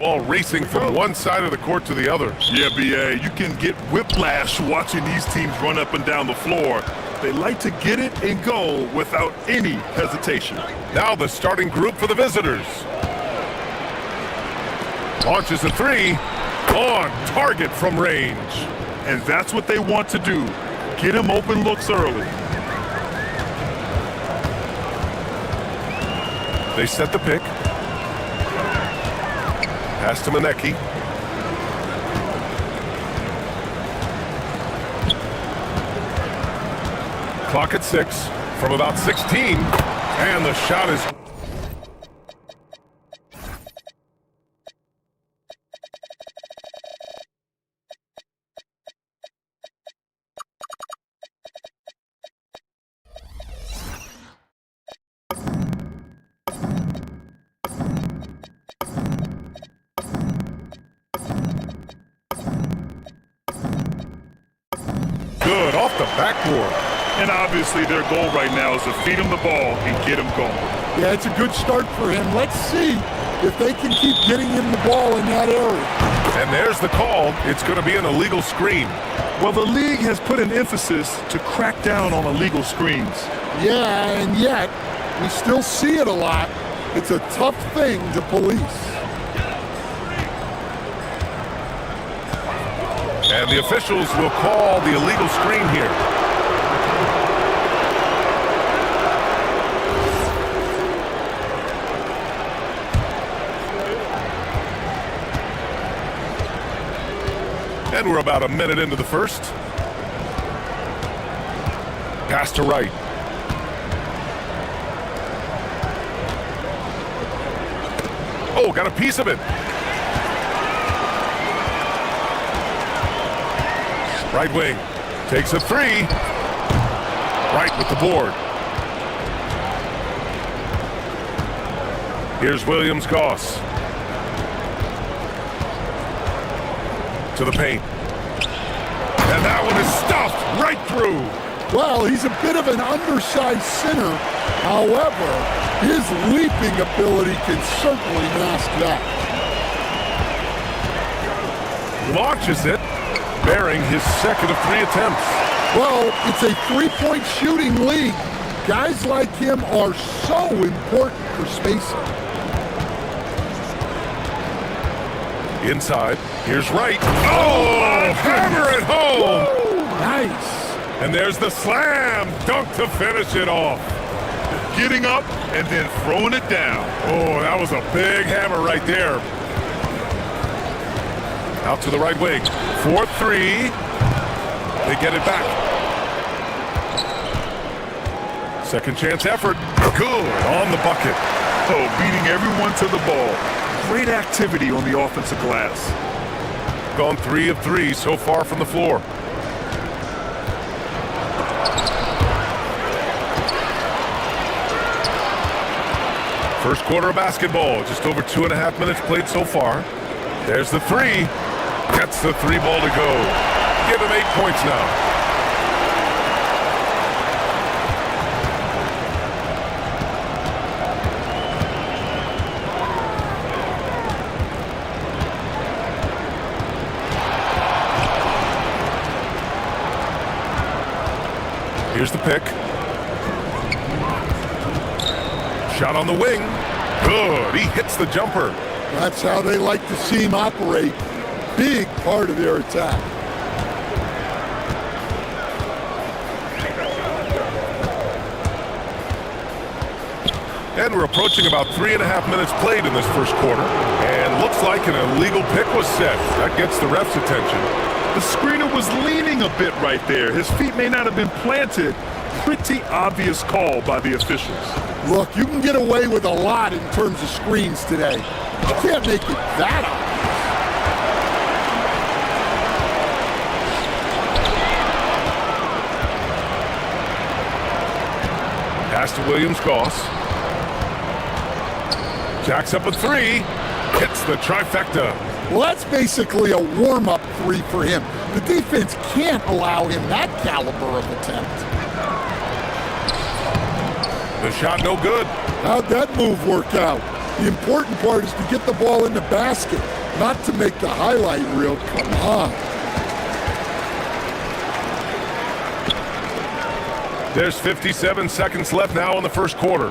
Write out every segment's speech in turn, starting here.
Ball racing from one side of the court to the other. Yeah, BA, you can get whiplash watching these teams run up and down the floor. They like to get it and go without any hesitation. Now the starting group for the visitors. Launches a three. On target from range. And that's what they want to do. Get him open looks early. They set the pick. Pass to Manecki. Clock at 6 from about 16. And the shot is... good off the backboard. And obviously their goal right now is to feed him the ball and get him going. Yeah, it's a good start for him. Let's see if they can keep getting him the ball in that area. And there's the call. It's going to be an illegal screen. Well, the league has put an emphasis to crack down on illegal screens. Yeah, and yet we still see it a lot. It's a tough thing to police. And the officials will call the illegal screen here. And we're about a minute into the first. Pass to right. Oh, got a piece of it. Right wing, takes a three. Right with the board. Here's Williams-Goss. To the paint. And that one is stuffed right through. Well, he's a bit of an undersized center. However, his leaping ability can certainly mask that. Launches it. Bearing his second of 3 attempts. Well, it's a three-point shooting league. Guys like him are so important for spacing. Inside, here's Wright. Oh, hammer it home! Woo, nice. And there's the slam dunk to finish it off. Getting up and then throwing it down. Oh, that was a big hammer right there. Out to the right wing. 4-3. They get it back. Second chance effort. Good on the bucket. Oh, beating everyone to the ball. Great activity on the offensive glass. Gone 3 of 3 so far from the floor. First quarter of basketball. Just over 2.5 minutes played so far. There's the three. Gets the 3 ball to go. Give him 8 points now. Here's the pick. Shot on the wing. Good. He hits the jumper. That's how they like to see him operate. Big part of their attack. And we're approaching about 3.5 minutes played in this first quarter. And looks like an illegal pick was set. That gets the ref's attention. The screener was leaning a bit right there. His feet may not have been planted. Pretty obvious call by the officials. Look, you can get away with a lot in terms of screens today. You can't make it that obvious. Pass to Williams-Goss. Jacks up a 3. Hits the trifecta. Well, that's basically a warm-up 3 for him. The defense can't allow him that caliber of attempt. The shot no good. How'd that move work out? The important part is to get the ball in the basket. Not to make the highlight reel, come on. There's 57 seconds left now in the first quarter.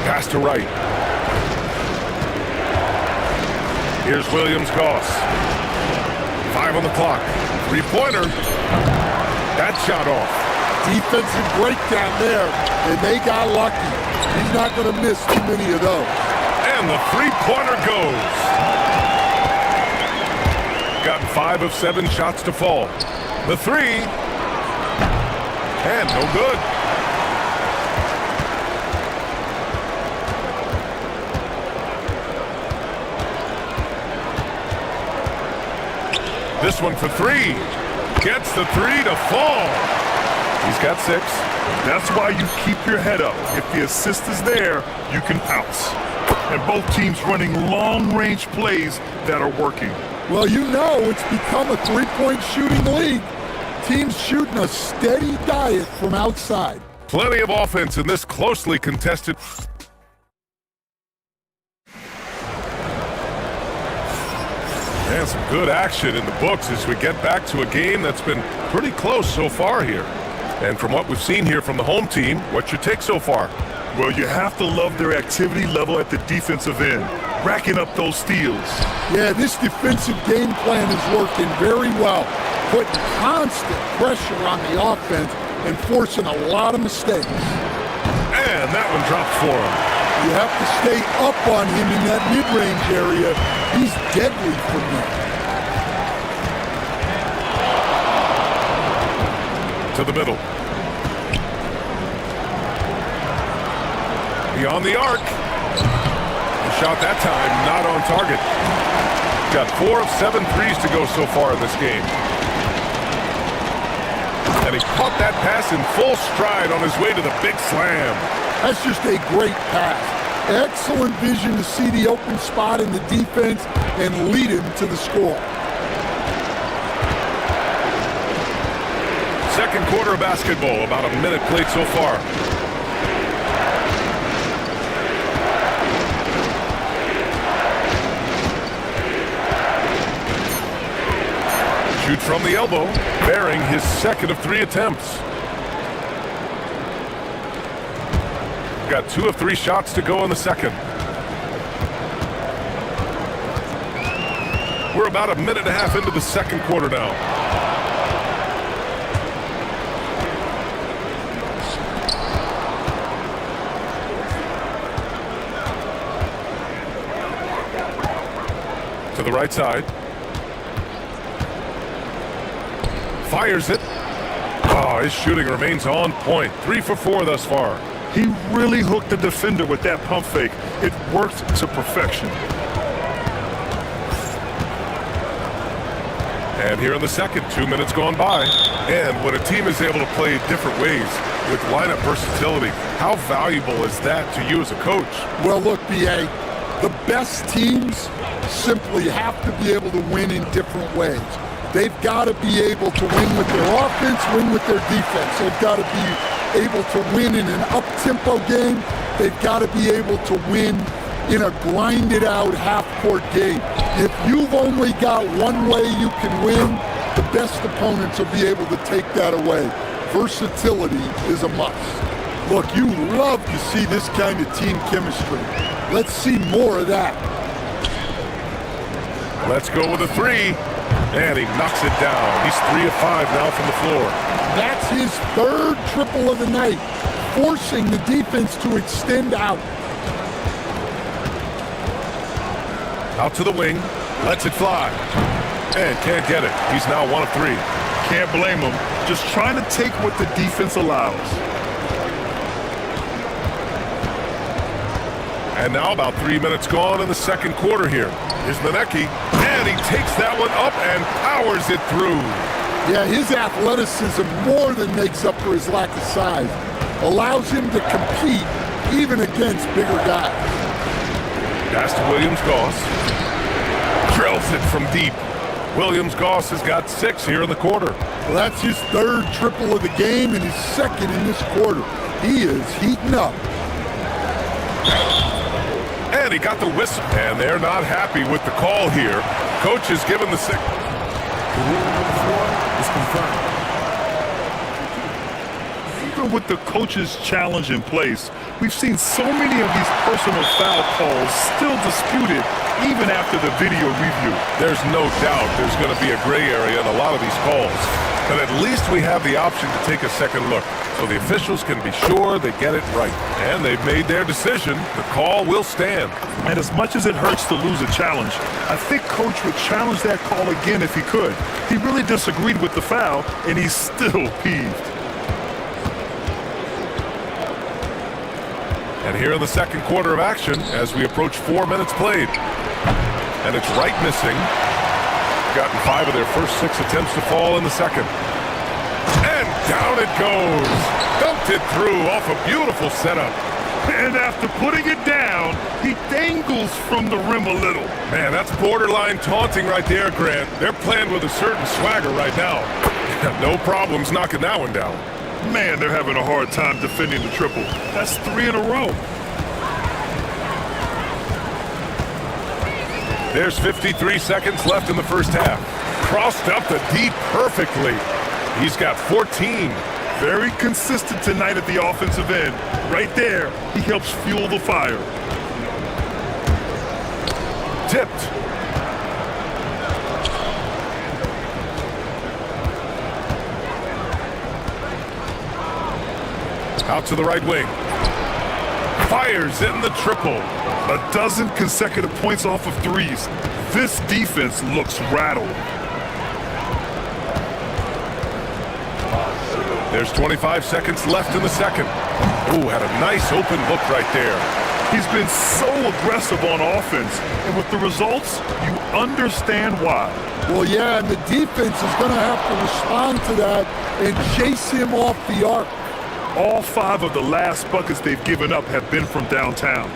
Pass to right. Here's Williams-Goss. 5 on the clock. Three-pointer. That shot off. Defensive breakdown there, and they got lucky. He's not going to miss too many of those. And the three-pointer goes. Got 5 of 7 shots to fall. The three. And no good. This one for three. Gets the three to fall. He's got 6. That's why you keep your head up. If the assist is there, you can pounce. And both teams running long-range plays that are working. Well, you know it's become a three-point shooting league. Teams shooting a steady diet from outside. Plenty of offense in this closely contested. And some good action in the books as we get back to a game that's been pretty close so far here. And from what we've seen here from the home team, what's your take so far? Well, you have to love their activity level at the defensive end, racking up those steals. Yeah, this defensive game plan is working very well, putting constant pressure on the offense and forcing a lot of mistakes. And that one drops for him. You have to stay up on him in that mid-range area. He's deadly from there. To the middle. Beyond the arc. The shot that time not on target. Got 4 of 7 threes to go so far in this game. And he caught that pass in full stride on his way to the big slam. That's just a great pass. Excellent vision to see the open spot in the defense and lead him to the score. Second quarter of basketball, about a minute played so far. Shoots from the elbow, bearing his second of 3 attempts. Got 2 of 3 shots to go in the second. We're about a minute and a half into the second quarter now. To the right side. Fires it. Oh, his shooting remains on point. 3 for 4 thus far. He really hooked the defender with that pump fake. It worked to perfection. And here in the second, 2 minutes gone by. And when a team is able to play different ways with lineup versatility, how valuable is that to you as a coach? Well, look, B.A., the best teams simply have to be able to win in different ways. They've got to be able to win with their offense, win with their defense. They've got to be able to win in an up-tempo game. They've got to be able to win in a grinded-out half-court game. If you've only got one way you can win, the best opponents will be able to take that away. Versatility is a must. Look, you love to see this kind of team chemistry. Let's see more of that. Let's go with a 3. And he knocks it down. He's 3 of 5 now from the floor. That's his 3rd triple of the night, forcing the defense to extend out. Out to the wing, lets it fly, and can't get it. He's now 1 of 3. Can't blame him. Just trying to take what the defense allows. And now about 3 minutes gone in the second quarter here. Here's Manecki, and he takes that one up and powers it through. Yeah, his athleticism more than makes up for his lack of size. Allows him to compete even against bigger guys. Pass to Williams-Goss. Drills it from deep. Williams-Goss has got 6 here in the quarter. Well, that's his third triple of the game and his second in this quarter. He is heating up. And he got the whistle. And they're not happy with the call here. Coach has given the signal. The rule on the floor is confirmed. Even with the coach's challenge in place, we've seen so many of these personal foul calls still disputed even after the video review. There's no doubt there's going to be a gray area in a lot of these calls. But at least we have the option to take a second look, so the officials can be sure they get it right. And they've made their decision. The call will stand. And as much as it hurts to lose a challenge, I think Coach would challenge that call again if he could. He really disagreed with the foul, and he's still peeved. And here in the second quarter of action, as we approach 4 minutes played. And it's right missing. Gotten 5 of their first 6 attempts to fall in the second. And down it goes. Dumped it through off a beautiful setup. And after putting it down, he dangles from the rim a little. Man, that's borderline taunting right there, Grant. They're playing with a certain swagger right now. No problems knocking that one down. Man, they're having a hard time defending the triple. That's 3 in a row. There's 53 seconds left in the first half. Crossed up the D perfectly. He's got 14. Very consistent tonight at the offensive end. Right there, he helps fuel the fire. Tipped. Out to the right wing. Fires in the triple. A dozen consecutive points off of threes. This defense looks rattled. There's 25 seconds left in the second. Ooh, had a nice open look right there. He's been so aggressive on offense, and with the results, you understand why. Well, yeah, and the defense is going to have to respond to that and chase him off the arc. All 5 of the last buckets they've given up have been from downtown.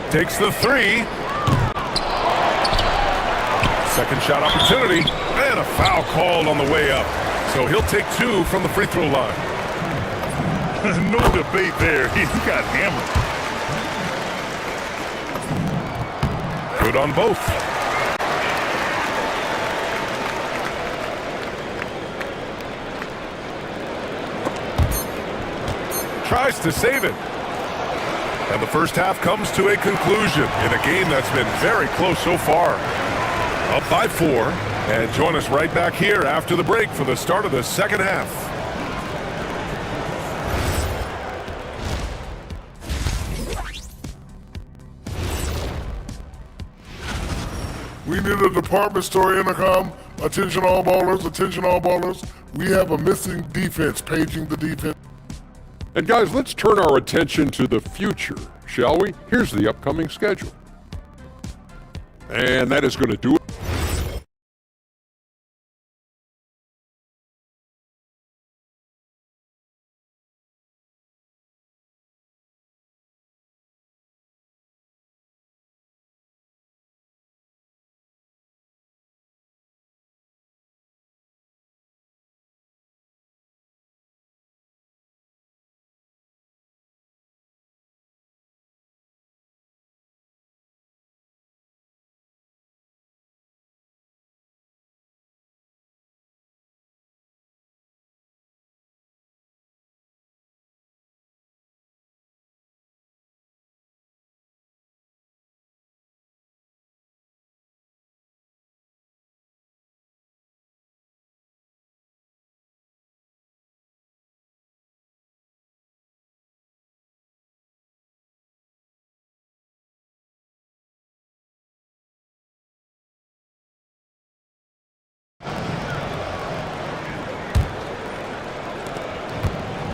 Takes the 3. Second shot opportunity. And a foul called on the way up. So he'll take 2 from the free throw line. No debate there. He got hammered. Good on both. Tries to save it. And the first half comes to a conclusion in a game that's been very close so far. Up by 4, and join us right back here after the break for the start of the second half. We need a department store intercom. Attention all ballers, attention all ballers. We have a missing defense, paging the defense. And guys, let's turn our attention to the future, shall we? Here's the upcoming schedule. And that is going to do it.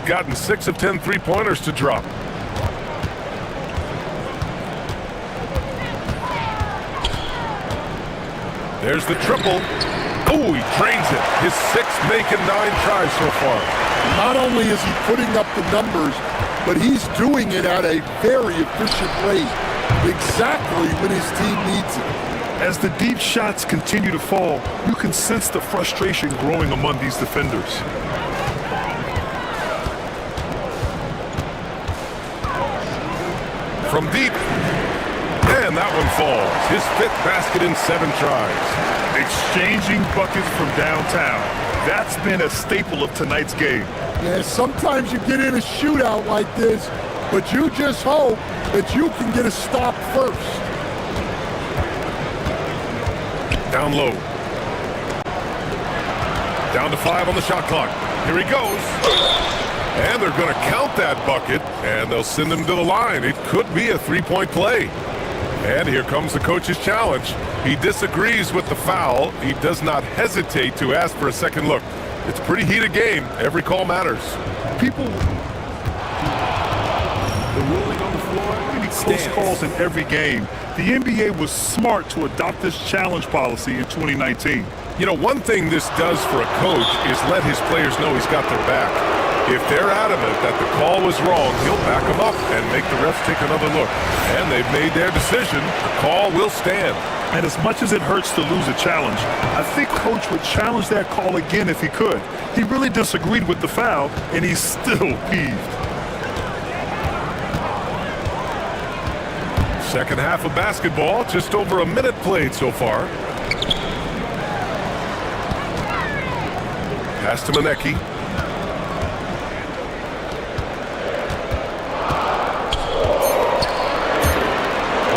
Gotten 6 of 10 three-pointers to drop. There's the triple. Oh, he trains it. His 6th making 9 tries so far. Not only is he putting up the numbers, but he's doing it at a very efficient rate, exactly when his team needs it. As the deep shots continue to fall, you can sense the frustration growing among these defenders. From deep. And that one falls. His 5th basket in 7 tries. Exchanging buckets from downtown. That's been a staple of tonight's game. Yeah, sometimes you get in a shootout like this, but you just hope that you can get a stop first. Down low. Down to 5 on the shot clock. Here he goes. And they're going to count that bucket, and they'll send him to the line. It could be a 3-point play. And here comes the coach's challenge. He disagrees with the foul. He does not hesitate to ask for a second look. It's a pretty heated game. Every call matters. People The ruling on the floor close calls in every game. The NBA was smart to adopt this challenge policy in 2019. You know, one thing this does for a coach is let his players know he's got their back. If they're adamant that the call was wrong, he'll back them up and make the refs take another look. And they've made their decision. The call will stand. And as much as it hurts to lose a challenge, I think Coach would challenge that call again if he could. He really disagreed with the foul, and he's still peeved. Second half of basketball, just over a minute played so far. Pass to Manecki.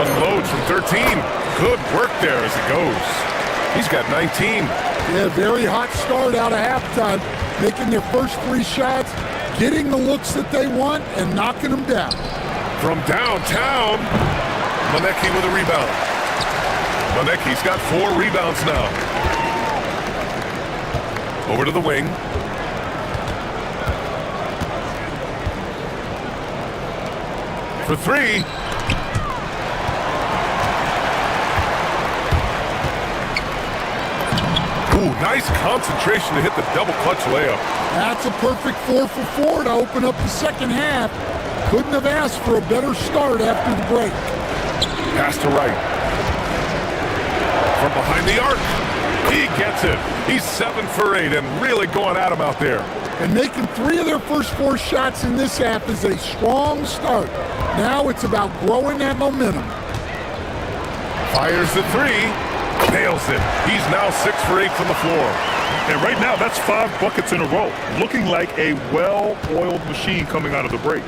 Unloads from 13. Good work there as he goes. He's got 19. Yeah, very hot start out of halftime, making their first 3 shots, getting the looks that they want, and knocking them down. From downtown, Manecki with a rebound. Manecki's got 4 rebounds now. Over to the wing. For 3. Ooh, nice concentration to hit the double clutch layup. That's a perfect 4 for 4 to open up the second half. Couldn't have asked for a better start after the break. Pass to right. From behind the arc. He gets it. He's 7 for 8 and really going at him out there. And making 3 of their first 4 shots in this half is a strong start. Now it's about growing that momentum. Fires the 3. Nails it. He's now 6 for 8 from the floor. And right now, that's 5 buckets in a row, looking like a well-oiled machine coming out of the break.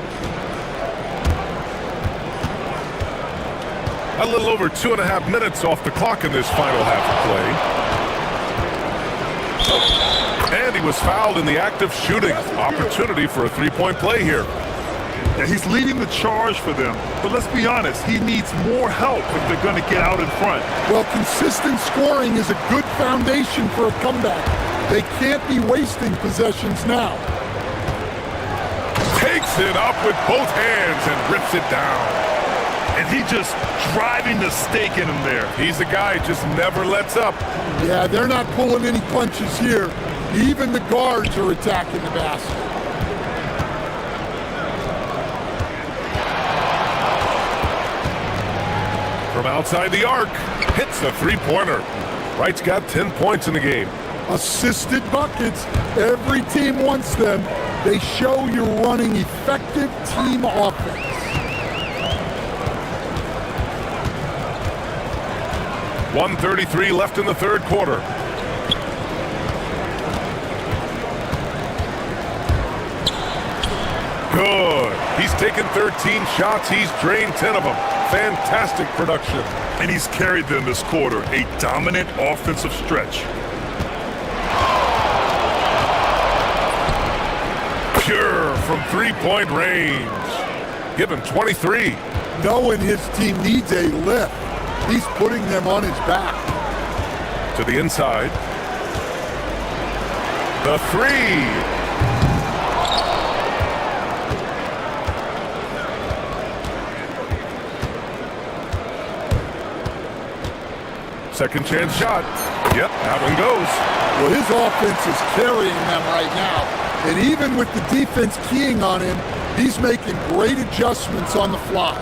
A little over 2.5 minutes off the clock in this final half of play. And he was fouled in the act of shooting. Opportunity for a 3-point play here. Now, he's leading the charge for them, but let's be honest, he needs more help if they're going to get out in front. Well, consistent scoring is a good foundation for a comeback. They can't be wasting possessions now. Takes it up with both hands and rips it down. And he just driving the stake in him there. He's the guy who just never lets up. Yeah, they're not pulling any punches here. Even the guards are attacking the basket. From outside the arc, hits a 3-pointer. Wright's got 10 points in the game. Assisted buckets. Every team wants them. They show you're running effective team offense. .133 left in the third quarter. Good. He's taken 13 shots. He's drained 10 of them. Fantastic production. And he's carried them this quarter, a dominant offensive stretch. Pure from 3-point range. Give him 23. Knowing his team needs a lift, he's putting them on his back. To the inside. The 3. Second chance shot. Yep, that one goes. Well, his offense is carrying them right now. And even with the defense keying on him, he's making great adjustments on the fly.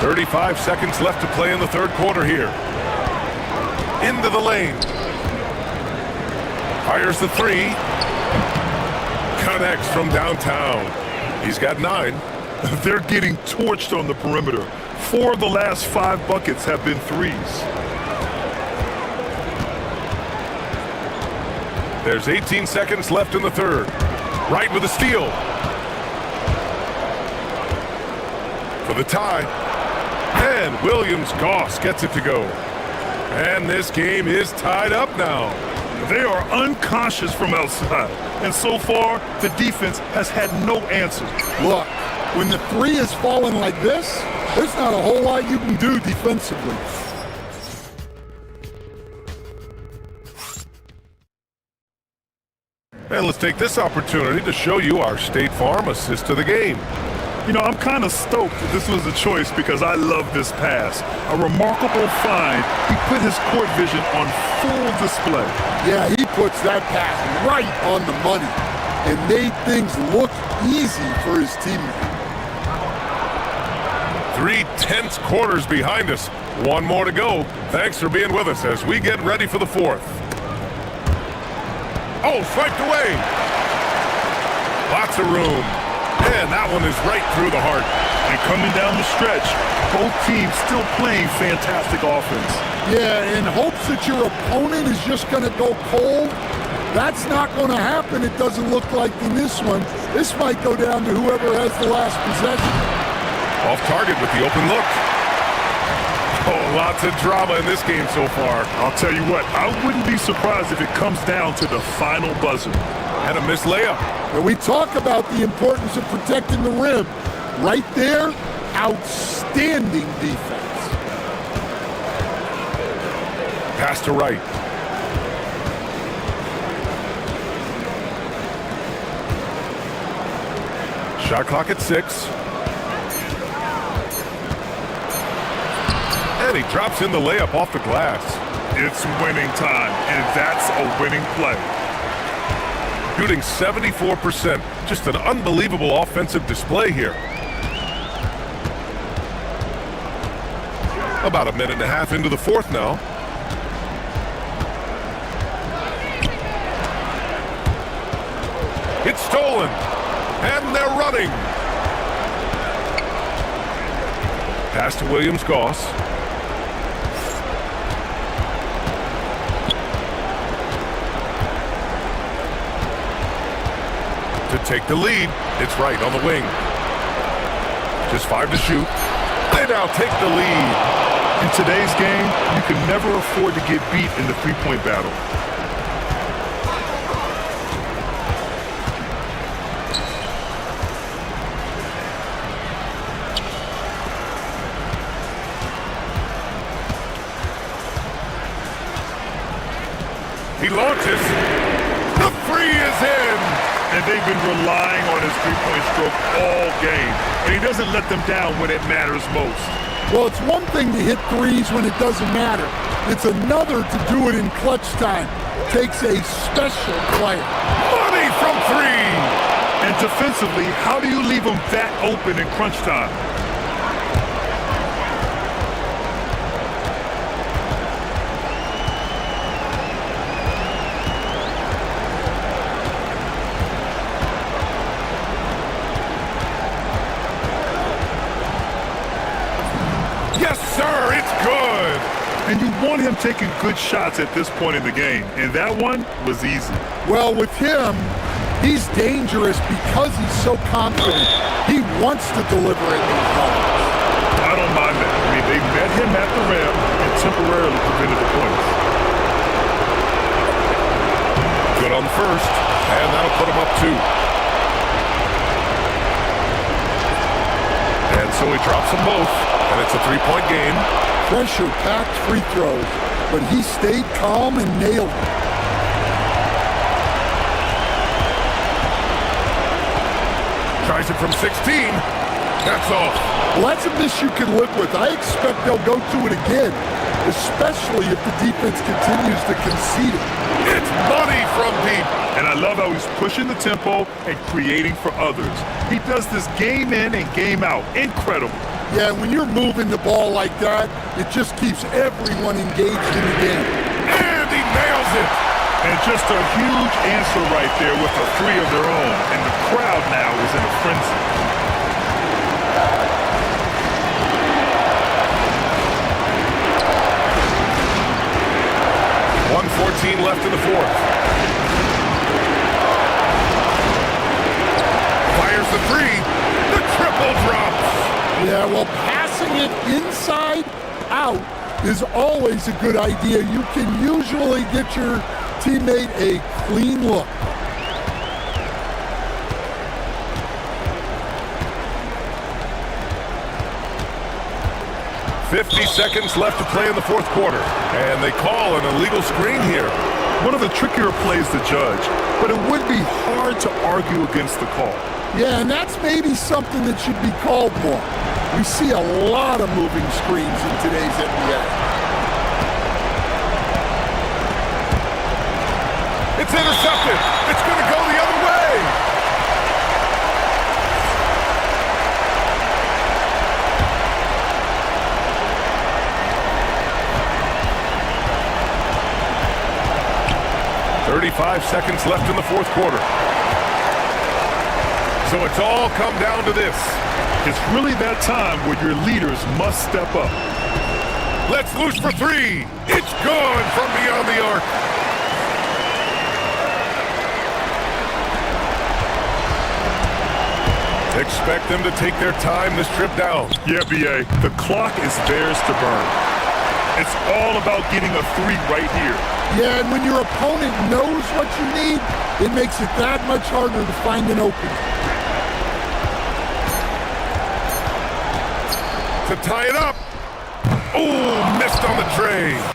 35 seconds left to play in the third quarter here. Into the lane. Fires the three. Connects from downtown. He's got 9. They're getting torched on the perimeter. 4 of the last 5 buckets have been threes. There's 18 seconds left in the third. Wright with a steal. For the tie. And Williams-Goss gets it to go. And this game is tied up now. They are unconscious from outside. And so far, the defense has had no answer. Look, when the three is falling like this, there's not a whole lot you can do defensively. And let's take this opportunity to show you our State Farm assist to the game. You know, I'm kind of stoked that this was a choice because I love this pass. A remarkable find. He put his court vision on full display. Yeah, he puts that pass right on the money and made things look easy for his teammate. 3 tense quarters behind us. 1 more to go. Thanks for being with us as we get ready for the fourth. Oh, swiped away. Lots of room. And that one is right through the heart. And coming down the stretch, both teams still playing fantastic offense. Yeah, in hopes that your opponent is just going to go cold, that's not going to happen. It doesn't look like in this one. This might go down to whoever has the last possession. Off target with the open look. Oh, lots of drama in this game so far. I'll tell you what, I wouldn't be surprised if it comes down to the final buzzer. And a missed layup. And we talk about the importance of protecting the rim. Right there, outstanding defense. Pass to Wright. Shot clock at 6. And he drops in the layup off the glass. It's winning time, and that's a winning play. Shooting 74%. Just an unbelievable offensive display here. About a minute and a half into the fourth now. It's stolen. And they're running. Pass to Williams-Goss. To take the lead, it's Wright on the wing. Just 5 to shoot. They now take the lead. In today's game, you can never afford to get beat in the three-point battle. He launches. The three is in. And they've been relying on his three-point stroke all game. And he doesn't let them down when it matters most. Well, it's one thing to hit threes when it doesn't matter. It's another to do it in clutch time. Takes a special player. Money from 3. And defensively, how do you leave them that open in crunch time? Yes, sir, it's good. And you want him taking good shots at this point in the game. And that one was easy. Well, with him, he's dangerous because he's so confident. He wants to deliver at these levels. I don't mind that. I mean, they met him at the rim and temporarily prevented the points. Good on the first, and that'll put him up 2. And so he drops them both, and it's a 3-point game. Pressure-packed free throws, but he stayed calm and nailed it. Tries it from 16. That's off. Well, that's a miss you can live with. I expect they'll go to it again, especially if the defense continues to concede it. It's money from deep. And I love how he's pushing the tempo and creating for others. He does this game in and game out. Incredible. Yeah, when you're moving the ball like that, it just keeps everyone engaged in the game. And he nails it. And just a huge answer right there with a three of their own. And the crowd now is in a frenzy. .14 left in the fourth. Fires the three. The triple drops. Yeah, well, passing it inside out is always a good idea. You can usually get your teammate a clean look. .50 seconds left to play in the fourth quarter. And they call an illegal screen here. One of the trickier plays to judge, but it would be hard to argue against the call. Yeah, and that's maybe something that should be called more. We see a lot of moving screens in today's NBA. It's intercepted. It's going to go the other way. .35 seconds left in the fourth quarter. So it's all come down to this. It's really that time where your leaders must step up. Let's loose for three. It's gone from beyond the arc. Expect them to take their time this trip down. Yeah, BA, the clock is theirs to burn. It's all about getting a three right here. Yeah, and when your opponent knows what you need, it makes it that much harder to find an opening. To tie it up. Oh, missed on the tray.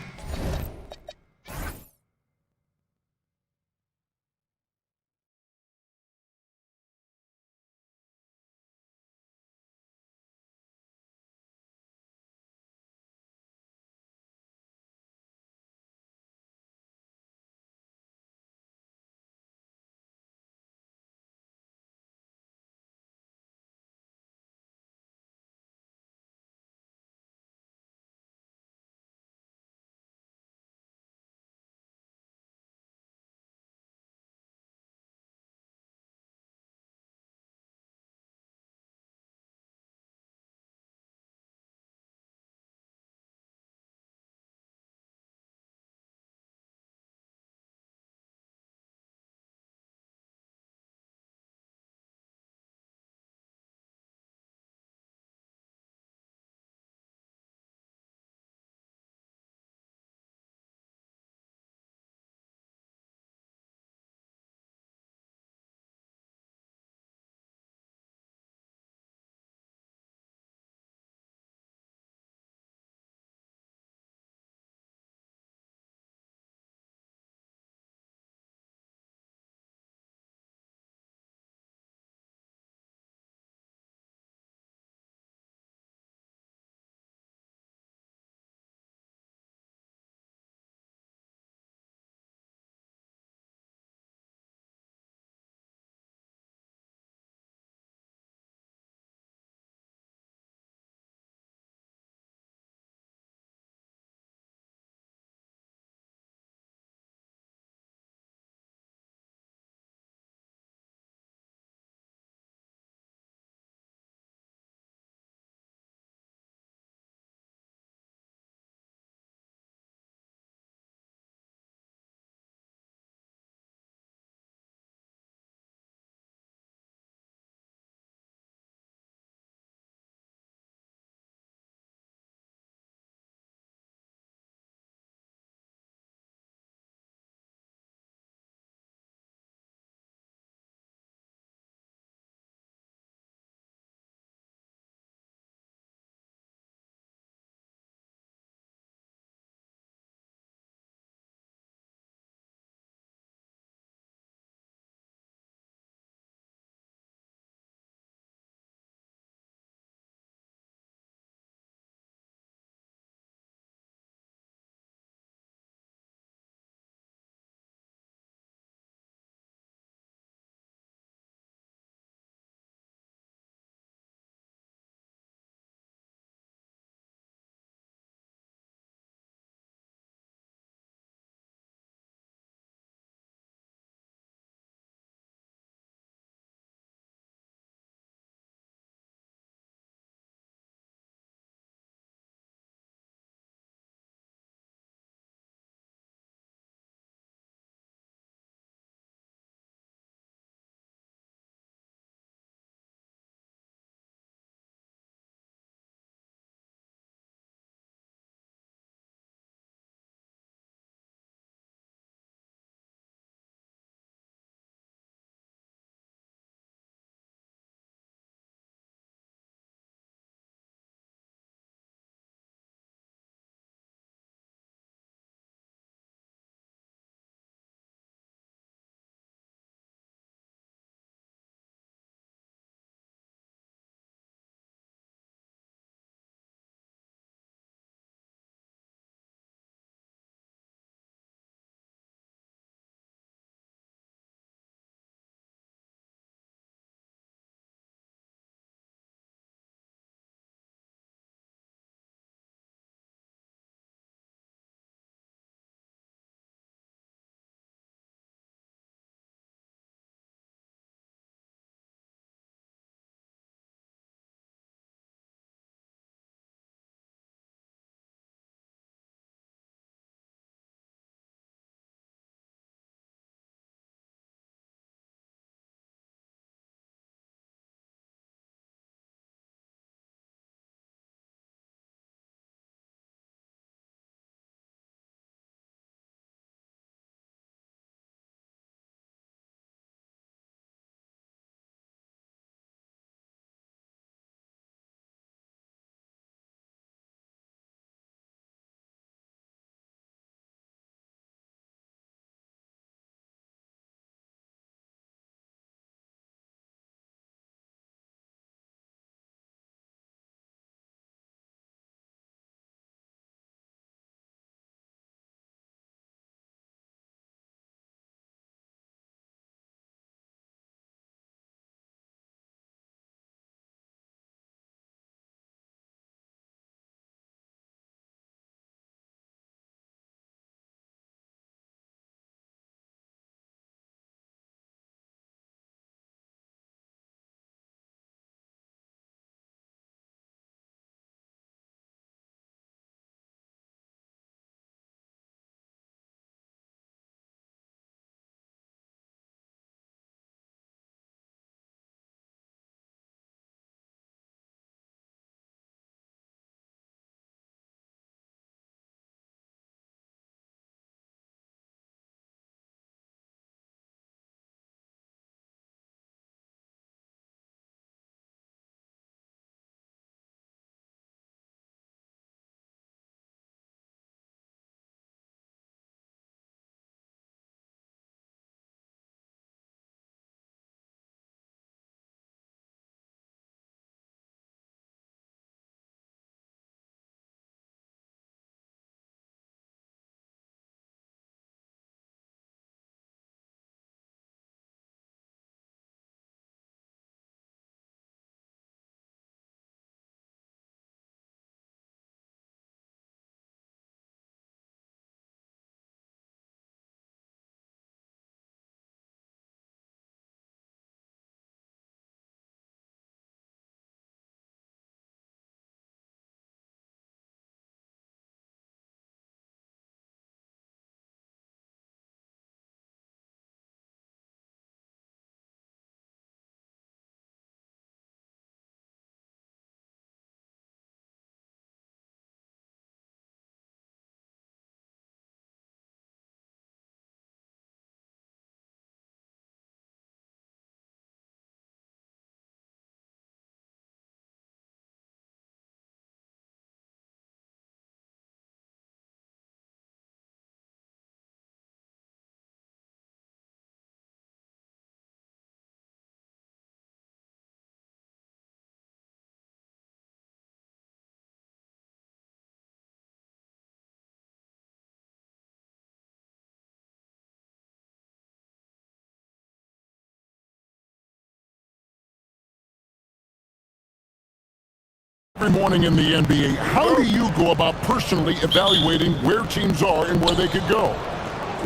Every morning in the NBA, how do you go about personally evaluating where teams are and where they could go?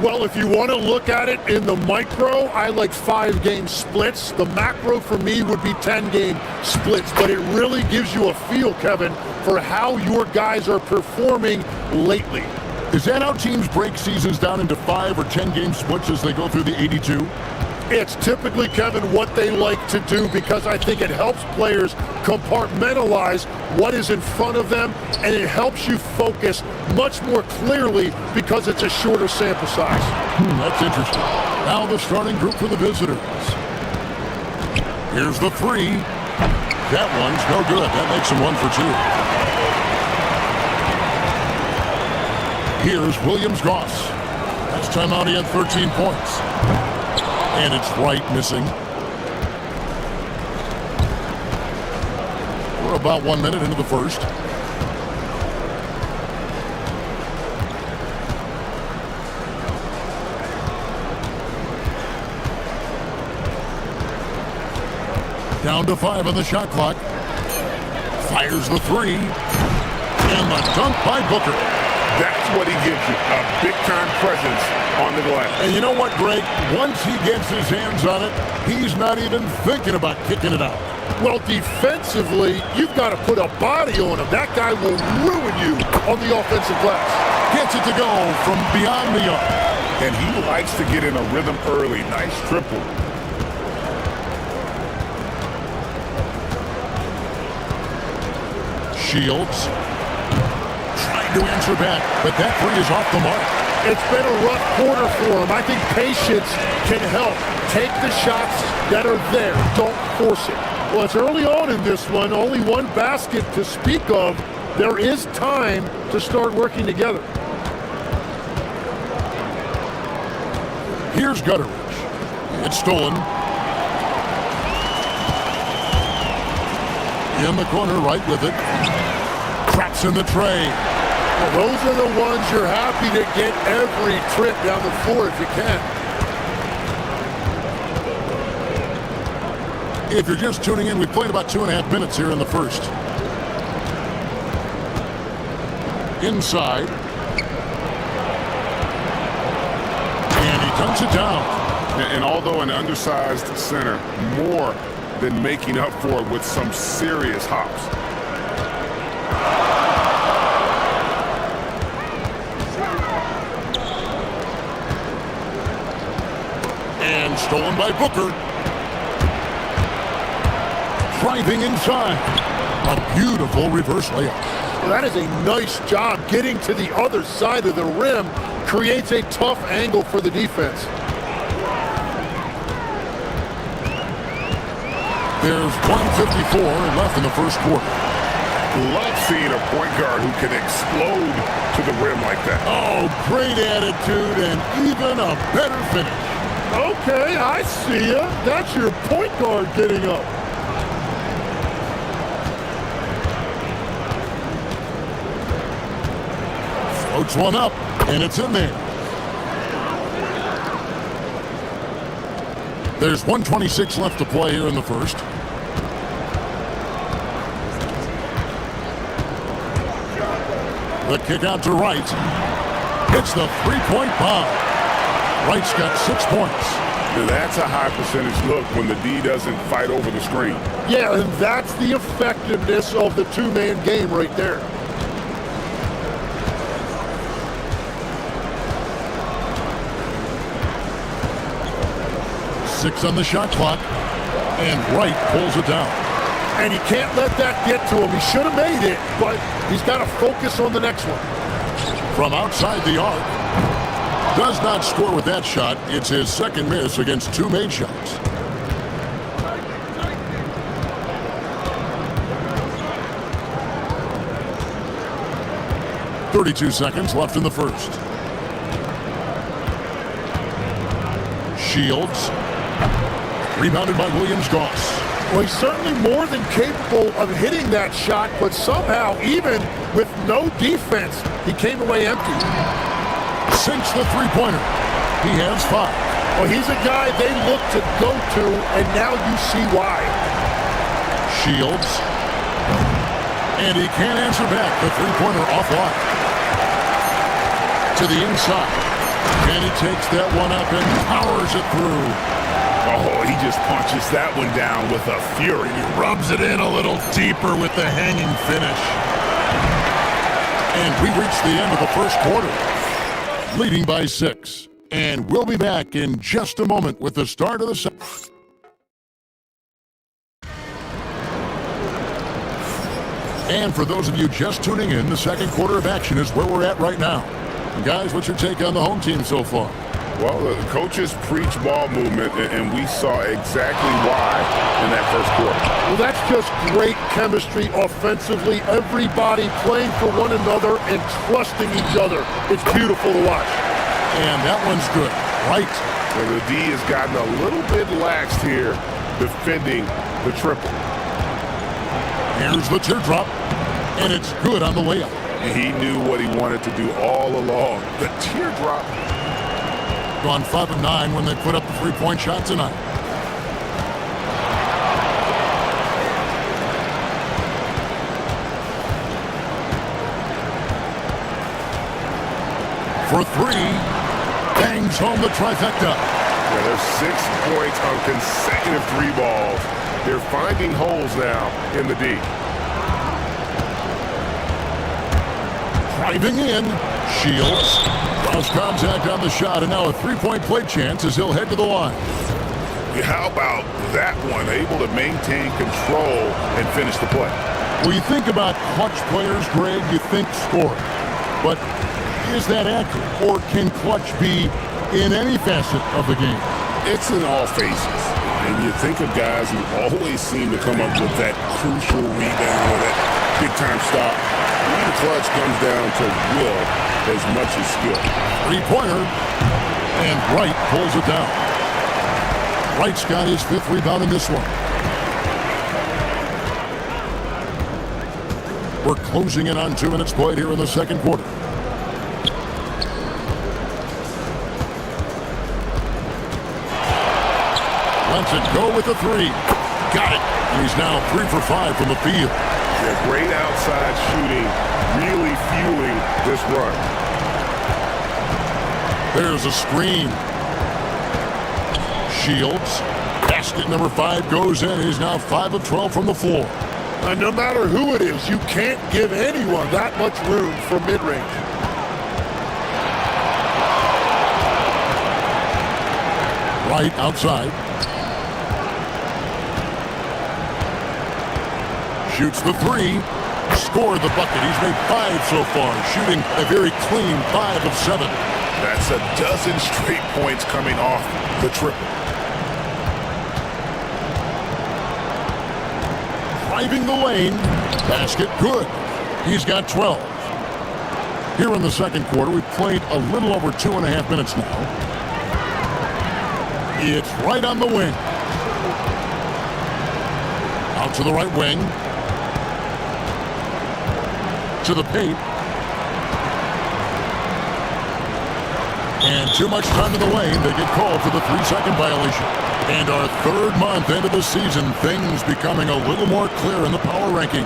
Well, if you want to look at it in the micro, I like 5-game splits. The macro for me would be 10-game splits, but it really gives you a feel, Kevin, for how your guys are performing lately. Is that how teams break seasons down into 5 or 10-game splits as they go through the 82? It's typically, Kevin, what they like to do because I think it helps players compartmentalize what is in front of them, and it helps you focus much more clearly because it's a shorter sample size. That's interesting. Now the starting group for the visitors. Here's the three. That one's no good. That makes him 1 for 2. Here's Williams-Goss. Last time out he had 13 points. And it's right missing. We're about 1 minute into the first. Down to 5 on the shot clock. Fires the three. And the dunk by Booker. That's what he gives you, a big-time presence on the glass. And you know what, Greg? Once he gets his hands on it, he's not even thinking about kicking it out. Well, defensively, you've got to put a body on him. That guy will ruin you on the offensive glass. Gets it to go from beyond the arc. And he likes to get in a rhythm early. Nice triple. Shields. To answer back, but that three is off the mark. It's been a rough quarter for him. I think patience can help. Take the shots that are there. Don't force it. Well, it's early on in this one. Only one basket to speak of. There is time to start working together. Here's Gutteridge. It's stolen. In the corner, right with it. Cracks in the tray. Well, those are the ones you're happy to get every trip down the floor if you can. If you're just tuning in, we played about 2.5 minutes here in the first. Inside. And he dunks it down. And although an undersized center, more than making up for it with some serious hops. And stolen by Booker. Driving inside. A beautiful reverse layup. Well, that is a nice job getting to the other side of the rim. Creates a tough angle for the defense. There's 1:54 left in the first quarter. Love seeing a point guard who can explode to the rim like that. Oh, great attitude and even a better finish. Okay, I see ya. That's your point guard getting up. Floats one up, and it's in there. There's 1:26 left to play here in the first. The kick out to Wright. Hits the three-point bomb. Wright's got 6 points. Now that's a high percentage look when the D doesn't fight over the screen. Yeah, and that's the effectiveness of the two-man game right there. Six on the shot clock, and Wright pulls it down. And he can't let that get to him. He should have made it, but he's got to focus on the next one. From outside the arc, does not score with that shot. It's his second miss against 2 made shots. .32 seconds left in the first. Shields. Rebounded by Williams-Goss. Well, he's certainly more than capable of hitting that shot, but somehow, even with no defense, he came away empty. Sinks the three-pointer. He has 5. Well, he's a guy they look to go to, and now you see why. Shields. And he can't answer back. The three-pointer offline. To the inside. And he takes that one up and powers it through. Oh, he just punches that one down with a fury. He rubs it in a little deeper with the hanging finish. And we reach the end of the first quarter, leading by 6. And we'll be back in just a moment with the start of the second. And for those of you just tuning in, the second quarter of action is where we're at right now. And guys, what's your take on the home team so far? Well, the coaches preach ball movement, and we saw exactly why in that first quarter. Well, that's just great chemistry offensively. Everybody playing for one another and trusting each other. It's beautiful to watch. And that one's good. Right. Well, the D has gotten a little bit laxed here defending the triple. Here's the teardrop. And it's good on the layup. He knew what he wanted to do all along. The teardrop. Gone 5 of 9 when they put up the three-point shot tonight. For 3, bangs home the trifecta. Yeah, there's 6 points on consecutive 3 balls. They're finding holes now in the D. Driving in, Shields. Lost contact on the shot, and now a three-point play chance as he'll head to the line. How about that one? Able to maintain control and finish the play. When you think about clutch players, Greg, you think scoring. But is that accurate, or can clutch be in any facet of the game? It's in all phases. And you think of guys who always seem to come up with that crucial rebound or that big-time stop. The clutch comes down to will as much as skill. Three-pointer, and Wright pulls it down. Wright's got his 5th rebound in this one. We're closing in on 2 minutes played here in the second quarter. Lets it go with the 3. Got it. He's now 3 for 5 from the field. Yeah, great outside shooting, really fueling this run. There's a screen. Shields. Basket number 5 goes in. He's now 5 of 12 from the floor. And no matter who it is, you can't give anyone that much room for mid-range. Right outside. Shoots the 3. Scored the bucket. He's made 5 so far, shooting a very clean 5 of 7. That's a dozen straight points coming off the triple. Driving the lane. Basket good. He's got 12. Here in the second quarter, we've played a little over 2.5 minutes now. It's right on the wing. Out to the right wing. To the paint. And too much time in the lane. They get called for the 3-second violation. And our 3rd month into the season, things becoming a little more clear in the power rankings.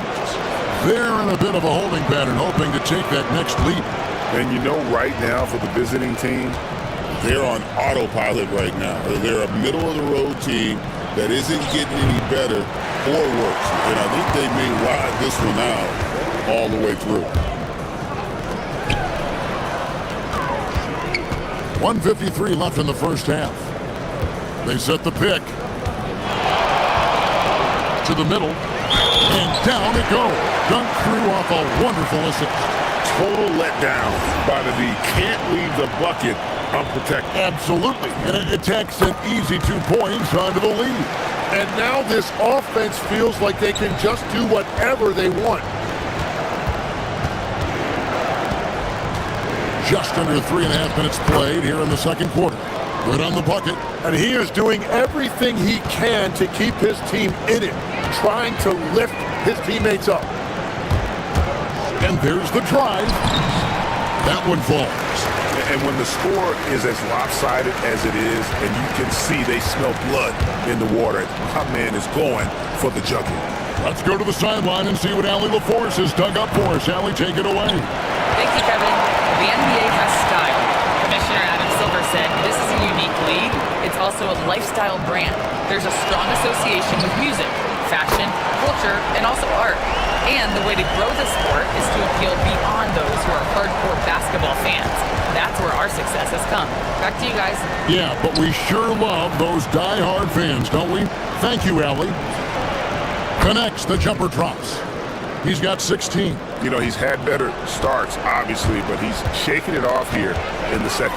They're in a bit of a holding pattern, hoping to take that next leap. And you know right now for the visiting team, they're on autopilot right now. They're a middle-of-the-road team that isn't getting any better or worse. And I think they may ride this one out all the way through. 1:53 left in the first half. They set the pick. To the middle. And down it goes. Dunked through off a wonderful assist. Total letdown by the D. Can't leave the bucket unprotected. Absolutely. And it takes an easy 2 points onto the lead. And now this offense feels like they can just do whatever they want. Just under 3.5 minutes played here in the second quarter. Good on the bucket. And he is doing everything he can to keep his team in it, trying to lift his teammates up. And there's the drive. That one falls. And when the score is as lopsided as it is, and you can see they smell blood in the water, my man is going for the jugular. Let's go to the sideline and see what Allie LaForce has dug up for us. Allie, take it away. Thank you, Kevin. The NBA has style. Commissioner Adam Silver said this is a unique league. It's also a lifestyle brand. There's a strong association with music, fashion, culture, and also art. And the way to grow the sport is to appeal beyond those who are hardcore basketball fans. That's where our success has come. Back to you guys. Yeah, but we sure love those die-hard fans, don't we? Thank you, Allie. Connects, the jumper drops. He's got 16. You know, he's had better starts, obviously, but he's shaking it off here in the second.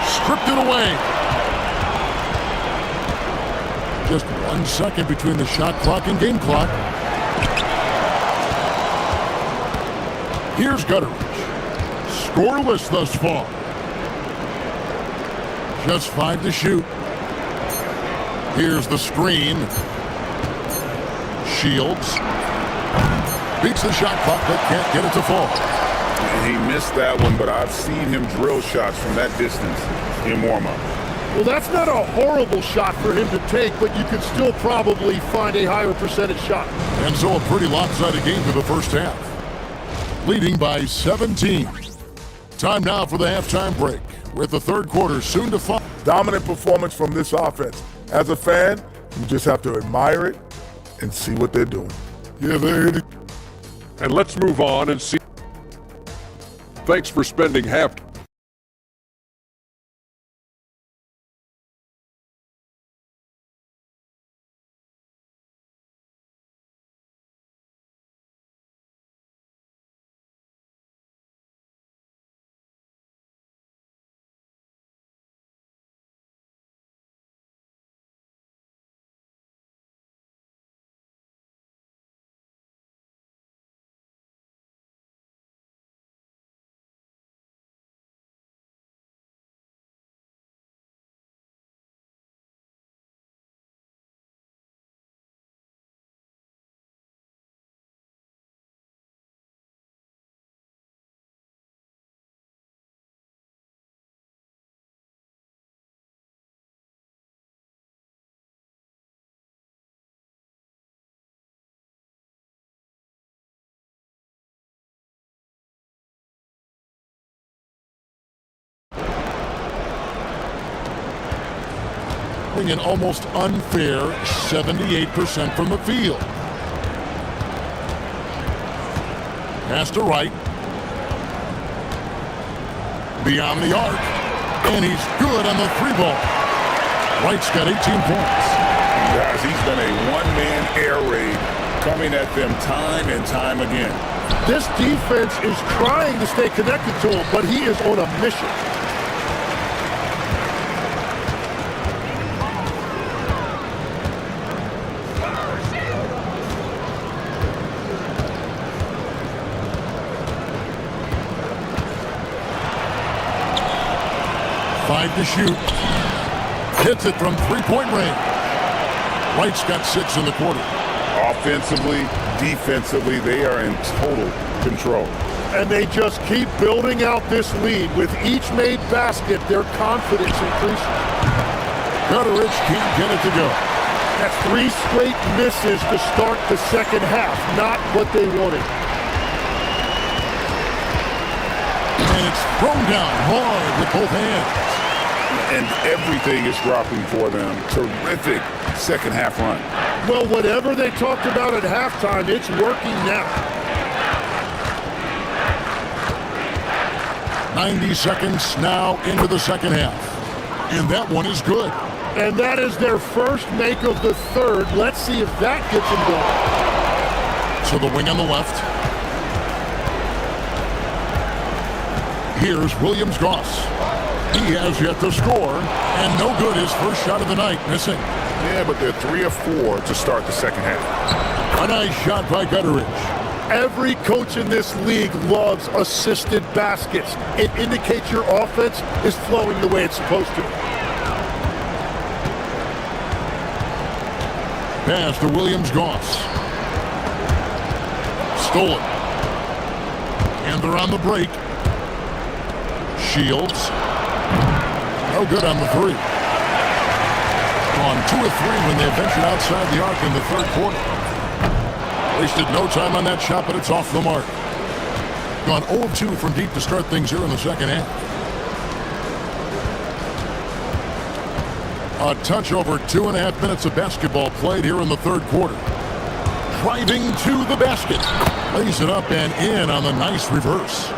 Stripped it away. Just 1 second between the shot clock and game clock. Here's Gutteridge. Scoreless thus far. Just 5 to shoot. Here's the screen. Shields. Beats the shot clock but can't get it to fall. And he missed that one, but I've seen him drill shots from that distance in warm-up. Well, that's not a horrible shot for him to take, but you could still probably find a higher percentage shot. And so a pretty lopsided game for the first half. Leading by 17. Time now for the halftime break, with the third quarter soon to follow. Dominant performance from this offense. As a fan, you just have to admire it and see what they're doing. Yeah, they're hitting. And let's move on and see. Thanks for spending half. An almost unfair 78% from the field. Pass to Wright. Beyond the arc. And he's good on the 3-ball. Wright's got 18 points. Guys, he's been a one-man air raid coming at them time and time again. This defense is trying to stay connected to him, but he is on a mission. To shoot. Hits it from three-point range. Wright's got 6 in the quarter. Offensively, defensively, they are in total control. And they just keep building out this lead. With each made basket, their confidence increases. Gutteridge can't get it to go. That's 3 straight misses to start the second half. Not what they wanted. And it's thrown down hard with both hands. And everything is dropping for them. Terrific second half run. Well, whatever they talked about at halftime, it's working now. 90 seconds now into the second half. And that one is good. And that is their first make of the third. Let's see if that gets them going. So the wing on the left. Here's Williams-Goss. He has yet to score, and no good. His first shot of the night, missing. Yeah, but they're 3 of 4 to start the second half. A nice shot by Gutteridge. Every coach in this league loves assisted baskets. It indicates your offense is flowing the way it's supposed to. Pass to Williams-Goss. Stolen. And they're on the break. Shields. No good on the three. On 2 of 3 when they ventured outside the arc in the third quarter. Wasted no time on that shot, but it's off the mark. Gone 0 of 2 from deep to start things here in the second half. A touch over 2.5 minutes of basketball played here in the third quarter. Driving to the basket. Lays it up and in on the nice reverse.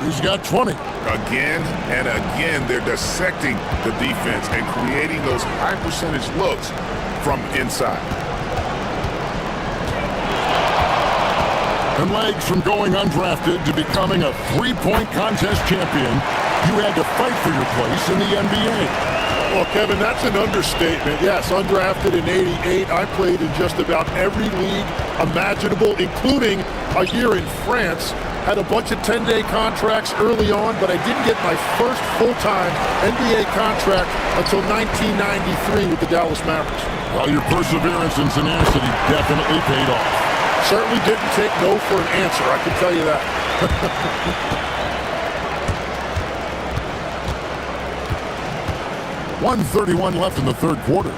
He's got 20. Again and again, they're dissecting the defense and creating those high percentage looks from inside. And legs from going undrafted to becoming a three-point contest champion, you had to fight for your place in the NBA. Well, Kevin, that's an understatement. Yes, undrafted in '88. I played in just about every league imaginable, including a year in France. Had a bunch of 10-day contracts early on, but I didn't get my first full-time NBA contract until 1993 with the Dallas Mavericks. Well, your perseverance and tenacity definitely paid off. Certainly didn't take no for an answer, I can tell you that. 1:31 left in the third quarter.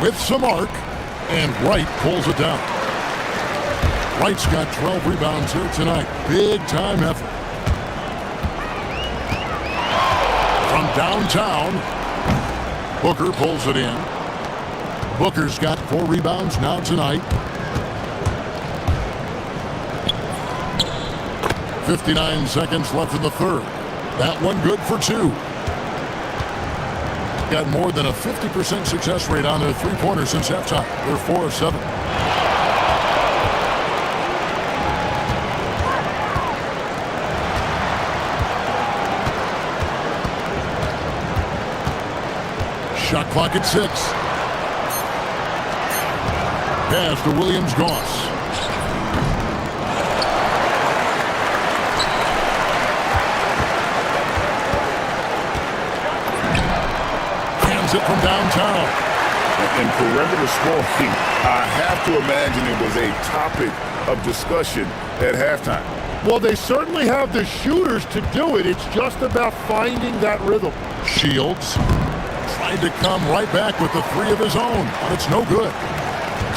With some arc, and Wright pulls it down. Wright's got 12 rebounds here tonight. Big time effort. From downtown, Booker pulls it in. Booker's got 4 rebounds now tonight. 59 seconds left in the third. That one good for 2. Got more than a 50% success rate on their three-pointer since halftime. They're 4 of 7. Shot clock at 6. Pass to Williams-Goss. It from downtown. In perimeter scoring, I have to imagine it was a topic of discussion at halftime. Well, they certainly have the shooters to do it. It's just about finding that rhythm. Shields tried to come right back with the 3 of his own, but it's no good.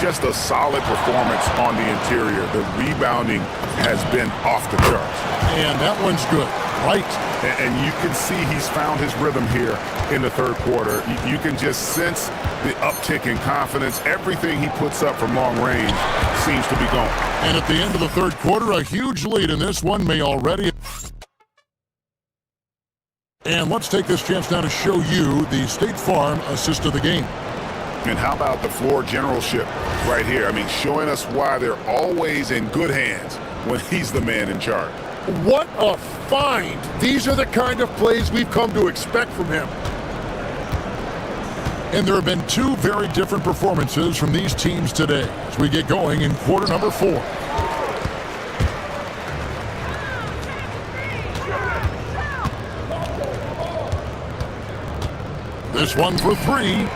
Just a solid performance on the interior. The rebounding has been off the charts. And that one's good. Right. And you can see he's found his rhythm here in the third quarter. You can just sense the uptick in confidence. Everything he puts up from long range seems to be going. And at the end of the third quarter, a huge lead in this one may already... And let's take this chance now to show you the State Farm assist of the game. And how about the floor generalship right here? I mean, showing us why they're always in good hands when he's the man in charge. What a find! These are the kind of plays we've come to expect from him. And there have been 2 very different performances from these teams today as we get going in quarter number 4. This one for 3.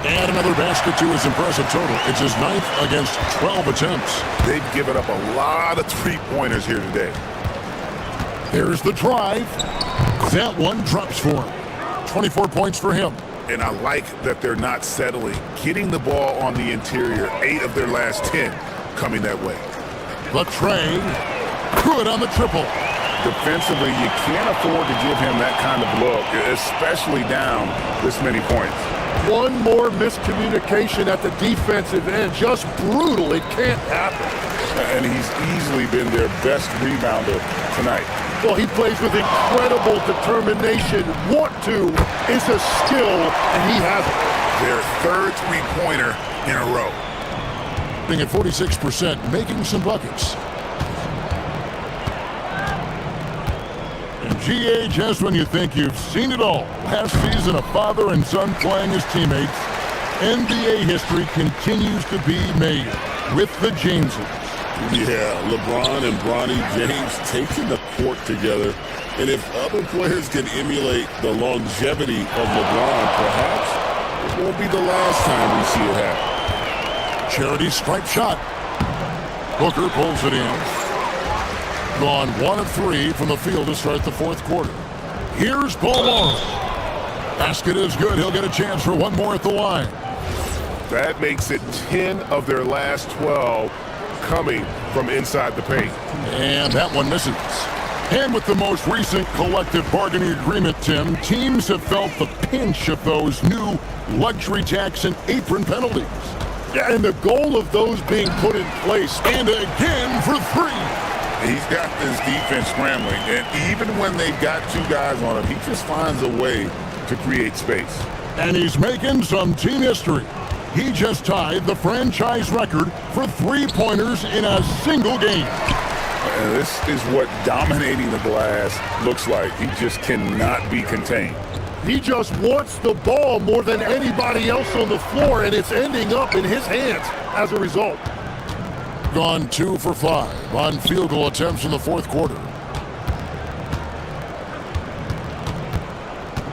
And another basket to his impressive total. It's his 9th against 12 attempts. They've given up a lot of three-pointers here today. There's the drive. That one drops for him. 24 points for him. And I like that they're not settling. Getting the ball on the interior, 8 of their last 10 coming that way. The trade. Good on the triple. Defensively, you can't afford to give him that kind of look, especially down this many points. One more miscommunication at the defensive end. Just brutal. It can't happen. And he's easily been their best rebounder tonight. Well, he plays with incredible determination. Want to is a skill, and he has it. Their 3rd three-pointer in a row. Being at 46%, making some buckets. And GA, just when you think you've seen it all, last season a father and son playing as teammates, NBA history continues to be made with the Jameses. Yeah, LeBron and Bronny James taking the court together. And if other players can emulate the longevity of LeBron, perhaps it won't be the last time we see it happen. Charity stripe shot. Booker pulls it in. Gone 1 of 3 from the field to start the fourth quarter. Here's Ball. Basket is good. He'll get a chance for one more at the line. That makes it 10 of their last 12 coming from inside the paint. And that one misses. And with the most recent collective bargaining agreement, Tim, teams have felt the pinch of those new luxury tax and apron penalties. Yeah, and the goal of those being put in place. And again for 3. He's got this defense scrambling, and even when they've got 2 guys on him, he just finds a way to create space. And he's making some team history. He just tied the franchise record for 3-pointers in a single game. And this is what dominating the glass looks like. He just cannot be contained. He just wants the ball more than anybody else on the floor, and it's ending up in his hands as a result. Gone 2 for 5 on field goal attempts in the fourth quarter.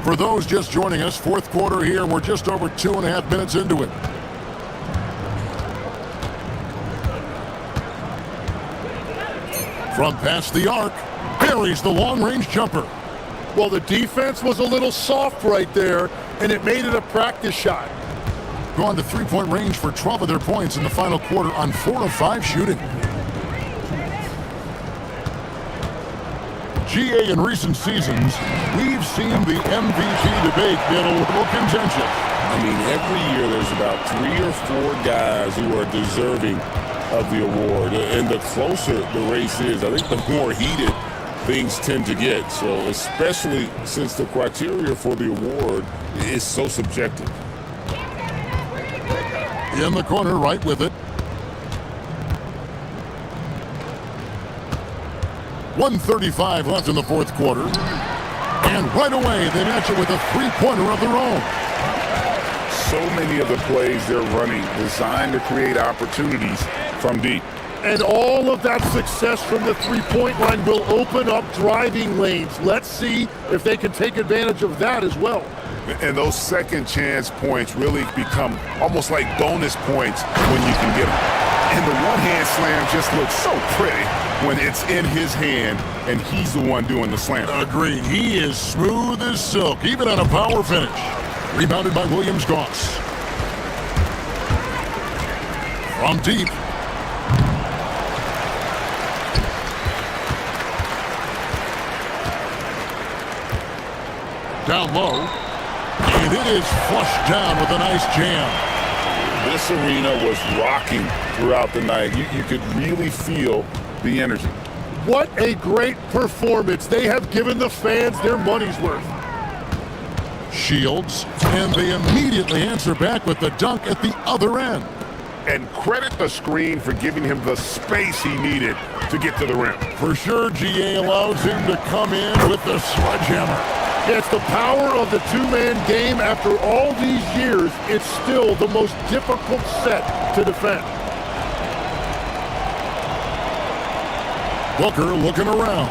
For those just joining us, fourth quarter here, we're just over 2.5 minutes into it. From past the arc, buries the long-range jumper. Well, the defense was a little soft right there, and it made it a practice shot. Gone to 3-point range for 12 of their points in the final quarter on 4 of 5 shooting. GA in recent seasons, we've seen the MVP debate get a little contentious. I mean, every year there's about 3 or 4 guys who are deserving of the award. And the closer the race is, I think the more heated things tend to get. So especially since the criteria for the award is so subjective. In the corner, right with it. 1:35 left in the fourth quarter. And right away, they match it with a 3-pointer of their own. So many of the plays they're running designed to create opportunities from deep. And all of that success from the 3-point line will open up driving lanes. Let's see if they can take advantage of that as well. And those second chance points really become almost like bonus points when you can get them. And the one-hand slam just looks so pretty when it's in his hand and he's the one doing the slam. Agreed. He is smooth as silk, even on a power finish. Rebounded by Williams-Goss. From deep. Down low. And it is flushed down with a nice jam. This arena was rocking throughout the night. You could really feel the energy. What a great performance. They have given the fans their money's worth. Shields, and they immediately answer back with the dunk at the other end. And credit the screen for giving him the space he needed to get to the rim. For sure, GA allows him to come in with the sledgehammer. It's the power of the two-man game. After all these years, it's still the most difficult set to defend. Booker looking around.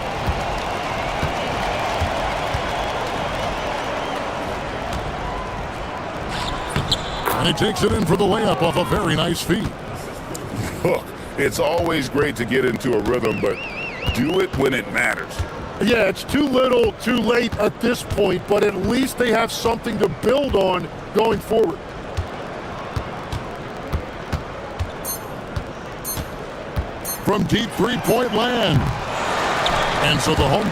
And he takes it in for the layup off a very nice feed. Look, it's always great to get into a rhythm, but do it when it matters. Yeah, it's too little, too late at this point, but at least they have something to build on going forward. From deep three-point land. And so the home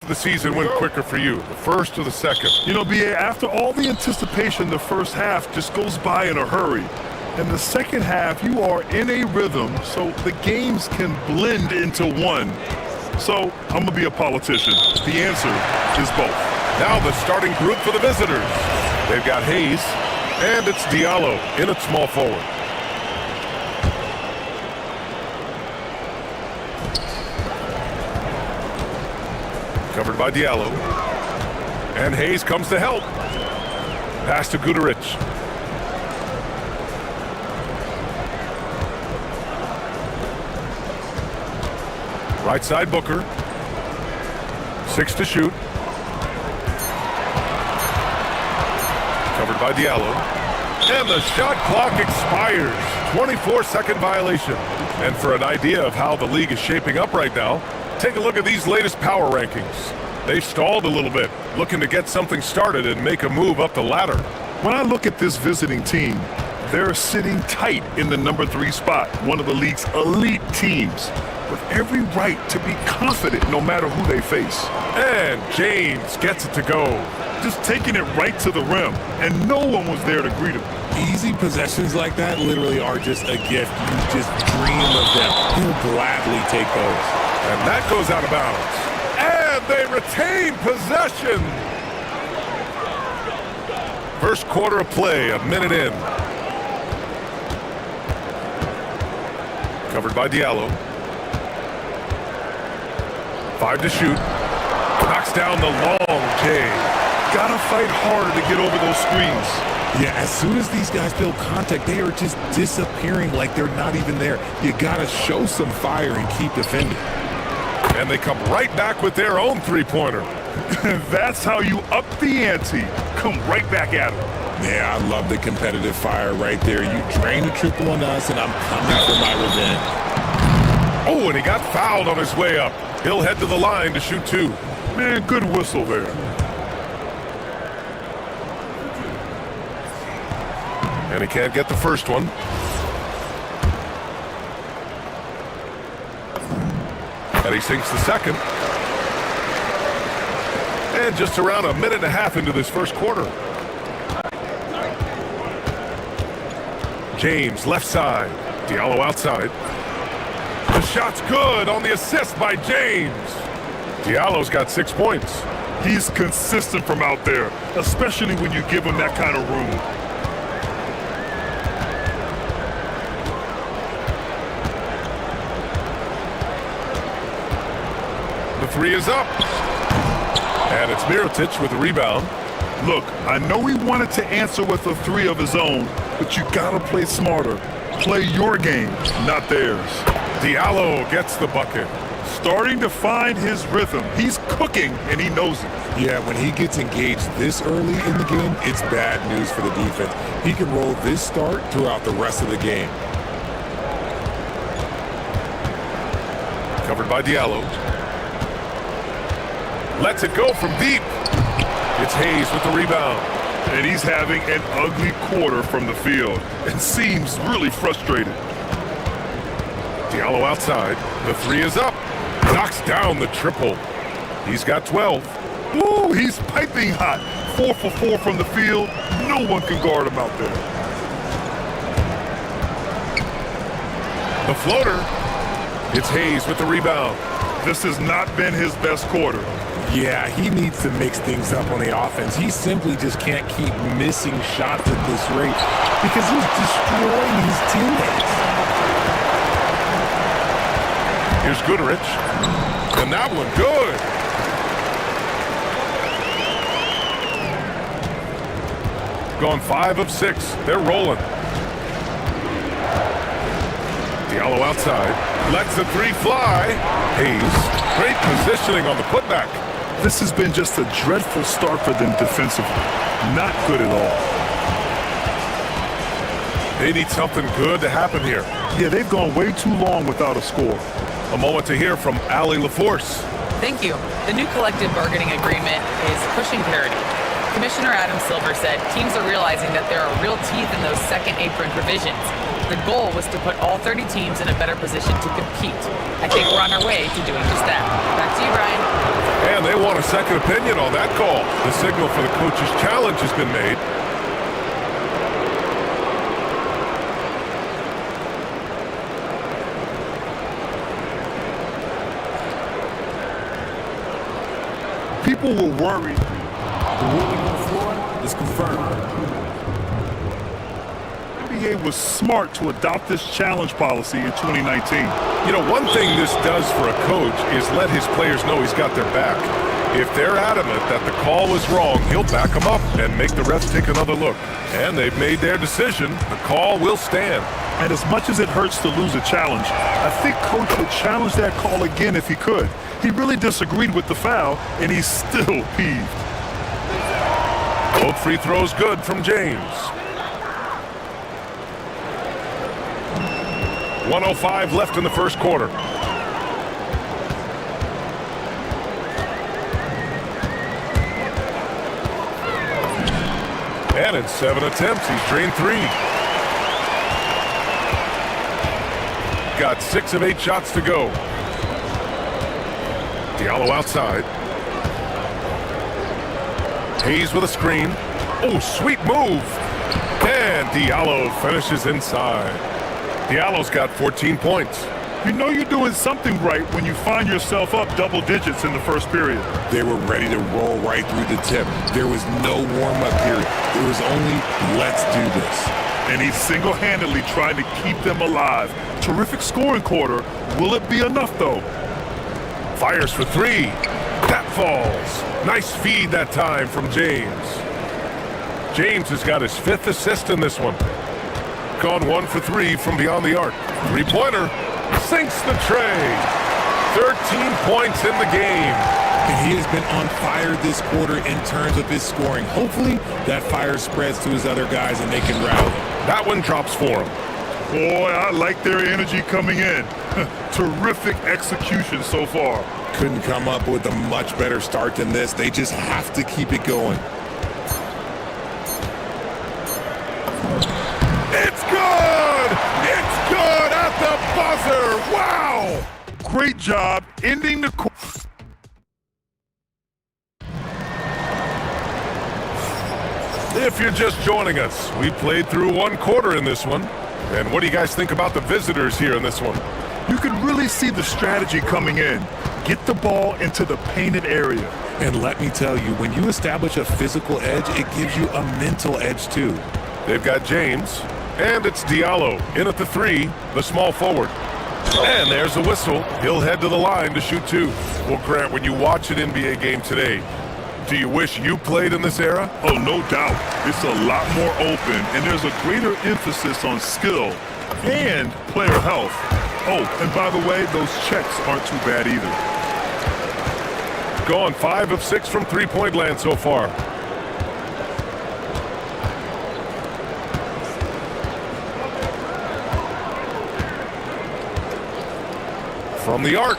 the season went quicker for you, the first or the second? You know, BA, after all the anticipation, the first half just goes by in a hurry. In the second half, you are in a rhythm, so the games can blend into one. So, I'm gonna be a politician. The answer is both. Now the starting group for the visitors. They've got Hayes, and it's Diallo in at small forward. Covered by Diallo. And Hayes comes to help. Pass to Guterich. Right side Booker. 6 to shoot. Covered by Diallo. And the shot clock expires. 24-second violation. And for an idea of how the league is shaping up right now, take a look at these latest power rankings. They stalled a little bit, looking to get something started and make a move up the ladder. When I look at this visiting team, they're sitting tight in the number 3 spot, one of the league's elite teams, with every right to be confident no matter who they face. And James gets it to go. Just taking it right to the rim, and no one was there to greet him. Easy possessions like that literally are just a gift. You just dream of them. He'll gladly take those. And that goes out of bounds. And they retain possession. First quarter of play, a minute in. Covered by Diallo. 5 to shoot. Knocks down the long J. Gotta fight harder to get over those screens. Yeah, as soon as these guys build contact, they are just disappearing like they're not even there. You gotta show some fire and keep defending. And they come right back with their own three-pointer. That's how you up the ante. Come right back at them. Yeah, I love the competitive fire right there. You drain the triple on us, and I'm coming for my revenge. Oh, and he got fouled on his way up. He'll head to the line to shoot 2. Man, good whistle there. And he can't get the first one. And he sinks the second. And just around a minute and a half into this first quarter. James left side. Diallo outside. The shot's good on the assist by James. Diallo's got 6 points. He's consistent from out there, especially when you give him that kind of room. The 3 is up. And it's Mirotic with the rebound. Look, I know he wanted to answer with a 3 of his own, but you gotta play smarter. Play your game, not theirs. Diallo gets the bucket. Starting to find his rhythm. He's cooking, and he knows it. Yeah, when he gets engaged this early in the game, it's bad news for the defense. He can roll this start throughout the rest of the game. Covered by Diallo. Lets it go from deep. It's Hayes with the rebound. And he's having an ugly quarter from the field and seems really frustrated. Diallo outside. The 3 is up. Knocks down the triple. He's got 12. Ooh, he's piping hot. 4 for 4 from the field. No one can guard him out there. The floater. It's Hayes with the rebound. This has not been his best quarter. Yeah, he needs to mix things up on the offense. He simply just can't keep missing shots at this rate because he's destroying his teammates. Here's Guterich. And that one good. Gone 5 of 6. They're rolling. Diallo outside. Lets the 3 fly. Hayes. Great positioning on the putback. This has been just a dreadful start for them defensively. Not good at all. They need something good to happen here. Yeah, they've gone way too long without a score. A moment to hear from Allie LaForce. Thank you. The new collective bargaining agreement is pushing parity. Commissioner Adam Silver said teams are realizing that there are real teeth in those second apron provisions. The goal was to put all 30 teams in a better position to compete. I think we're on our way to doing just that. Back to you, Brian. And they want a second opinion on that call. The signal for the coach's challenge has been made. People were worried. The ruling on the floor is confirmed. The NBA was smart to adopt this challenge policy in 2019. You know, one thing this does for a coach is let his players know he's got their back. If they're adamant that the call was wrong, he'll back them up and make the refs take another look. And they've made their decision. The call will stand. And as much as it hurts to lose a challenge, I think Coach would challenge that call again if he could. He really disagreed with the foul, and he's still peeved. Both free throws good from James. 1:05 left in the first quarter. And in 7 attempts, he's drained 3. Got 6 of 8 shots to go. Diallo outside. Hayes with a screen. Oh, sweet move. And Diallo finishes inside. Diallo's got 14 points. You know you're doing something right when you find yourself up double digits in the first period. They were ready to roll right through the tip. There was no warm-up period. It was only, let's do this. And he single-handedly tried to keep them alive. Terrific scoring quarter. Will it be enough, though? Fires for 3. That falls. Nice feed that time from James. James has got his 5th assist in this one. Gone 1 for 3 from beyond the arc. 3-pointer. Sinks the tray. 13 points in the game. And he has been on fire this quarter in terms of his scoring. Hopefully, that fire spreads to his other guys and they can rally. That one drops for him. Boy, I like their energy coming in. Terrific execution so far. Couldn't come up with a much better start than this. They just have to keep it going. It's good! It's good at the buzzer! Wow! Great job ending the quarter. If you're just joining us, we played through 1 quarter in this one. And what do you guys think about the visitors here in this one? You can really see the strategy coming in. Get the ball into the painted area. And let me tell you, when you establish a physical edge, it gives you a mental edge too. They've got James, and it's Diallo in at the 3, the small forward. And there's a whistle. He'll head to the line to shoot 2. Well, Grant, when you watch an NBA game today, do you wish you played in this era? Oh, no doubt. It's a lot more open, and there's a greater emphasis on skill and player health. Oh, and by the way, those checks aren't too bad either. Gone 5 of 6 from 3-point land so far. From the arc.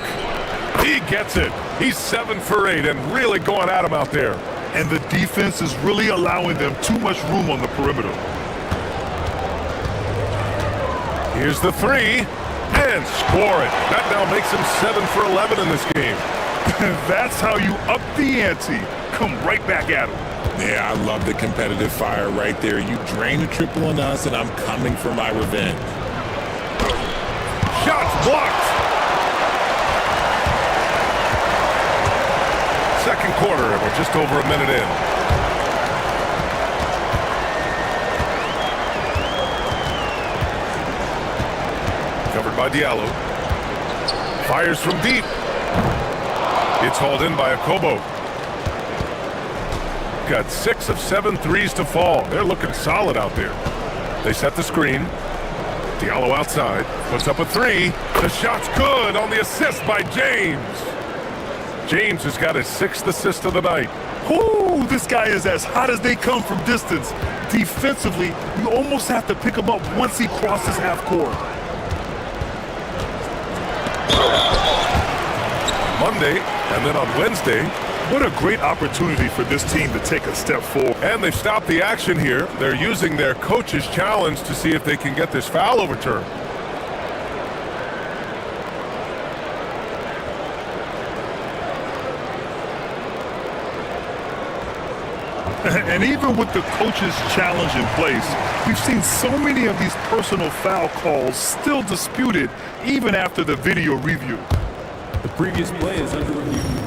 He gets it. He's 7 for 8 and really going at him out there. And the defense is really allowing them too much room on the perimeter. Here's the 3 and score it. That now makes him 7 for 11 in this game. That's how you up the ante. Come right back at him. Yeah, I love the competitive fire right there. You drain a triple on us and I'm coming for my revenge. Shots blocked. Second quarter, and we're just over a minute in. Covered by Diallo. Fires from deep. It's hauled in by Akobo. Got 6 of 7 threes to fall. They're looking solid out there. They set the screen. Diallo outside. Puts up a 3. The shot's good on the assist by James. James has got his 6th assist of the night. Ooh, this guy is as hot as they come from distance. Defensively, you almost have to pick him up once he crosses half court. Monday, and then on Wednesday, What a great opportunity for this team to take a step forward. And they've stopped the action here. They're using their coach's challenge to see if they can get this foul overturned. And even with the coach's challenge in place, we've seen so many of these personal foul calls still disputed even after the video review. The previous play is under review.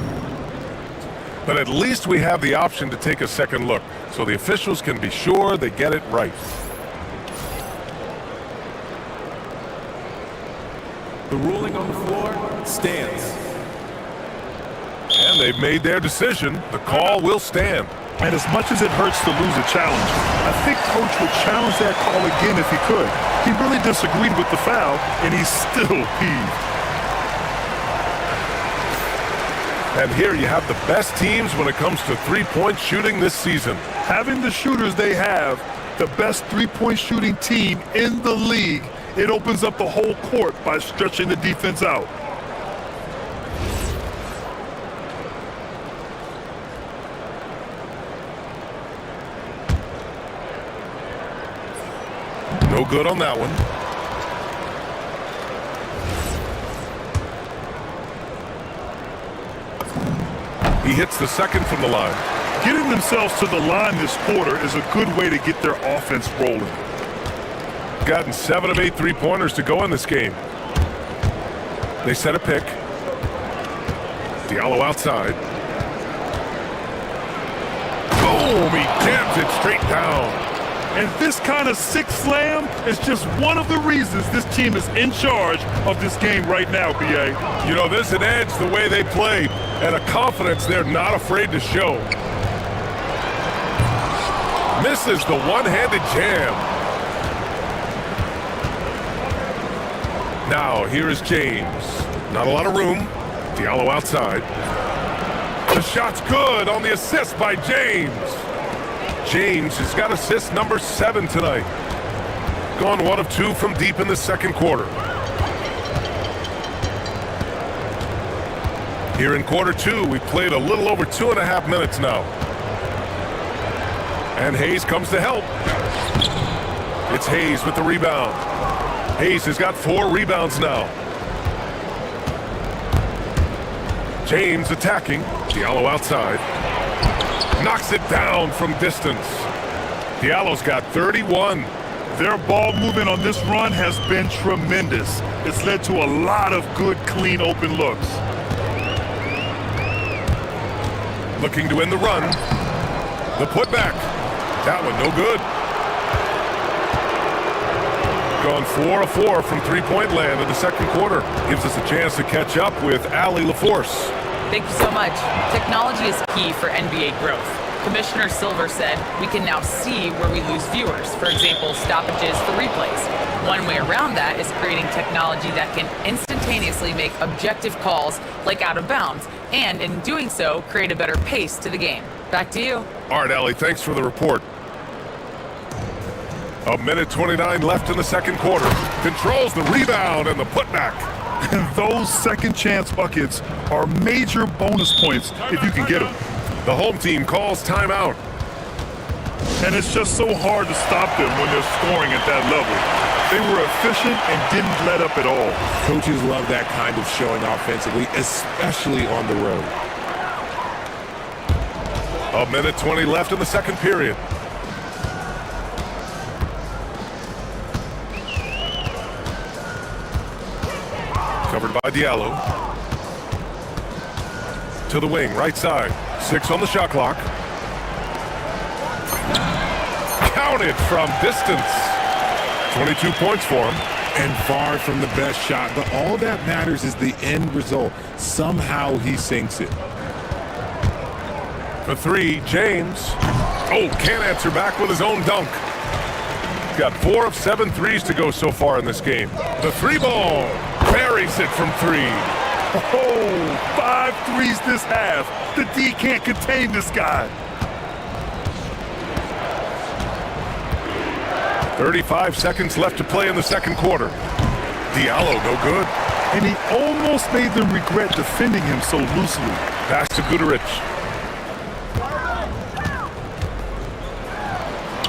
But at least we have the option to take a second look, so the officials can be sure they get it right. The ruling on the floor stands. And they've made their decision. The call will stand. And as much as it hurts to lose a challenge, I think Coach would challenge that call again if he could. He really disagreed with the foul, and he's still peeved. And here you have the best teams when it comes to three-point shooting this season. Having the shooters they have, the best three-point shooting team in the league, it opens up the whole court by stretching the defense out. No good on that one. He hits the second from the line. Getting themselves to the line this quarter is a good way to get their offense rolling. Gotten 7 of 8 three-pointers to go in this game. They set a pick. Diallo outside. Boom! He jams it straight down. And this kind of sick slam is just one of the reasons this team is in charge of this game right now, B.A. You know, there's an edge the way they play and a confidence they're not afraid to show. Misses the one-handed jam. Now, here is James. Not a lot of room. Diallo outside. The shot's good on the assist by James. James has got assist number 7 tonight. Gone 1 of 2 from deep in the second quarter. Here in quarter 2, we've played a little over 2.5 minutes now. And Hayes comes to help. It's Hayes with the rebound. Hayes has got 4 rebounds now. James attacking. Diallo outside. Knocks it down from distance. Diallo's got 31. Their ball movement on this run has been tremendous. It's led to a lot of good, clean, open looks. Looking to end the run. The putback. That one no good. Gone 4 of 4 from three-point land in the second quarter. Gives us a chance to catch up with Allie LaForce. Thank you so much. Technology is key for NBA growth. Commissioner Silver said we can now see where we lose viewers, for example, stoppages for replays. One way around that is creating technology that can instantaneously make objective calls like out of bounds, and in doing so, create a better pace to the game. Back to you. All right, Allie, thanks for the report. 1:29 left in the second quarter. Controls the rebound and the putback. And those second chance buckets are major bonus points if you can get them. The home team calls timeout. And it's just so hard to stop them when they're scoring at that level. They were efficient and didn't let up at all. Coaches love that kind of showing offensively, especially on the road. 1:20 left in the second period. Covered by Diallo. To the wing, right side. 6 on the shot clock. Counted from distance. 22 points for him. And far from the best shot, but all that matters is the end result. Somehow he sinks it. For 3, James. Oh, can't answer back with his own dunk. Got 4 of 7 threes to go so far in this game. The 3 ball. Buries it from 3. Oh, 5 threes this half. The D can't contain this guy. 35 seconds left to play in the second quarter. Diallo, no good. And he almost made them regret defending him so loosely. Pass to Guterich.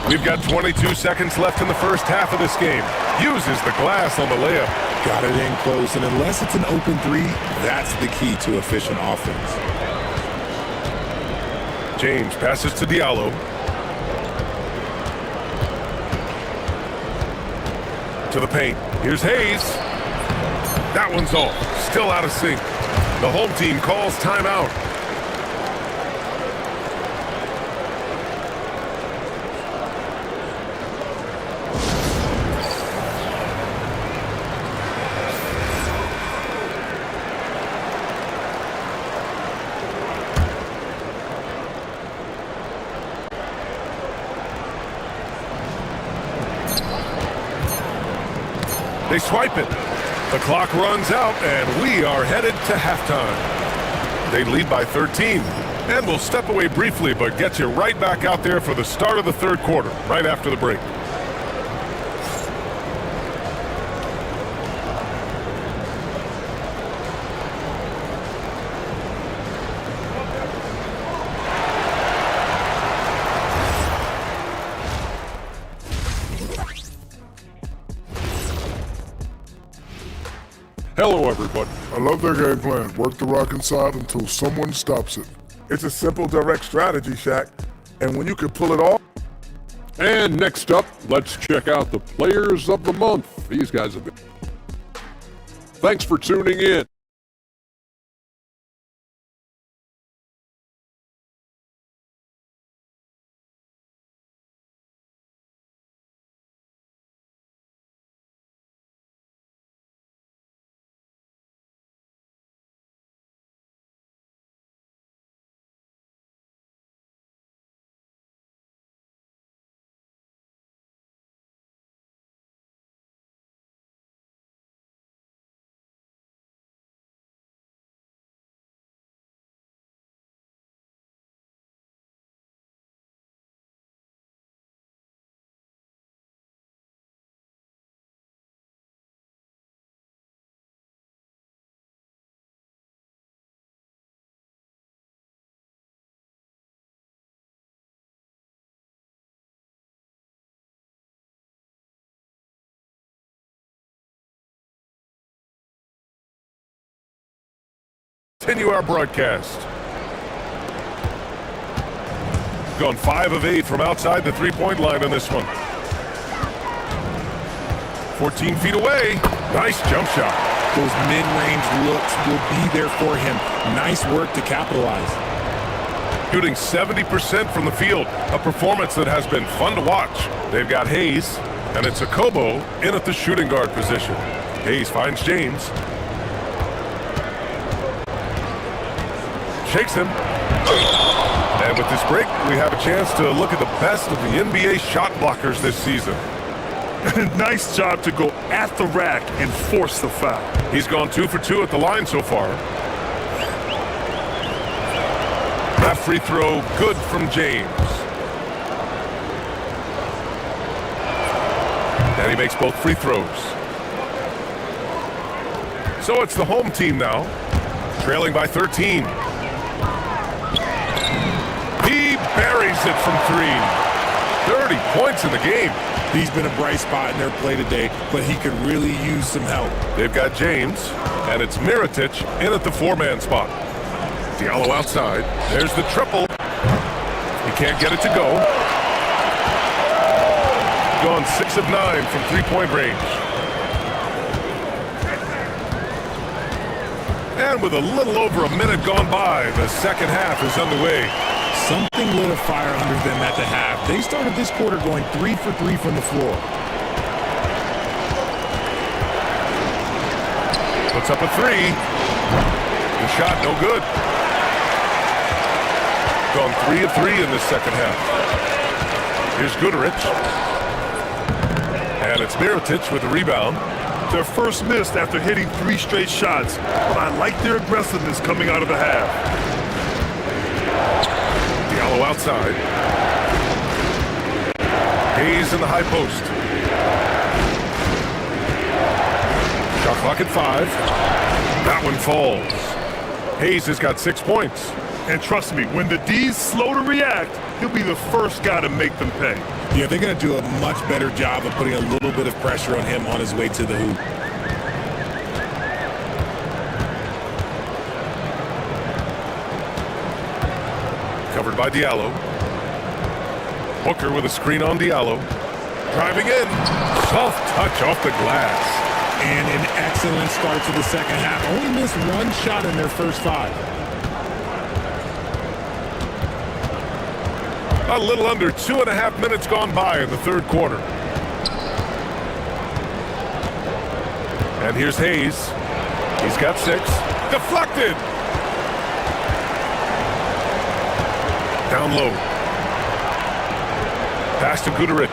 We've got 22 seconds left in the first half of this game. Uses the glass on the layup. Got it in close, and unless it's an open three, that's the key to efficient offense. James passes to Diallo. To the paint. Here's Hayes. That one's off. Still out of sync. The home team calls timeout. They swipe it. The clock runs out, and we are headed to halftime. They lead by 13, and we'll step away briefly, but get you right back out there for the start of the third quarter, right after the break. Hello, everybody. I love their game plan. Work the rock inside until someone stops it. It's a simple, direct strategy, Shaq. And when you can pull it off. And next up, let's check out the players of the month. These guys have been. Thanks for tuning in. Continue our broadcast. Gone 5 of 8 from outside the three-point line on this one. 14 feet away. Nice jump shot. Those mid-range looks will be there for him. Nice work to capitalize. Shooting 70% from the field. A performance that has been fun to watch. They've got Hayes, and it's Akobo in at the shooting guard position. Hayes finds James. Shakes him. And with this break, we have a chance to look at the best of the NBA shot blockers this season. Nice job to go at the rack and force the foul. He's gone 2 for 2 at the line so far. That free throw good from James. And he makes both free throws. So it's the home team now, trailing by 13. He buries it from 3. 30 points in the game. He's been a bright spot in their play today, but he could really use some help. They've got James, and it's Mirotic in at the 4-man spot. Diallo outside. There's the triple. He can't get it to go. Gone 6 of 9 from three-point range. And with a little over a minute gone by, the second half is underway. Something lit a fire under them at the half. They started this quarter going 3 for 3 from the floor. Puts up a 3. The shot no good. Gone 3 of 3 in the second half. Here's Goodrich. And it's Mirotic with the rebound. Their first miss after hitting 3 straight shots, but I like their aggressiveness coming out of the half. Diallo outside. Hayes in the high post. Shot clock at 5. That one falls. Hayes has got 6 points. And trust me, when the D's slow to react, he'll be the first guy to make them pay. Yeah, they're going to do a much better job of putting a little bit of pressure on him on his way to the hoop. Covered by Diallo. Booker with a screen on Diallo. Driving in. Soft touch off the glass. And an excellent start to the second half. Only missed one shot in their first 5. A little under 2.5 minutes gone by in the third quarter. And here's Hayes. He's got 6. Deflected! Down low. Pass to Guterich.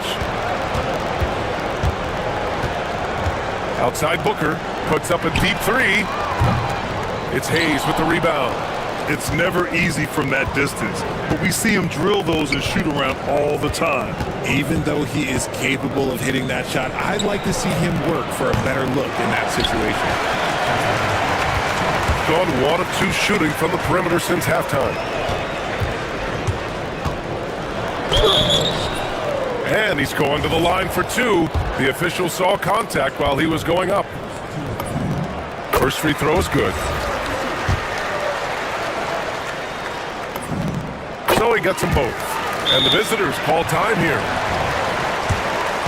Outside Booker. Puts up a deep 3. It's Hayes with the rebound. It's never easy from that distance, but we see him drill those and shoot around all the time. Even though he is capable of hitting that shot, I'd like to see him work for a better look in that situation. Gone 1 of 2 shooting from the perimeter since halftime. And he's going to the line for 2. The official saw contact while he was going up. First free throw is good. So he gets them both. And the visitors call time here.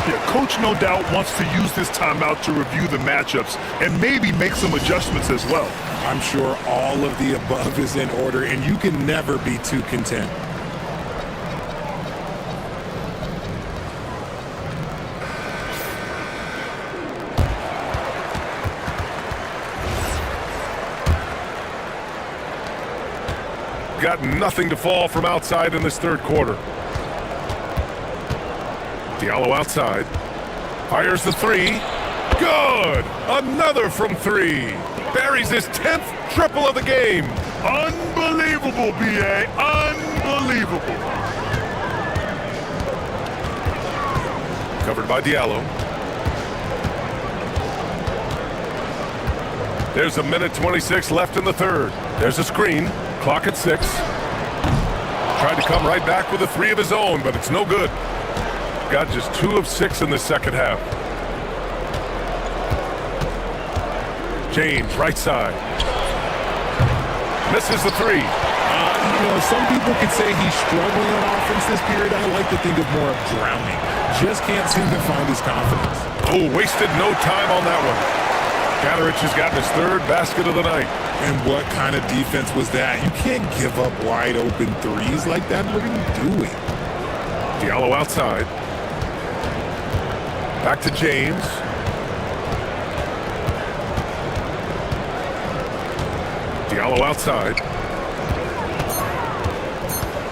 Yeah, coach no doubt wants to use this timeout to review the matchups and maybe make some adjustments as well. I'm sure all of the above is in order, and you can never be too content. Got nothing to fall from outside in this third quarter. Diallo outside. Fires the 3. Good! Another from 3. Buries his 10th triple of the game. Unbelievable, B.A. Unbelievable. Covered by Diallo. There's a minute 26 left in the third. There's a screen. Clock at 6. Tried to come right back with a 3 of his own, but it's no good. Got just 2 of 6 in the second half. James, right side. Misses the 3. Some people could say he's struggling on offense this period. I like to think of more of drowning. Just can't seem to find his confidence. Oh, wasted no time on that one. Gadarich has gotten his 3rd basket of the night. And what kind of defense was that? You can't give up wide open 3s like that. What are you doing? Diallo outside. Back to James. Diallo outside.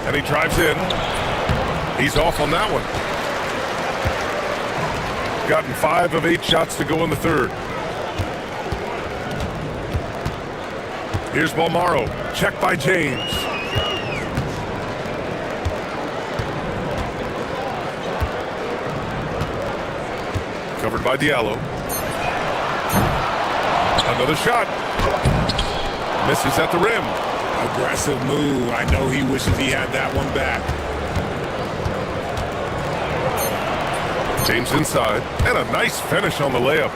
And he drives in. He's off on that one. Gotten 5 of 8 shots to go in the third. Here's Balmaro. Check by James. Covered by Diallo. Another shot. Misses at the rim. Aggressive move. I know he wishes he had that one back. James inside. And a nice finish on the layup.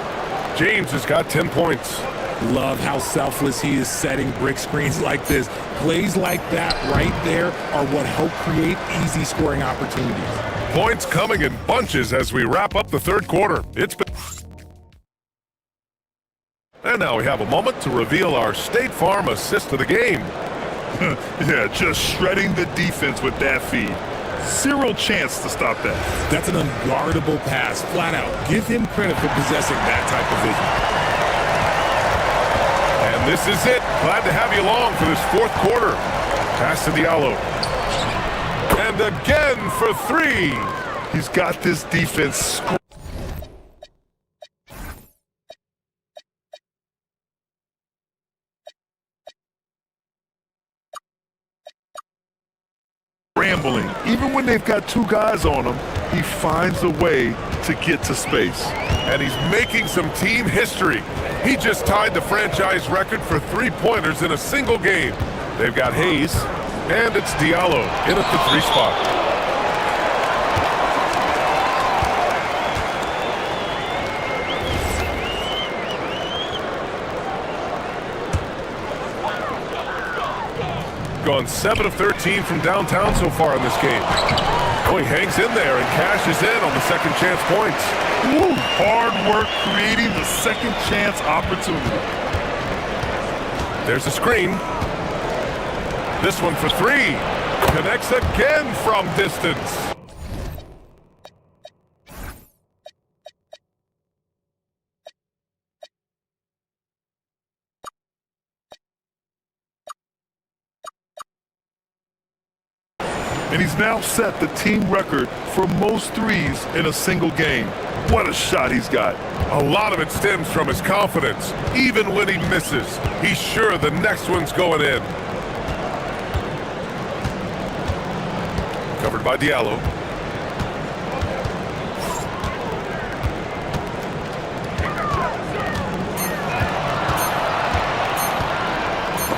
James has got 10 points. Love how selfless he is setting brick screens like this. Plays like that right there are what help create easy scoring opportunities. Points coming in bunches as we wrap up the third quarter. And now we have a moment to reveal our State Farm assist of the game. Yeah, just shredding the defense with that feed. Zero chance to stop that. That's an unguardable pass, flat out. Give him credit for possessing that type of vision. And this is it. Glad to have you along for this fourth quarter. Pass to Diallo. And again for 3. He's got this defense scrambling. Even when they've got 2 guys on him, he finds a way to get to space. And he's making some team history. He just tied the franchise record for 3-pointers in a single game. They've got Hayes. And it's Diallo in at the 3 spot. Gone 7 of 13 from downtown so far in this game. Oh, he hangs in there and cashes in on the second chance points. Ooh, hard work creating the second chance opportunity. There's a screen. This one for 3. Connects again from distance. And he's now set the team record for most threes in a single game. What a shot he's got. A lot of it stems from his confidence. Even when he misses, he's sure the next one's going in. Covered by Diallo.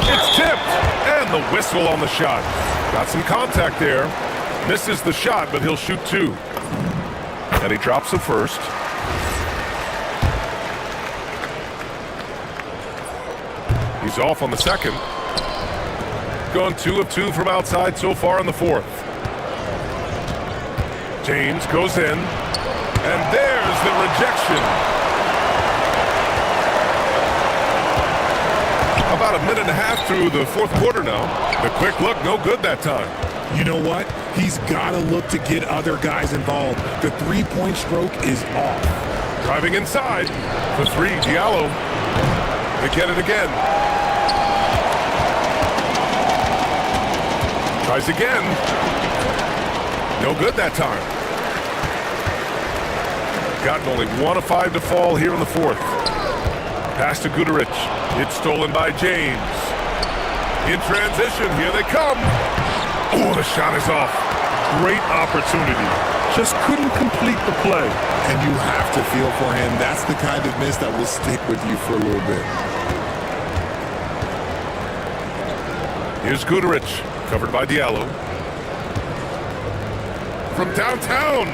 It's tipped, and the whistle on the shot. Got some contact there. Misses the shot, but he'll shoot 2. And he drops the first. He's off on the second. Gone 2 of 2 from outside so far in the 4th. James goes in, and there's the rejection. About a minute and a half through the 4th quarter now. The quick look, no good that time. You know what? He's got to look to get other guys involved. The three-point stroke is off. Driving inside for 3, Diallo. They get it again. Tries again. No good that time. Gotten only 1 of 5 to fall here in the 4th. Pass to Guduric. It's stolen by James. In transition, here they come. Oh, the shot is off. Great opportunity. Just couldn't complete the play. And you have to feel for him. That's the kind of miss that will stick with you for a little bit. Here's Guduric, covered by Diallo. From downtown,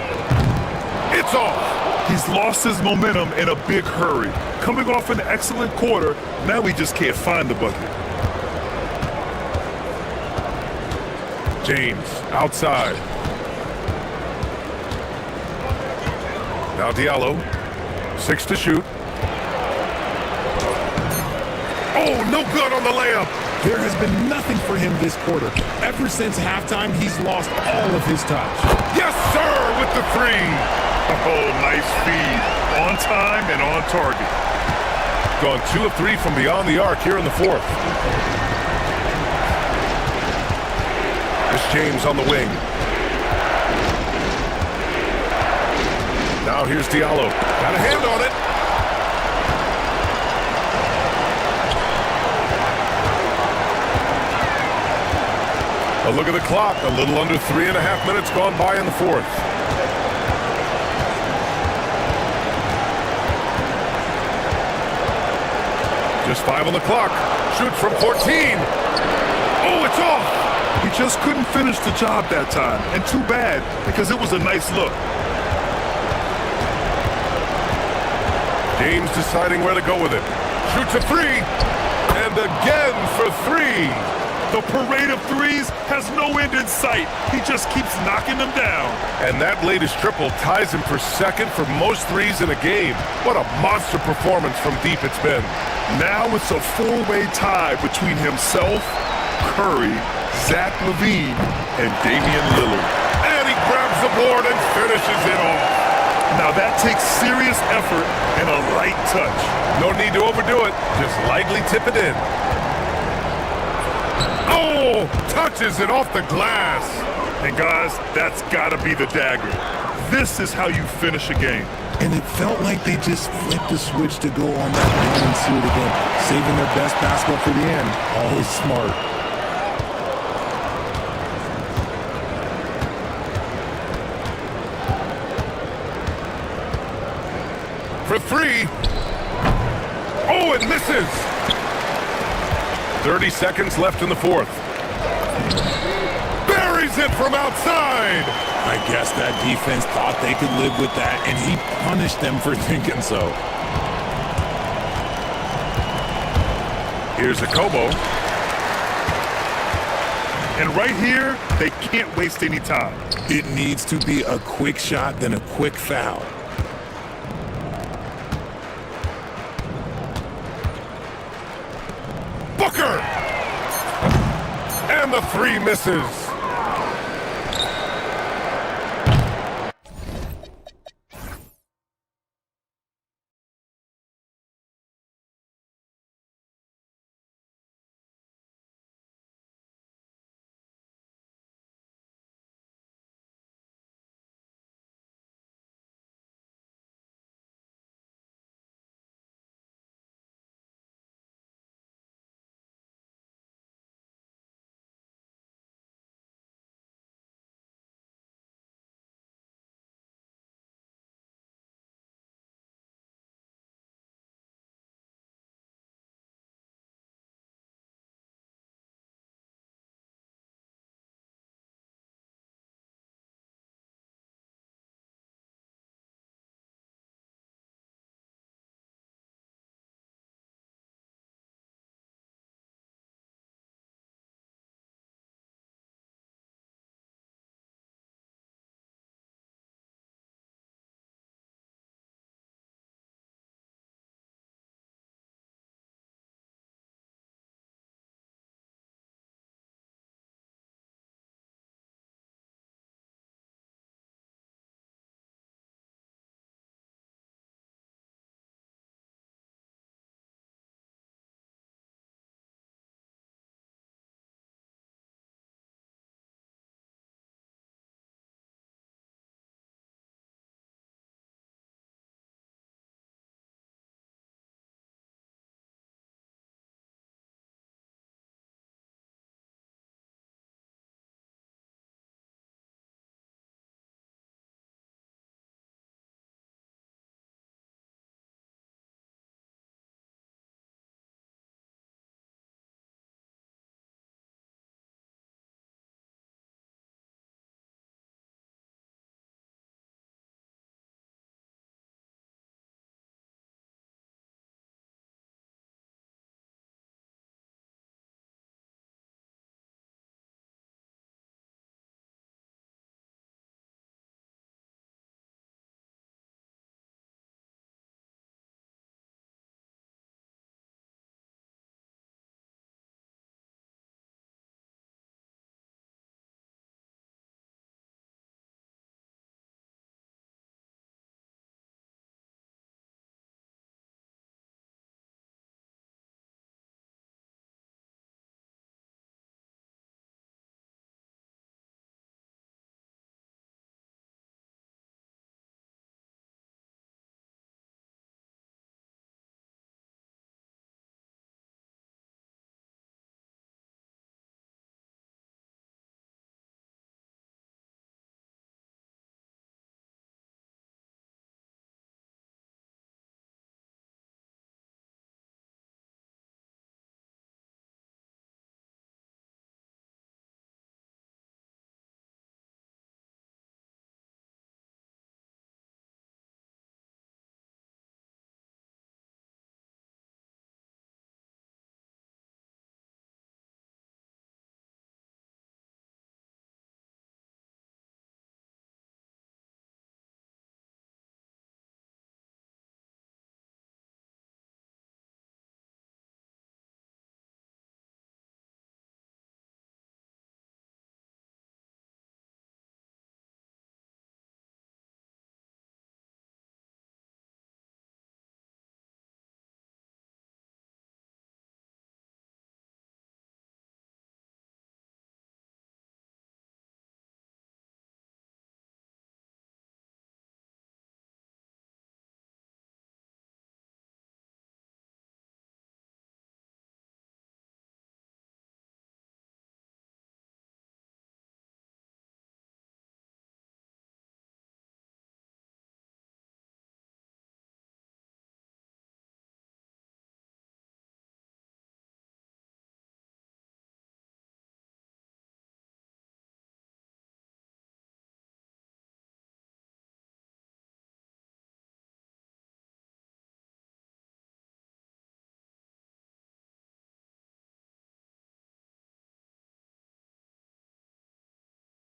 it's off. He's lost his momentum in a big hurry. Coming off an excellent quarter, now we just can't find the bucket. James, outside. Now Diallo, 6 to shoot. Oh, no good on the layup. There has been nothing for him this quarter. Ever since halftime, he's lost all of his touch. Yes, sir, with the 3. Oh, nice feed. On time and on target. Gone 2 of 3 from beyond the arc here in the 4th. Here's James on the wing. Now here's Diallo. Got a hand on it. A look at the clock. A little under 3.5 minutes gone by in the 4th. Just 5 on the clock. Shoots from 14. Oh, it's off. He just couldn't finish the job that time. And too bad, because it was a nice look. James deciding where to go with it. Shoots a 3. And again for 3. The parade of threes has no end in sight. He just keeps knocking them down. And that latest triple ties him for second for most threes in a game. What a monster performance from deep it's been. Now it's a four-way tie between himself, Curry, Zach LaVine, and Damian Lillard. And he grabs the board and finishes it off. Now that takes serious effort and a light touch. No need to overdo it. Just lightly tip it in. Oh, touches it off the glass. And guys, that's gotta be the dagger. This is how you finish a game. And it felt like they just flipped the switch to go on that line and see it again. Saving their best basketball for the end. Always smart. For 3. Oh, it misses. 30 seconds left in the 4th. Buries it from outside. I guess that defense thought they could live with that, and he punished them for thinking so. Here's a Kobo. And right here, they can't waste any time. It needs to be a quick shot, then a quick foul. Booker! And the three misses.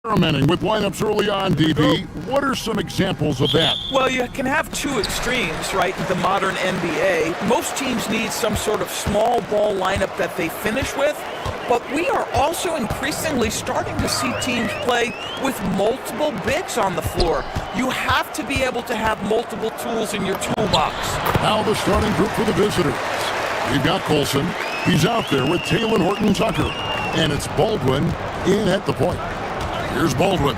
Experimenting with lineups early on, DB. What are some examples of that? Well, you can have two extremes, right? In the modern NBA, most teams need some sort of small ball lineup that they finish with, but we are also increasingly starting to see teams play with multiple bigs on the floor. You have to be able to have multiple tools in your toolbox. Now the starting group for the visitors. We've got Colson. He's out there with Taylor Horton-Tucker. And it's Baldwin in at the point. Here's Baldwin.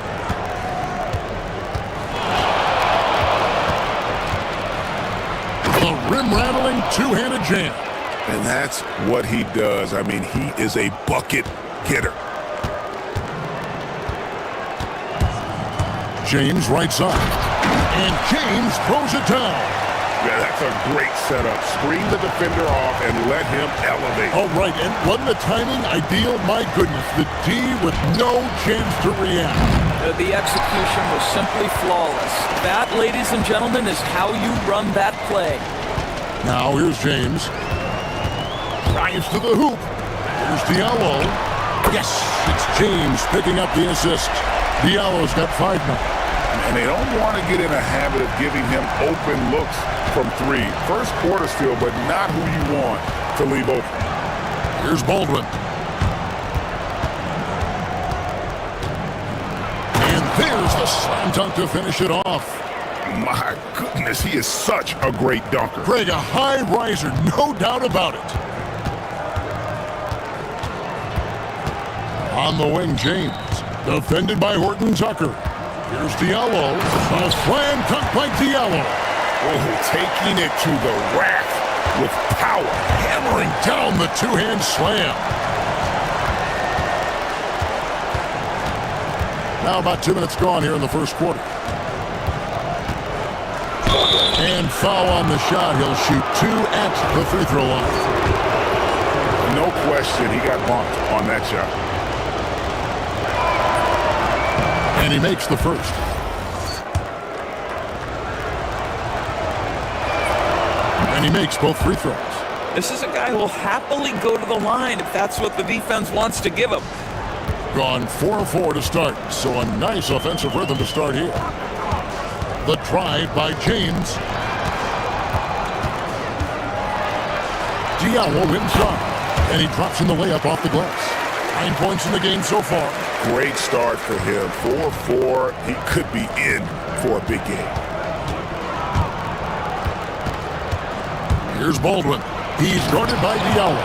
The rim-rattling two-handed jam. And that's what he does. I mean, he is a bucket getter. James right side. And James throws it down. Yeah, that's a great setup. Screen the defender off and let him elevate. All right, and wasn't the timing ideal? My goodness, the D with no chance to react. The execution was simply flawless. That, ladies and gentlemen, is how you run that play. Now here's James. Drives to the hoop. Here's Diallo. Yes, it's James picking up the assist. Diallo's got 5 now. And they don't want to get in a habit of giving him open looks from 3. First quarter still, but not who you want to leave open. Here's Baldwin. And there's the slam dunk to finish it off. My goodness, he is such a great dunker. Craig, a high riser, no doubt about it. On the wing, James. Defended by Horton-Tucker. Here's Diallo. A slam dunk by Diallo. Oh, taking it to the rack with power. Hammering down the two-hand slam. Now about 2 minutes gone here in the first quarter. And foul on the shot. He'll shoot 2 at the free throw line. No question, he got bumped on that shot. And he makes the first. And he makes both free throws. This is a guy who will happily go to the line if that's what the defense wants to give him. Gone 4 of 4 to start, so a nice offensive rhythm to start here. The drive by James. Diallo inside, and he drops in the layup off the glass. 9 points in the game so far. Great start for him. 4-4. He could be in for a big game. Here's Baldwin. He's guarded by Diallo.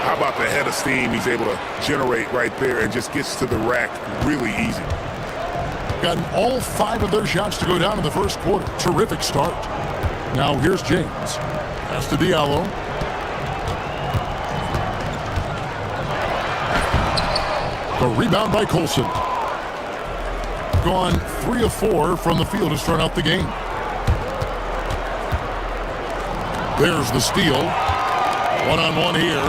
How about the head of steam he's able to generate right there and just gets to the rack really easy. Gotten all 5 of their shots to go down in the first quarter. Terrific start. Now here's James. Pass to Diallo. The rebound by Colson. Gone 3 of 4 from the field to start out the game. There's the steal. One-on-one here.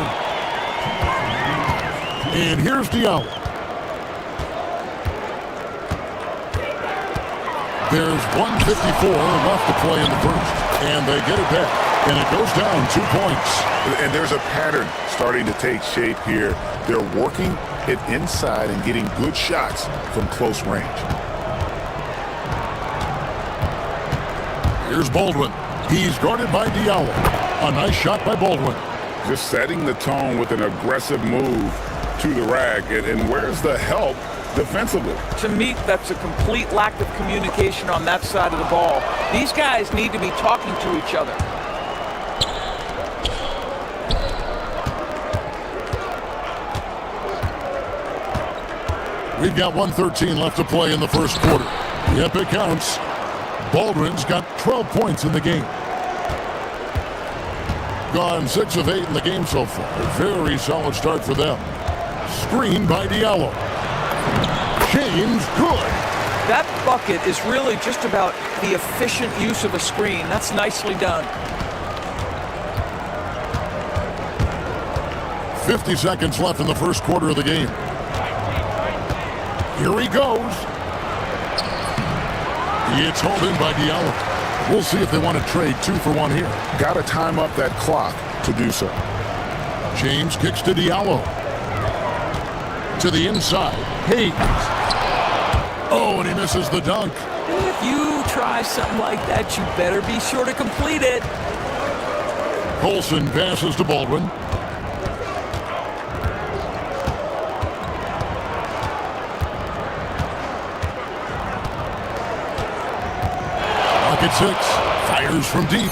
And here's Diallo. There's 1:54 left to play in the first. And they get it back. And it goes down 2 points. And there's a pattern starting to take shape here. They're working it inside and getting good shots from close range. Here's Baldwin. He's guarded by Diallo. A nice shot by Baldwin. Just setting the tone with an aggressive move to the rack. And where's the help defensively? To me, that's a complete lack of communication on that side of the ball. These guys need to be talking to each other. We've got 1:13 left to play in the first quarter. Yep, it counts. Baldwin's got 12 points in the game. Gone 6 of 8 in the game so far. A very solid start for them. Screen by Diallo. James, good. That bucket is really just about the efficient use of a screen. That's nicely done. 50 seconds left in the first quarter of the game. Here he goes. It's hauled in by Diallo. We'll see if they want to trade 2 for 1 here. Got to time up that clock to do so. James kicks to Diallo. To the inside. Hayes. Oh, and he misses the dunk. If you try something like that, you better be sure to complete it. Colson passes to Baldwin. Pocket 6, fires from deep,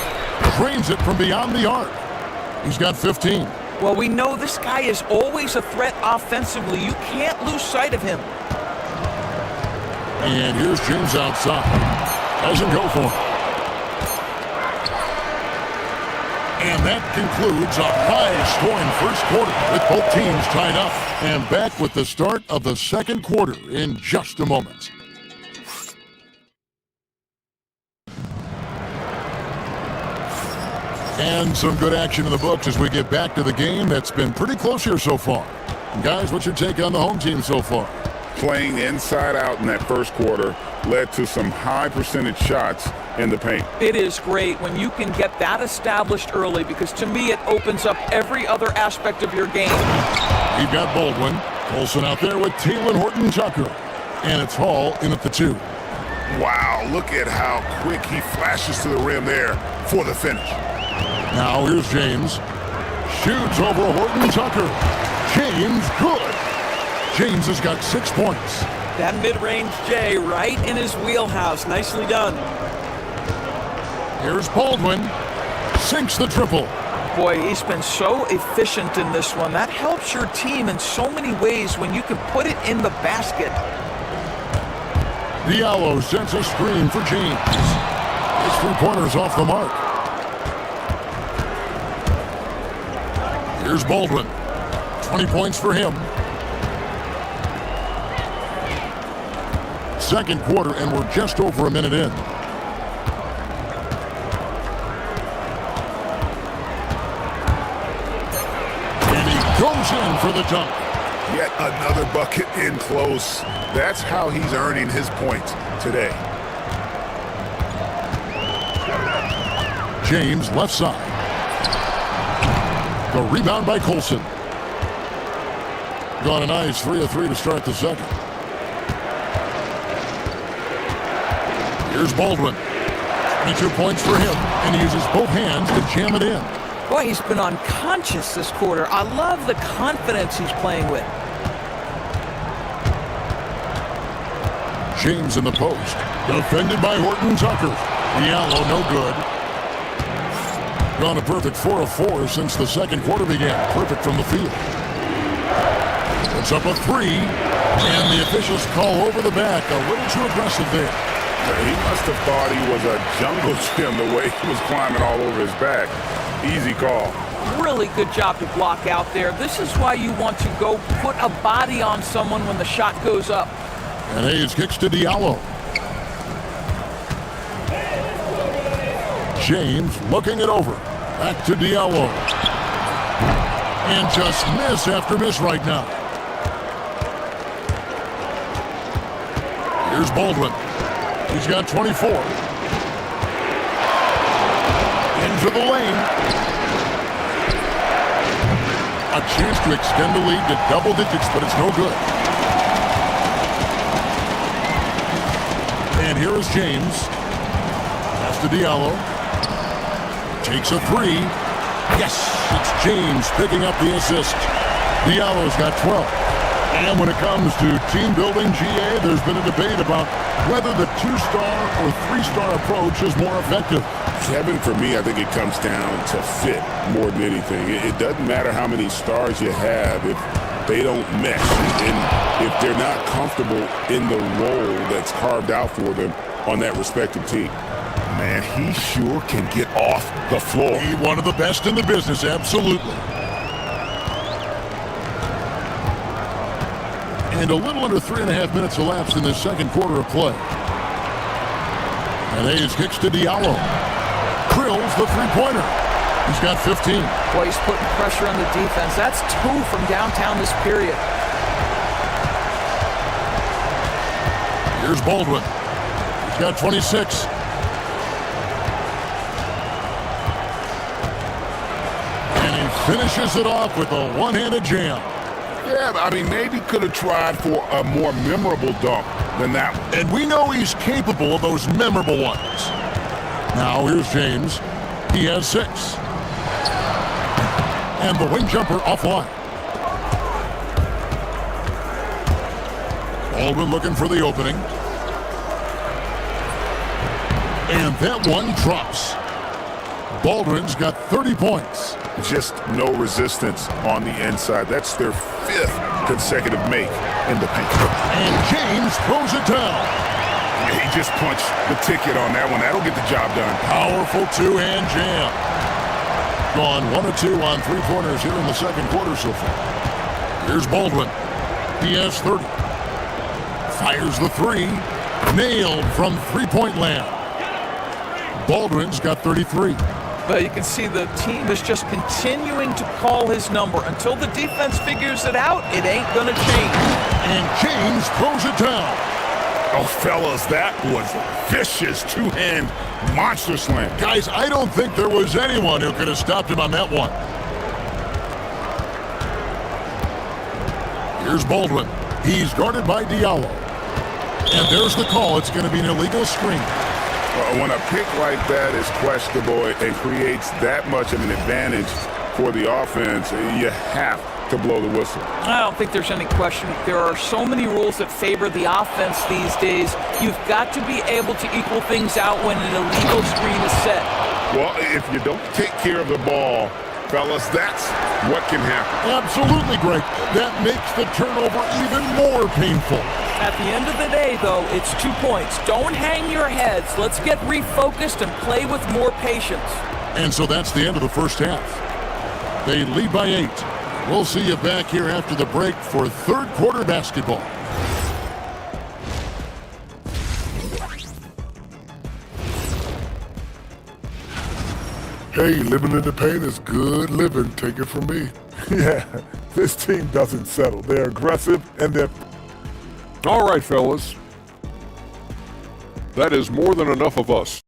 drains it from beyond the arc. He's got 15. Well, we know this guy is always a threat offensively. You can't lose sight of him. And here's James outside. Doesn't go for it. And that concludes a high-scoring first quarter with both teams tied up. And back with the start of the second quarter in just a moment. And some good action in the books as we get back to the game that's been pretty close here so far. Guys, what's your take on the home team so far? Playing inside out in that first quarter led to some high percentage shots in the paint. It is great when you can get that established early because to me it opens up every other aspect of your game. You've got Baldwin. Colson out there with Taylor Horton-Tucker. And it's Hall in at the 2. Wow, look at how quick he flashes to the rim there for the finish. Now here's James. Shoots over Horton-Tucker. James, good. James has got 6 points. That mid-range J right in his wheelhouse. Nicely done. Here's Baldwin. Sinks the triple. Boy, he's been so efficient in this one. That helps your team in so many ways when you can put it in the basket. Diallo sends a screen for James. His 3-pointer's off the mark. Here's Baldwin. 20 points for him. Second quarter, and we're just over a minute in. And he goes in for the dunk. Yet another bucket in close. That's how he's earning his points today. James, left side. The rebound by Colson. Got a nice 3 of 3 to start the second. Here's Baldwin. 22 points for him, and he uses both hands to jam it in. Boy, he's been unconscious this quarter. I love the confidence he's playing with. James in the post. Defended by Horton-Tucker. Diallo, no good. Gone a perfect 4 of 4 since the second quarter began. Perfect from the field. Puts up a 3, and the officials call over the back. A little too aggressive there. He must have thought he was a jungle gym the way he was climbing all over his back. Easy call. Really good job to block out there. This is why you want to go put a body on someone when the shot goes up. And Hayes kicks to Diallo. James looking it over. Back to Diallo. And just miss after miss right now. Here's Baldwin. He's got 24. Into the lane. A chance to extend the lead to double digits, but it's no good. And here is James. Pass to Diallo. Takes a 3. Yes, it's James picking up the assist. Diallo's got 12. And when it comes to team building, GA, there's been a debate about whether the 2-star or 3-star approach is more effective. Kevin, for me, I think it comes down to fit more than anything. It doesn't matter how many stars you have if they don't mesh and if they're not comfortable in the role that's carved out for them on that respective team. Man, he sure can get off the floor. He's one of the best in the business, absolutely. And a little under 3.5 minutes elapsed in this second quarter of play. And Hayes kicks to Diallo. Krills the 3-pointer. He's got 15. Boy, he's putting pressure on the defense. That's 2 from downtown this period. Here's Baldwin. He's got 26. And he finishes it off with a one-handed jam. Yeah, I mean, maybe could have tried for a more memorable dunk, than that one. And we know he's capable of those memorable ones. Now here's James. He has 6. And the wing jumper offline. Baldwin looking for the opening. And that one drops. Baldwin's got 30 points. Just no resistance on the inside. That's their 5th consecutive make in the paint. And James throws it down. He just punched the ticket on that one. That'll get the job done. Powerful two-hand jam. Gone 1 of 2 on 3-pointers here in the second quarter so far. Here's Baldwin. He has 30. Fires the 3. Nailed from three-point land. Baldwin's got 33. But you can see the team is just continuing to call his number. Until the defense figures it out, it ain't going to change. And James throws it down. Oh, fellas, that was vicious two-hand monster slam. Guys, I don't think there was anyone who could have stopped him on that one. Here's Baldwin. He's guarded by Diallo. And there's the call. It's going to be an illegal screen. When a pick like that is questionable and creates that much of an advantage for the offense, you have to blow the whistle. I don't think there's any question. There are so many rules that favor the offense these days. You've got to be able to equal things out when an illegal screen is set. Well, if you don't take care of the ball, fellas, that's what can happen. Absolutely, Greg. That makes the turnover even more painful. At the end of the day, though, it's 2 points. Don't hang your heads. Let's get refocused and play with more patience. And so that's the end of the first half. They lead by 8. We'll see you back here after the break for third quarter basketball. Hey, living in the paint is good living. Take it from me. Yeah, this team doesn't settle. They're aggressive and they're... All right, fellas. That is more than enough of us.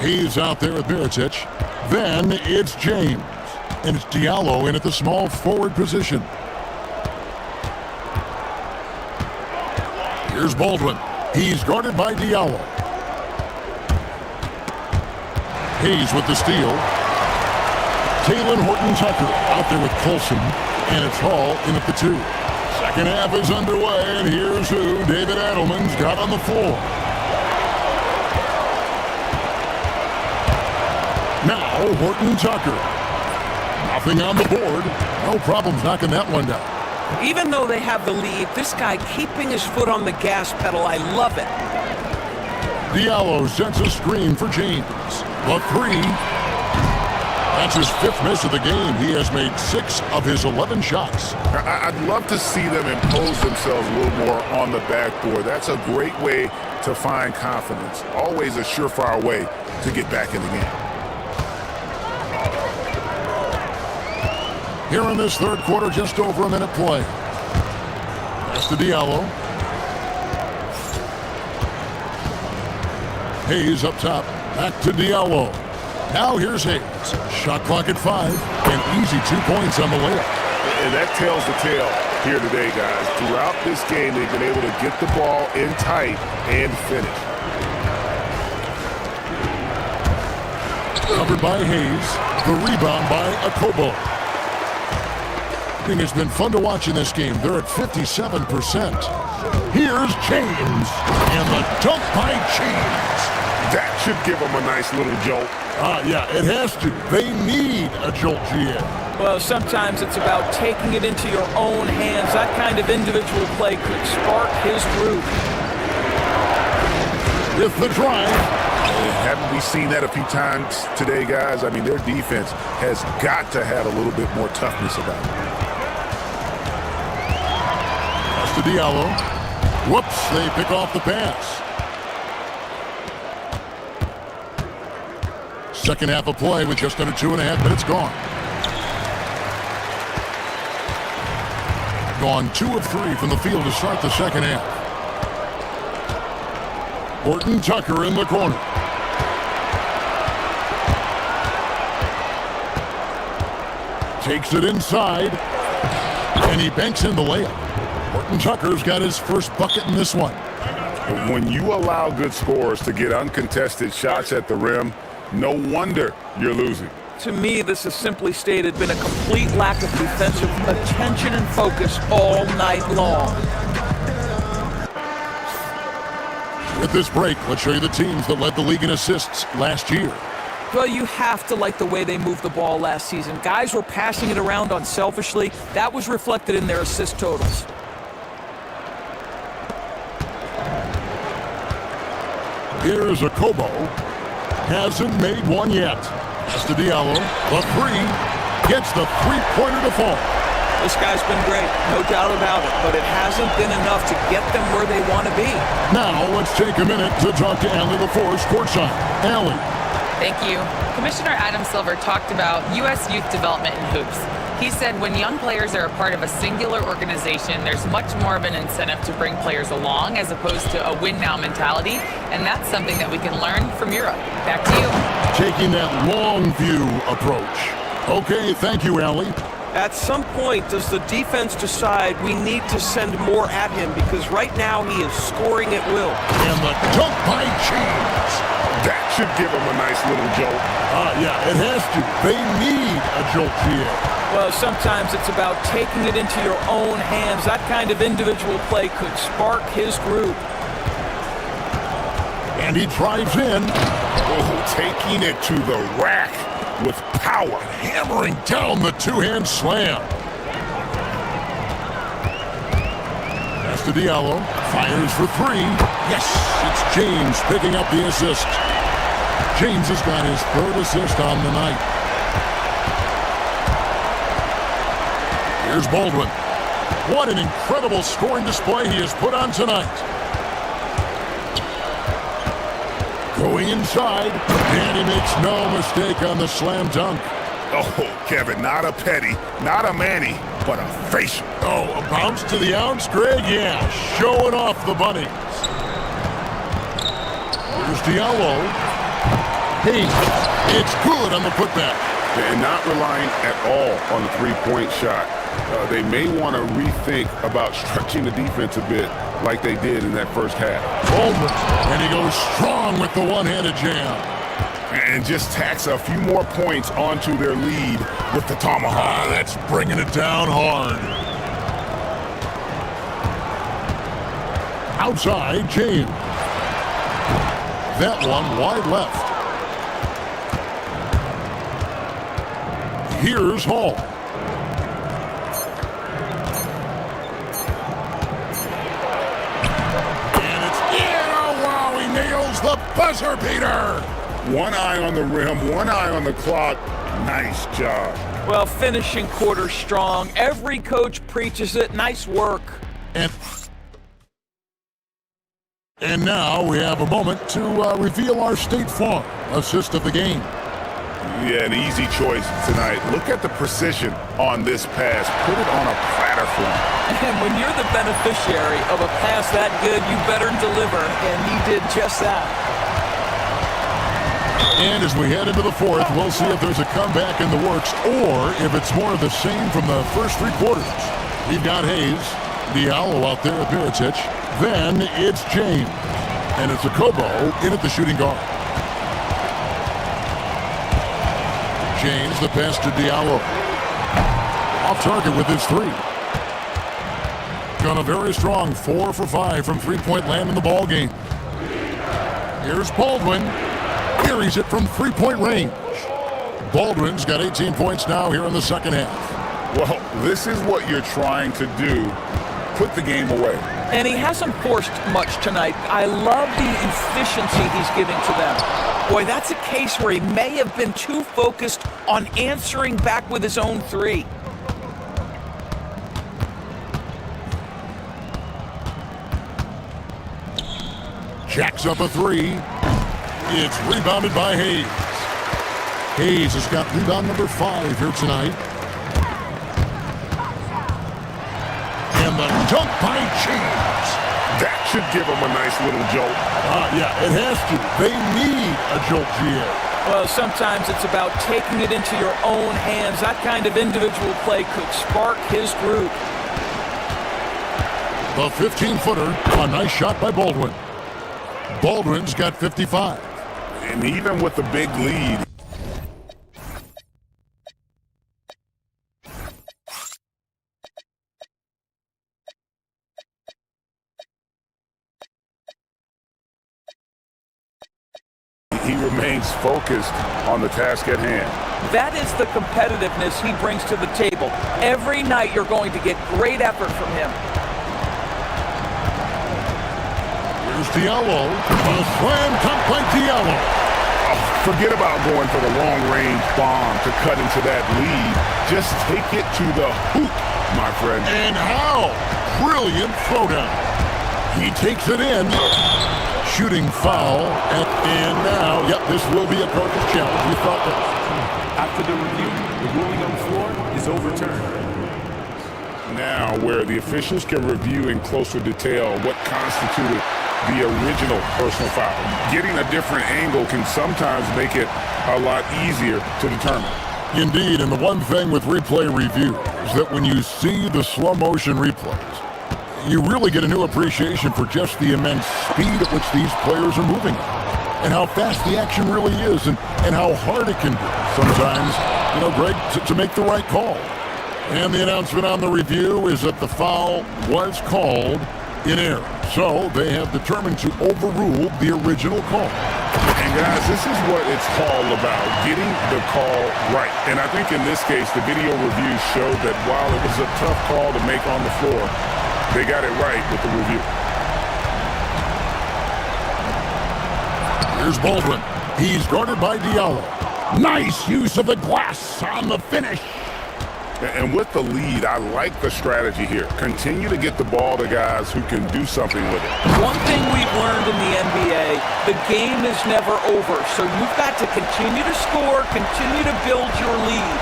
He's out there with Miritich. Then it's James. And it's Diallo in at the small forward position. Here's Baldwin. He's guarded by Diallo. Hayes with the steal. Taylor Horton-Tucker out there with Colson. And it's Hall in at the 2. Second half is underway, and here's who David Adelman's got on the floor. Now Horton-Tucker. Nothing on the board. No problems knocking that one down. Even though they have the lead, this guy keeping his foot on the gas pedal, I love it. Diallo sets a screen for James. The 3. That's his 5th miss of the game. He has made 6 of his 11 shots. I'd love to see them impose themselves a little more on the backboard. That's a great way to find confidence. Always a surefire way to get back in the game. Here in this third quarter, just over a minute play. That's to Diallo. Hayes up top. Back to Diallo. Now here's Hayes. Shot clock at 5. And easy 2 points on the layup. And that tells the tale here today, guys. Throughout this game, they've been able to get the ball in tight and finish. Covered by Hayes. The rebound by Akobo. shooting has been fun to watch in this game. They're at 57%. Here's James, and the dunk by James. That should give them a nice little jolt. Yeah, it has to. They need a jolt, GM. Well, sometimes it's about taking it into your own hands. That kind of individual play could spark his groove. With the drive. Haven't we seen that a few times today, guys? I mean, their defense has got to have a little bit more toughness about it. Pass to Diallo. Whoops, they pick off the pass. Second half of play with just under 2.5 minutes gone. Gone 2 of 3 from the field to start the second half. Horton Tucker in the corner. Takes it inside, and he banks in the layup. Horton Tucker's got his first bucket in this one. When you allow good scorers to get uncontested shots at the rim, no wonder you're losing. To me, this has simply stated been a complete lack of defensive attention and focus all night long. With this break, let's show you the teams that led the league in assists last year. Well, you have to like the way they moved the ball last season. Guys were passing it around unselfishly. That was reflected in their assist totals. Here's a Kobo. Hasn't made one yet. Pass to Diallo. The three. Gets the three-pointer to fall. This guy's been great, no doubt about it, but it hasn't been enough to get them where they want to be. Now, let's take a minute to talk to Allie LaForce courtside. Allie. Thank you. Commissioner Adam Silver talked about U.S. youth development in hoops. He said when young players are a part of a singular organization, there's much more of an incentive to bring players along as opposed to a win-now mentality, and that's something that we can learn from Europe. Back to you. Taking that long view approach. Okay, thank you, Allie. At some point, does the defense decide we need to send more at him? Because right now he is scoring at will. And the dunk by James. That should give them a nice little jolt. Yeah, it has to. They need a jolt here. Well, sometimes it's about taking it into your own hands. That kind of individual play could spark his groove. And he drives in. Oh, taking it to the rack with power. Hammering down the two-hand slam. Pass to Diallo. Fires for three. Yes, it's James picking up the assist. James has got his third assist on the night. Here's Baldwin. What an incredible scoring display he has put on tonight. Going inside, and he makes no mistake on the slam dunk. Oh, Kevin, not a petty, not a Manny, but a facial. Oh, a bounce to the ounce, Greg? Yeah, showing off the bunnies. Here's Diallo. Hey, it's good on the putback. And not relying at all on the three-point shot. They may want to rethink about stretching the defense a bit like they did in that first half. Baldwin, and he goes strong with the one-handed jam. And just tacks a few more points onto their lead with the tomahawk. That's bringing it down hard. Outside, James. That one wide left. Here's Hall. And it's in. Oh, wow, he nails the buzzer beater. One eye on the rim, one eye on the clock. Nice job. Well, finishing quarter strong. Every coach preaches it. Nice work. And now we have a moment to reveal our State Farm assist of the game. Yeah, an easy choice tonight. Look at the precision on this pass. Put it on a platter for him. And when you're the beneficiary of a pass that good, you better deliver. And he did just that. And as we head into the fourth, we'll see if there's a comeback in the works or if it's more of the same from the first three quarters. We've got Hayes, Diallo out there at Baritic. Then it's James. And it's a Kobo in at the shooting guard. James, the pass to Diallo. Off target with his three. Got a very strong 4 for 5 from three-point land in the ball game. Here's Baldwin. Carries it from three-point range. Baldwin's got 18 points now here in the second half. Well, this is what you're trying to do. Put the game away. And he hasn't forced much tonight. I love the efficiency he's giving to them. Boy, that's a case where he may have been too focused on answering back with his own three. Jacks up a three. It's rebounded by Hayes. Hayes has got rebound number 5 here tonight. And the dunk by James. That should give them a nice little jolt. Yeah, it has to. They need a jolt, GA. Well, sometimes it's about taking it into your own hands. That kind of individual play could spark his group. The 15-footer, a nice shot by Baldwin. Baldwin's got 55. And even with the big lead, he remains focused on the task at hand. That is the competitiveness he brings to the table. Every night you're going to get great effort from him. Here's Diallo. A slam dunk by Diallo. Forget about going for the long-range bomb to cut into that lead. Just take it to the hoop, my friend. And how? Brilliant throwdown. He takes it in. Shooting foul. And now, yep, this will be a perfect challenge. We thought that. After the review, the ruling on the floor is overturned. Now, where the officials can review in closer detail what constituted the original personal foul. Getting a different angle can sometimes make it a lot easier to determine. Indeed, and the one thing with replay review is that when you see the slow motion replays, you really get a new appreciation for just the immense speed at which these players are moving and how fast the action really is and how hard it can be sometimes, Greg, to make the right call. And the announcement on the review is that the foul was called in error. So they have determined to overrule the original call. And guys, this is what it's all about, getting the call right. And I think in this case, the video review showed that while it was a tough call to make on the floor, they got it right with the review. Here's Baldwin. He's guarded by Diallo. Nice use of the glass on the finish. And with the lead, I like the strategy here. Continue to get the ball to guys who can do something with it. One thing we've learned in the NBA, the game is never over. So you've got to continue to score, continue to build your lead.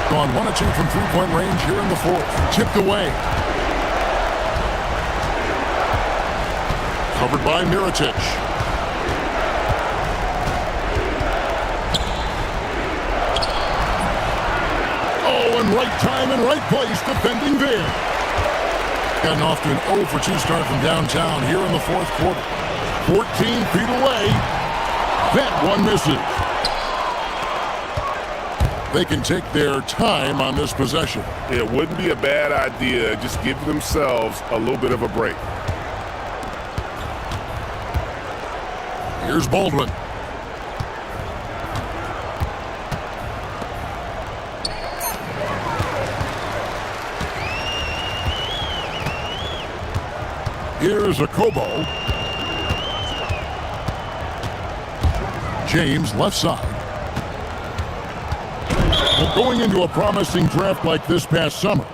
Gone 1 or 2 from three-point range here in the fourth. Tipped away. Covered by Mirotic. Right time and right place defending there. Gotten off to an 0 for 2 start from downtown here in the fourth quarter. 14 feet away. That one misses. They can take their time on this possession. It wouldn't be a bad idea. Just give themselves a little bit of a break. Here's Baldwin. Here's a Kobo. James left side. Well, going into a promising draft like this past summer,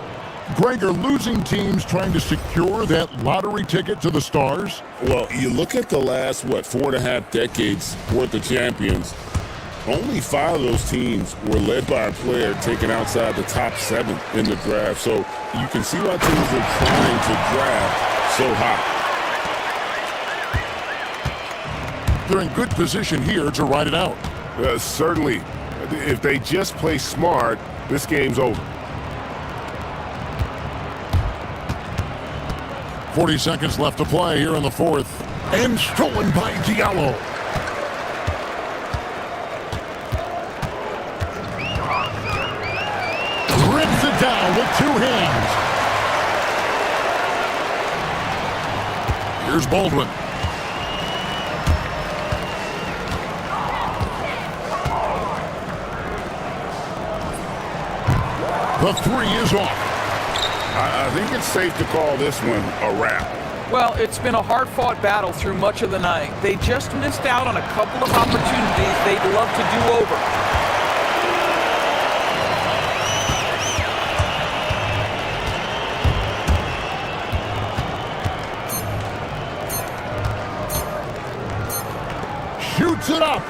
Greg, are losing teams trying to secure that lottery ticket to the stars? Well, you look at the last, 4.5 decades worth of champions, only 5 of those teams were led by a player taken outside the top 7 in the draft. So you can see why teams are trying to draft so high. They're in good position here to ride it out. Certainly. If they just play smart, this game's over. 40 seconds left to play here in the fourth. And stolen by Diallo. Rips it down with two hands. Here's Baldwin. The three is off. I think it's safe to call this one a wrap. Well, it's been a hard-fought battle through much of the night. They just missed out on a couple of opportunities they'd love to do over. Shoots it up.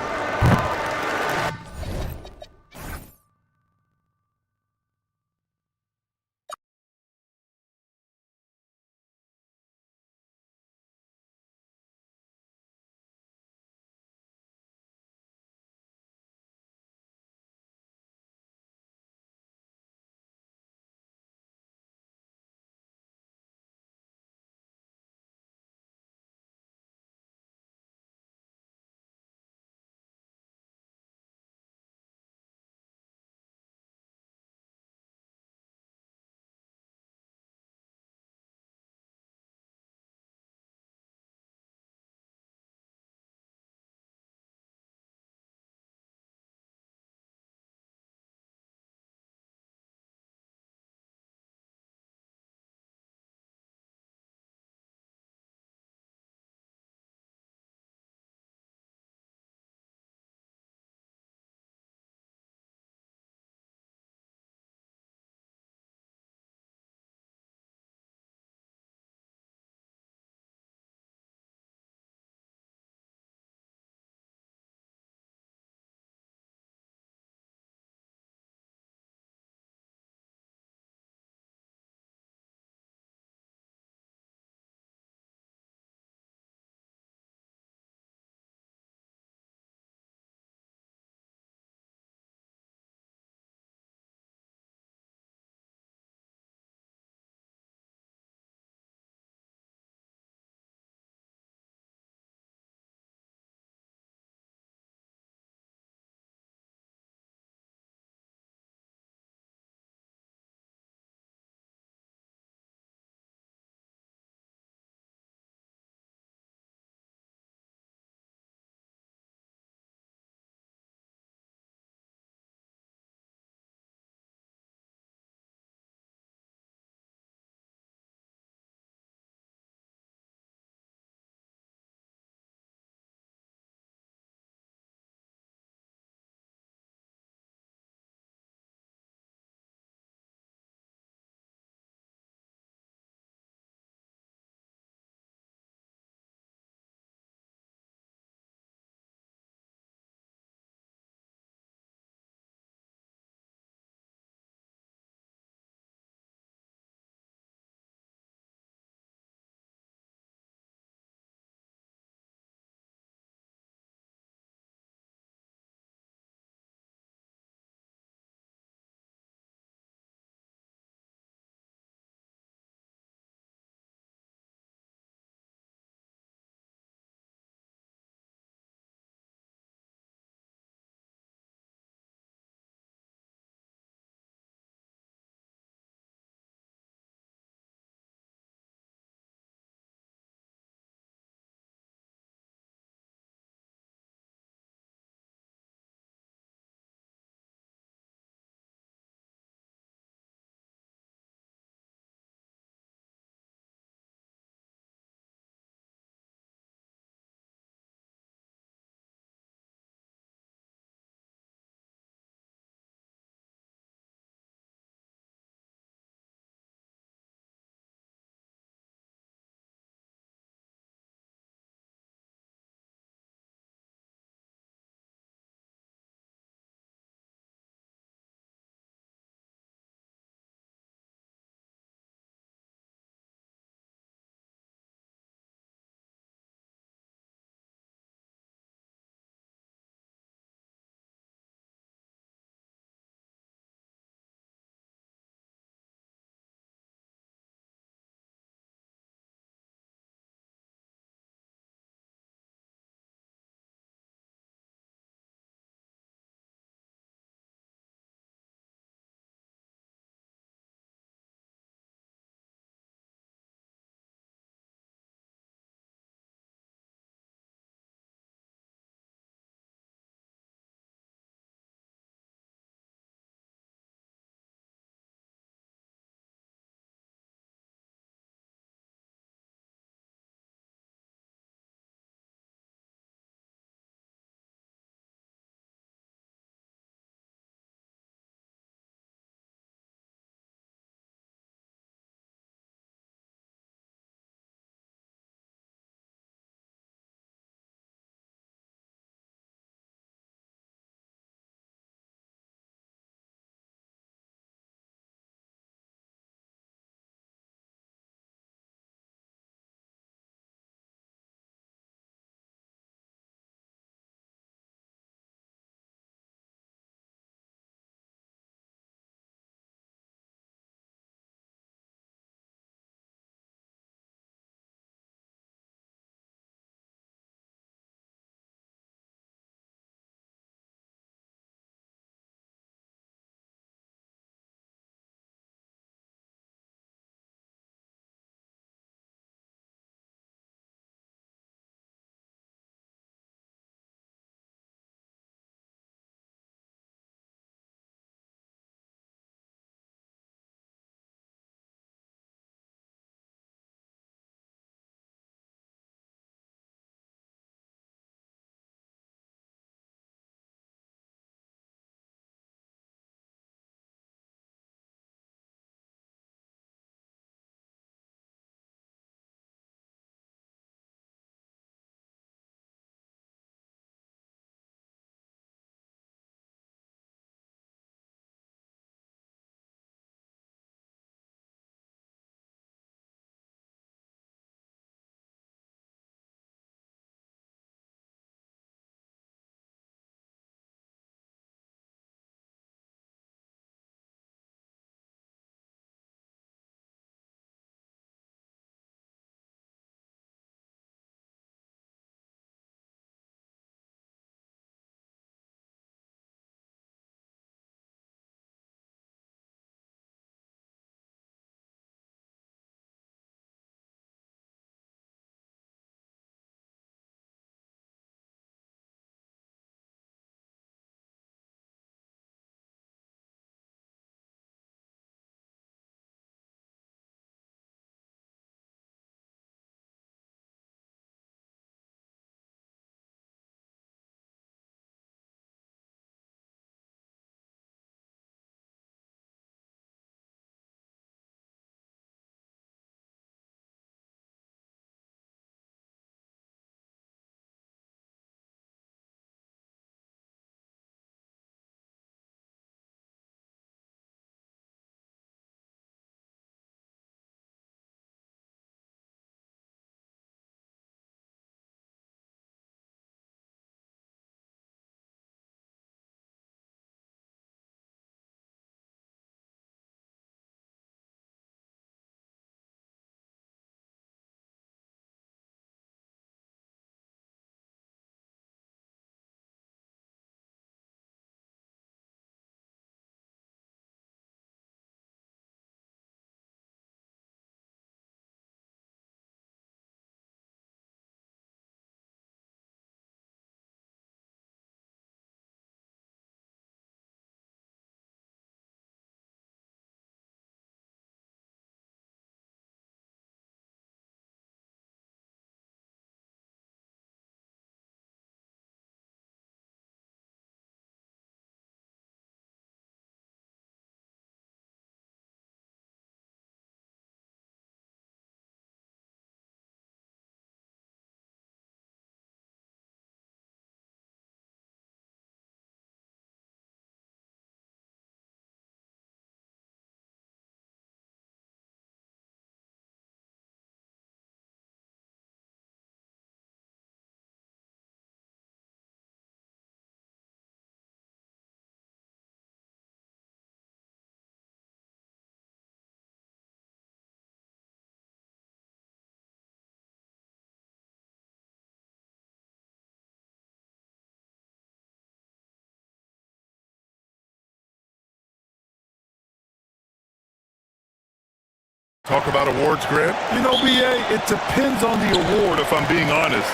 Talk about awards, Grant. You know, BA, it depends on the award, if I'm being honest.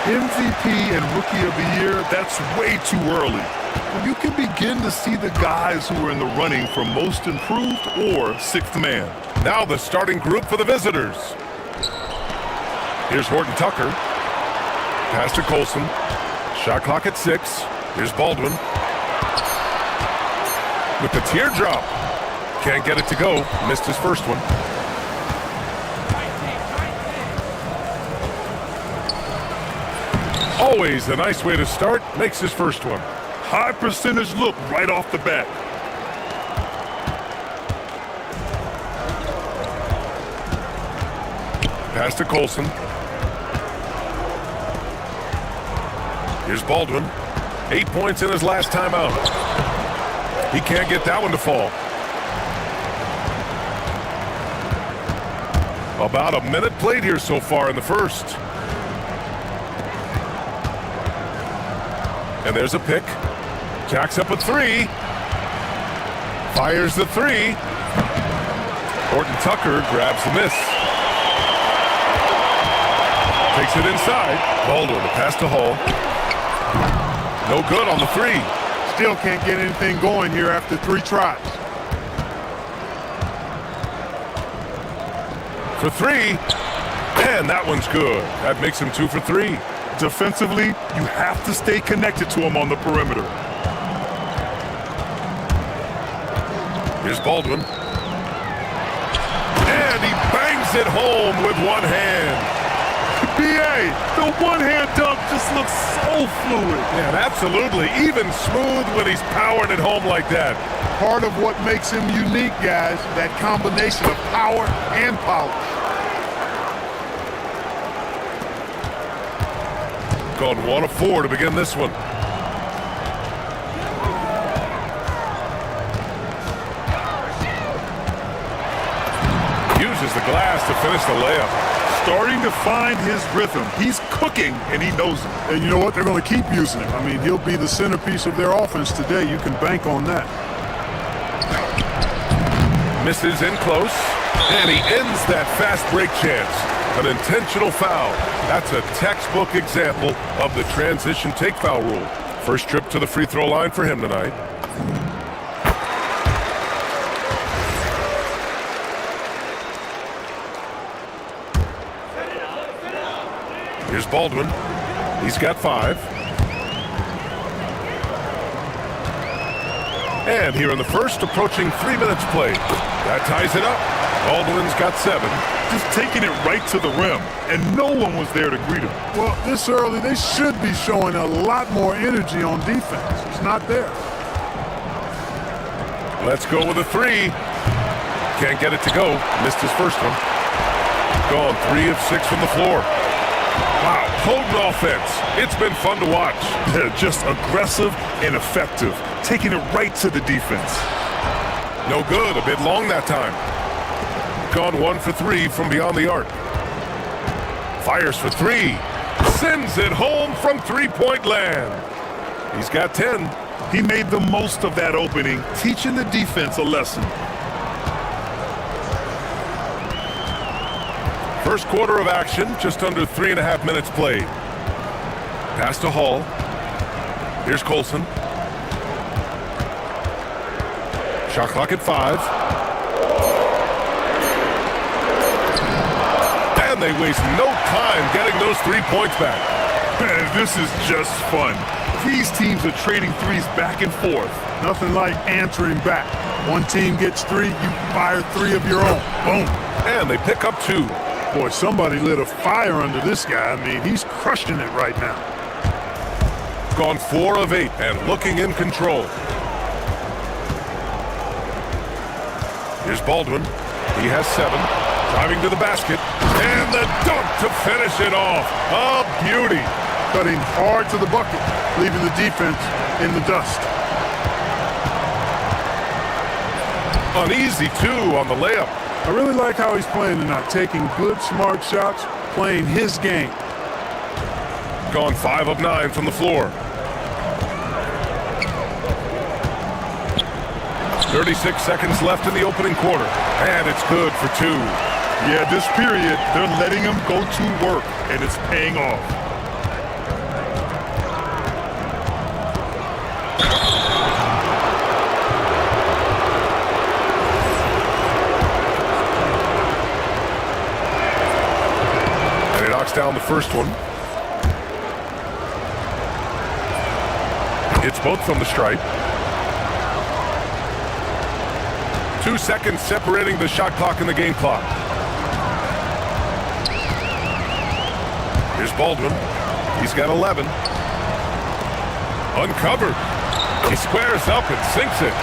MVP and Rookie of the Year, that's way too early. You can begin to see the guys who are in the running for Most Improved or Sixth Man. Now the starting group for the visitors. Here's Horton Tucker. Pass to Colson. Shot clock at 6. Here's Baldwin. With the teardrop. Can't get it to go. Missed his first one. Always a nice way to start. Makes his first one. High percentage look right off the bat. Pass to Colson. Here's Baldwin. 8 points in his last time out. He can't get that one to fall. About a minute played here so far in the first. And there's a pick. Jacks up a 3. Fires the 3. Horton Tucker grabs the miss. Takes it inside. Baldwin, a pass to Hall. No good on the 3. Still can't get anything going here after 3 tries. For 3. And that one's good. That makes him 2 for 3. Defensively, you have to stay connected to him on the perimeter. Here's Baldwin. And he bangs it home with one hand. BA, the one-hand dunk just looks so fluid. Yeah, absolutely. Even smooth when he's powering it home like that. Part of what makes him unique, guys, that combination of power and polish. Gone 1 of 4 to begin this one. Uses the glass to finish the layup. Starting to find his rhythm. He's cooking, and he knows it. And you know what? They're going to keep using him. I mean, he'll be the centerpiece of their offense today. You can bank on that. Misses in close, and he ends that fast break chance. An intentional foul. That's a textbook example of the transition take foul rule. First trip to the free throw line for him tonight. Here's Baldwin. He's got 5. And here in the first, approaching 3 minutes played. That ties it up. Baldwin's got 7. Just taking it right to the rim, and no one was there to greet him. Well, this early, they should be showing a lot more energy on defense. It's not there. Let's go with a 3. Can't get it to go. Missed his first one. Gone 3 of 6 from the floor. Wow, potent offense. It's been fun to watch. Yeah, just aggressive and effective, taking it right to the defense. No good, a bit long that time. Gone 1 for 3 from beyond the arc. Fires for 3. Sends it home from three-point land. He's got 10. He made the most of that opening, teaching the defense a lesson. First quarter of action, just under 3.5 minutes played. Pass to Hall. Here's Colson. Shot clock at 5. And they waste no time getting those 3 points back. Man, this is just fun. These teams are trading threes back and forth. Nothing like answering back. One team gets 3, you fire 3 of your own. Boom. And they pick up 2. Boy, somebody lit a fire under this guy. I mean, he's crushing it right now. Gone 4 of 8 and looking in control. Here's Baldwin. He has 7. Driving to the basket. And the dunk to finish it off. A beauty. Cutting hard to the bucket, leaving the defense in the dust. Uneasy, too, on the layup. I really like how he's playing tonight, taking good, smart shots, playing his game. Gone 5 of 9 from the floor. 36 seconds left in the opening quarter. And it's good for 2. Yeah, this period, they're letting him go to work, and it's paying off. And he knocks down the first one. It's both from the stripe. 2 seconds separating the shot clock and the game clock. Here's Baldwin. He's got 11. Uncovered. He squares up and sinks it.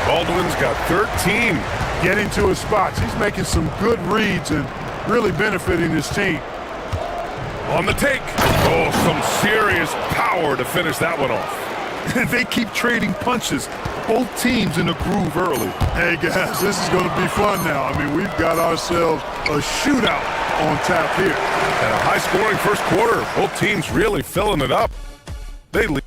Baldwin's got 13. Getting to his spots. He's making some good reads and really benefiting his team. On the take. Oh, some serious power to finish that one off. They keep trading punches. Both teams in the groove early. Hey guys, this is going to be fun now. I mean, we've got ourselves a shootout on tap here. And a high-scoring first quarter. Both teams really filling it up. They lead.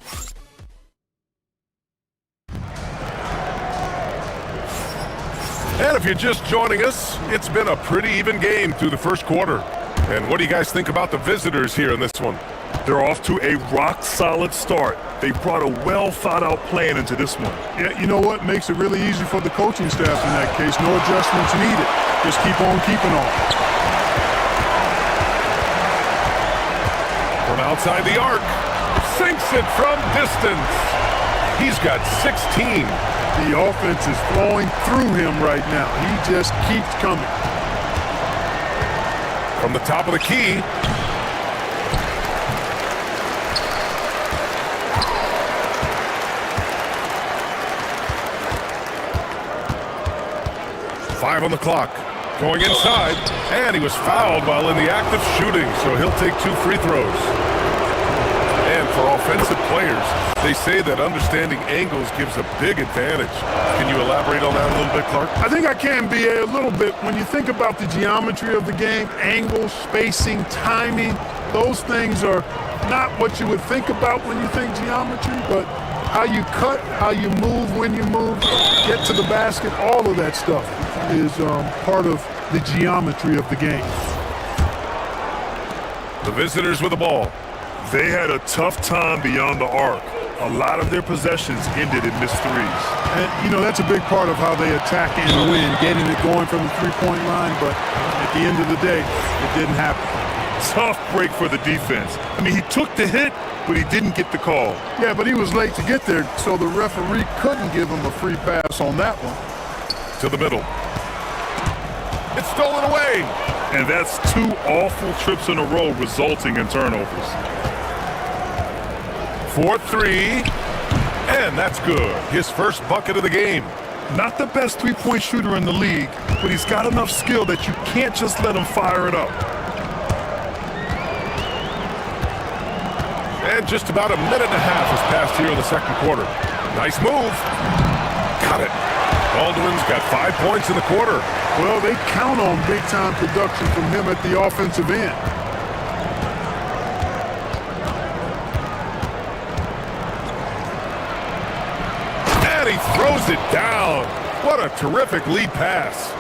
And if you're just joining us, it's been a pretty even game through the first quarter. And what do you guys think about the visitors here in this one? They're off to a rock-solid start. They brought a well-thought-out plan into this one. Yeah, you know what? Makes it really easy for the coaching staff in that case. No adjustments needed. Just keep on keeping on. From outside the arc, sinks it from distance. He's got 16. The offense is flowing through him right now. He just keeps coming. From the top of the key. Five on the clock. Going inside. And he was fouled while in the act of shooting, so he'll take 2 free throws. And for offensive players, they say that understanding angles gives a big advantage. Can you elaborate on that a little bit, Clark? I think I can, BA, a little bit. When you think about the geometry of the game, angles, spacing, timing, those things are not what you would think about when you think geometry, but how you cut, how you move, when you move, get to the basket, all of that stuff is part of the geometry of the game. The visitors with the ball. They had a tough time beyond the arc. A lot of their possessions ended in missed threes. And, you know, that's a big part of how they attack and win, getting it going from the three-point line, but at the end of the day, it didn't happen. Tough break for the defense. I mean, he took the hit, but he didn't get the call. Yeah, but he was late to get there, so the referee couldn't give him a free pass on that one. To the middle. It's stolen away. And that's 2 awful trips in a row resulting in turnovers. 4-3, and that's good. His first bucket of the game. Not the best three-point shooter in the league, but he's got enough skill that you can't just let him fire it up. And just about a minute and a half has passed here in the second quarter. Nice move. Got it. Baldwin's got 5 points in the quarter. Well, they count on big-time production from him at the offensive end. And he throws it down. What a terrific lead pass.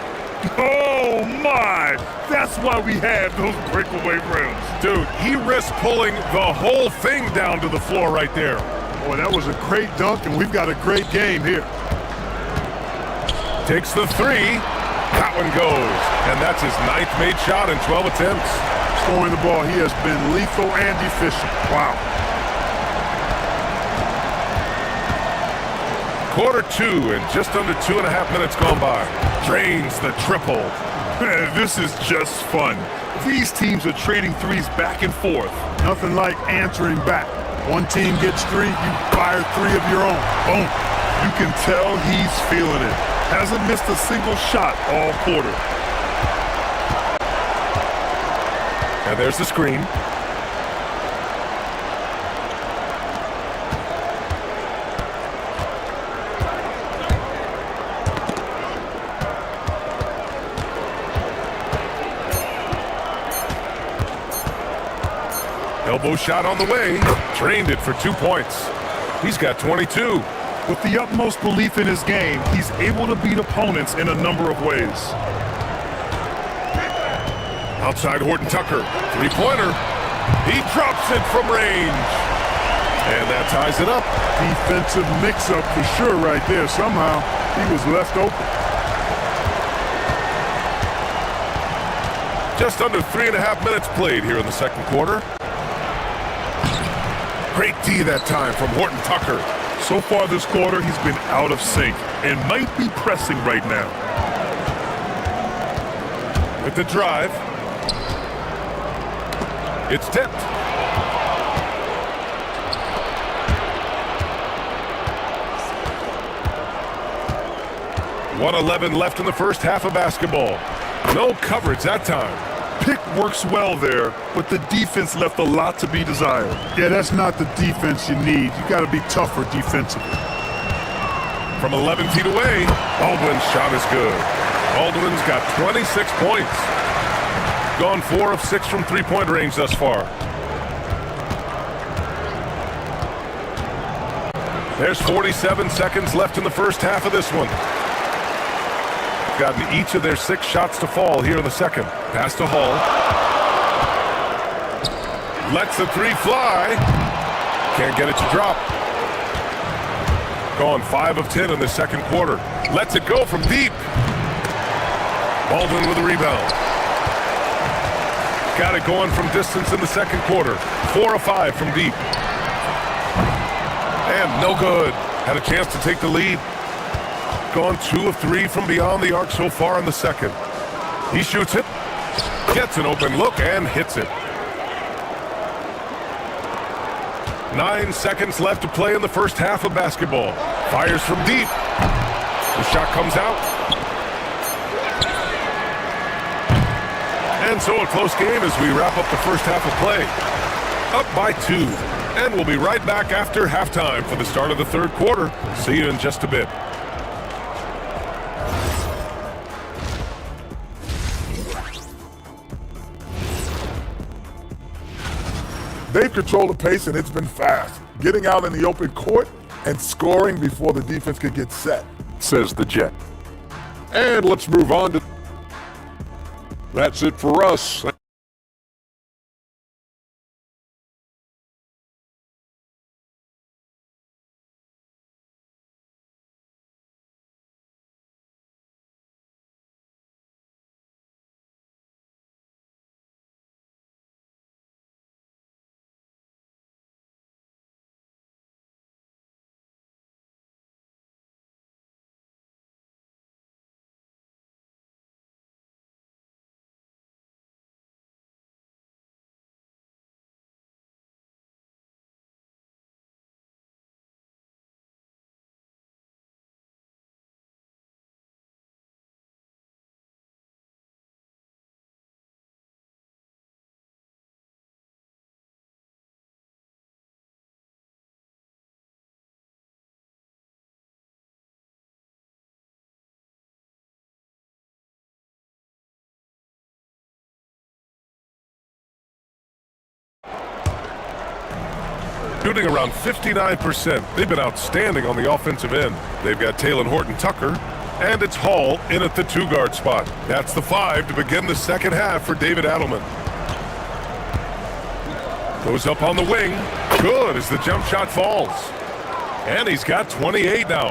Oh, my! That's why we have those breakaway rims. Dude, he risked pulling the whole thing down to the floor right there. Boy, that was a great dunk, and we've got a great game here. Takes the 3. That one goes. And that's his 9th made shot in 12 attempts. Scoring the ball, he has been lethal and efficient. Wow. Quarter 2 and just under 2.5 minutes gone by. Drains the triple. This is just fun. These teams are trading threes back and forth. Nothing like answering back. One team gets 3, you fire 3 of your own. Boom. You can tell he's feeling it. Hasn't missed a single shot all quarter. And there's the screen. Elbow shot on the way. Drained it for 2 points. He's got 22. With the utmost belief in his game, he's able to beat opponents in a number of ways. Outside Horton Tucker. Three-pointer. He drops it from range. And that ties it up. Defensive mix-up for sure right there. Somehow he was left open. Just under 3.5 minutes played here in the second quarter. Great D that time from Horton Tucker. So far this quarter, he's been out of sync and might be pressing right now. With the drive. It's tipped. .111 left in the first half of basketball. No coverage that time. Pick works well there, but the defense left a lot to be desired. Yeah, that's not the defense you need. You got to be tougher defensively. From 11 feet away, Baldwin's shot is good. Baldwin's got 26 points. Gone 4 of 6 from three-point range thus far. There's 47 seconds left in the first half of this one. Gotten each of their 6 shots to fall here in the second. Pass to Hall. Lets the three fly. Can't get it to drop. Gone 5 of 10 in the second quarter. Lets it go from deep. Baldwin with a rebound. Got it going from distance in the second quarter. 4 of 5 from deep. And no good. Had a chance to take the lead. Gone 2 of 3 from beyond the arc so far in the second. He shoots it, gets an open look, and hits it. 9 seconds left to play in the first half of basketball. Fires from deep. The shot comes out. And so a close game as we wrap up the first half of play. Up by 2. And we'll be right back after halftime for the start of the third quarter. See you in just a bit. They've controlled the pace, and it's been fast. Getting out in the open court and scoring before the defense could get set. Says the Jet. And let's move on to... That's it for us. Shooting around 59%. They've been outstanding on the offensive end. They've got Taylor Horton Tucker, and it's Hall in at the 2-guard spot. That's the 5 to begin the second half for David Adelman. Goes up on the wing. Good as the jump shot falls. And he's got 28 now.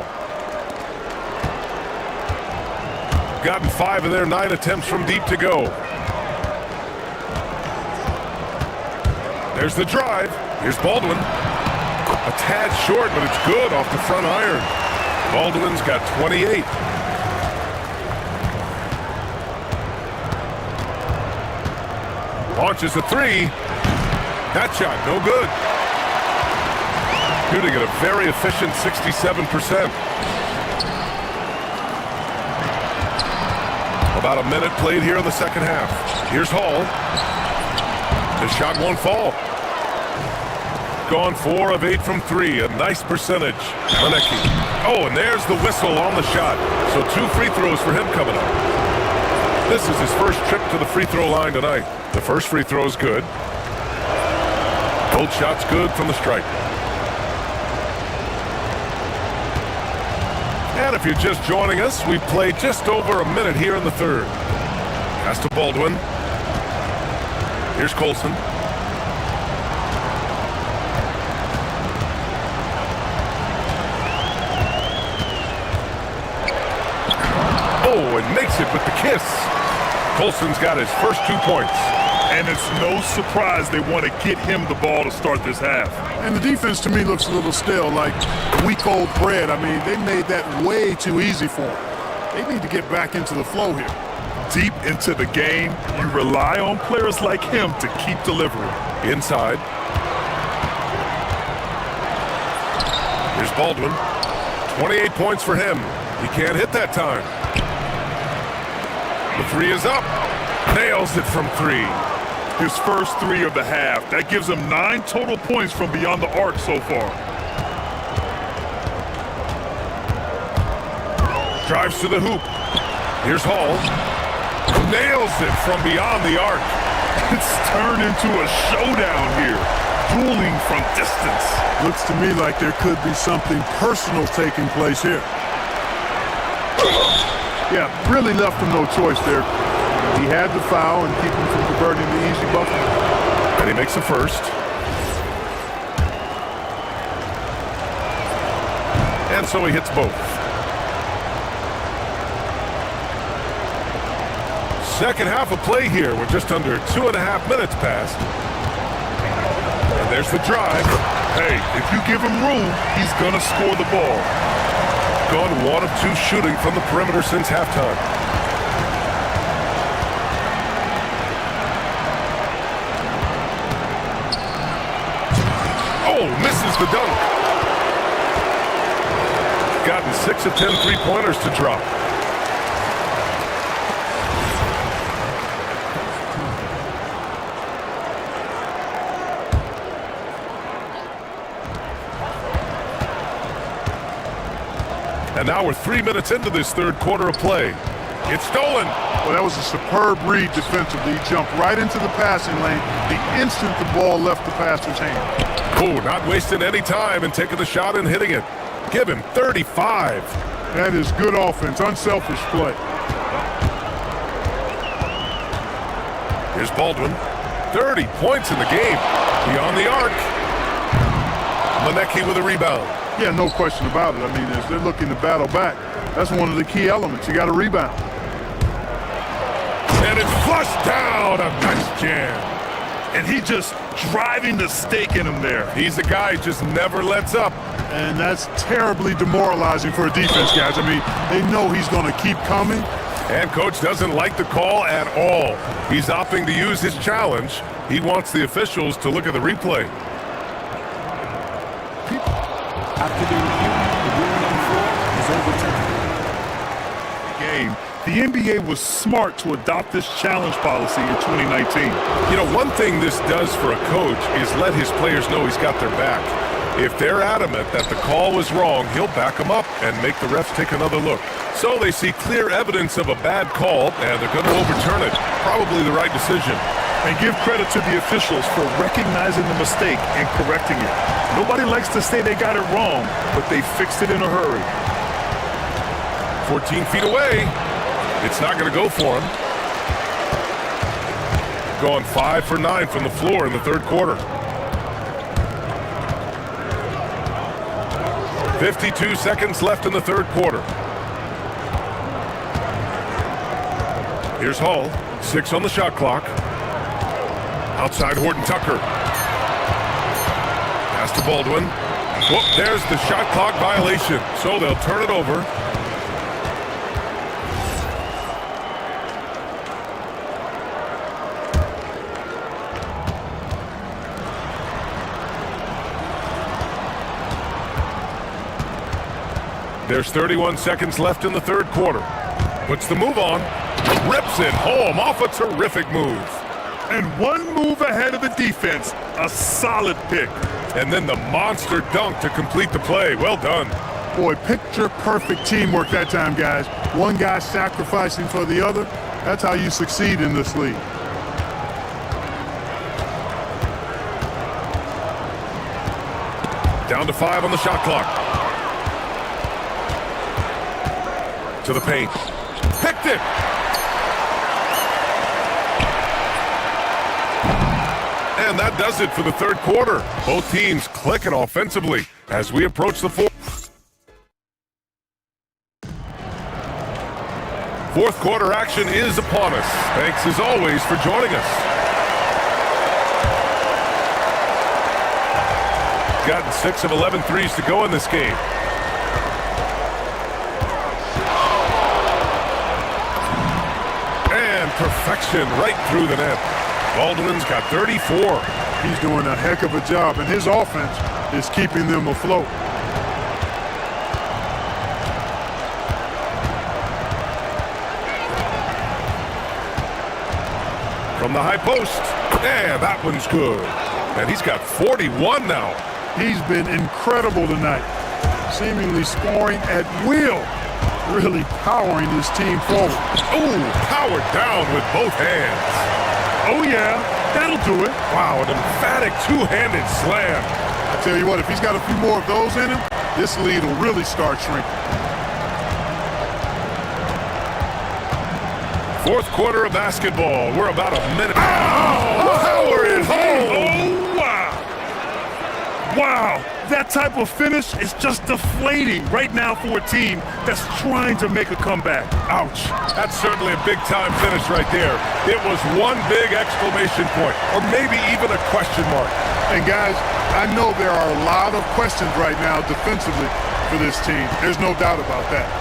Gotten 5 of their 9 attempts from deep to go. There's the drive. Here's Baldwin. A tad short, but it's good off the front iron. Baldwin's got 28. Launches a 3. That shot, no good. Shooting at a very efficient 67%. About a minute played here in the second half. Here's Hall. The shot won't fall. Gone 4 of 8 from 3. A nice percentage. Manecki. Oh, and there's the whistle on the shot. So 2 free throws for him coming up. This is his first trip to the free throw line tonight. The first free throw is good. Both shots good from the stripe. And if you're just joining us, we played just over a minute here in the third. Pass to Baldwin. Here's Colson. Oh, and makes it with the kiss. Colson's got his first 2 points. And it's no surprise they want to get him the ball to start this half. And the defense to me looks a little stale, like week-old bread. I mean, they made that way too easy for them. They need to get back into the flow here. Deep into the game, you rely on players like him to keep delivering. Inside. Here's Baldwin. 28 points for him. He can't hit that time. The three is up. Nails it from 3. His first 3 of the half. That gives him 9 total points from beyond the arc so far. Drives to the hoop. Here's Hall. Nails it from beyond the arc. It's turned into a showdown here. Dueling from distance. Looks to me like there could be something personal taking place here. Yeah, really left him no choice there. He had the foul and keep him from converting the easy bucket. And he makes the first. And so he hits both. Second half of play here. We're just under 2.5 minutes past. And there's the drive. Hey, if you give him room, he's going to score the ball. Gone 1 of 2 shooting from the perimeter since halftime. Oh, misses the dunk. Gotten 6 of 10 three-pointers to drop. And now we're 3 minutes into this third quarter of play. It's stolen. Well, that was a superb read defensively. He jumped right into the passing lane the instant the ball left the passer's hand. Oh, not wasting any time and taking the shot and hitting it. Give him 35. That is good offense, unselfish play. Here's Baldwin. 30 points in the game. Beyond the arc. Manecki with a rebound. Yeah, no question about it. I mean, as they're looking to battle back, that's one of the key elements. You got to rebound. And it's flushed down. A nice jam. And he just driving the stake in him there. He's a guy who just never lets up. And that's terribly demoralizing for a defense, guys. I mean, they know he's going to keep coming. And coach doesn't like the call at all. He's opting to use his challenge. He wants the officials to look at the replay. After the review, the ruling on the floor is overturned. Game. The NBA was smart to adopt this challenge policy in 2019. You know, one thing this does for a coach is let his players know he's got their back. If they're adamant that the call was wrong, he'll back them up and make the refs take another look. So they see clear evidence of a bad call, and they're going to overturn it. Probably the right decision. And give credit to the officials for recognizing the mistake and correcting it. Nobody likes to say they got it wrong, but they fixed it in a hurry. 14 feet away. It's not going to go for him. Going 5 for 9 from the floor in the third quarter. 52 seconds left in the third quarter. Here's Hall. 6 on the shot clock. Outside Horton Tucker. Pass to Baldwin. Whoop, there's the shot clock violation. So they'll turn it over. There's 31 seconds left in the third quarter. Puts the move on. Rips it home off a terrific move. And one move ahead of the defense. A solid pick. And then the monster dunk to complete the play. Well done. Boy, picture-perfect teamwork that time, guys. One guy sacrificing for the other. That's how you succeed in this league. Down to 5 on the shot clock. To the paint. Picked it! And that does it for the third quarter. Both teams clicking offensively as we approach the fourth. Fourth quarter action is upon us. Thanks as always for joining us. Gotten 6 of 11 threes to go in this game. And perfection right through the net. Baldwin's got 34. He's doing a heck of a job, and his offense is keeping them afloat. From the high post. And that one's good. And he's got 41 now. He's been incredible tonight, seemingly scoring at will, really powering his team forward. Ooh, powered down with both hands. Oh yeah, that'll do it. Wow, an emphatic two-handed slam. I tell you what, if he's got a few more of those in him, this lead will really start shrinking. Fourth quarter of basketball. We're about a minute. Oh, power it home. Oh, wow. Wow, that type of finish is just deflating right now for a team that's trying to make a comeback. Ouch. That's certainly a big-time finish right there. It was one big exclamation point, or maybe even a question mark. And guys, I know there are a lot of questions right now defensively for this team. There's no doubt about that.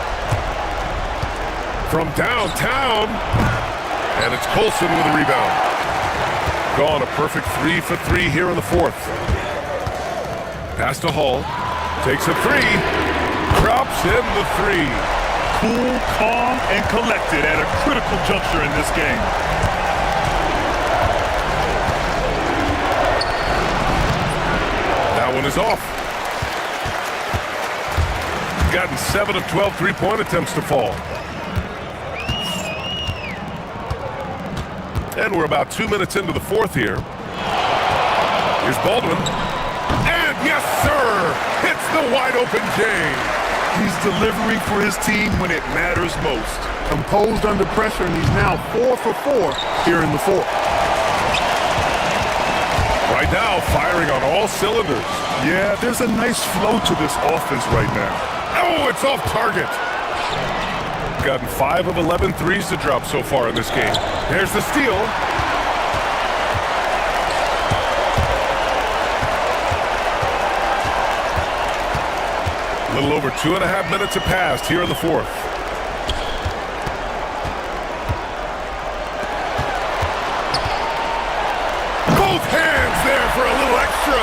From downtown, and it's Colson with a rebound. Gone a perfect 3 for 3 here in the fourth. Pass to Hall, takes a three, drops in the three. Cool, calm, and collected at a critical juncture in this game. That one is off. Gotten 7 of 12 three-point attempts to fall. And we're about 2 minutes into the fourth here. Here's Baldwin. And yes, sir! Hits the wide-open J. He's delivering for his team when it matters most. Composed under pressure, and he's now 4 for 4 here in the fourth. Right now, firing on all cylinders. Yeah, there's a nice flow to this offense right now. Oh, it's off target. Gotten 5 of 11 threes to drop so far in this game. There's the steal. A little over 2.5 minutes have passed here in the fourth. Both hands there for a little extra.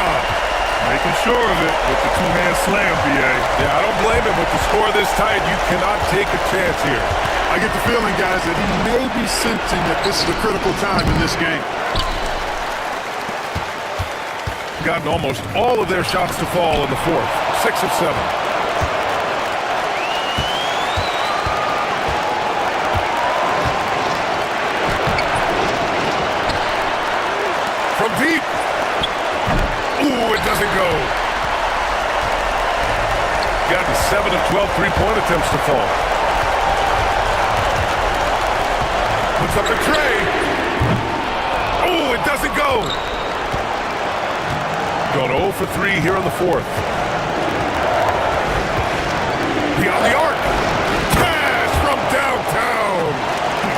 Making sure of it with the two-hand slam, BA. Yeah, I don't blame him. With the score this tight, you cannot take a chance here. I get the feeling, guys, that he may be sensing that this is a critical time in this game. Gotten almost all of their shots to fall in the fourth. 6 of 7. From deep. Ooh, it doesn't go. Gotten 7 of 12 three-point attempts to fall. Puts up a tray. Oh, it doesn't go. Going 0 for 3 here in the fourth. Beyond the arc. Pass from downtown.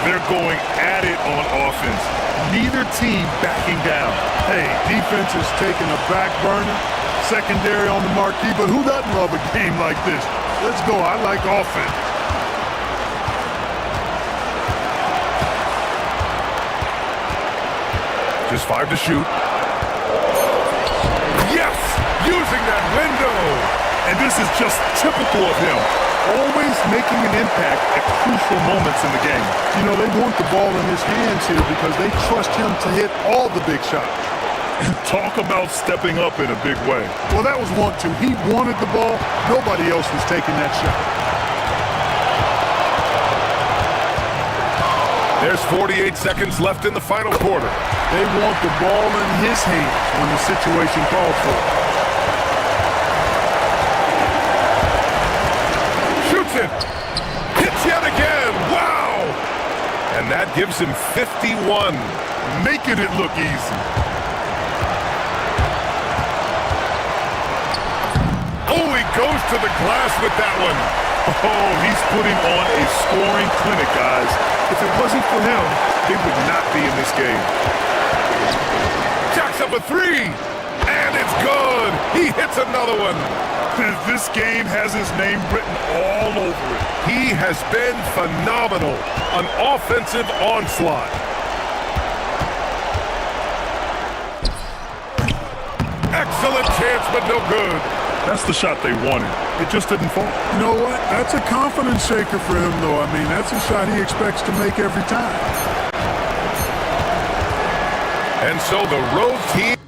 They're going at it on offense. Neither team backing down. Hey, defense is taking a back burner. Secondary on the marquee, but who doesn't love a game like this? Let's go. I like offense. Just 5 to shoot. Yes! Using that window! And this is just typical of him. Always making an impact at crucial moments in the game. You know, they want the ball in his hands here because they trust him to hit all the big shots. Talk about stepping up in a big way. Well, that was want to. He wanted the ball. Nobody else was taking that shot. There's 48 seconds left in the final quarter. They want the ball in his hands when the situation calls for it. Shoots it. Hits yet again. Wow! And that gives him 51. Making it look easy. goes to the glass with that one. Oh, he's putting on a scoring clinic, guys. If it wasn't for him, they would not be in this game. Jacks up a three, and it's good. He hits another one. This game has his name written all over it. He has been phenomenal. An offensive onslaught. Excellent chance, but no good. That's the shot they wanted. It just didn't fall. You know what? That's a confidence shaker for him, though. I mean, that's a shot he expects to make every time. And so the road team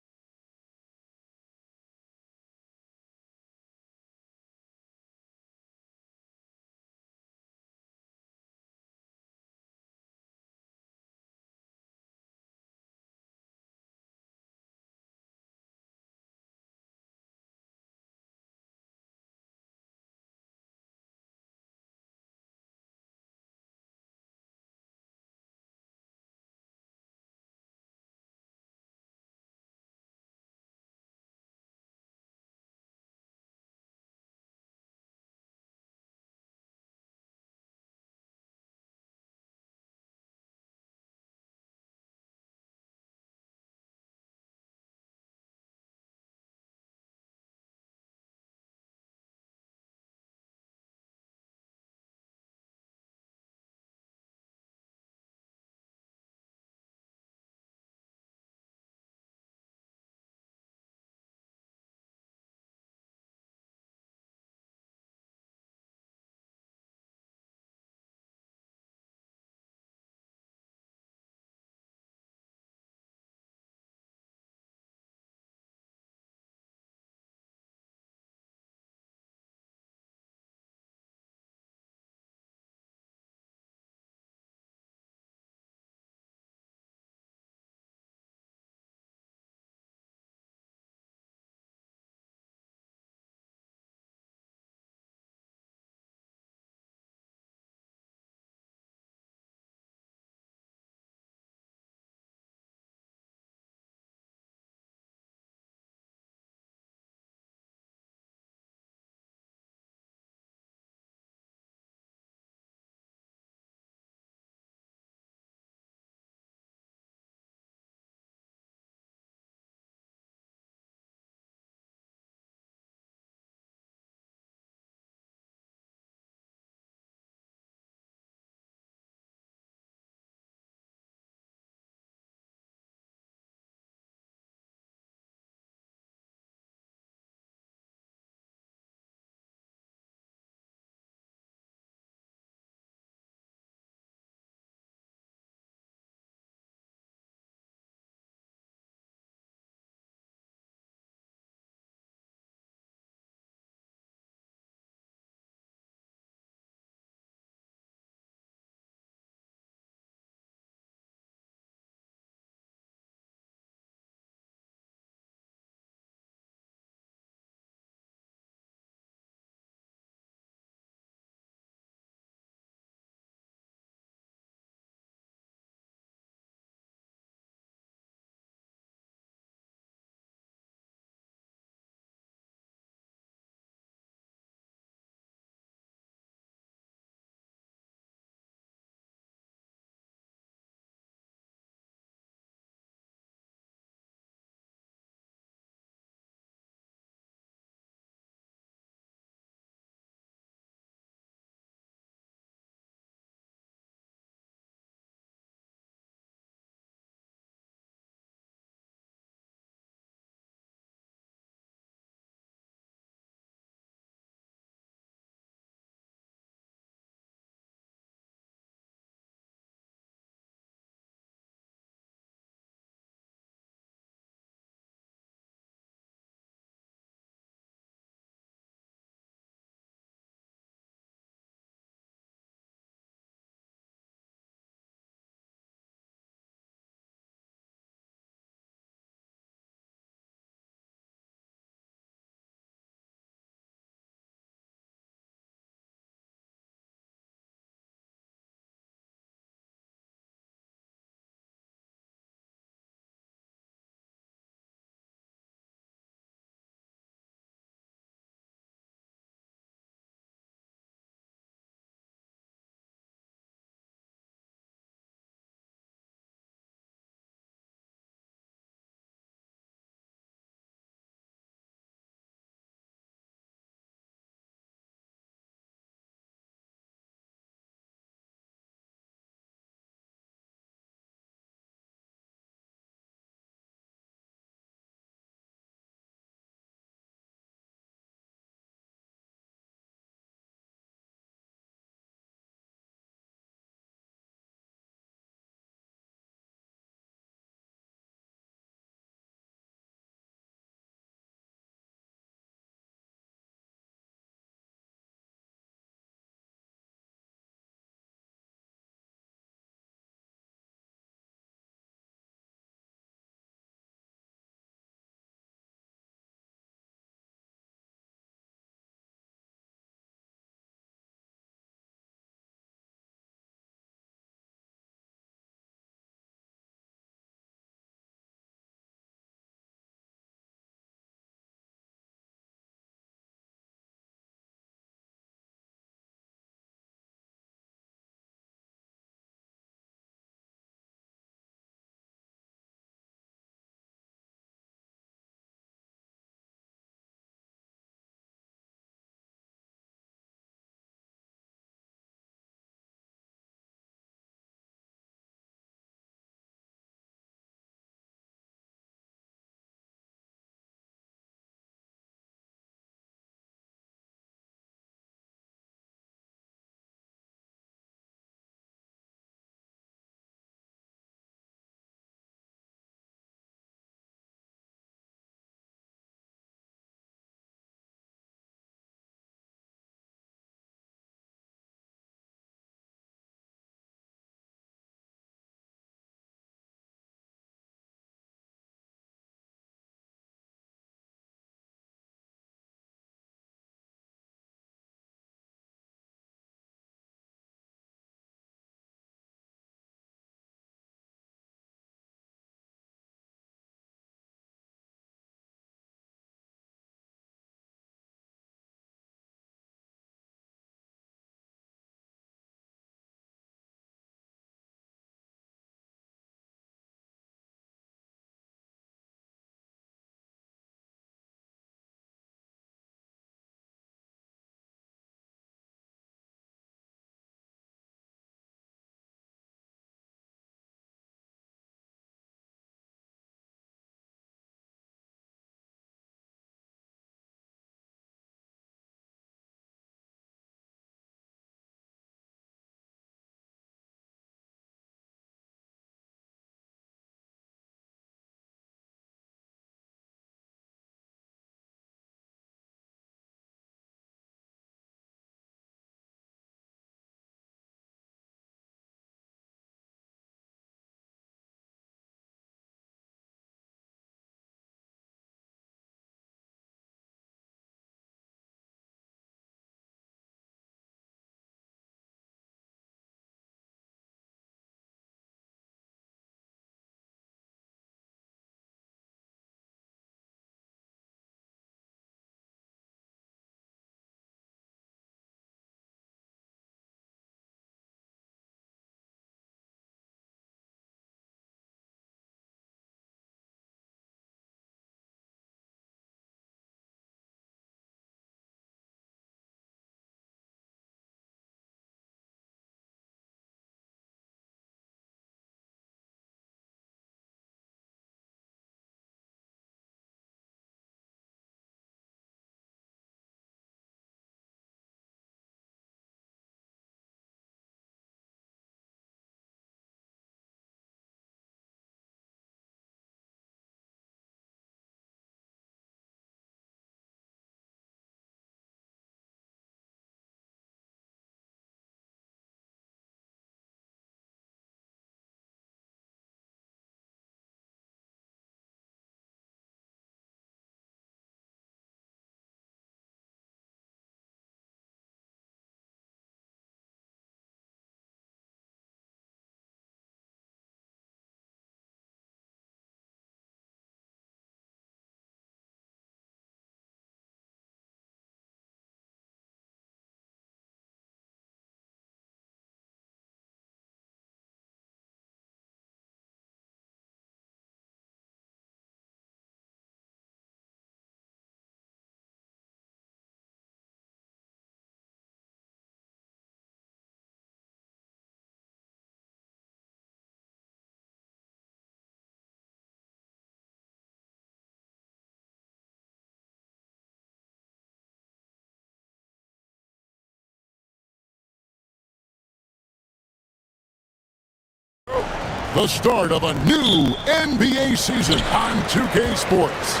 the start of a new NBA season on 2K Sports.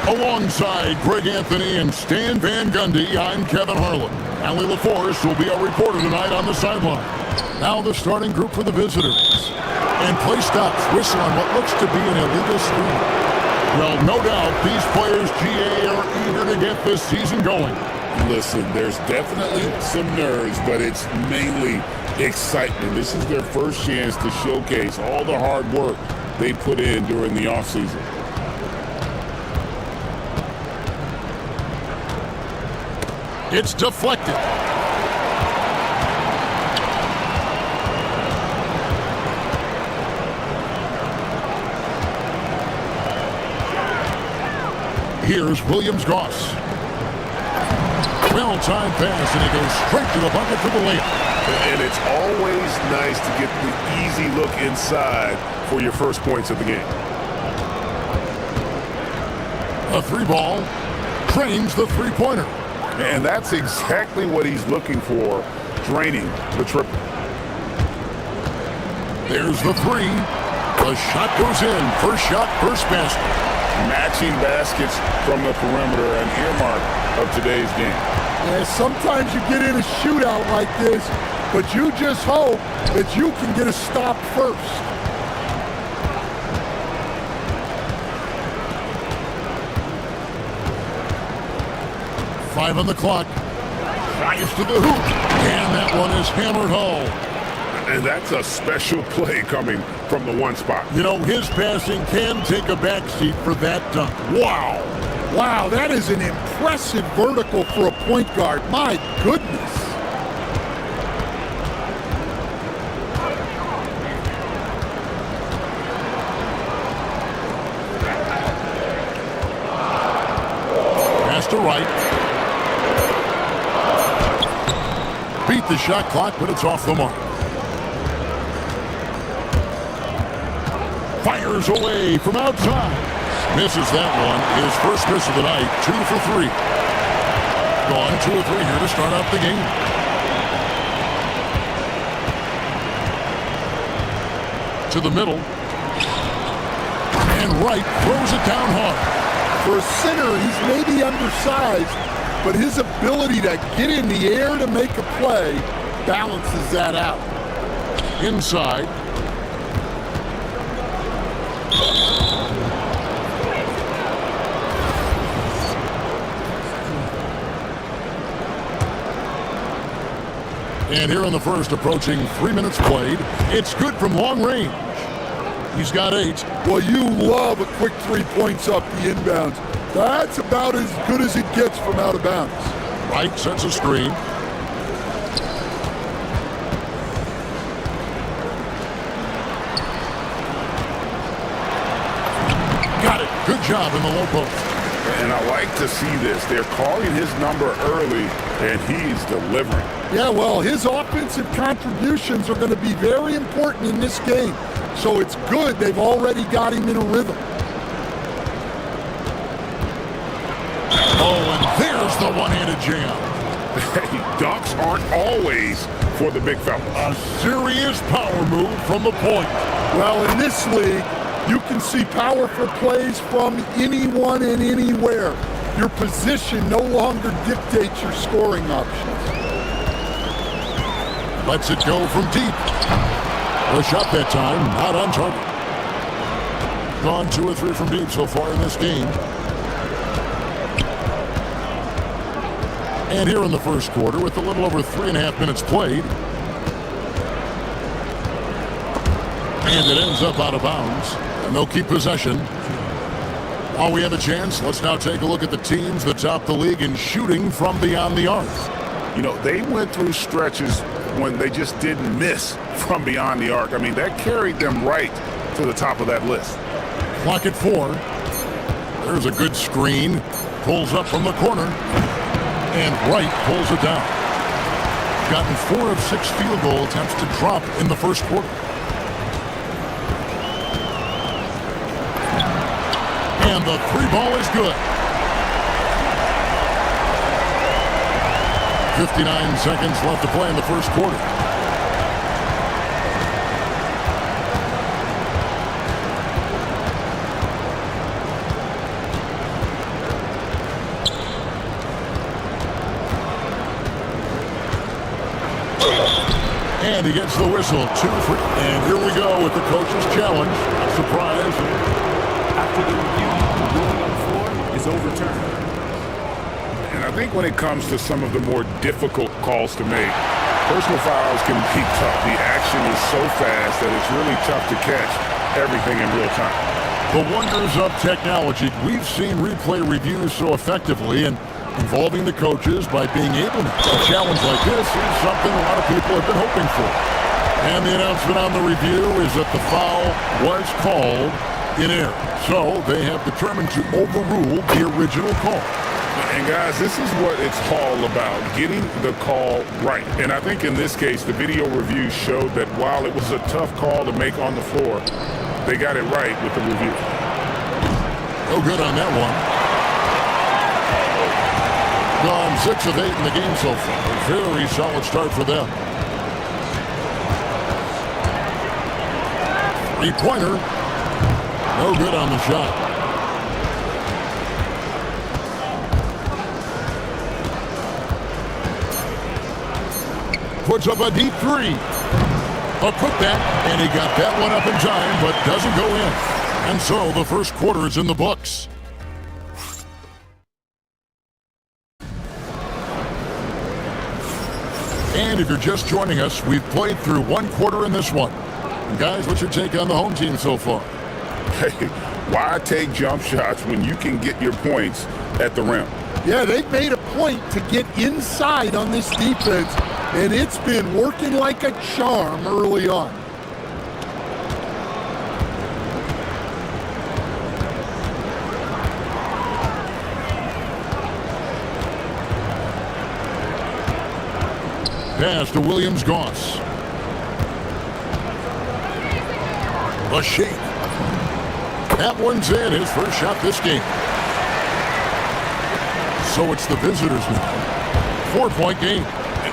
Alongside Greg Anthony and Stan Van Gundy, I'm Kevin Harlan. Allie LaForce will be our reporter tonight on the sideline. Now the starting group for the visitors. And play stops whistle on what looks to be an illegal screen. Well, no doubt these players, GA, are eager to get this season going. Listen, there's definitely some nerves, but it's mainly excitement. This is their first chance to showcase all the hard work they put in during the offseason. It's deflected. Here's Williams-Goss. Well-timed pass, and he goes straight to the bucket for the layup. And it's always nice to get the easy look inside for your first points of the game. A three ball drains the three-pointer. And that's exactly what he's looking for, draining the triple. There's the three. The shot goes in. First shot, first basket. Matching baskets from the perimeter, an earmark of today's game. Yeah, sometimes you get in a shootout like this, but you just hope that you can get a stop first. Five on the clock. Fires to the hoop. And that one is hammered home. And that's a special play coming from the one spot. You know, his passing can take a backseat for that dunk. Wow. Wow, that is an impressive vertical for a point guard. My goodness. Pass to right. Beat the shot clock, but it's off the mark. Fires away from outside. Misses that one. His first miss of the night. 2 for 3. Gone 2 or 3 here to start out the game. To the middle. And Wright throws it down hard. For a center, he's maybe undersized, but his ability to get in the air to make a play balances that out. Inside. And here in the first, approaching 3 minutes played, it's good from long range. He's got 8. Well, you love a quick 3 points up the inbounds. That's about as good as it gets from out of bounds. Wright sets a screen. Got it. Good job in the low post. And I like to see this. They're calling his number early, and he's delivering. Yeah, well, his offensive contributions are going to be very important in this game. So it's good they've already got him in a rhythm. Oh, and there's the one-handed jam. Hey, dunks aren't always for the big fellas. A serious power move from the point. Well, in this league, you can see powerful plays from anyone and anywhere. Your position no longer dictates your scoring options. Lets it go from deep. The shot that time, not on target. Gone 2 or 3 from deep so far in this game. And here in the first quarter, with a little over 3.5 minutes played. And it ends up out of bounds. And they'll keep possession. While we have a chance, let's now take a look at the teams that top the league in shooting from beyond the arc. You know, they went through stretches when they just didn't miss from beyond the arc. I mean, that carried them right to the top of that list. Clock at 4. There's a good screen. Pulls up from the corner. And Wright pulls it down. Gotten 4 of 6 field goal attempts to drop in the first quarter. And the 3-ball is good. 59 seconds left to play in the first quarter. And he gets the whistle. 2 for... And here we go with the coach's challenge. Surprise. After the review, the ruling on the floor is overturned. And I think when it comes to some of the more difficult calls to make, personal fouls can be tough. The action is so fast that it's really tough to catch everything in real time. The wonders of technology. We've seen replay reviews so effectively, and involving the coaches by being able to. A challenge like this is something a lot of people have been hoping for. And the announcement on the review is that the foul was called in error. So they have determined to overrule the original call. And guys, this is what it's all about, getting the call right. And I think in this case, the video review showed that while it was a tough call to make on the floor, they got it right with the review. No good on that one. Gone 6 of 8 in the game so far. A very solid start for them. 3-pointer. No good on the shot. Puts up a deep 3. A putback, and he got that one up in time, but doesn't go in. And so the first quarter is in the books. And if you're just joining us, we've played through 1 quarter in this one. And guys, what's your take on the home team so far? Hey, why take jump shots when you can get your points at the rim? Yeah, they've made a point to get inside on this defense, and it's been working like a charm early on. Pass to Williams-Goss. A shake. That one's in, his first shot this game. So it's the visitors now. 4-point game.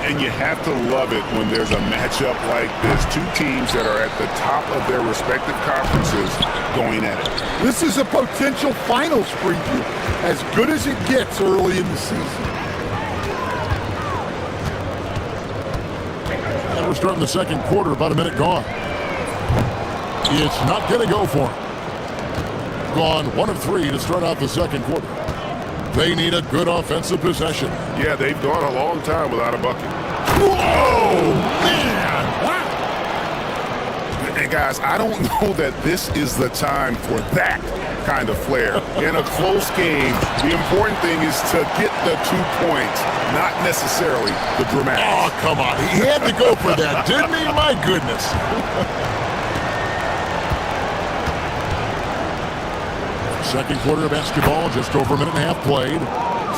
And you have to love it when there's a matchup like this. 2 teams that are at the top of their respective conferences going at it. This is a potential finals preview, as good as it gets early in the season. And we're starting the second quarter, about a minute gone. It's not going to go for him. Gone 1 of 3 to start out the second quarter. They need a good offensive possession. Yeah, they've gone a long time without a bucket. Whoa, man! And guys, I don't know that this is the time for that kind of flair. In a close game, the important thing is to get the 2 points, not necessarily the dramatics. Oh, come on. He had to go for that, didn't he? My goodness. Second quarter of basketball, just over a minute and a half played.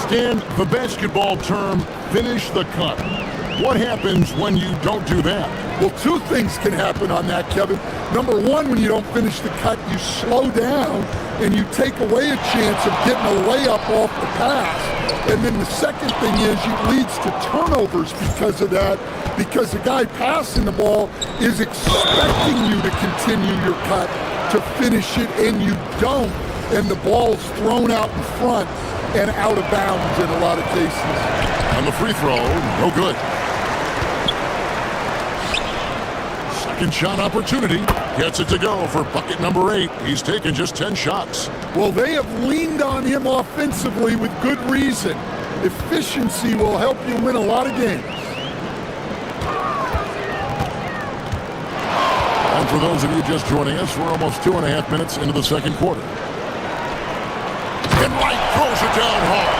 Stan, the basketball term, finish the cut. What happens when you don't do that? Well, 2 things can happen on that, Kevin. Number 1, when you don't finish the cut, you slow down and you take away a chance of getting a layup off the pass. And then the second thing is it leads to turnovers because of that, because the guy passing the ball is expecting you to continue your cut to finish it, and you don't. And the ball's thrown out in front and out of bounds in a lot of cases. On the free throw, no good. Second shot opportunity. Gets it to go for bucket number 8. He's taken just 10 shots. Well, they have leaned on him offensively with good reason. Efficiency will help you win a lot of games. And for those of you just joining us, we're almost 2.5 minutes into the second quarter. And White throws it down hard.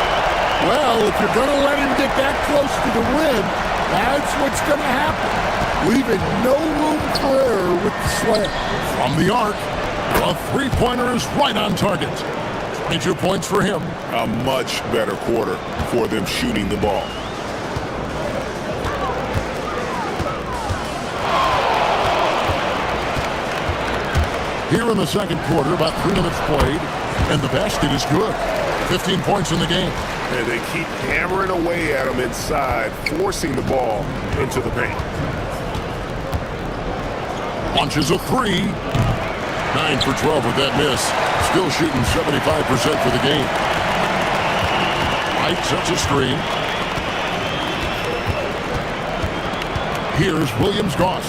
Well, if you're going to let him get that close to the rim, that's what's going to happen. Leaving no room for error with the slam. From the arc, a 3-pointer is right on target. 22 points for him. A much better quarter for them shooting the ball. Here in the second quarter, about 3 minutes played, and the basket is good. 15 points in the game. And they keep hammering away at him inside, forcing the ball into the paint. Launches a 3. 9 for 12 with that miss. Still shooting 75% for the game. White sets a screen. Here's Williams-Goss.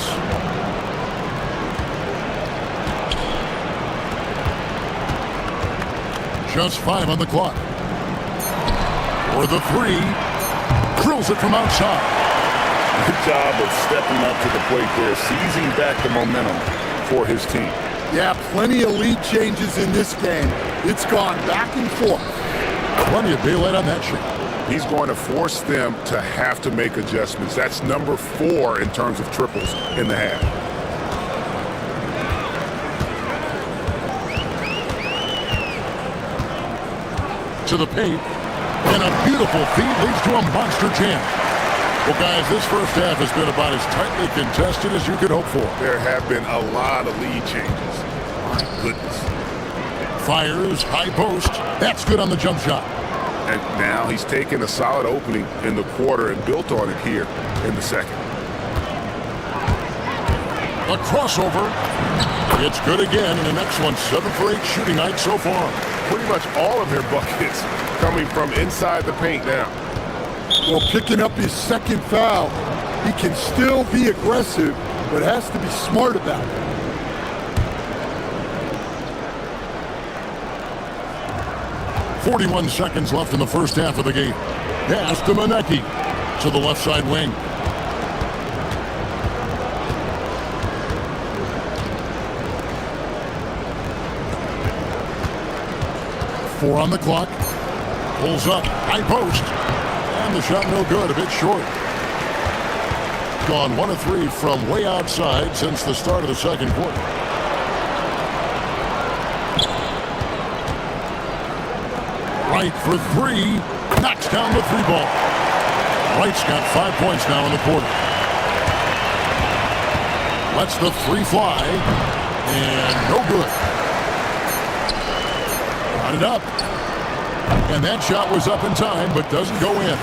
Just 5 on the clock. For the 3. Drills it from outside. Good job of stepping up to the plate there, seizing back the momentum for his team. Yeah, plenty of lead changes in this game. It's gone back and forth. Plenty of daylight on that shot. He's going to force them to have to make adjustments. That's number 4 in terms of triples in the half. To the paint, and a beautiful feed leads to a monster jam. Well, guys, this first half has been about as tightly contested as you could hope for. There have been a lot of lead changes. My goodness. Fires, high post. That's good on the jump shot. And now he's taken a solid opening in the quarter and built on it here in the second. A crossover. It's good again, and the next one 7 for 8 shooting night so far. Pretty much all of their buckets coming from inside the paint now. Well, picking up his second foul, he can still be aggressive, but has to be smart about it. .41 seconds left in the first half of the game. Pass to Manecki to the left side wing. Four on the clock. Pulls up. High post. And the shot no good. A bit short. Gone 1 of 3 from way outside since the start of the second quarter. Wright for 3. Knocks down the 3 ball. Wright's got 5 points now in the quarter. Lets the 3 fly. And no good. Got it up. And that shot was up in time, but doesn't go in.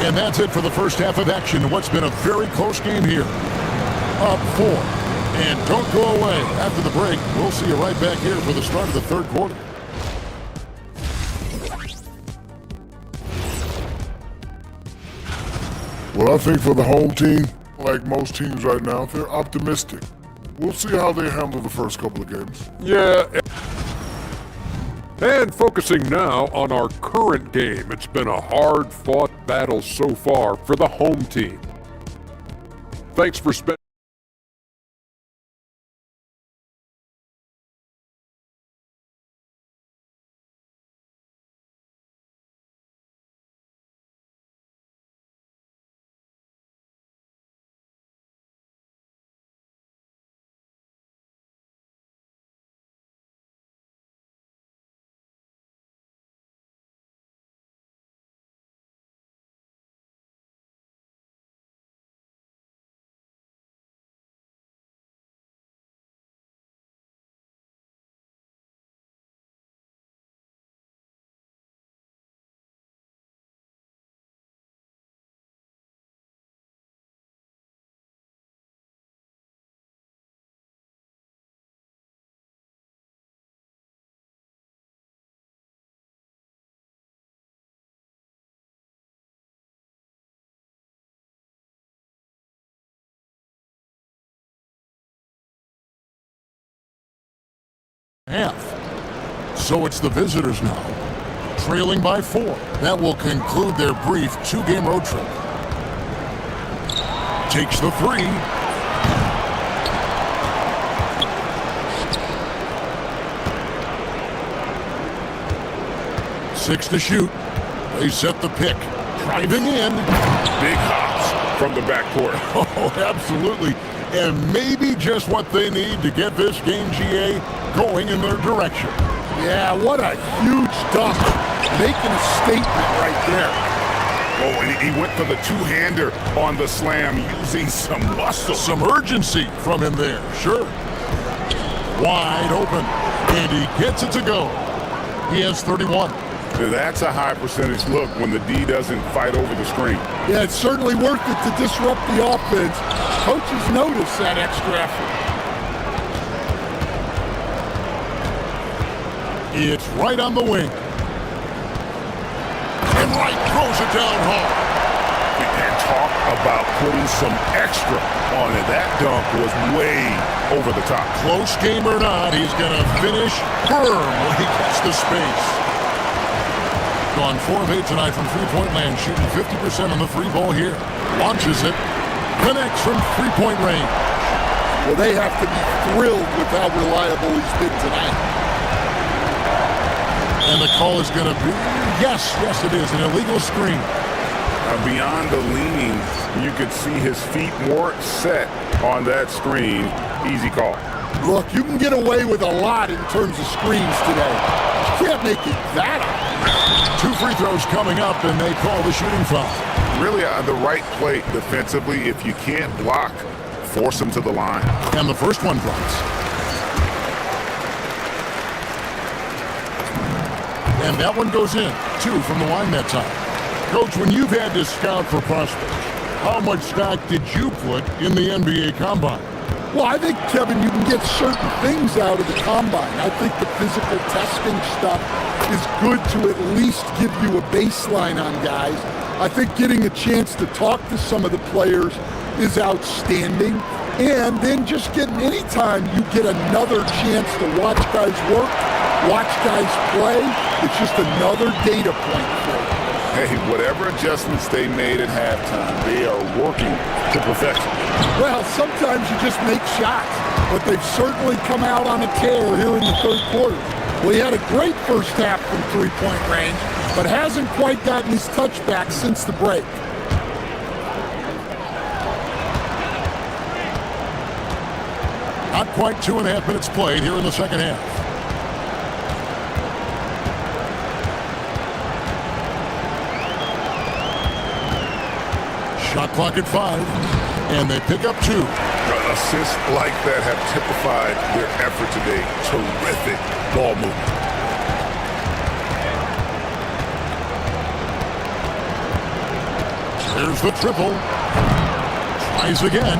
And that's it for the first half of action in what's been a very close game here. Up 4. And don't go away. After the break, we'll see you right back here for the start of the third quarter. Well, I think for the home team, like most teams right now, they're optimistic. We'll see how they handle the first couple of games. Yeah. And focusing now on our current game. It's been a hard-fought battle so far for the home team. Thanks for spending half. So it's the visitors now, trailing by 4. That will conclude their brief 2-game road trip. Takes the 3. 6 to shoot. They set the pick. Driving in. Big hops from the backcourt. Oh, absolutely. And maybe just what they need to get this game, GA, going in their direction. Yeah, what a huge dunk. Making a statement right there. Oh, and he went for the two-hander on the slam, using some muscle. Some urgency from him there, sure. Wide open, and he gets it to go. He has 31. That's a high percentage look when the D doesn't fight over the screen. Yeah, it's certainly worth it to disrupt the offense. Coaches notice that extra effort. It's right on the wing. And Wright throws it down hard. And talk about putting some extra on it. That dunk was way over the top. Close game or not, he's going to finish firm when he gets the space. Gone 4 of 8 tonight from three-point land, shooting 50% on the free ball here. Launches it, connects from three-point range. Well, they have to be thrilled with how reliable he's been tonight. And the call is going to be, yes, it is, an illegal screen. Beyond the leaning, you could see his feet more set on that screen. Easy call. Look, you can get away with a lot in terms of screens today. You can't make it that obvious. 2 free throws coming up, and they call the shooting foul. Really on the right play defensively. If you can't block, force him to the line. And the first one drops. And that one goes in. 2 from the line that time. Coach, when you've had to scout for prospects, how much stock did you put in the NBA Combine? Well, I think, Kevin, you can get certain things out of the Combine. I think the physical testing stuff is good to at least give you a baseline on guys. I think getting a chance to talk to some of the players is outstanding. And then just getting, anytime you get another chance to watch guys work, watch guys play, it's just another data point for you. Hey, whatever adjustments they made at halftime, they are working to perfection. Well, sometimes you just make shots, but they've certainly come out on a tear here in the third quarter. Well, he had a great first half from three-point range, but hasn't quite gotten his touchback since the break. Not quite 2.5 minutes played here in the second half. Shot clock at 5, and they pick up 2. Assists like that have typified their effort today. Terrific ball movement. There's the triple. Tries again,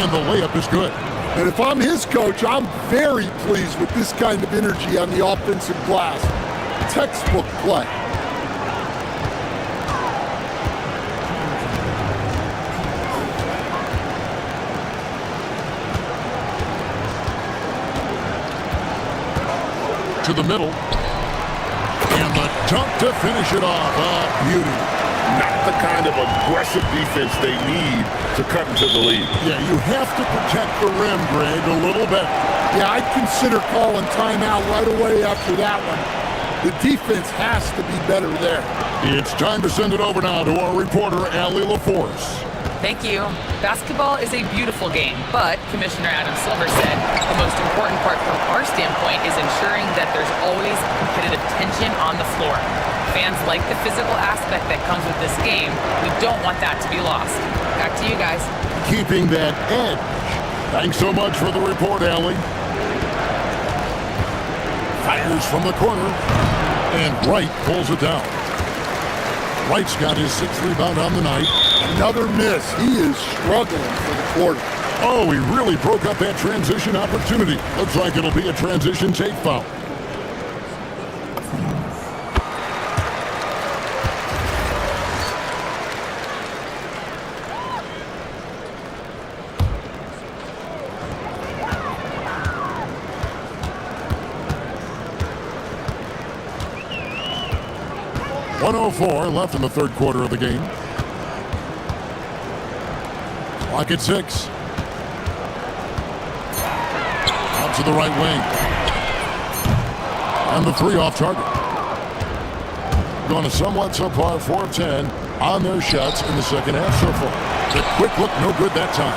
and the layup is good. And if I'm his coach, I'm very pleased with this kind of energy on the offensive glass. Textbook play. To the middle. And the dunk to finish it off. Beauty. Not the kind of aggressive defense they need to cut into the lead. Yeah, you have to protect the rim, Greg, a little bit. Yeah, I'd consider calling timeout right away after that one. The defense has to be better there. It's time to send it over now to our reporter, Allie LaForce. Thank you. Basketball is a beautiful game, but Commissioner Adam Silver said the most important part from our standpoint is ensuring that there's always competitive tension on the floor. Fans like the physical aspect that comes with this game. We don't want that to be lost. Back to you guys. Keeping that edge. Thanks so much for the report, Allie. Fires from the corner, and Wright pulls it down. Wright's got his 6th rebound on the night. Another miss. He is struggling for the quarter. Oh, he really broke up that transition opportunity. Looks like it'll be a transition take foul. .104 left in the third quarter of the game. Clock at 6. Out to the right wing. And the 3 off target. Going to somewhat subpar 4 of 10 on their shots in the second half so far. The quick look, no good that time.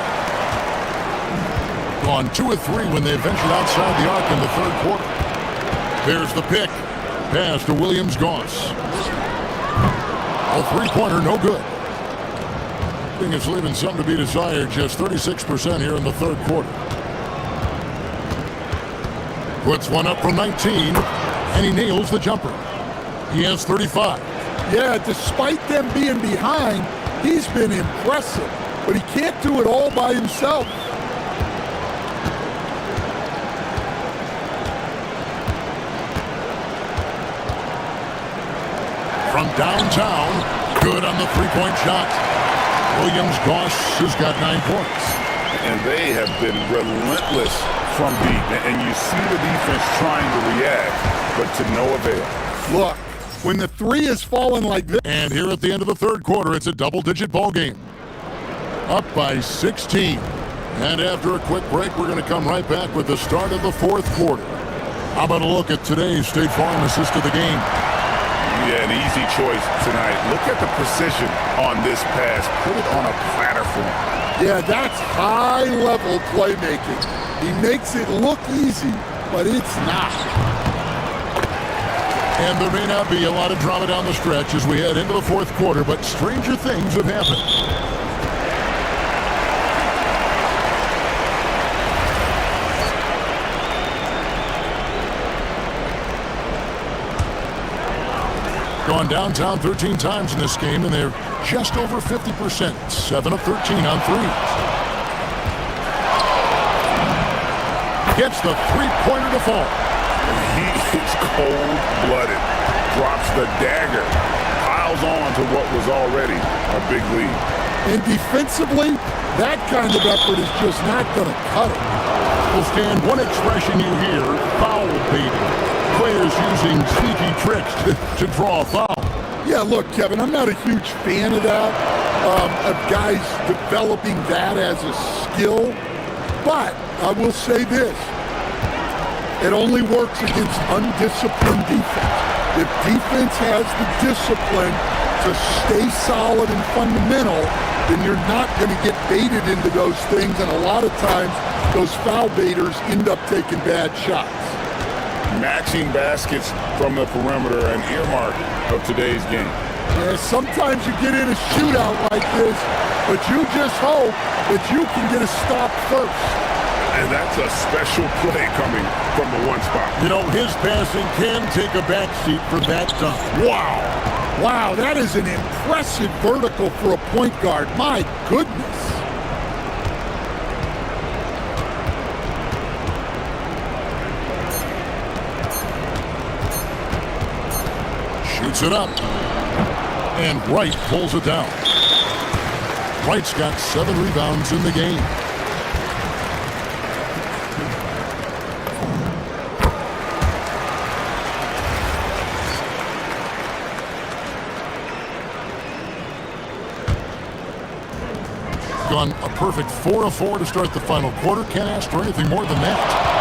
Gone 2 of 3 when they ventured outside the arc in the third quarter. There's the pick. Pass to Williams-Goss. A 3-pointer, no good. I think it's leaving something to be desired. Just 36% here in the third quarter. Puts one up from 19, and he nails the jumper. He has 35. Yeah, despite them being behind, he's been impressive. But he can't do it all by himself. From downtown, good on the 3-point shot. Williams-Goss has got 9 points. And they have been relentless from deep. And you see the defense trying to react, but to no avail. Look, when the three is falling like this. And here at the end of the third quarter, it's a double-digit ball game. Up by 16. And after a quick break, we're going to come right back with the start of the fourth quarter. How about a look at today's State Farm assist of the game? Yeah, an easy choice tonight. Look at the precision on this pass. Put it on a platter for him. Yeah, that's high-level playmaking. He makes it look easy, but it's not. And there may not be a lot of drama down the stretch as we head into the fourth quarter, but stranger things have happened. Gone downtown 13 times in this game, and they're just over 50%, 7 of 13 on threes. Gets the three-pointer to fall. He is cold-blooded. Drops the dagger. Piles on to what was already a big lead. And defensively, that kind of effort is just not going to cut it. Well, Stan, one expression you hear, foul baiting. Players using sneaky tricks to draw a foul. Yeah, look, Kevin, I'm not a huge fan of that, of guys developing that as a skill. But I will say this. It only works against undisciplined defense. If defense has the discipline to stay solid and fundamental, then you're not going to get baited into those things. And a lot of times, those foul baiters end up taking bad shots. Matching baskets from the perimeter, an earmark of today's game. Yeah, sometimes you get in a shootout like this, but you just hope that you can get a stop first. And that's a special play coming from the one spot. You know, his passing can take a backseat for that dunk. Wow. Wow, that is an impressive vertical for a point guard. My goodness. Shoots it up. And Wright pulls it down. Wright's got 7 rebounds in the game. Gone a perfect 4 of 4 to start the final quarter. Can't ask for anything more than that.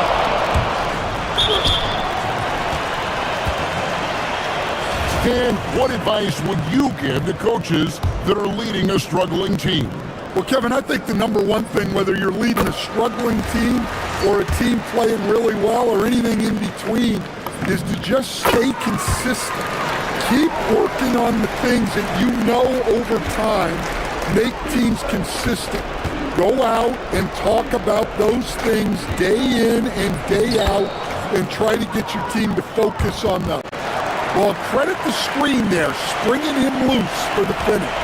And what advice would you give to coaches that are leading a struggling team? Well, Kevin, I think the number one thing, whether you're leading a struggling team or a team playing really well or anything in between, is to just stay consistent. Keep working on the things that you know over time make teams consistent. Go out and talk about those things day in and day out and try to get your team to focus on them. Well, credit the screen there, springing him loose for the finish.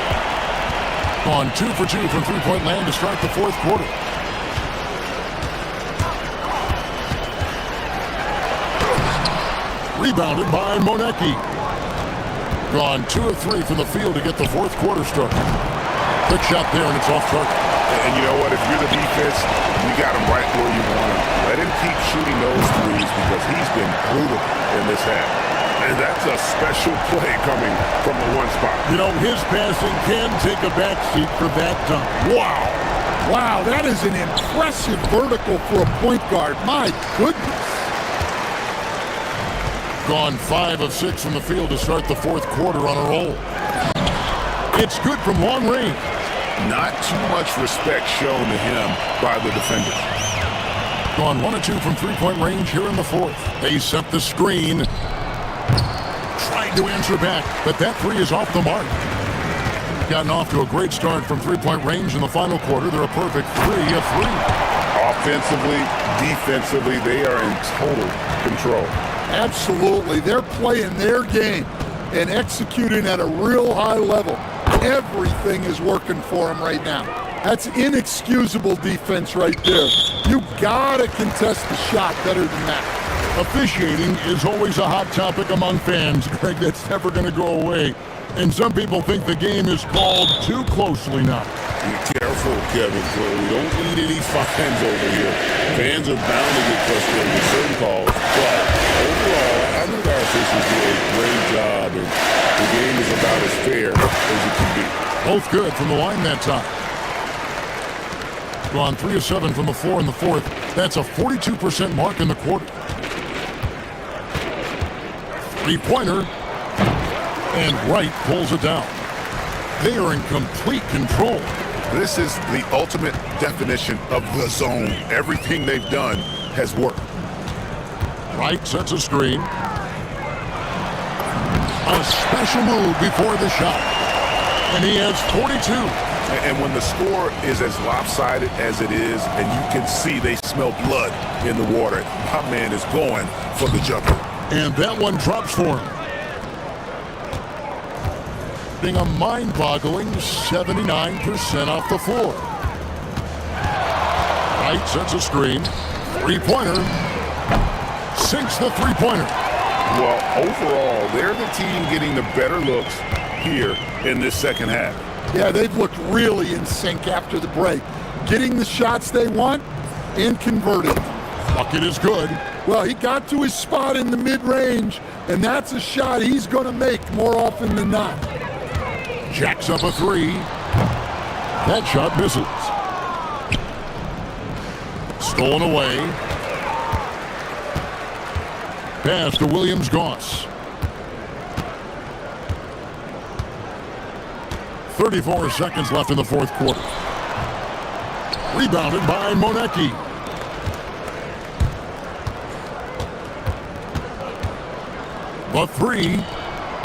On 2 for 2 from three-point land to start the fourth quarter. Rebounded by Monecki. Gone 2 of 3 from the field to get the fourth quarter started. Quick shot there, and it's off target. And you know what? If you're the defense, you got him right where you want him. Let him keep shooting those threes because he's been brutal in this half. And that's a special play coming from the one spot. You know, his passing can take a backseat for that dunk. Wow. Wow, that is an impressive vertical for a point guard. My goodness. Gone 5 of 6 from the field to start the fourth quarter on a roll. It's good from long range. Not too much respect shown to him by the defender. Gone 1 of 2 from three-point range here in the fourth. They set the screen. Trying to answer back, but that three is off the mark. Gotten off to a great start from three-point range in the final quarter. They're a perfect 3 of 3. Offensively, defensively, they are in total control. Absolutely. They're playing their game and executing at a real high level. Everything is working for them right now. That's inexcusable defense right there. You gotta contest the shot better than that. Officiating is always a hot topic among fans, Greg. That's never going to go away. And some people think the game is called too closely now. Be careful, Kevin. We don't need any fines over here. Fans are bound to get frustrated with certain calls, but overall, I think our officials do a great job, and the game is about as fair as it can be. Both good from the line that time. Gone 3 of 7 from the floor in the fourth. That's a 42% mark in the quarter. Three-pointer. And Wright pulls it down. They are in complete control. This is the ultimate definition of the zone. Everything they've done has worked. Wright sets a screen. A special move before the shot. And he has 42. And when the score is as lopsided as it is, and you can see they smell blood in the water, my man is going for the jumper. And that one drops for him. Being a mind-boggling 79% off the floor. Wright sets a screen. Three-pointer. Sinks the three-pointer. Well, overall, they're the team getting the better looks here in this second half. Yeah, they've looked really in sync after the break. Getting the shots they want and converting them. Bucket is good. Well, he got to his spot in the mid-range, and that's a shot he's going to make more often than not. Jacks up a three. That shot misses. Stolen away. Pass to Williams-Goss. 34 seconds left in the fourth quarter. Rebounded by Monecki. The three.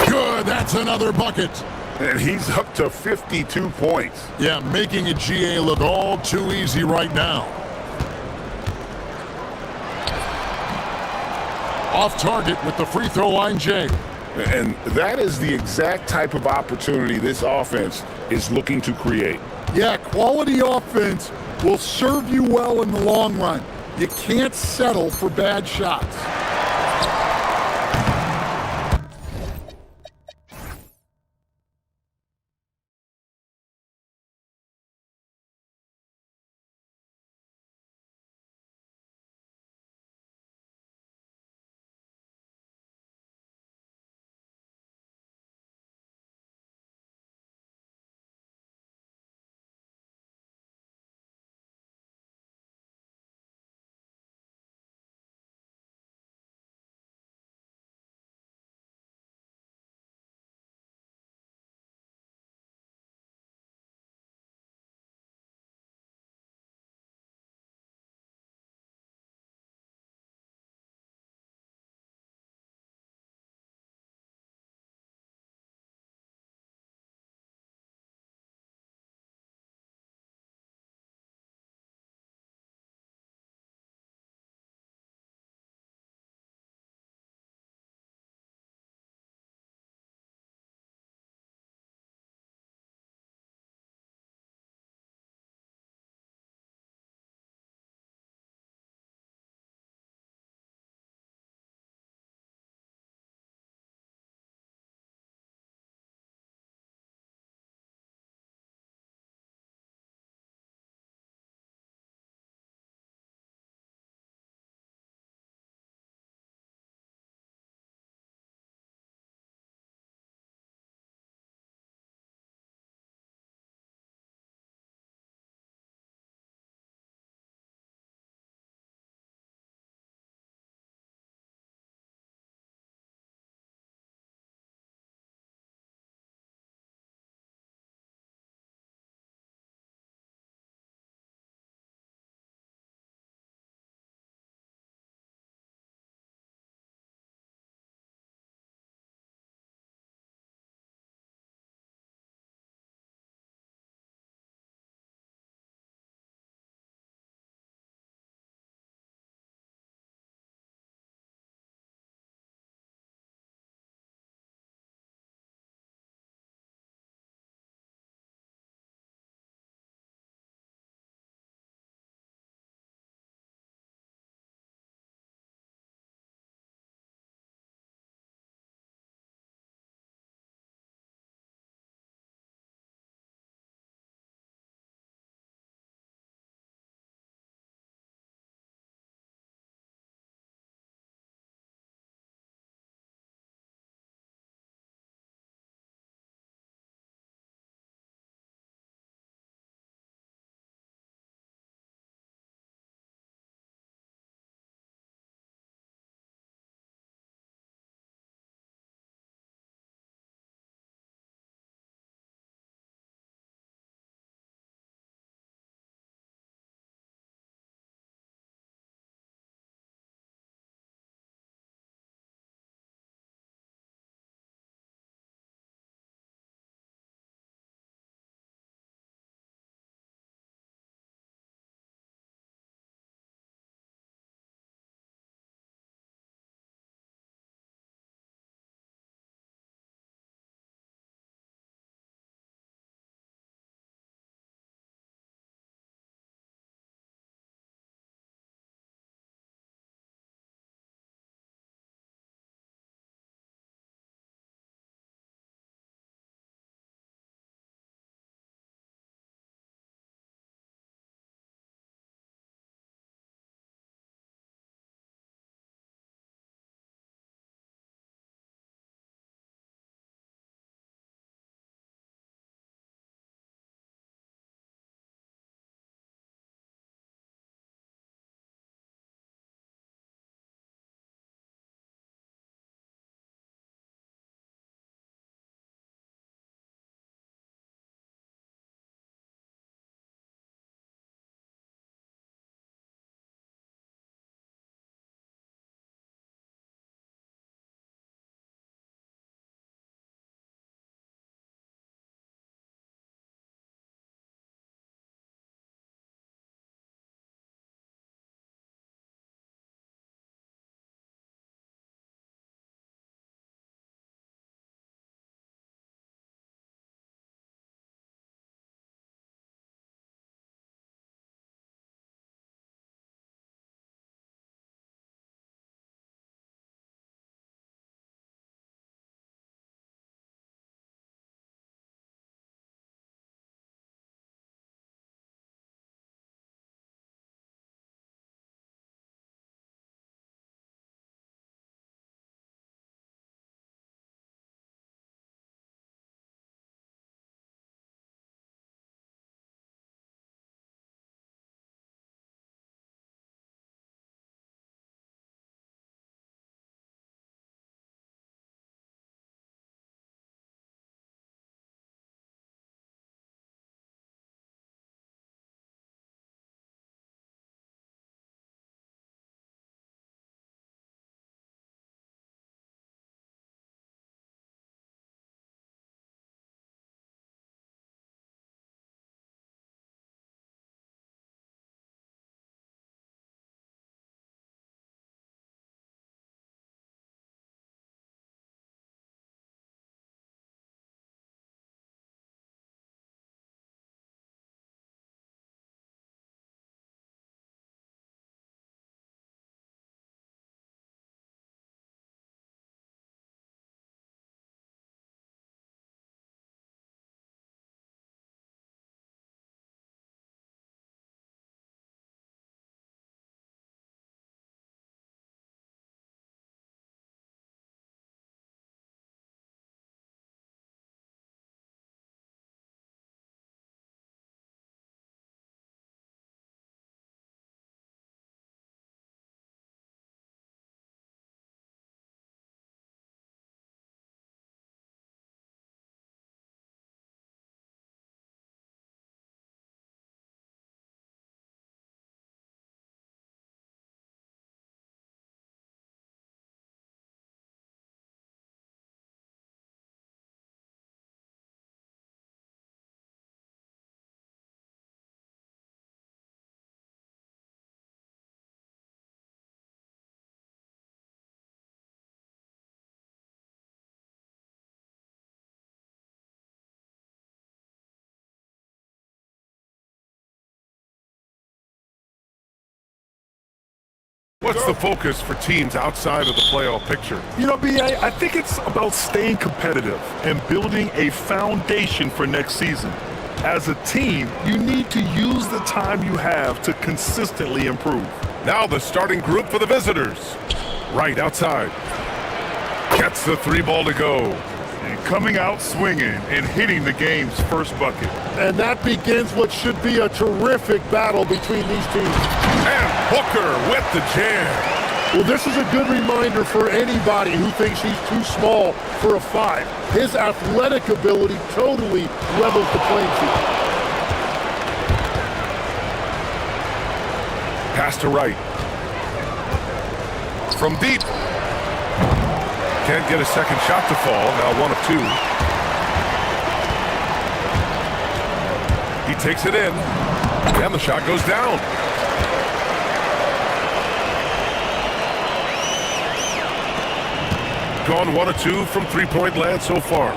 Good. That's another bucket. And he's up to 52 points. Yeah, making a GA look all too easy right now. Off target with the free throw line, Jay. And that is the exact type of opportunity this offense is looking to create. Yeah, quality offense will serve you well in the long run. You can't settle for bad shots. What's the focus for teams outside of the playoff picture? You know, B.A., I think it's about staying competitive and building a foundation for next season. As a team, you need to use the time you have to consistently improve. Now the starting group for the visitors. Right outside. Gets the three ball to go. And coming out swinging and hitting the game's first bucket. And that begins what should be a terrific battle between these teams. And Booker with the jam. Well, this is a good reminder for anybody who thinks he's too small for a 5. His athletic ability totally levels the playing field. Pass to right. From deep. Can't get a second shot to fall. Now 1 of 2. He takes it in. And the shot goes down. Gone 1 of 2 from three-point land so far.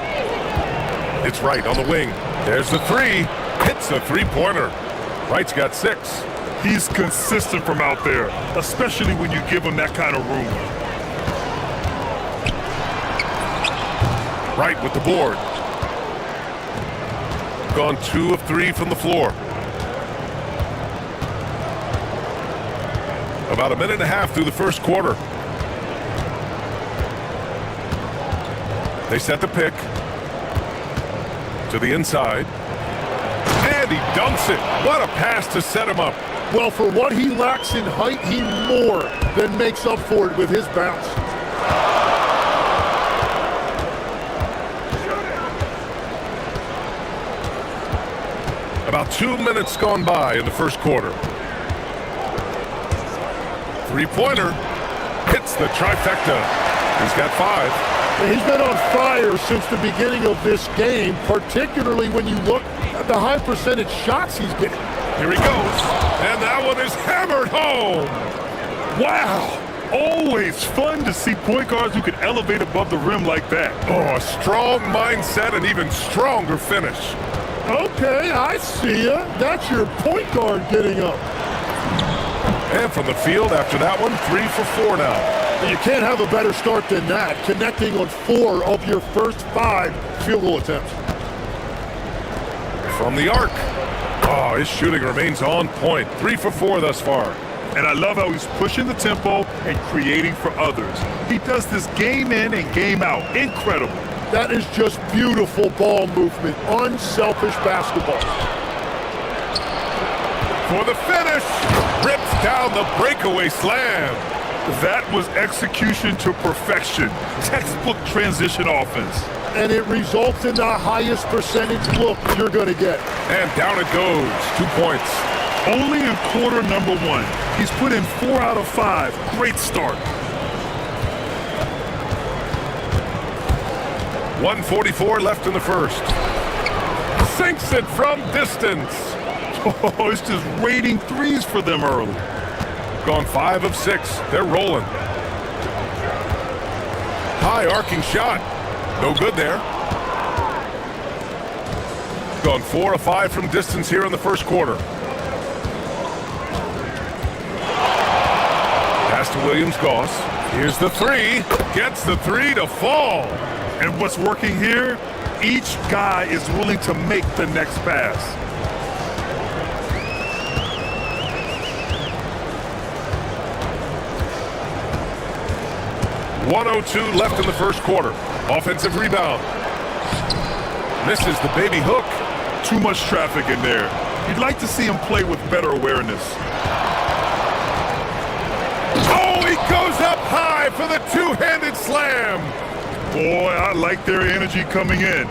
It's Wright on the wing. There's the three. Hits a three-pointer. Wright's got 6. He's consistent from out there, especially when you give him that kind of room. Wright with the board. Gone 2 of 3 from the floor. About a minute and a half through the first quarter. They set the pick to the inside. And he dunks it. What a pass to set him up. Well, for what he lacks in height, he more than makes up for it with his bounce. About 2 minutes gone by in the first quarter. Three-pointer hits the trifecta. He's got 5. He's been on fire since the beginning of this game, particularly when you look at the high percentage shots he's getting. Here he goes, and that one is hammered home. Wow! Always fun to see point guards who can elevate above the rim like that. Oh, a strong mindset and even stronger finish. Okay, I see ya. That's your point guard getting up. And from the field after that one, 3 for 4 now. You can't have a better start than that, connecting on 4 of your first 5 field goal attempts. From the arc. Oh, his shooting remains on point. 3 for 4 thus far. And I love how he's pushing the tempo and creating for others. He does this game in and game out. Incredible. That is just beautiful ball movement, unselfish basketball. For the finish, rips down the breakaway slam. That was execution to perfection. Textbook transition offense. And it results in the highest percentage look you're going to get. And down it goes. 2 points. Only in quarter number 1. He's put in 4 out of 5. Great start. 1:44 left in the first. Sinks it from distance. Oh, it's just raining threes for them early. Gone 5 of 6. They're rolling. High arcing shot. No good there. Gone 4 of 5 from distance here in the first quarter. Pass to Williams-Goss. Here's the three. Gets the three to fall. And what's working here? Each guy is willing to make the next pass. .102 left in the first quarter. Offensive rebound. Misses the baby hook. Too much traffic in there. You'd like to see him play with better awareness. Oh, he goes up high for the two-handed slam. Boy, I like their energy coming in.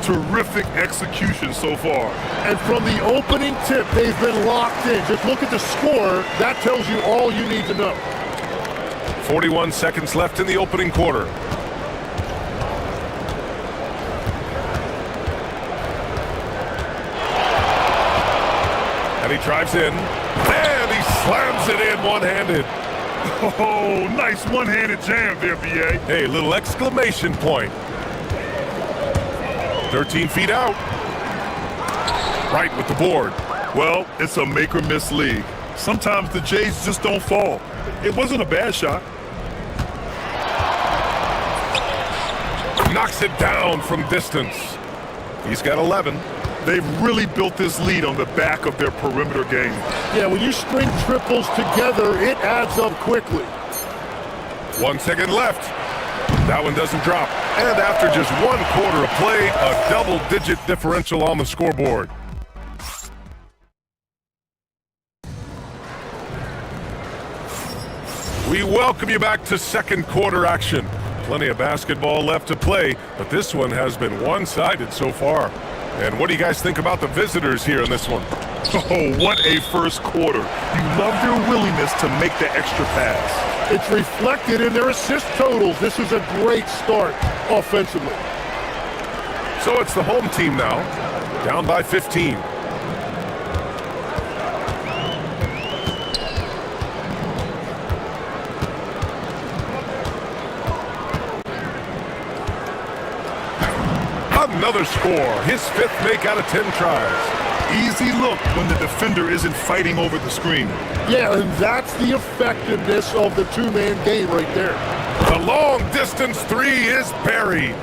Terrific execution so far. And from the opening tip, they've been locked in. Just look at the score. That tells you all you need to know. 41 seconds left in the opening quarter. And he drives in. And he slams it in one-handed. Oh, nice one-handed jam there, B.A. Hey, little exclamation point. 13 feet out. Right with the board. Well, it's a make-or-miss league. Sometimes the Jays just don't fall. It wasn't a bad shot. Knocks it down from distance. He's got 11. They've really built this lead on the back of their perimeter game. Yeah, when you string triples together, it adds up quickly. 1 second left. That one doesn't drop. And after just 1 quarter of play, a double-digit differential on the scoreboard. We welcome you back to second quarter action. Plenty of basketball left to play, but this one has been one-sided so far. And what do you guys think about the visitors here in this one? Oh, what a first quarter. You love their willingness to make the extra pass. It's reflected in their assist totals. This is a great start offensively. So it's the home team now, down by 15. Another score, his 5th make out of 10 tries. Easy look when the defender isn't fighting over the screen. Yeah, and that's the effectiveness of the two-man game right there. The long-distance 3 is buried.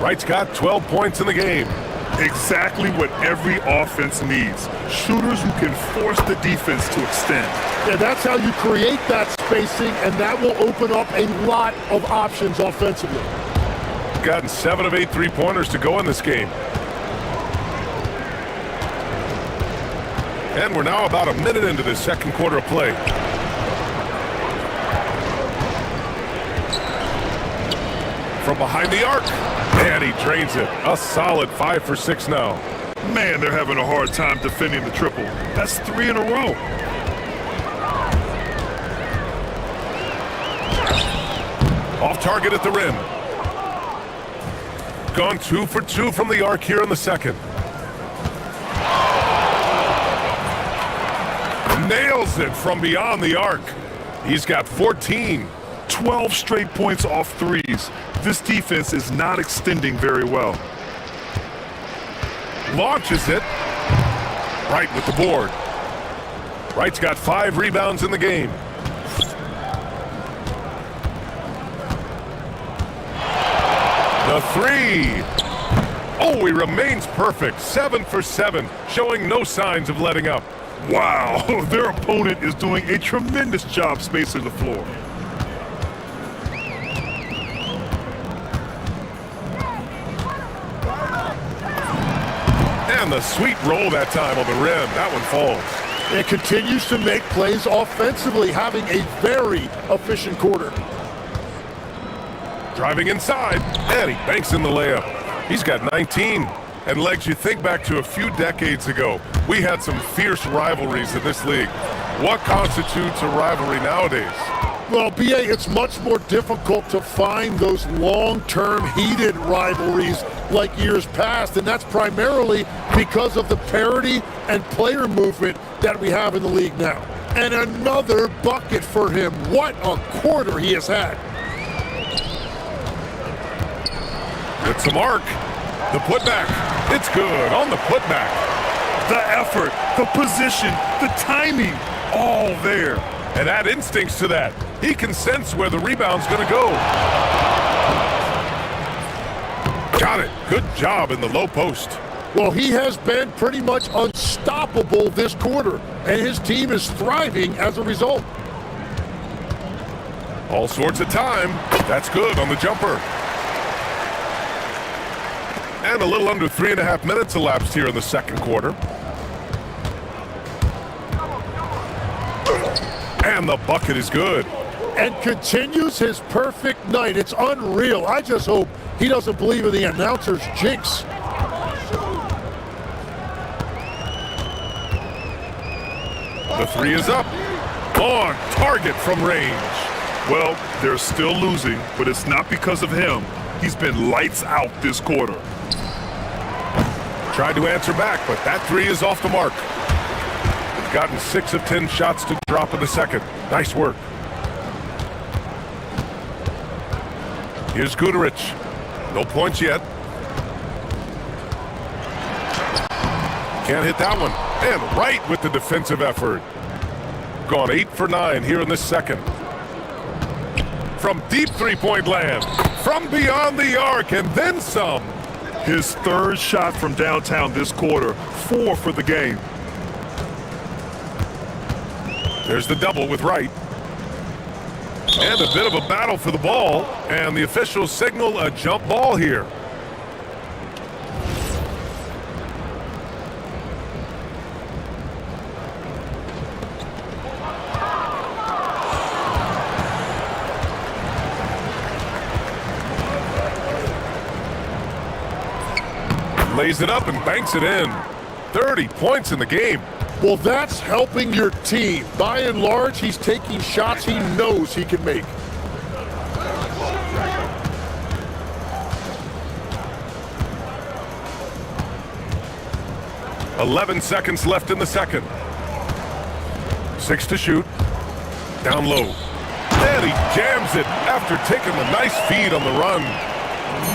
Wright's got 12 points in the game. Exactly what every offense needs. Shooters who can force the defense to extend. Yeah, that's how you create that spacing, and that will open up a lot of options offensively. Gotten 7 of 8 3-pointers to go in this game. And we're now about a minute into the second quarter of play. From behind the arc, and he drains it. A solid 5 for 6 now. Man, they're having a hard time defending the triple. That's 3 in a row. Off target at the rim. Gone 2 for 2 from the arc here in the second. Nails it from beyond the arc. He's got 14. 12 straight points off threes. This defense is not extending very well. Launches it. Wright with the board. Wright's got 5 rebounds in the game. The 3. Oh, he remains perfect. 7 for 7, showing no signs of letting up. Wow, their opponent is doing a tremendous job spacing the floor. And the sweet roll that time on the rim. That one falls. It continues to make plays offensively, having a very efficient quarter. Driving inside, and he banks in the layup. He's got 19. And Legs, you think back to a few decades ago, we had some fierce rivalries in this league. What constitutes a rivalry nowadays? Well, BA, it's much more difficult to find those long-term heated rivalries like years past, and that's primarily because of the parity and player movement that we have in the league now. And another bucket for him. What a quarter he has had. It's a mark. The putback. It's good on the putback. The effort, the position, the timing, all there. And add instincts to that. He can sense where the rebound's going to go. Got it. Good job in the low post. Well, he has been pretty much unstoppable this quarter, and his team is thriving as a result. All sorts of time. That's good on the jumper. And a little under 3.5 minutes elapsed here in the second quarter. And the bucket is good. And continues his perfect night. It's unreal. I just hope he doesn't believe in the announcer's jinx. The 3 is up. On target from range. Well, they're still losing, but it's not because of him. He's been lights out this quarter. Tried to answer back, but that 3 is off the mark. Gotten 6 of 10 shots to drop in the second. Nice work. Here's Guterich. No points yet. Can't hit that one. And right with the defensive effort. They've gone 8 for 9 here in this second. From deep three-point land, from beyond the arc, and then some. His third shot from downtown this quarter, 4 for the game. There's the double with Wright. And a bit of a battle for the ball, and the officials signal a jump ball here. Lays it up and banks it in. 30 points in the game. Well, that's helping your team. By and large, he's taking shots he knows he can make. "11 seconds left in the second. 6 to shoot. Down low. And he jams it after taking a nice feed on the run.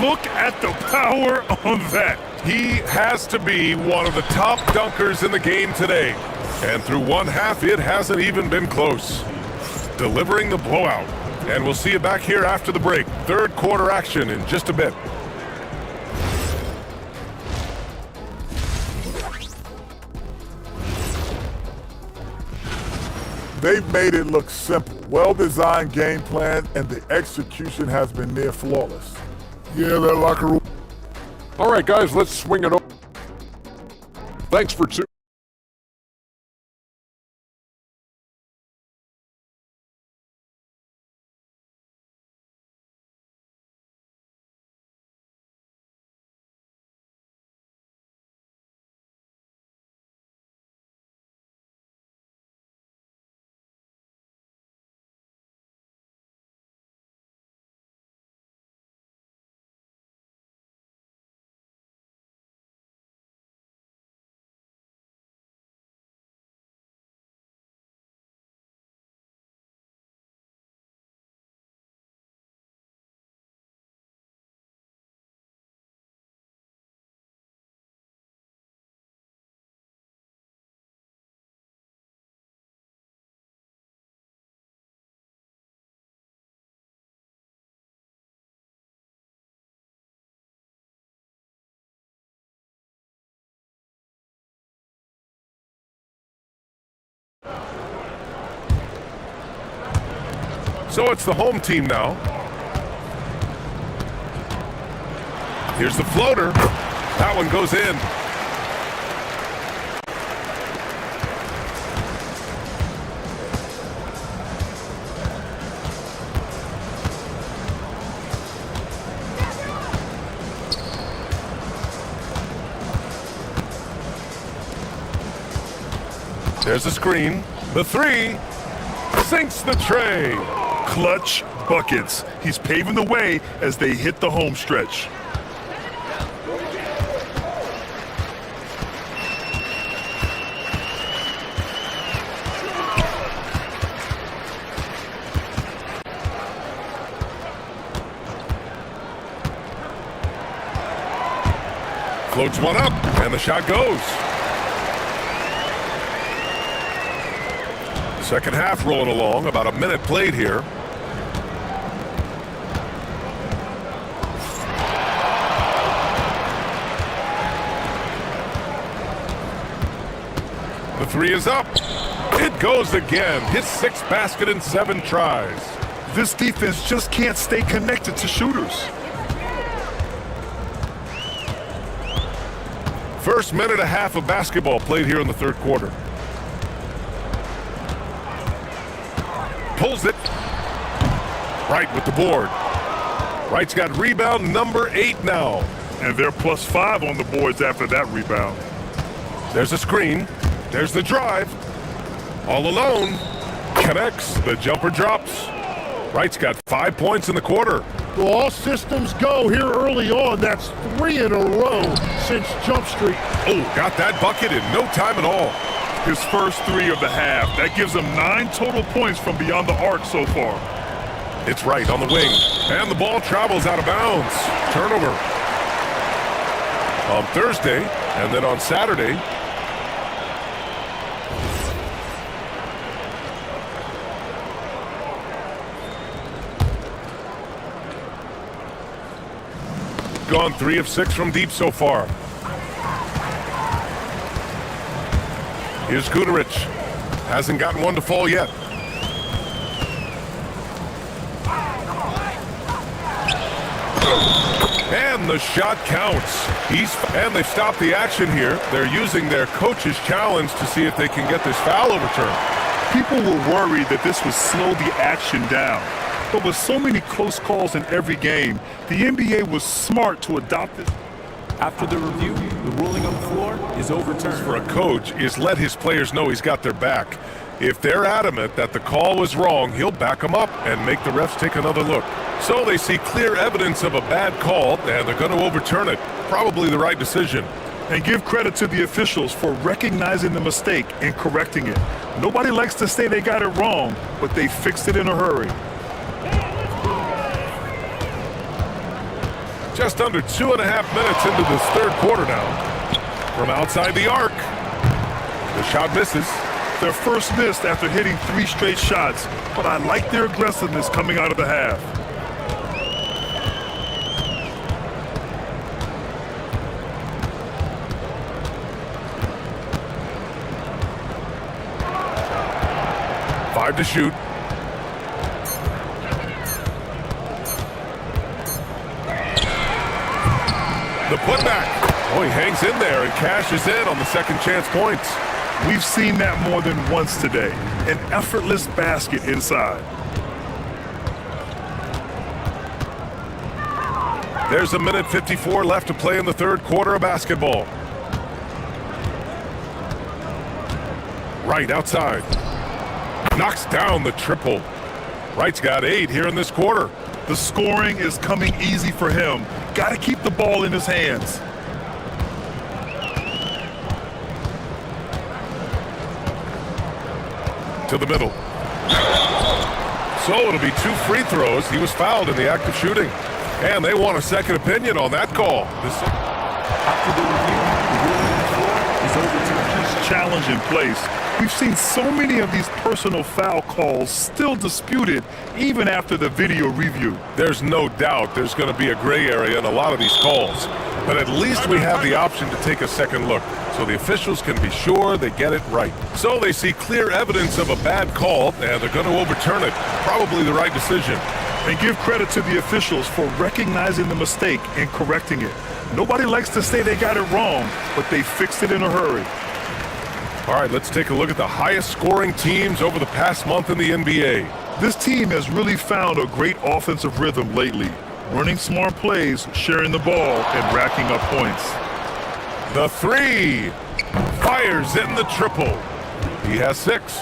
Look at the power on that. He has to be one of the top dunkers in the game today. And through one half, it hasn't even been close. Delivering the blowout. And we'll see you back here after the break. Third quarter action in just a bit. They've made it look simple. Well-designed game plan, and the execution has been near flawless. Yeah, that locker room. All right, guys, let's swing it over. Thanks for tuning. So it's the home team now. Here's the floater. That one goes in. There's the screen. The three sinks the tray. Clutch buckets. He's paving the way as they hit the home stretch. Floats one up, and the shot goes. Second half rolling along, about a minute played here. The three is up. It goes again. His sixth basket in 7 tries. This defense just can't stay connected to shooters. First minute and a half of basketball played here in the third quarter. Pulls it. Wright with the board. Wright's got rebound number 8 now. And they're +5 on the boards after that rebound. There's a screen. There's the drive. All alone. Connects. The jumper drops. Wright's got 5 points in the quarter. Well, all systems go here early on. That's 3 in a row since Jump Street. Oh, got that bucket in no time at all. His first 3 of the half. That gives him 9 total points from beyond the arc so far. It's Wright on the wing. And the ball travels out of bounds. Turnover. On Thursday, and then on Saturday, gone 3 of 6 from deep so far. Here's Guterich. Hasn't gotten one to fall yet. And the shot counts. And they've stopped the action here. They're using their coach's challenge to see if they can get this foul overturned. People were worried that this would slow the action down. But with so many close calls in every game, the NBA was smart to adopt it. After the review, the ruling on the floor is overturned. For a coach is let his players know he's got their back. If they're adamant that the call was wrong, he'll back them up and make the refs take another look. So they see clear evidence of a bad call, and they're going to overturn it. Probably the right decision. And give credit to the officials for recognizing the mistake and correcting it. Nobody likes to say they got it wrong, but they fixed it in a hurry. Just under 2.5 minutes into this third quarter now. From outside the arc. The shot misses. Their first missed after hitting 3 straight shots, but I like their aggressiveness coming out of the half. Five to shoot. The putback. Oh, he hangs in there and cashes in on the second chance points. We've seen that more than once today. An effortless basket inside. There's 1:54 left to play in the third quarter of basketball. Wright outside. Knocks down the triple. Wright's got 8 here in this quarter. The scoring is coming easy for him. Got to keep the ball in his hands. To the middle. So it'll be 2 free throws. He was fouled in the act of shooting. And they want a second opinion on that call. After the review, the ruling on the floor is overturned. Challenge in place. We've seen so many of these personal foul calls still disputed even after the video review. There's no doubt there's going to be a gray area in a lot of these calls. But at least we have the option to take a second look, so the officials can be sure they get it right. So they see clear evidence of a bad call, and they're going to overturn it. Probably the right decision. And give credit to the officials for recognizing the mistake and correcting it. Nobody likes to say they got it wrong, but they fixed it in a hurry. All right, let's take a look at the highest scoring teams over the past month in the NBA. This team has really found a great offensive rhythm lately. Running smart plays, sharing the ball, and racking up points. The 3. Fires in the triple. He has 6.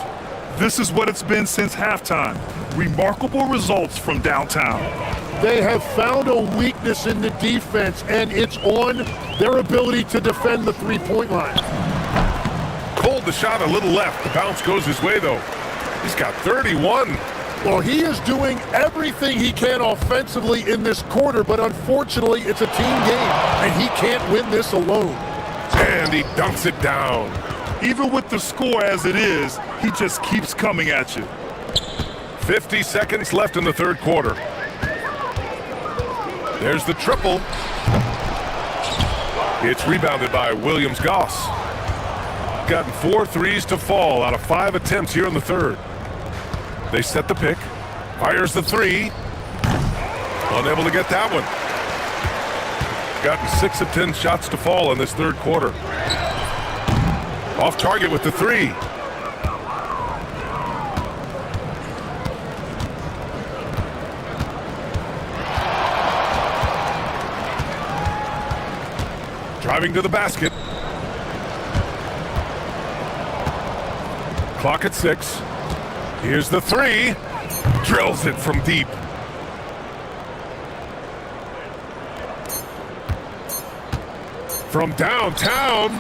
This is what it's been since halftime. Remarkable results from downtown. They have found a weakness in the defense, and it's on their ability to defend the three-point line. Pulled the shot a little left. The bounce goes his way, though. He's got 31. Well, he is doing everything he can offensively in this quarter, but unfortunately, it's a team game, and he can't win this alone. And he dunks it down. Even with the score as it is, he just keeps coming at you. 50 seconds left in the third quarter. There's the triple. It's rebounded by Williams-Goss. Gotten 4 threes to fall out of 5 attempts here in the third. They set the pick. Fires the 3. Unable to get that one. Gotten 6 of 10 shots to fall in this third quarter. Off target with the 3. Driving to the basket. Clock at 6. Here's the 3. Drills it from deep. From downtown.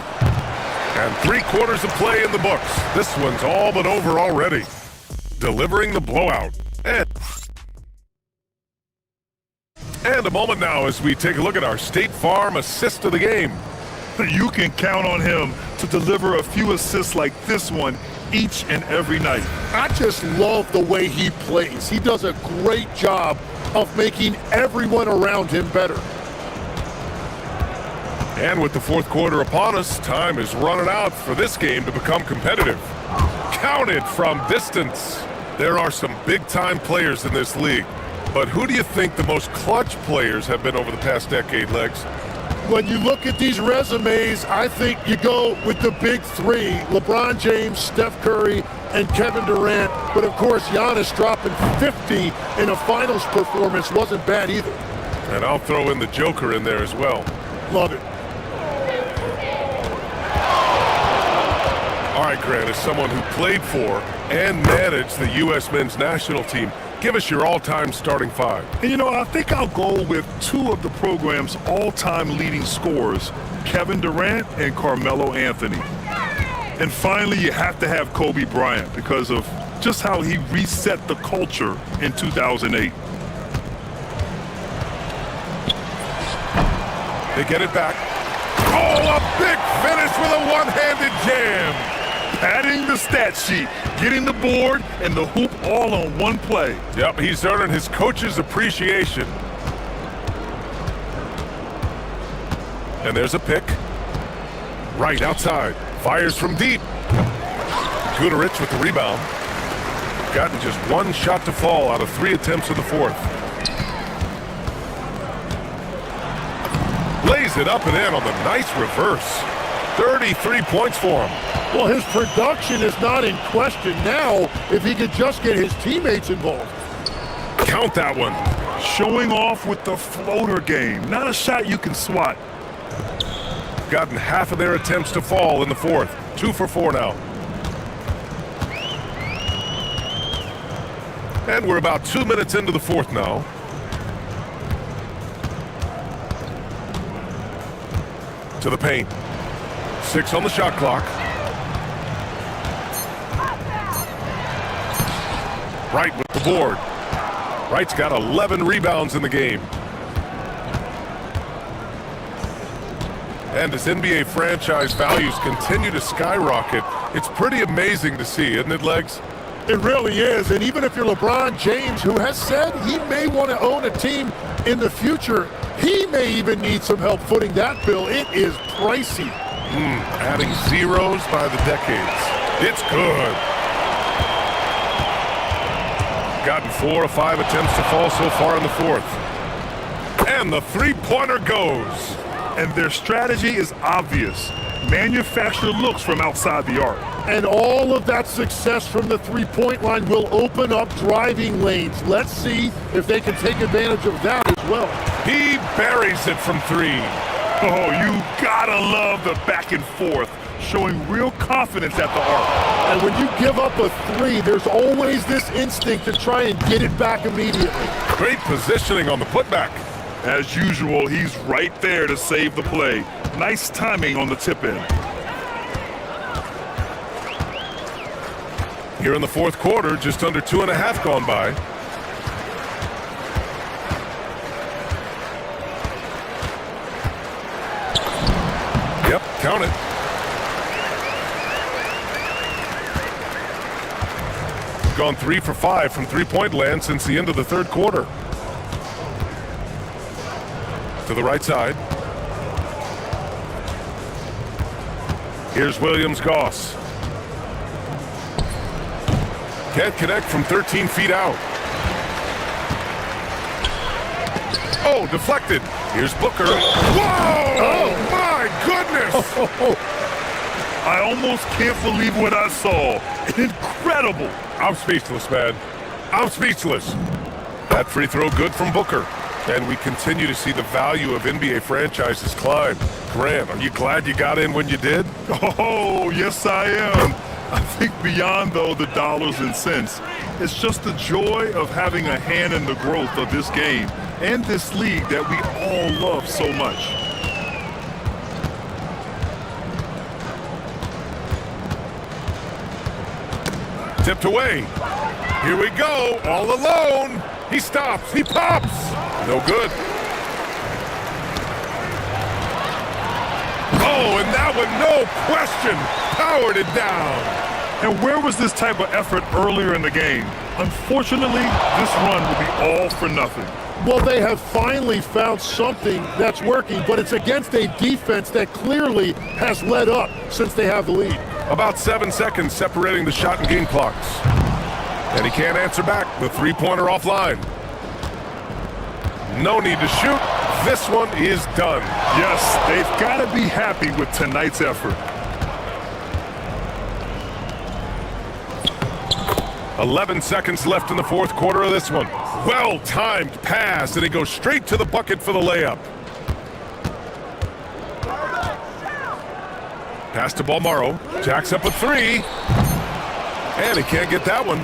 And 3 quarters of play in the books. This one's all but over already. Delivering the blowout. And a moment now as we take a look at our State Farm assist of the game. You can count on him to deliver a few assists like this one each and every night. I just love the way he plays. He does a great job of making everyone around him better. And with the fourth quarter upon us, time is running out for this game to become competitive. Counted from distance. There are some big-time players in this league, but who do you think the most clutch players have been over the past decade, Legs? When you look at these resumes, I think you go with the big three, LeBron James, Steph Curry, and Kevin Durant. But of course, Giannis dropping 50 in a finals performance wasn't bad either. And I'll throw in the Joker in there as well. Love it. All right, Grant, as someone who played for and managed the U.S. men's national team, give us your all-time starting five. And you know, I think I'll go with two of the program's all-time leading scorers, Kevin Durant and Carmelo Anthony. And finally, you have to have Kobe Bryant because of just how he reset the culture in 2008. They get it back. Oh, a big finish with a one-handed jam. Padding the stat sheet, getting the board and the hoop all on one play. Yep, he's earning his coach's appreciation. And there's a pick. Right outside. Fires from deep. Guterich with the rebound. Gotten just one shot to fall out of 3 attempts in the fourth. Lays it up and in on the nice reverse. 33 points for him. Well, his production is not in question now if he could just get his teammates involved. Count that one. Showing off with the floater game. Not a shot you can swat. Gotten half of their attempts to fall in the fourth. 2 for 4 now. And we're about 2 minutes into the fourth now. To the paint. 6 on the shot clock. Wright with the board. Wright's got 11 rebounds in the game. And as NBA franchise values continue to skyrocket, it's pretty amazing to see, isn't it, Legs? It really is, and even if you're LeBron James, who has said he may want to own a team in the future, he may even need some help footing that bill. It is pricey. Adding zeros by the decades. It's good. Gotten 4 of 5 attempts to fall so far in the fourth. And the three-pointer goes. And their strategy is obvious. Manufacture looks from outside the arc. And all of that success from the three-point line will open up driving lanes. Let's see if they can take advantage of that as well. He buries it from 3. Oh, you gotta love the back and forth, showing real confidence at the arc. And when you give up a 3, there's always this instinct to try and get it back immediately. Great positioning on the putback. As usual, he's right there to save the play. Nice timing on the tip in. Here in the fourth quarter, just under 2.5 gone by. Yep, count it. Gone 3 for 5 from three-point land since the end of the third quarter. To the right side. Here's Williams-Goss. Can't connect from 13 feet out. Oh, deflected. Here's Booker. Whoa! Oh, my goodness! I almost can't believe what I saw. Incredible. I'm speechless, man. I'm speechless. That free throw good from Booker. And we continue to see the value of NBA franchises climb. Grant, are you glad you got in when you did? Oh, yes I am. I think beyond, though, the dollars and cents, it's just the joy of having a hand in the growth of this game and this league that we all love so much. Tipped away. Here we go, all alone. He stops, he pops. No good. Oh, and that one, no question, powered it down. And where was this type of effort earlier in the game? Unfortunately, this run will be all for nothing. Well, they have finally found something that's working, but it's against a defense that clearly has let up since they have the lead. About 7 seconds separating the shot and game clocks. And he can't answer back. The three-pointer offline. No need to shoot. This one is done. Yes, they've got to be happy with tonight's effort. 11 seconds left in the fourth quarter of this one. Well-timed pass, and he goes straight to the bucket for the layup. Pass to Balmaro. Jacks up a three. And he can't get that one.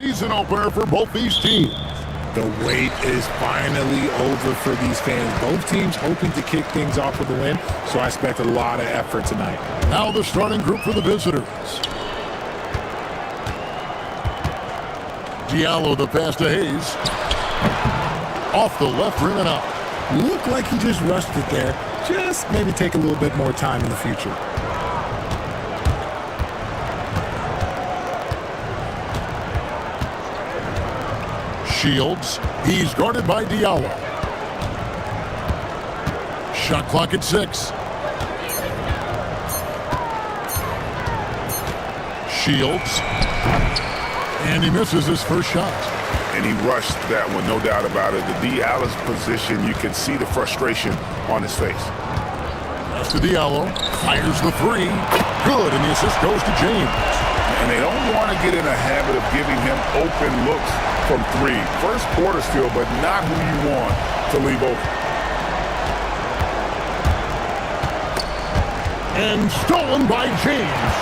season opener for both these teams. The wait is finally over for these fans. Both teams hoping to kick things off with a win, so I expect a lot of effort tonight. Now the starting group for the visitors. Diallo the pass to Hayes. Off the left rim and out. Looked like he just rushed it there. Just maybe take a little bit more time in the future. Shields, he's guarded by Diallo. Shot clock at 6. Shields, and he misses his first shot. And he rushed that one, no doubt about it. The Diallo's position, you can see the frustration on his face. Pass to Diallo, fires the 3. Good, and the assist goes to James. And they don't want to get in a habit of giving him open looks from 3. First quarter still, but not who you want to leave open. And stolen by James.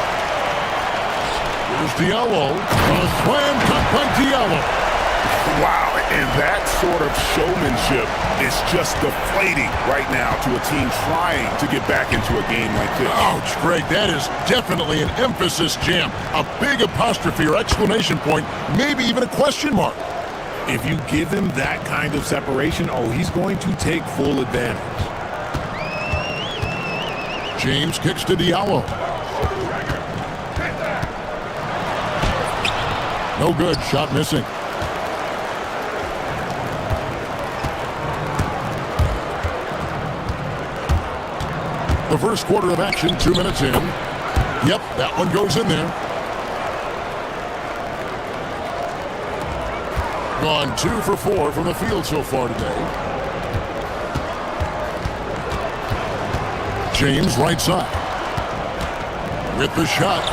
Here's Diallo. A slam cut by Diallo. Wow, and that sort of showmanship is just deflating right now to a team trying to get back into a game like this. Ouch, Greg, that is definitely an emphasis jam. A big apostrophe or exclamation point, maybe even a question mark. If you give him that kind of separation, oh, he's going to take full advantage. James kicks to Diallo. No good, shot missing. The first quarter of action, 2 minutes in. Yep, that one goes in there. Gone 2 for 4 from the field so far today. James right side. With the shot.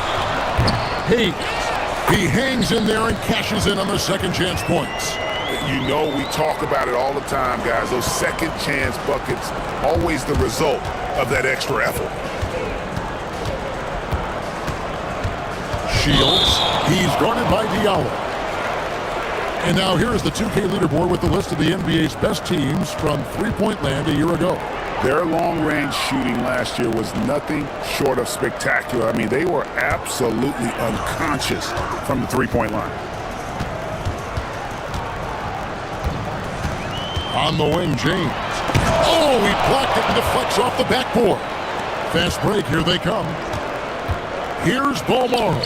He hangs in there and cashes in on the second chance points. You know we talk about it all the time, guys. Those second chance buckets, always the result of that extra effort. Shields, he's guarded by Diallo. And now here is the 2K leaderboard with the list of the NBA's best teams from three-point land a year ago. Their long-range shooting last year was nothing short of spectacular. I mean, they were absolutely unconscious from the three-point line. On the wing, James. Oh, he blocked it and deflects off the backboard. Fast break, here they come. Here's Balmaro.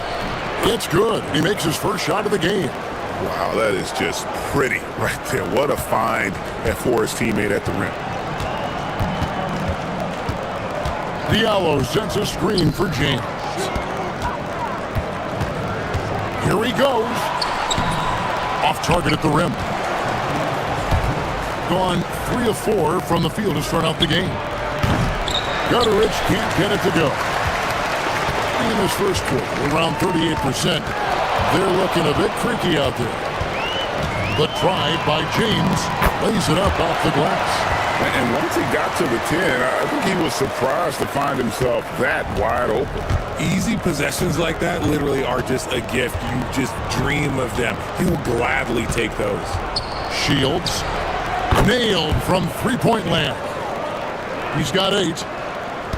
It's good. He makes his first shot of the game. Wow, that is just pretty right there. What a find for his teammate at the rim. Diallo sends a screen for James. Here he goes. Off target at the rim. Gone 3 of 4 from the field to start out the game. Gutteridge can't get it to go. In this first quarter, around 38%. They're looking a bit freaky out there. The drive by James lays it up off the glass. And once he got to the 10, I think he was surprised to find himself that wide open. Easy possessions like that literally are just a gift. You just dream of them. He will gladly take those. Shields. Nailed from three-point land. He's got 8.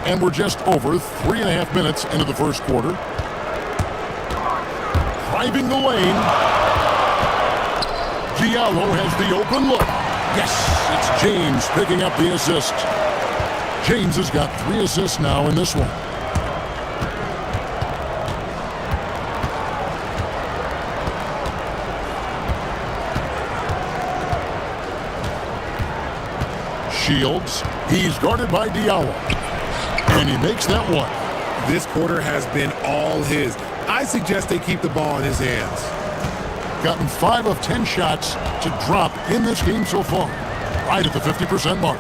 And we're just over 3.5 minutes into the first quarter. Driving the lane. Diallo has the open look. Yes, it's James picking up the assist. James has got 3 assists now in this one. Shields, he's guarded by Diallo. And he makes that one. This quarter has been all his. I suggest they keep the ball in his hands. Gotten 5 of 10 shots to drop in this game so far. Right at the 50% mark.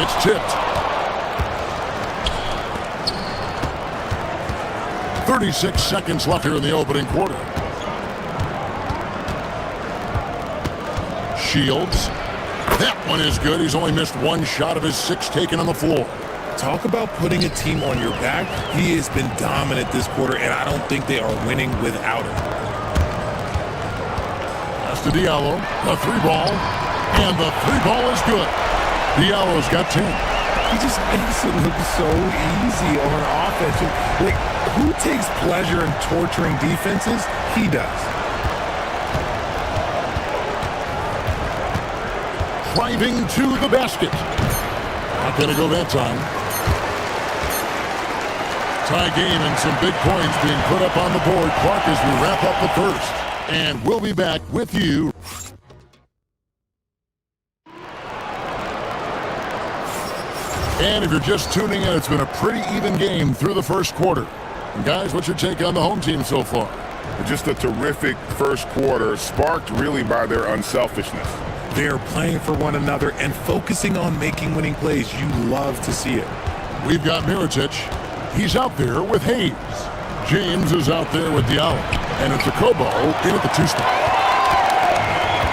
It's tipped. 36 seconds left here in the opening quarter. Shields. That one is good. He's only missed 1 shot of his 6 taken on the floor. Talk about putting a team on your back. He has been dominant this quarter, and I don't think they are winning without him. That's to Diallo, the three ball, and the three ball is good. Diallo's got 10. He just makes it look so easy on offense. Like, who takes pleasure in torturing defenses? He does. Driving to the basket. Not going to go that time. Tie game and some big points being put up on the board. Clark, as we wrap up the first. And we'll be back with you. And if you're just tuning in, it's been a pretty even game through the first quarter. And guys, what's your take on the home team so far? Just a terrific first quarter, sparked really by their unselfishness. They're playing for one another and focusing on making winning plays. You love to see it. We've got Mirotic. He's out there with Hayes. James is out there with Diallo. And it's a Kobo in at the 2-spot.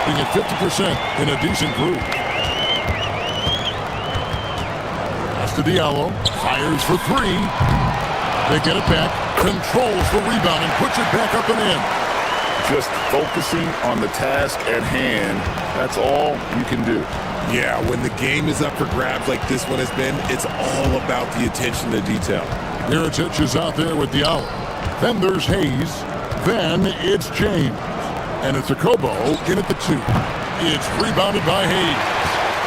Being at 50% in a decent group. That's to Diallo. Fires for three. They get it back. Controls the rebound and puts it back up and in. Just focusing on the task at hand. That's all you can do. Yeah, when the game is up for grabs like this one has been, it's all about the attention to detail. Mirotic is out there with Diallo. Then there's Hayes. Then it's James. And it's a Kobo in at the 2. It's rebounded by Hayes.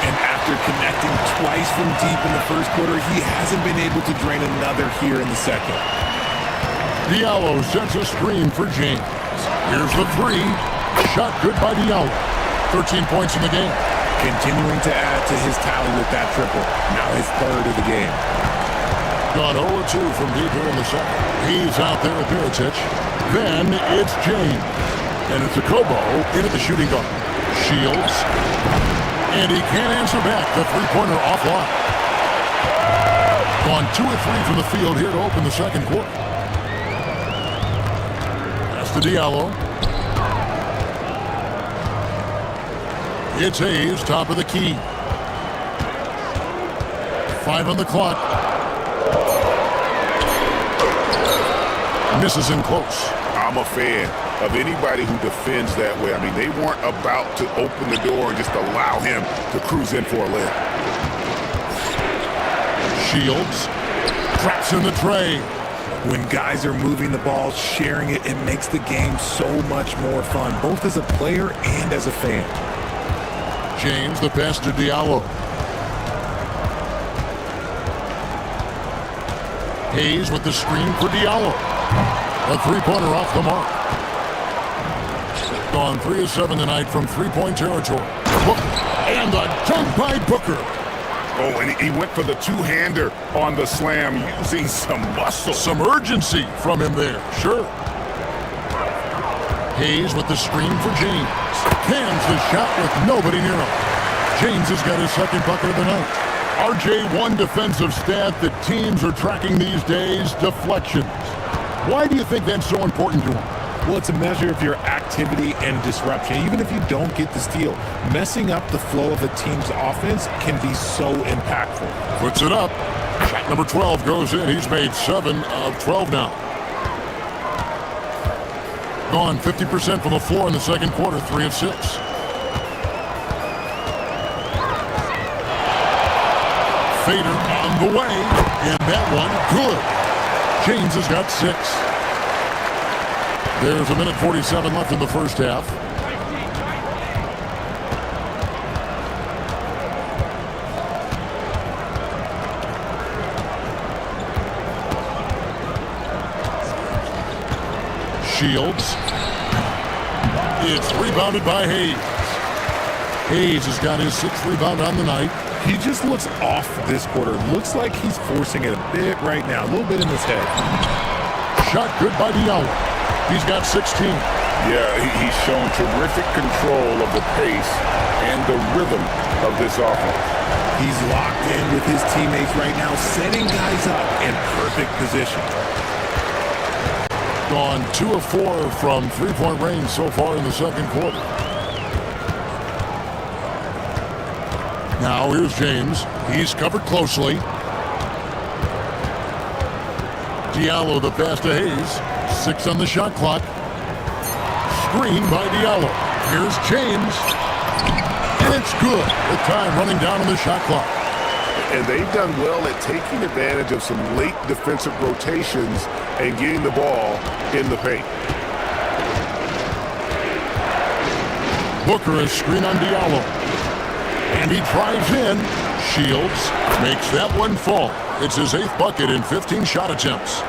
And after connecting twice from deep in the first quarter, he hasn't been able to drain another here in the second. Diallo sends a screen for James. Here's the 3. Shot good by Diallo. 13 points in the game. Continuing to add to his tally with that triple. Now his third of the game. Gone 0-2 from deep here in the second. He's out there with Mirotic. Then it's James. And it's a Kobo in at the shooting guard. Shields. And he can't answer back. The three-pointer offline. Gone 2 of 3 from the field here to open the second quarter. That's to Diallo. It's Hayes, top of the key. 5 on the clock. Misses in close. I'm a fan of anybody who defends that way. I mean, they weren't about to open the door and just allow him to cruise in for a layup. Shields traps in the tray. When guys are moving the ball, sharing it, it makes the game so much more fun, both as a player and as a fan. James, the pass to Diallo. Hayes with the screen for Diallo. A three-pointer off the mark. Gone 3 of 7 tonight from three-point territory. Booker. And the dunk by Booker. Oh, and he went for the two-hander on the slam, using some muscle. Some urgency from him there, sure. Hayes with the screen for James. Cans the shot with nobody near him. James has got his second bucket of the night. RJ, one defensive stat that teams are tracking these days, deflections. Why do you think that's so important to him? Well, it's a measure of your activity and disruption. Even if you don't get the steal, messing up the flow of the team's offense can be so impactful. Puts it up. Shot number 12 goes in. He's made 7 of 12 now. Gone 50% from the floor in the second quarter, 3 of 6. Fader on the way, and that one good. James has got 6. There's 1:47 left in the first half. Shields. It's rebounded by Hayes. Hayes has got his 6th rebound on the night. He just looks off this quarter. Looks like he's forcing it a bit right now. A little bit in his head. Shot good by Diallo. He's got 16. Yeah, he's shown terrific control of the pace and the rhythm of this offense. He's locked in with his teammates right now, setting guys up in perfect position. Gone 2 of 4 from three-point range so far in the second quarter. Now here's James. He's covered closely. Diallo the pass to Hayes. 6 on the shot clock. Screen by Diallo. Here's James. And it's good. The time running down on the shot clock. And they've done well at taking advantage of some late defensive rotations and getting the ball in the paint. Booker is screen on Diallo. And he drives in. Shields makes that one fall. It's his 8th bucket in 15 shot attempts.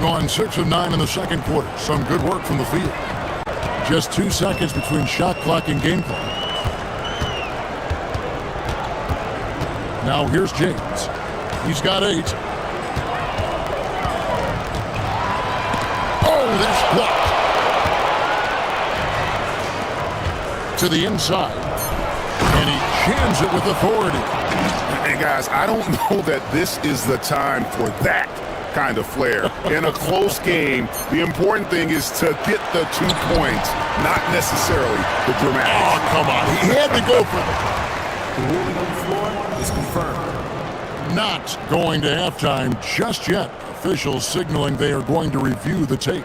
Gone 6 of 9 in the second quarter. Some good work from the field. Just 2 seconds between shot clock and game clock. Now here's James. He's got 8. Oh, that's blocked. To the inside. And he jams it with authority. Hey guys, I don't know that this is the time for that kind of flair. In a close game, the important thing is to get the 2 points, not necessarily the dramatic. Oh, come on. He had to go for it. The ruling on the floor is confirmed. Not going to halftime just yet. Officials signaling they are going to review the tape.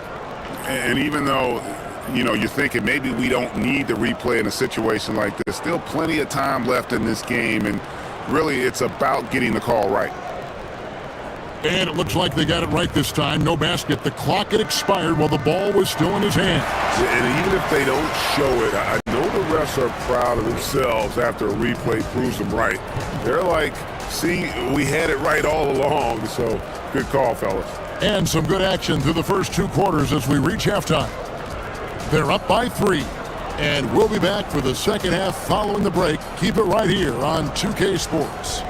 And even though, you're thinking maybe we don't need to replay in a situation like this, still plenty of time left in this game, and really it's about getting the call right. And it looks like they got it right this time. No basket. The clock had expired while the ball was still in his hand. And even if they don't show it, I know the refs are proud of themselves after a replay proves them right. They're like, see, we had it right all along. So good call, fellas. And some good action through the first 2 quarters as we reach halftime. They're up by 3. And we'll be back for the second half following the break. Keep it right here on 2K Sports.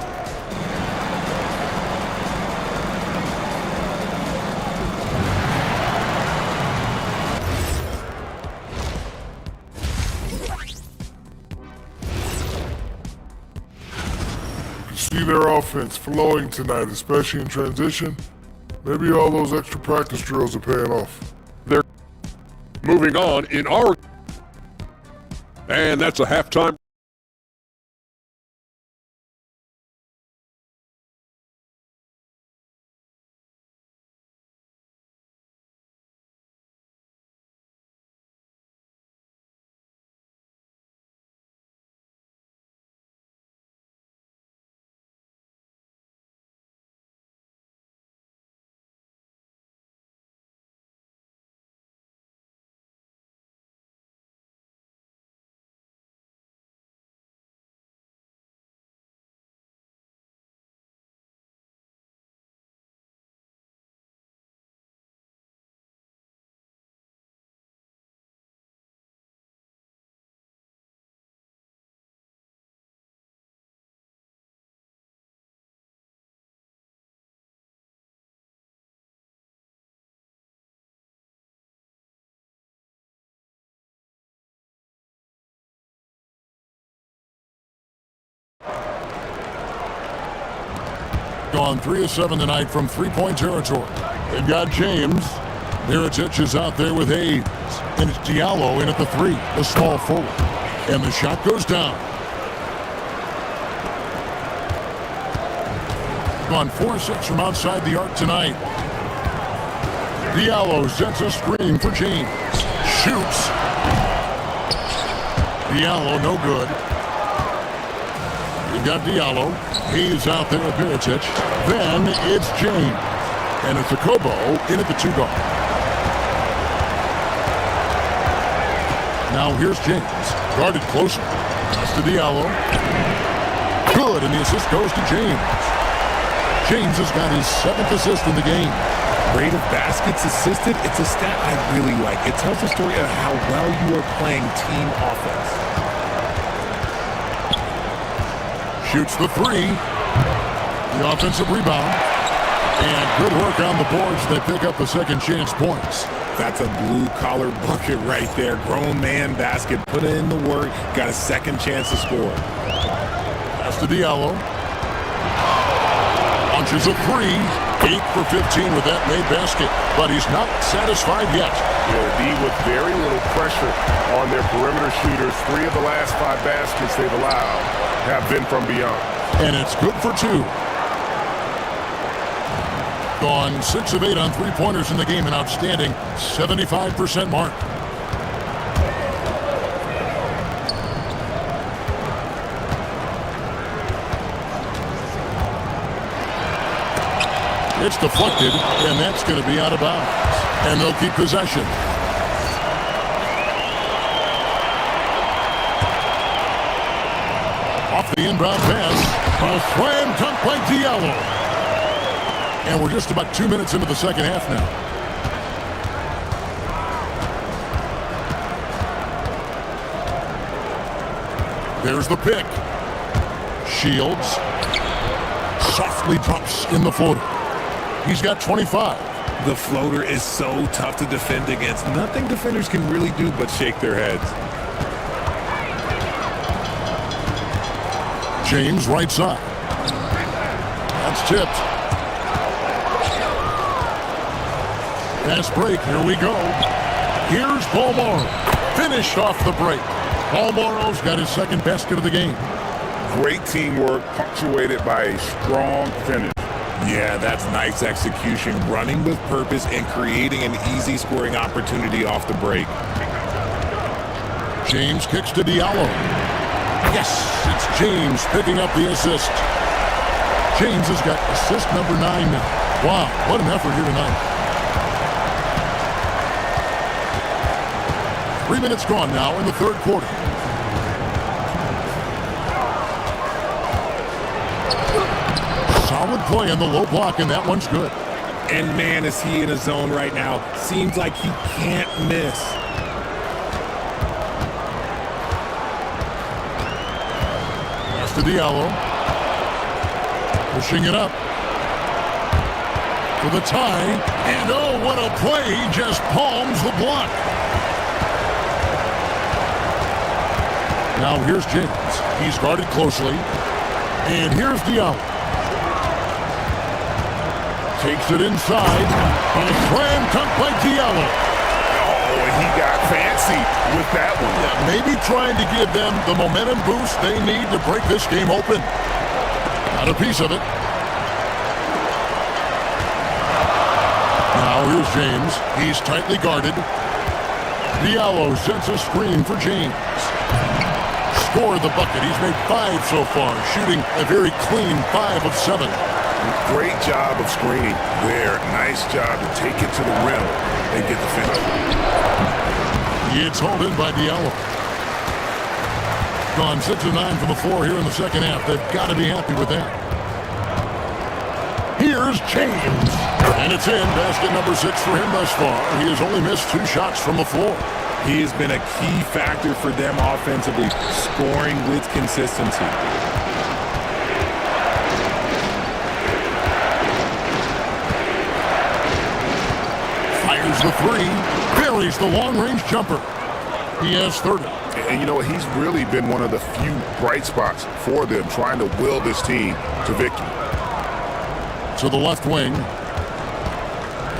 See their offense flowing tonight, especially in transition. Maybe all those extra practice drills are paying off. They're moving on in our... And that's a halftime. Gone 3 of 7 tonight from 3-point territory. They've got James. Miritich is out there with Hayes. And it's Diallo in at the 3, the small forward. And the shot goes down. Gone 4-6 from outside the arc tonight. Diallo sets a screen for James. Shoots. Diallo no good. You've got Diallo. He's out there with Miritich. Then it's James. And it's a Kobo in at the 2 guard. Now here's James. Guarded closer. Pass to Diallo. Good, and the assist goes to James. James has got his 7th assist in the game. Rate of baskets assisted, it's a stat I really like. It tells the story of how well you are playing team offense. Shoots the 3. The offensive rebound. And good work on the boards. They pick up the second chance points. That's a blue-collar bucket right there. Grown man basket. Put in the work. Got a second chance to score. Pass to Diallo. Launches a 3. 8 for 15 with that made basket. But he's not satisfied yet. Yeah, D with very little pressure on their perimeter shooters. 3 of the last 5 baskets they've allowed have been from beyond. And it's good for 2. Gone 6 of 8 on three-pointers in the game, an outstanding 75% mark. It's deflected, and that's going to be out of bounds. And they'll keep possession. Off the inbound pass, a slam dunk by Diallo. And we're just about 2 minutes into the second half now. There's the pick. Shields softly drops in the floater. He's got 25. The floater is so tough to defend against. Nothing defenders can really do but shake their heads. James right side. That's tipped. Pass break, here we go. Here's Balmoro. Finished off the break. Balmoro's got his second basket of the game. Great teamwork, punctuated by a strong finish. Yeah, that's nice execution, running with purpose and creating an easy scoring opportunity off the break. James kicks to Diallo. Yes, it's James picking up the assist. James has got assist number 9 now. Wow, what an effort here tonight. 3 minutes gone now in the third quarter. Solid play on the low block, and that one's good. And man, is he in a zone right now. Seems like he can't miss. Pass to Diallo. Pushing it up. For the tie. And oh, what a play. He just palms the block. Now here's James. He's guarded closely. And here's Diallo. Takes it inside. And a slam dunk by Diallo. Oh, and he got fancy with that one. Yeah, maybe trying to give them the momentum boost they need to break this game open. Got a piece of it. Now here's James. He's tightly guarded. Diallo sets a screen for James. Scored the bucket. He's made 5 so far, shooting a very clean 5 of 7. Great job of screening there. Nice job to take it to the rim and get the finish. It's hauled in by Diallo. Gone 6 of 9 from the floor here in the second half. They've got to be happy with that. Here's James. And it's in. Basket number 6 for him thus far. He has only missed 2 shots from the floor. He has been a key factor for them offensively, scoring with consistency. Fires the 3, buries the long-range jumper. He has 30. And you know, he's really been one of the few bright spots for them, trying to will this team to victory. To the left wing.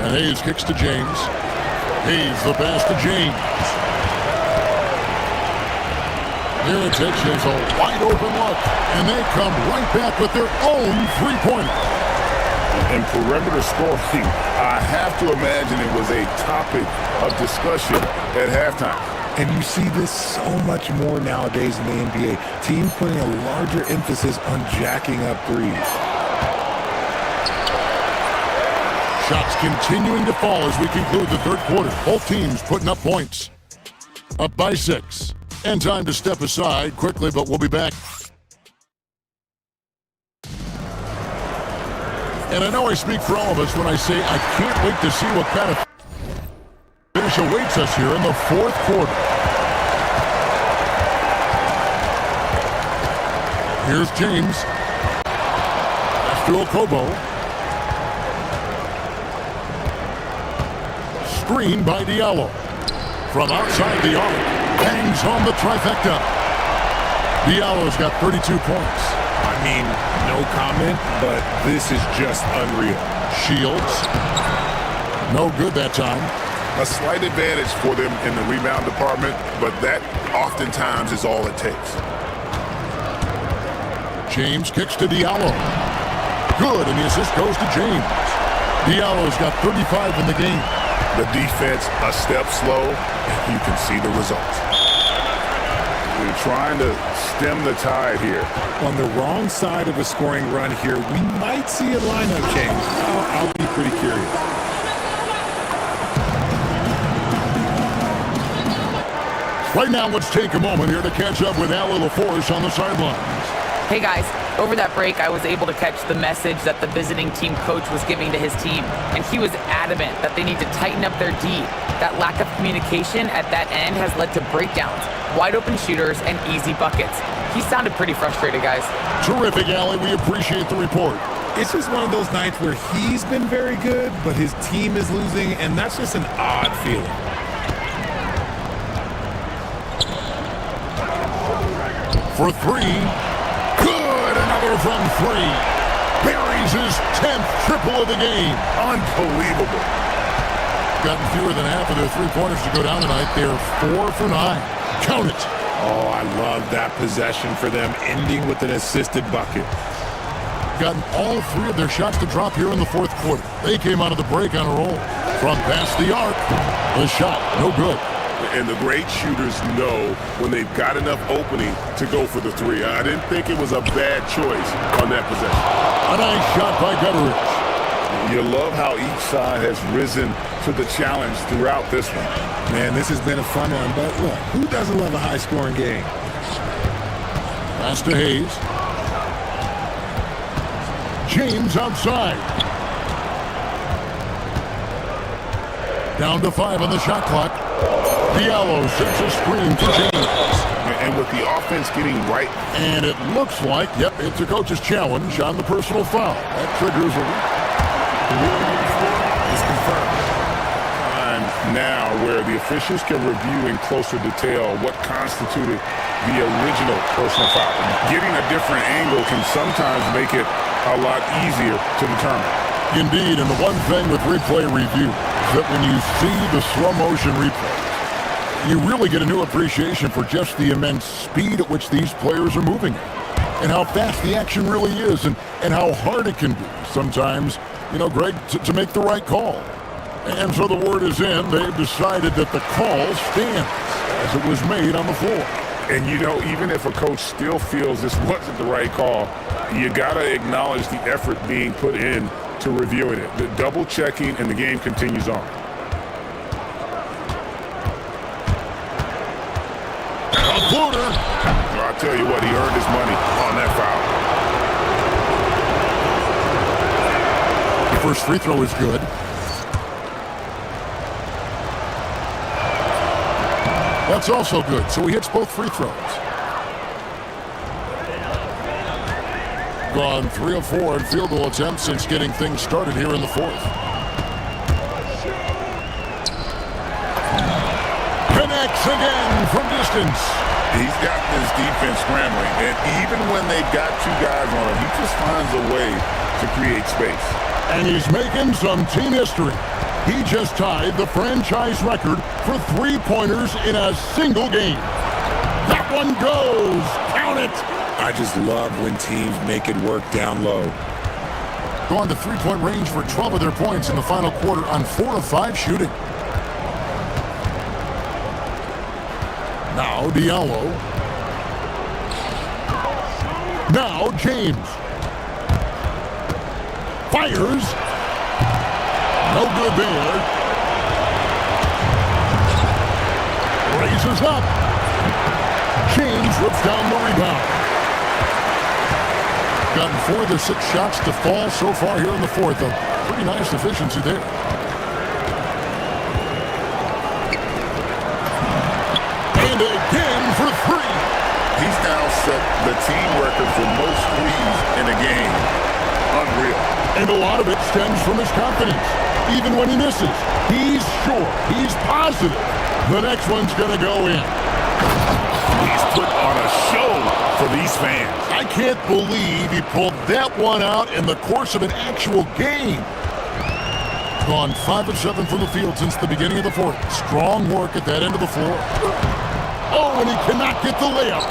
And Hayes kicks to James. Hayes the pass to James. Miritich is a wide open look. And they come right back with their own three-pointer. And perimeter scoring, I have to imagine it was a topic of discussion at halftime. And you see this so much more nowadays in the NBA. Teams putting a larger emphasis on jacking up threes. Shots continuing to fall as we conclude the third quarter. Both teams putting up points. Up by 6. And time to step aside quickly, but we'll be back. And I know I speak for all of us when I say I can't wait to see what kind of finish awaits us here in the fourth quarter. Here's James. Pass to Okobo. Screen by Diallo. From outside the arc, bangs home the trifecta. Diallo's got 32 points. I mean, no comment, but this is just unreal. Shields. No good that time. A slight advantage for them in the rebound department, but that oftentimes is all it takes. James kicks to Diallo. Good, and the assist goes to James. Diallo's got 35 in the game. The defense a step slow, and you can see the results. We're trying to stem the tide here. On the wrong side of a scoring run here, we might see a lineup change. I'll be pretty curious. Right now, let's take a moment here to catch up with Ali LaForce on the sidelines. Hey guys, over that break I was able to catch the message that the visiting team coach was giving to his team, and he was adamant that they need to tighten up their D. That lack of communication at that end has led to breakdowns, wide open shooters, and easy buckets. He sounded pretty frustrated, guys. Terrific, Ali. We appreciate the report. It's just one of those nights where he's been very good, but his team is losing, and that's just an odd feeling. For three. Good! Another from three. Buries his 10th triple of the game. Unbelievable. Gotten fewer than half of their three-pointers to go down tonight. They're 4 for 9. Count it. Oh, I love that possession for them, ending with an assisted bucket. Gotten all 3 of their shots to drop here in the fourth quarter. They came out of the break on a roll. From past the arc. The shot, no good. And the great shooters know when they've got enough opening to go for the three. I didn't think it was a bad choice on that possession. A nice shot by Gutteridge. You love how each side has risen to the challenge throughout this one. Man, this has been a fun one, but look, who doesn't love a high-scoring game? Pass to Hayes. James outside. Down to 5 on the shot clock. Diallo sets a screen for James. And with the offense getting right. And it looks like, yep, it's a coach's challenge on the personal foul. That triggers a... The ruling is confirmed. Time now where the officials can review in closer detail what constituted the original personal foul. Getting a different angle can sometimes make it a lot easier to determine. Indeed, and the one thing with replay review is that when you see the slow motion replay, you really get a new appreciation for just the immense speed at which these players are moving and how fast the action really is and how hard it can be sometimes, you know, Greg, to make the right call. And so the word is in. They've decided that the call stands as it was made on the floor. And, you know, even if a coach still feels this wasn't the right call, you got to acknowledge the effort being put in to reviewing it. The double checking, and the game continues on. A floater. Well, I'll tell you what, he earned his money on that foul. The first free throw is good. That's also good, so he hits both free throws. Gone 3 of 4 in field goal attempts since getting things started here in the fourth. Connects again from distance. He's got this defense scrambling, and even when they've got 2 guys on him, he just finds a way to create space. And he's making some team history. He just tied the franchise record for 3-pointers in a single game. That one goes. Count it. I just love when teams make it work down low. Gone to 3-point range for 12 of their points in the final quarter on 4 of 5 shooting. Now Diallo. Now James. Fires. No good there. Raises up. James rips down the rebound. Gotten 4 of their 6 shots to fall so far here in the fourth. A pretty nice efficiency there. And again for 3. He's now set the team record for most threes in a game. Unreal. And a lot of it stems from his confidence. Even when he misses, he's sure, he's positive the next one's going to go in. He's put on a show for these fans. I can't believe he pulled that one out in the course of an actual game. Gone 5 of 7 from the field since the beginning of the fourth. Strong work at that end of the floor. Oh, and he cannot get the layup.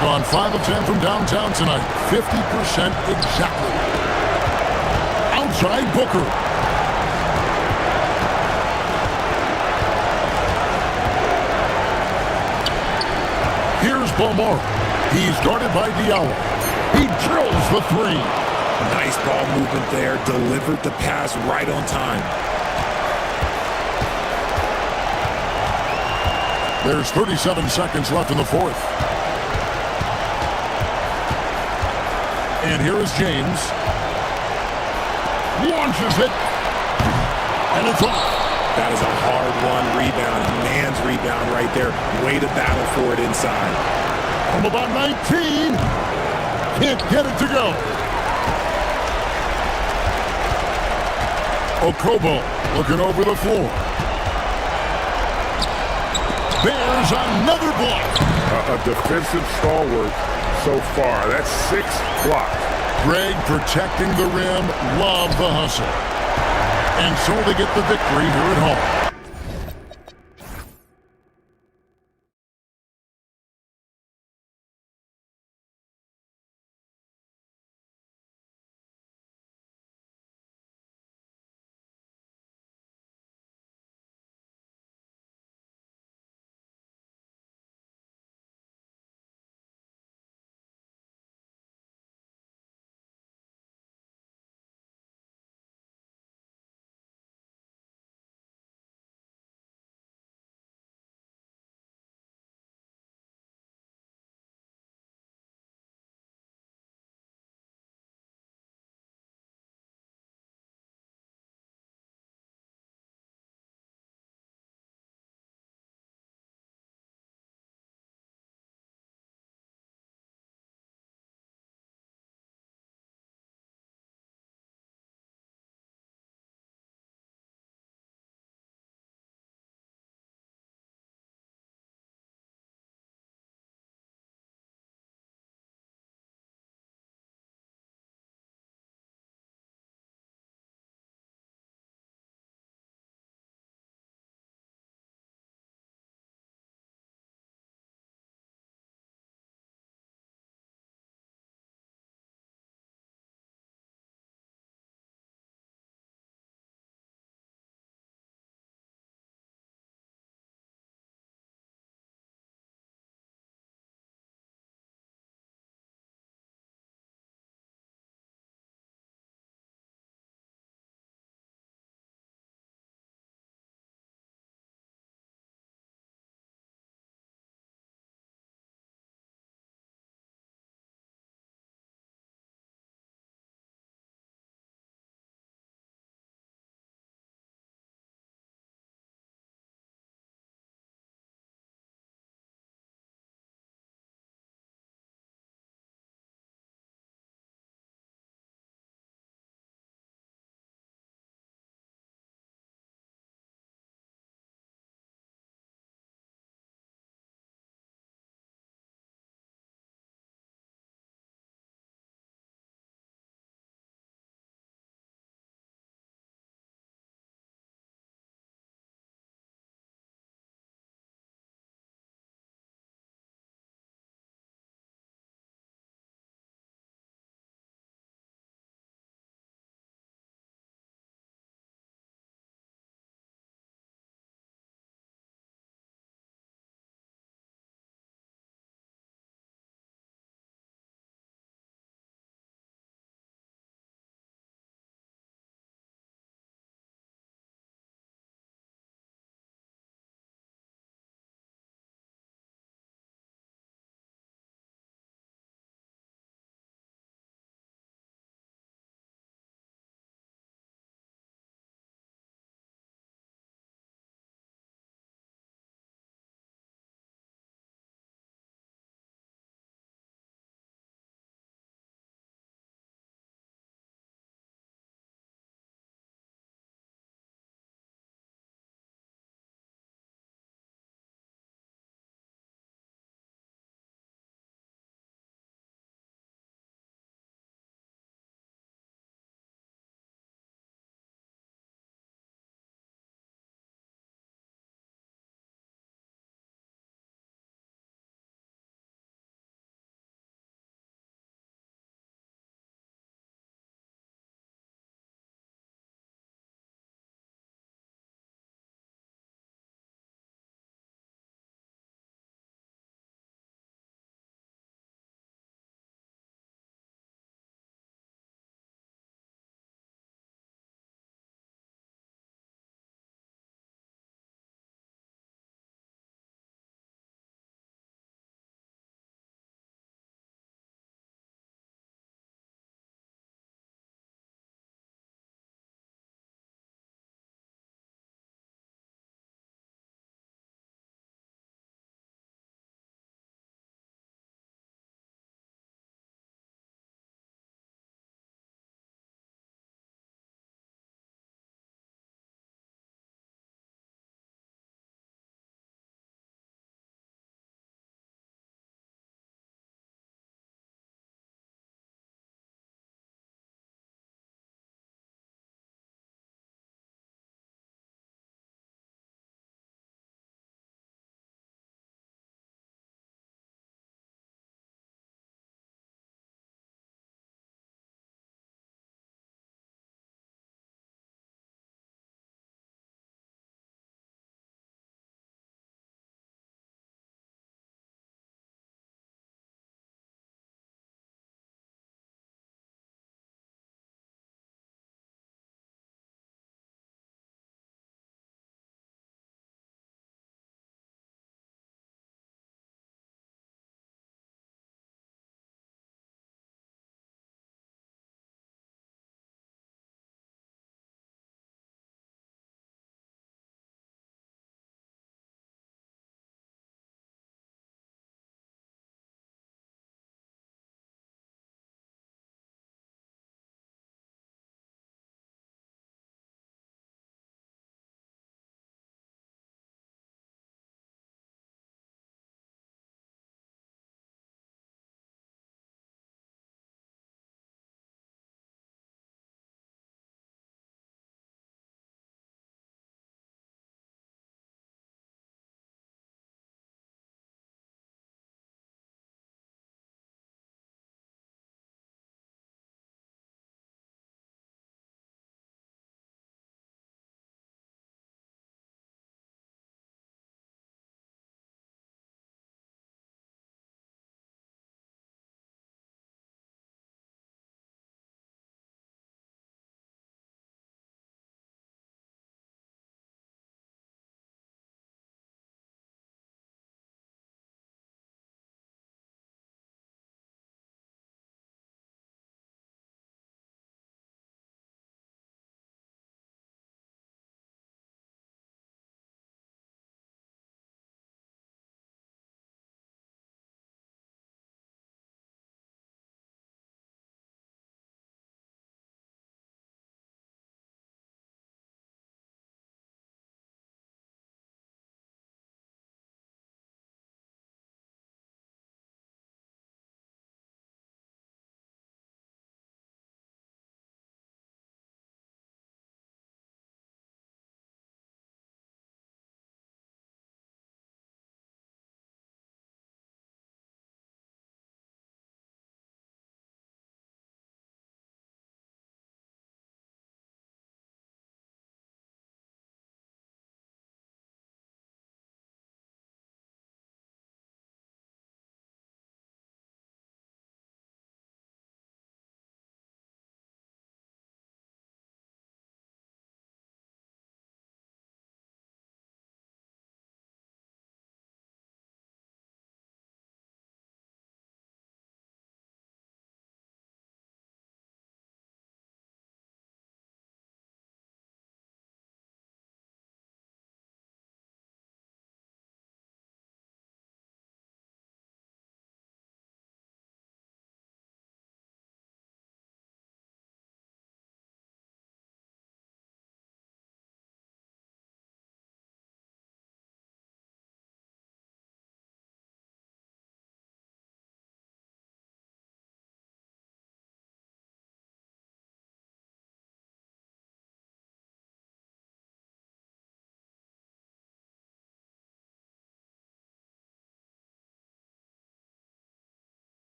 Gone 5 of 10 from downtown tonight. 50% exactly. inside Booker. Here's Beaumont. He's guarded by Diallo. He drills the three. Nice ball movement there. Delivered the pass right on time. There's 37 seconds left in the fourth. And here is James. Launches it. And it's off. That is a hard-won rebound. Man's rebound right there. Way to battle for it inside. From about 19. Can't get it to go. Okobo looking over the floor. There's another block. A defensive stalwart so far. That's 6 blocks. Greg protecting the rim. Love the hustle. And so they get the victory here at home.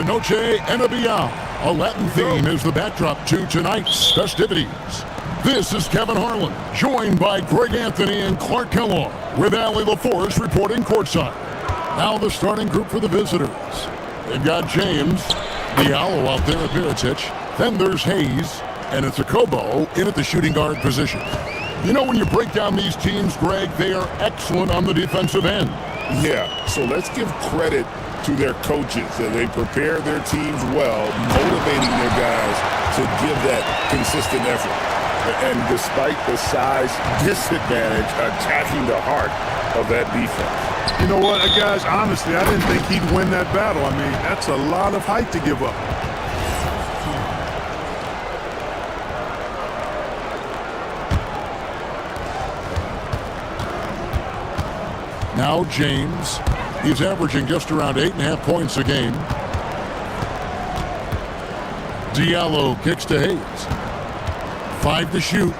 Noche Enabia. A Latin theme is the backdrop to tonight's festivities. This is Kevin Harlan, joined by Greg Anthony and Clark Kellogg, with Allie LaForce reporting courtside. Now the starting group for the visitors. They've got James, Diallo out there at Baritic. Then there's Hayes, and it's a Kobo in at the shooting guard position. You know, when you break down these teams, Greg, they are excellent on the defensive end. Yeah, so let's give credit to their coaches. They prepare their teams well, motivating their guys to give that consistent effort. And despite the size disadvantage, attacking the heart of that defense. You know what, guys, honestly, I didn't think he'd win that battle. I mean, that's a lot of height to give up. Now James. He's averaging just around 8.5 points a game. Diallo kicks to Hayes. 5 to shoot.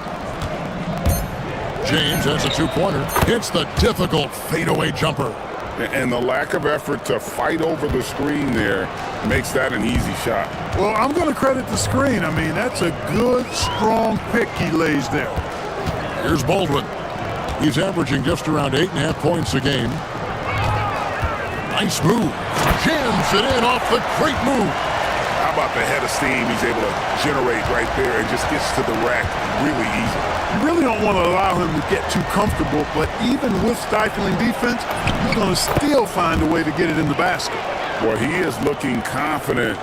James has a two-pointer. Hits the difficult fadeaway jumper. And the lack of effort to fight over the screen there makes that an easy shot. Well, I'm going to credit the screen. I mean, that's a good, strong pick he lays there. Here's Baldwin. He's averaging just around 8.5 points a game. Nice move. Jams it in off the great move. How about the head of steam he's able to generate right there and just gets to the rack really easy. You really don't want to allow him to get too comfortable, but even with stifling defense, he's going to still find a way to get it in the basket. Well, he is looking confident.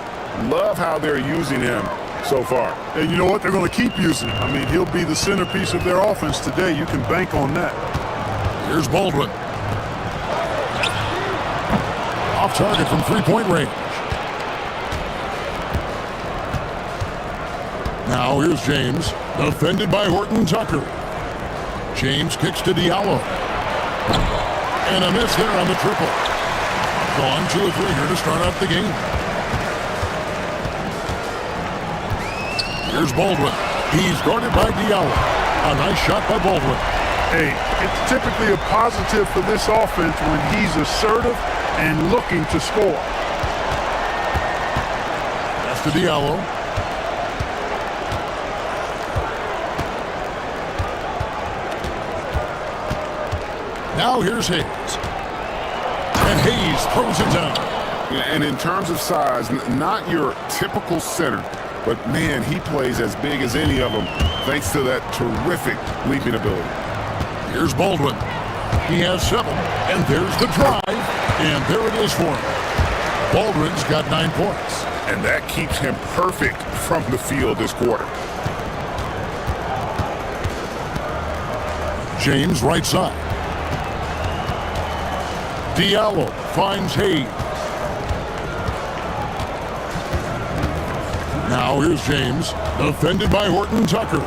Love how they're using him so far. And you know what? They're going to keep using him. I mean, he'll be the centerpiece of their offense today. You can bank on that. Here's Baldwin. Off target from three-point range. Now here's James, defended by Horton Tucker. James kicks to Diallo. And a miss there on the triple. Gone 2 of 3 here to start out the game. Here's Baldwin. He's guarded by Diallo. A nice shot by Baldwin. Hey, it's typically a positive for this offense when he's assertive and looking to score. That's to Diallo. Now here's Hayes. And Hayes throws it down. And in terms of size, not your typical center, but man, he plays as big as any of them thanks to that terrific leaping ability. Here's Baldwin. He has 7, and there's the drive, and there it is for him. Baldwin's got 9 points. And that keeps him perfect from the field this quarter. James right side. Diallo finds Hayes. Now here's James, defended by Horton Tucker.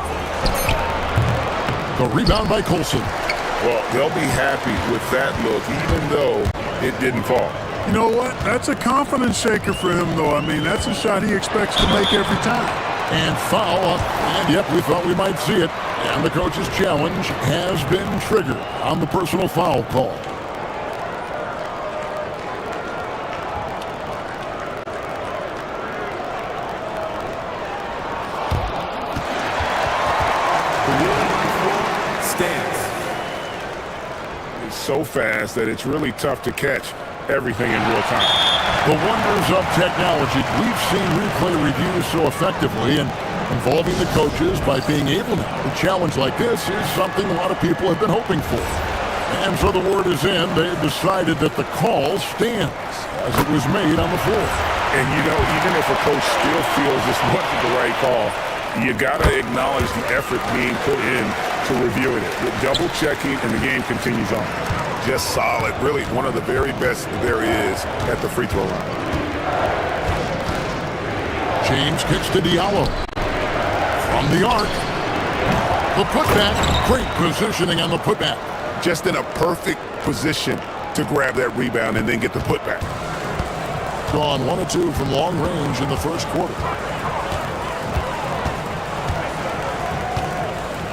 The rebound by Colson. Well, they'll be happy with that look, even though it didn't fall. You know what? That's a confidence shaker for him, though. I mean, that's a shot he expects to make every time. And foul up. And yep, we thought we might see it. And the coach's challenge has been triggered on the personal foul call. So fast that it's really tough to catch everything in real time. The wonders of technology. We've seen replay reviews so effectively and involving the coaches by being able to. A challenge like this is something a lot of people have been hoping for. And so the word is in. They've decided that the call stands as it was made on the floor. And you know, even if a coach still feels this wasn't the right call, you got to acknowledge the effort being put in to reviewing it. With double checking, and the game continues on. Just solid. Really one of the very best there is at the free throw line. James kicks to Diallo. From the arc. The putback. Great positioning on the putback. Just in a perfect position to grab that rebound and then get the putback. Gone 1 of 2 from long range in the first quarter.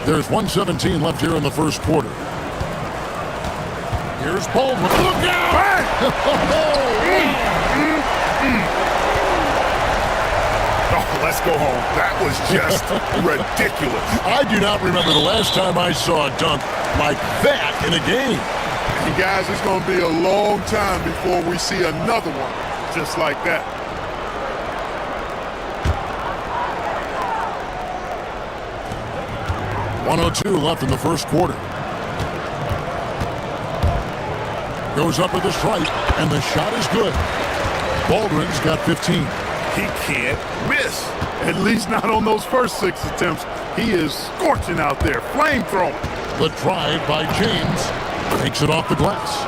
There's 1:17 left here in the first quarter. Here's Baldwin. Look out! Oh, let's go home. That was just ridiculous. I do not remember the last time I saw a dunk like that in a game. And guys, it's going to be a long time before we see another one just like that. .102 left in the first quarter. Goes up with the strike, and the shot is good. Baldwin's got 15. He can't miss. At least not on those first 6 attempts. He is scorching out there, flamethrowing. The drive by James takes it off the glass.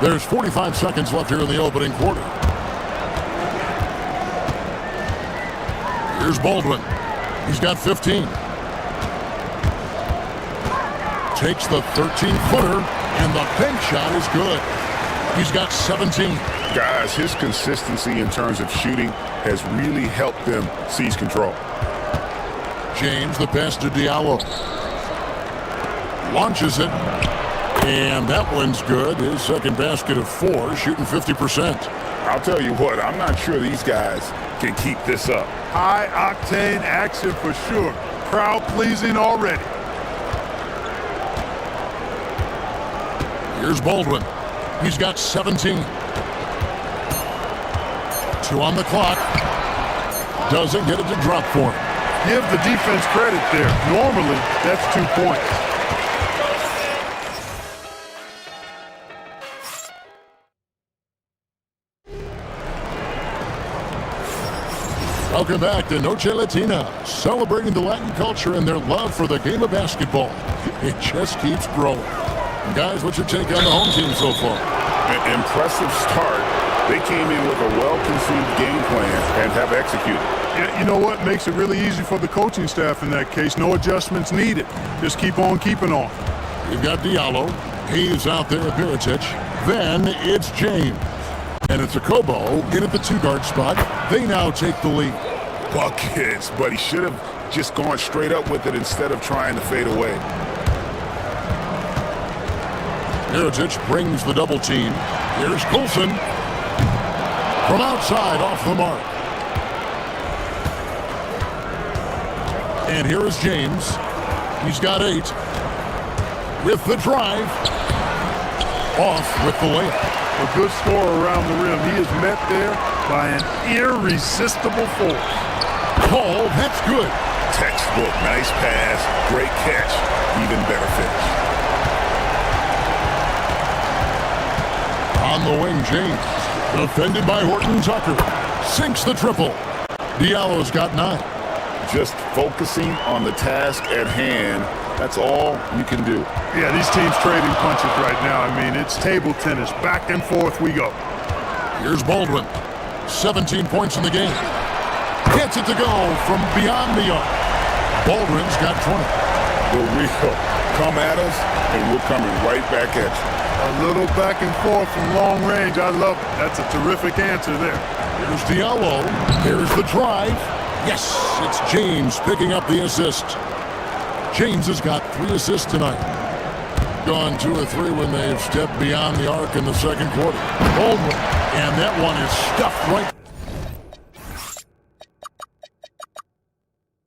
There's 45 seconds left here in the opening quarter. Here's Baldwin. He's got 15. Takes the 13-footer, and the bank shot is good. He's got 17. Guys, his consistency in terms of shooting has really helped them seize control. James, the pass to Diallo. Launches it, and that one's good. His second basket of 4, shooting 50%. I'll tell you what, I'm not sure these guys can keep this up. High-octane action for sure. Crowd-pleasing already. Here's Baldwin. He's got 17. 2 on the clock. Doesn't get it to drop for him. Give the defense credit there. Normally, that's 2 points. Welcome back to Noche Latina, celebrating the Latin culture and their love for the game of basketball. It just keeps growing. Guys, what's your take on the home team so far? An impressive start. They came in with a well-conceived game plan and have executed. Yeah, you know what? Makes it really easy for the coaching staff in that case. No adjustments needed. Just keep on keeping on. You've got Diallo. He's out there at Biritic. Then it's James. And it's a Kobo in at the 2-guard spot. They now take the lead. Buckets, but he should have just gone straight up with it instead of trying to fade away. Biritic brings the double team. Here's Coulson. From outside, off the mark. And here is James. He's got 8. With the drive. Off with the layup. A good scorer around the rim. He is met there by an irresistible force. Call, that's good. Textbook, nice pass, great catch, even better finish. On the wing, James. Defended by Horton Tucker. Sinks the triple. Diallo's got 9. Just focusing on the task at hand, that's all you can do. Yeah, these teams trading punches right now. I mean, it's table tennis. Back and forth we go. Here's Baldwin. 17 points in the game. Gets it to go from beyond the arc. Baldwin's got 20. The real come at us, and we're coming right back at you. A little back and forth from long range. I love it. That's a terrific answer there. Here's Diallo. Here's the drive. Yes, it's James picking up the assist. James has got 3 assists tonight. Gone 2 or 3 when they've stepped beyond the arc in the second quarter. Baldwin, and that one is stuffed right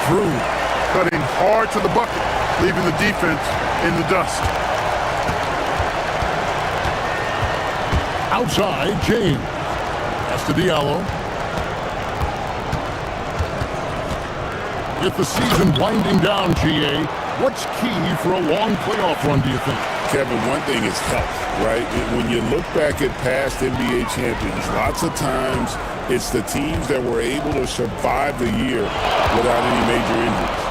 through. Cutting hard to the bucket, leaving the defense in the dust. Outside, James. That's to Diallo. With the season winding down, GA, what's key for a long playoff run, do you think? Kevin, one thing is health, right? When you look back at past NBA champions, lots of times it's the teams that were able to survive the year without any major injuries.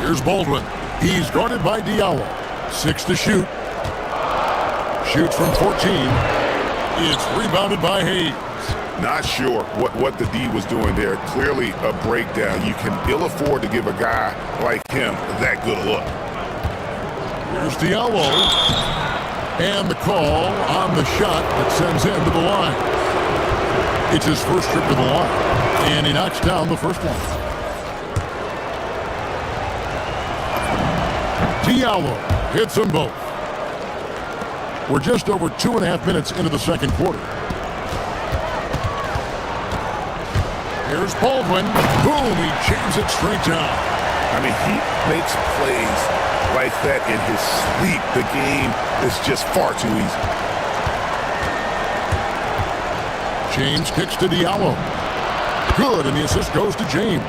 Here's Baldwin. He's guarded by Diallo. 6 to shoot. Shoots from 14. It's rebounded by Hayes. Not sure what the D was doing there. Clearly a breakdown. You can ill afford to give a guy like him that good a look. Here's Diallo. And the call on the shot that sends him to the line. It's his first trip to the line. And he knocks down the first one. Diallo hits them both. We're just over 2.5 minutes into the second quarter. Here's Baldwin. Boom, he jams it straight down. I mean, he makes plays like that in his sleep. The game is just far too easy. James kicks to Diallo. Good, and the assist goes to James.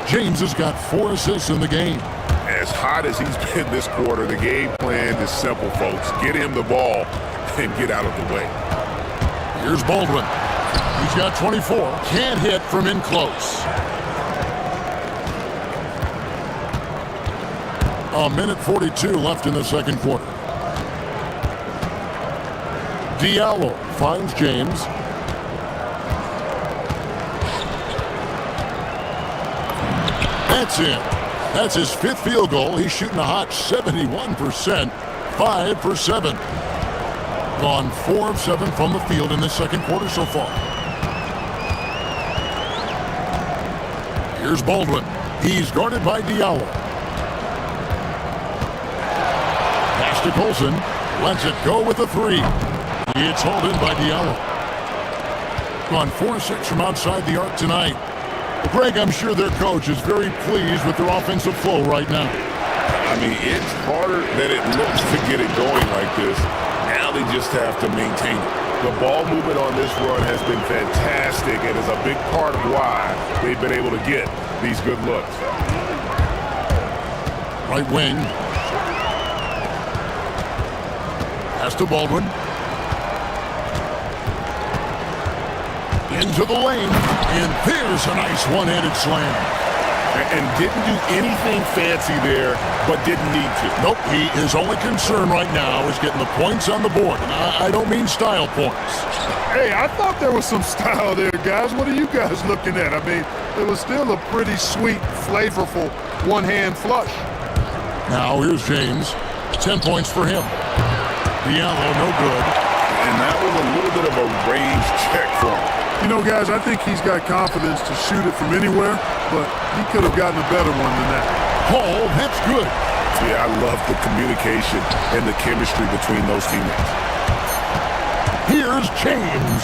James has got 4 assists in the game. As hot as he's been this quarter, the game plan is simple, folks. Get him the ball and get out of the way. Here's Baldwin. He's got 24. Can't hit from in close. A minute 42 left in the second quarter. Diallo finds James. That's it. That's his 5th field goal. He's shooting a hot 71%. 5 for 7. Gone 4 of 7 from the field in this second quarter so far. Here's Baldwin. He's guarded by Diallo. Pass to Colson. Lets it go with a 3. It's hauled in by Diallo. Gone 4-6 from outside the arc tonight. Greg, I'm sure their coach is very pleased with their offensive flow right now. I mean, it's harder than it looks to get it going like this. Now they just have to maintain it. The ball movement on this run has been fantastic and is a big part of why they've been able to get these good looks. Right wing. Pass to Baldwin. Into the lane. And there's a nice one-handed slam. And didn't do anything fancy there, but didn't need to. Nope, his only concern right now is getting the points on the board. And I don't mean style points. Hey, I thought there was some style there, guys. What are you guys looking at? I mean, it was still a pretty sweet, flavorful one-hand flush. Now here's James. 10 points for him. Diallo, no good. And that was a little bit of a range check for him. You know, guys, I think he's got confidence to shoot it from anywhere, but he could have gotten a better one than that. Paul, that's good. Yeah, I love the communication and the chemistry between those teammates. Here's James.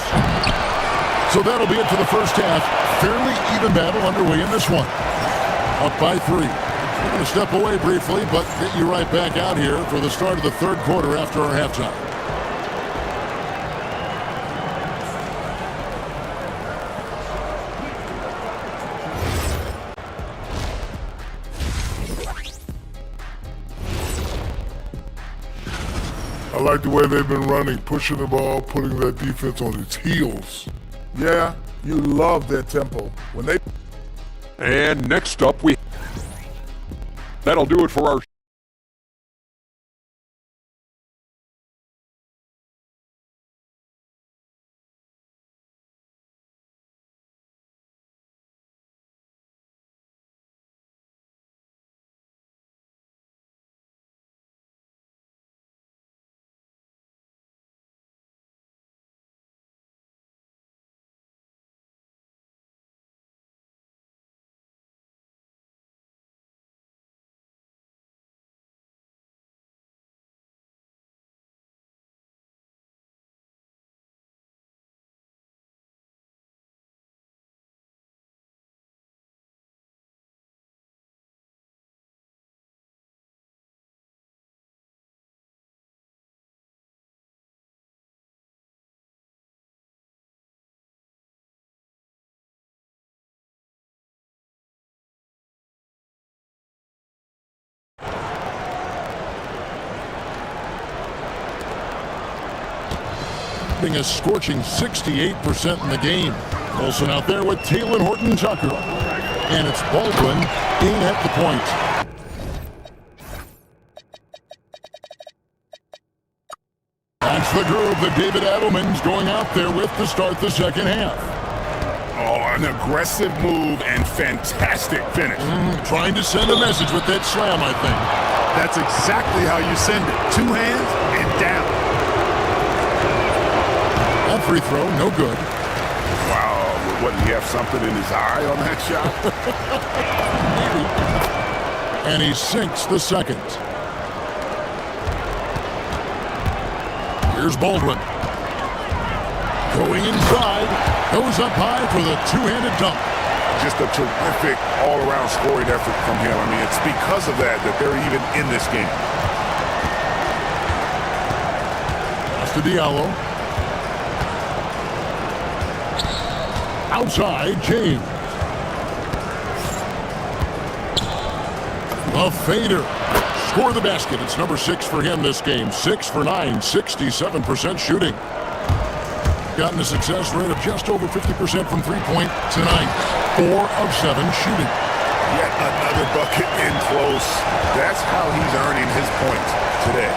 So that'll be it for the first half. Fairly even battle underway in this one. Up by 3. We're going to step away briefly, but get you right back out here for the start of the third quarter after our halftime. I like the way they've been running, pushing the ball, putting that defense on its heels. Yeah, you love their tempo. When they... And next up, that'll do it for our a scorching 68% in the game. Olsen out there with Taylor Horton Tucker. And it's Baldwin in at the point. That's the groove that David Adelman's going out there with to start the second half. Oh, an aggressive move and fantastic finish. Trying to send a message with that slam, I think. That's exactly how you send it. 2 hands and down. That free throw, no good. Wow, what, did he have something in his eye on that shot? And he sinks the second. Here's Baldwin. Going inside. Goes up high for the two-handed dunk. Just a terrific all-around scoring effort from him. I mean, it's because of that they're even in this game. Pass to Diallo. Outside, James. A fader. Score the basket. It's number 6 for him this game. 6 for 9, 67% shooting. Gotten a success rate of just over 50% from three-point tonight. 4 of 7 shooting. Yet another bucket in close. That's how he's earning his points today.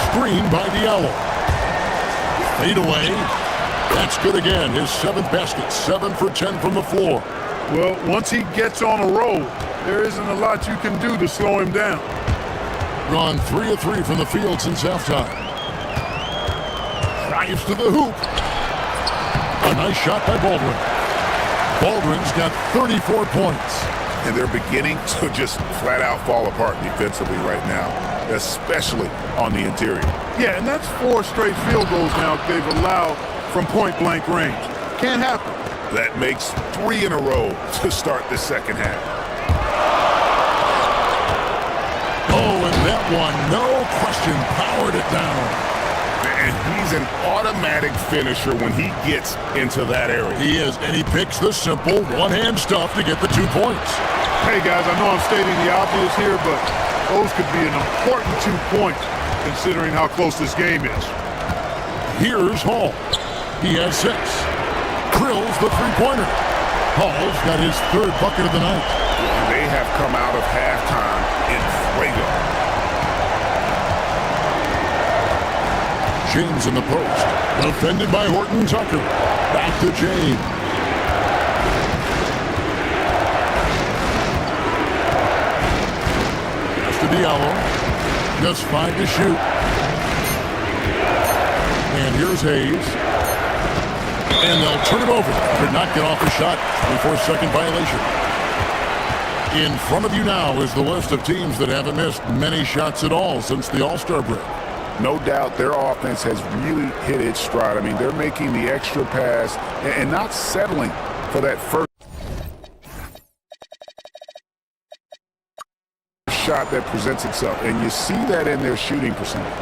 Screen by Diallo. Fade away. That's good again. His 7th basket. 7 for 10 from the floor. Well, once he gets on a roll, there isn't a lot you can do to slow him down. Gone 3 of 3 from the field since halftime. Drives to the hoop. A nice shot by Baldwin. Baldwin's got 34 points. And they're beginning to just flat out fall apart defensively right now, especially on the interior. Yeah, and that's 4 straight field goals now they've allowed from point-blank range. Can't happen. That makes 3 in a row to start the second half. Oh, and that one, no question, powered it down. And he's an automatic finisher when he gets into that area. He is, and he picks the simple one-hand stuff to get the 2 points. Hey, guys, I know I'm stating the obvious here, but those could be an important 2 points considering how close this game is. Here's Hall. He has 6. Drills the three-pointer. Hall's got his 3rd bucket of the night. They have come out of halftime in fuego. James in the post. Defended by Horton Tucker. Back to James. Pass to Diallo. Just 5 to shoot. And here's Hayes. And they'll turn it over. Could not get off the shot before second violation. In front of you now is the list of teams that haven't missed many shots at all since the All-Star break. No doubt their offense has really hit its stride. I mean, they're making the extra pass and not settling for that first shot that presents itself. And you see that in their shooting percentage.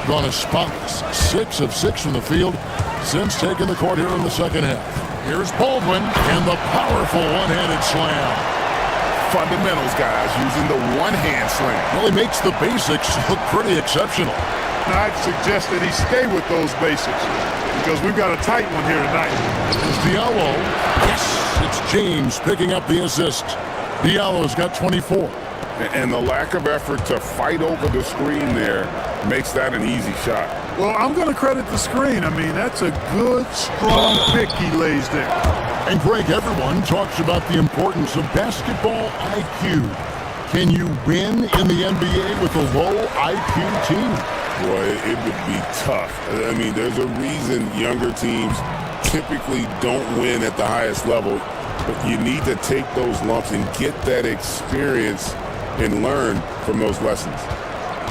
Gone as spotless. 6 of 6 from the field since taking the court here in the second half. Here's Baldwin and the powerful one-handed slam. Fundamentals, guys, using the one-hand slam. Well, he makes the basics look pretty exceptional. I'd suggest that he stay with those basics because we've got a tight one here tonight. It's Diallo. Yes, it's James picking up the assist. Diallo's got 24. And the lack of effort to fight over the screen there makes that an easy shot. Well, I'm going to credit the screen. I mean, that's a good, strong pick he lays there. And Greg, everyone talks about the importance of basketball IQ. Can you win in the NBA with a low IQ team? Boy, it would be tough. I mean, there's a reason younger teams typically don't win at the highest level, but you need to take those lumps and get that experience and learn from those lessons.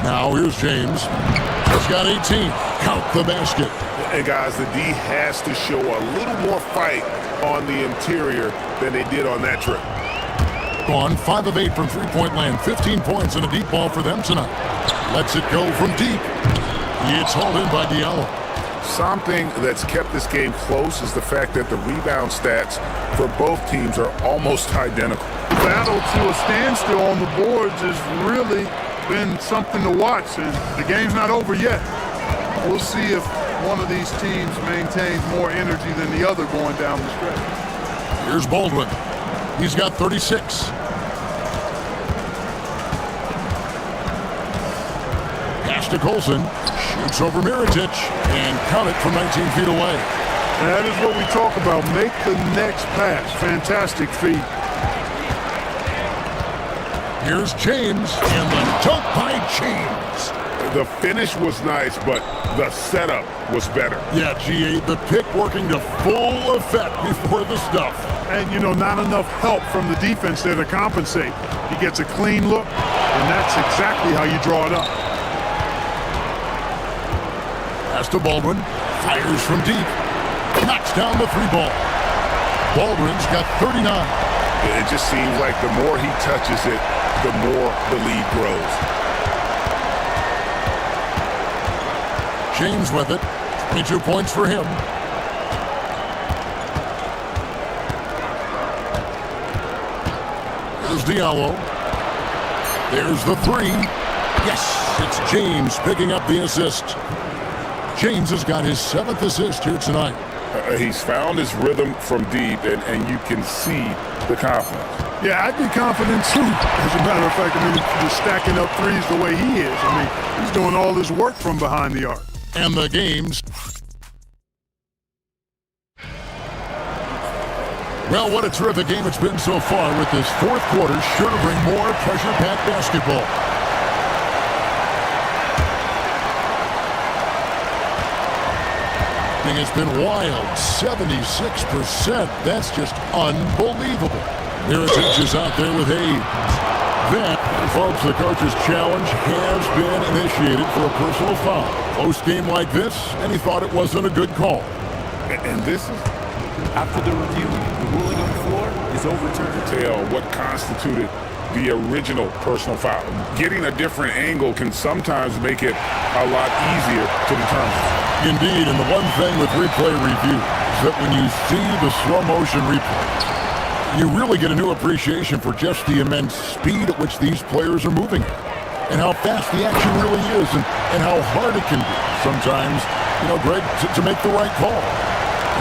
Now here's James. He's got 18. Count the basket. And guys, the D has to show a little more fight on the interior than they did on that trip. Gone 5 of 8 from three-point land. 15 points and a deep ball for them tonight. Lets it go from deep. It's hauled in by Diallo. Something that's kept this game close is the fact that the rebound stats for both teams are almost identical. The battle to a standstill on the boards has really been something to watch. The game's not over yet. We'll see if one of these teams maintains more energy than the other going down the stretch. Here's Baldwin. He's got 36. Pass to Colson. Shoots over Mirotic and count it from 19 feet away. That is what we talk about. Make the next pass. Fantastic feed. Here's James and the dunk by James. The finish was nice, but the setup was better. Yeah, G8, the pick working to full effect before the stuff. And, you know, not enough help from the defense there to compensate. He gets a clean look, and that's exactly how you draw it up. Pass to Baldwin. Fires from deep. Knocks down the three ball. Baldwin's got 39. It just seems like the more he touches it, the more the lead grows. James with it. 22 points for him. There's Diallo. There's the three. Yes, it's James picking up the assist. James has got his 7th assist here tonight. He's found his rhythm from deep, and you can see the confidence. Yeah, I'd be confident too. As a matter of fact, I mean, just stacking up threes the way he is. I mean, he's doing all his work from behind the arc. And the game's... Well, what a terrific game it's been so far, with this fourth quarter sure to bring more pressure-packed basketball. It's been wild, 76%. That's just unbelievable. Mirotic is out there with Hayes. Then, folks, the coach's challenge has been initiated for a personal foul. Close game like this, and he thought it wasn't a good call. And this is... After the review, the ruling on the floor is overturned. Tell what constituted the original personal foul. Getting a different angle can sometimes make it a lot easier to determine. Indeed, and the one thing with replay review is that when you see the slow motion replay, you really get a new appreciation for just the immense speed at which these players are moving and how fast the action really is and how hard it can be sometimes, you know, Greg, to make the right call.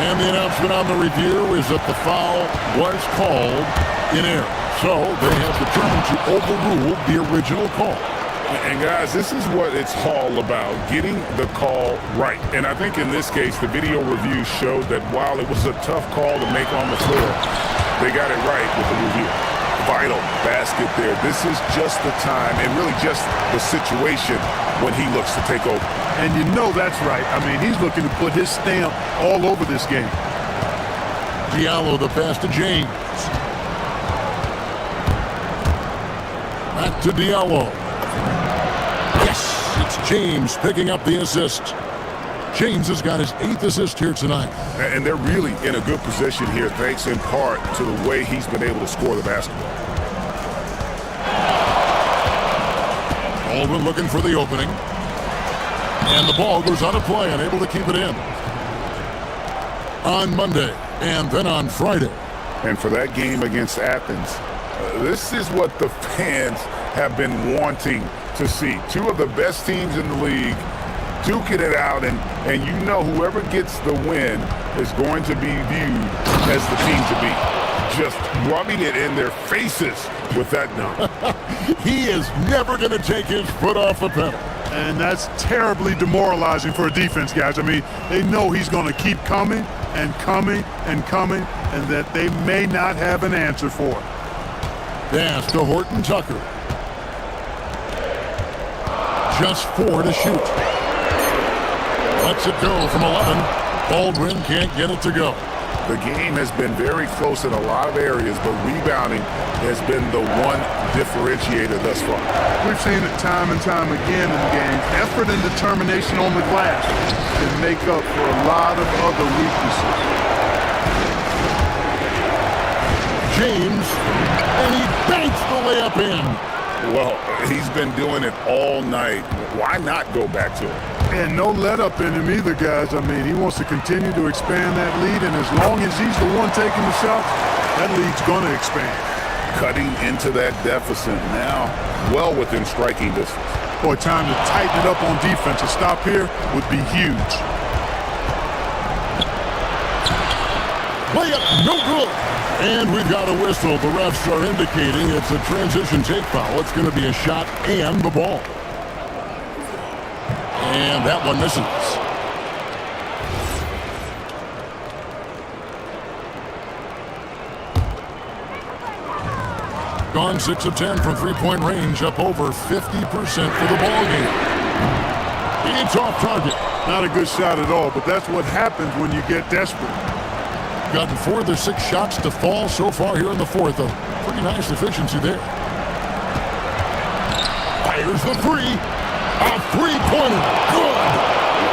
And the announcement on the review is that the foul was called in error. So they have determined to overrule the original call. And guys, this is what it's all about, getting the call right. And I think in this case, the video review showed that while it was a tough call to make on the floor, they got it right with the review. Vital basket there. This is just the time and really just the situation when he looks to take over. And you know that's right. I mean, he's looking to put his stamp all over this game. Diallo, the pass to James. Back to Diallo. Yes, it's James picking up the assist. James has got his 8th assist here tonight. And they're really in a good position here, thanks in part to the way he's been able to score the basketball. Baldwin looking for the opening. And the ball goes out of play, unable to keep it in. On Monday, and then on Friday. And for that game against Athens, this is what the fans have been wanting to see. Two of the best teams in the league duking it out, and you know whoever gets the win is going to be viewed as the team to beat. Just rubbing it in their faces with that dunk. He is never going to take his foot off the pedal. And that's terribly demoralizing for a defense, guys. I mean, they know he's going to keep coming and coming and coming, and that they may not have an answer for it. Pass to Horton Tucker. Just 4 to shoot. Lets it go from 11. Baldwin can't get it to go. The game has been very close in a lot of areas, but rebounding has been the one differentiator thus far. We've seen it time and time again in the game. Effort and determination on the glass can make up for a lot of other weaknesses. James, and he banks the layup in. Well, he's been doing it all night. Why not go back to it? And no let up in him either, guys. I mean, he wants to continue to expand that lead, and as long as he's the one taking the shots, that lead's going to expand. Cutting into that deficit now, well within striking distance. Boy, time to tighten it up on defense. A stop here would be huge. Layup, no good. And we've got a whistle. The refs are indicating it's a transition take foul. It's going to be a shot and the ball. And that one misses. Gone 6 of 10 from three-point range, up over 50% for the ball game. It's off target. Not a good shot at all, but that's what happens when you get desperate. Gotten 4 of their 6 shots to fall so far here in the fourth. A pretty nice efficiency there. Fires the three. A three-pointer. Good.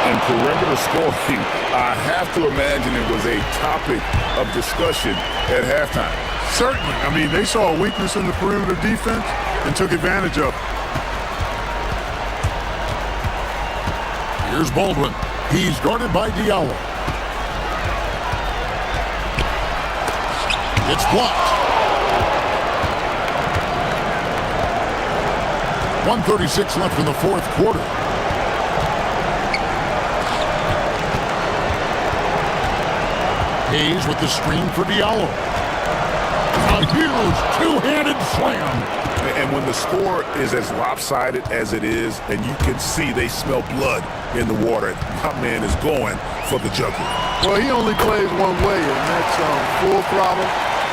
And perimeter scoring, I have to imagine it was a topic of discussion at halftime. Certainly. I mean, they saw a weakness in the perimeter defense and took advantage of it. Here's Baldwin. He's guarded by Diallo. It's blocked. 1:36 left in the fourth quarter. Hayes with the screen for Diallo. A huge two-handed slam. And when the score is as lopsided as it is, and you can see they smell blood in the water, my man is going for the jugular. Well, he only plays one way, and that's full throttle,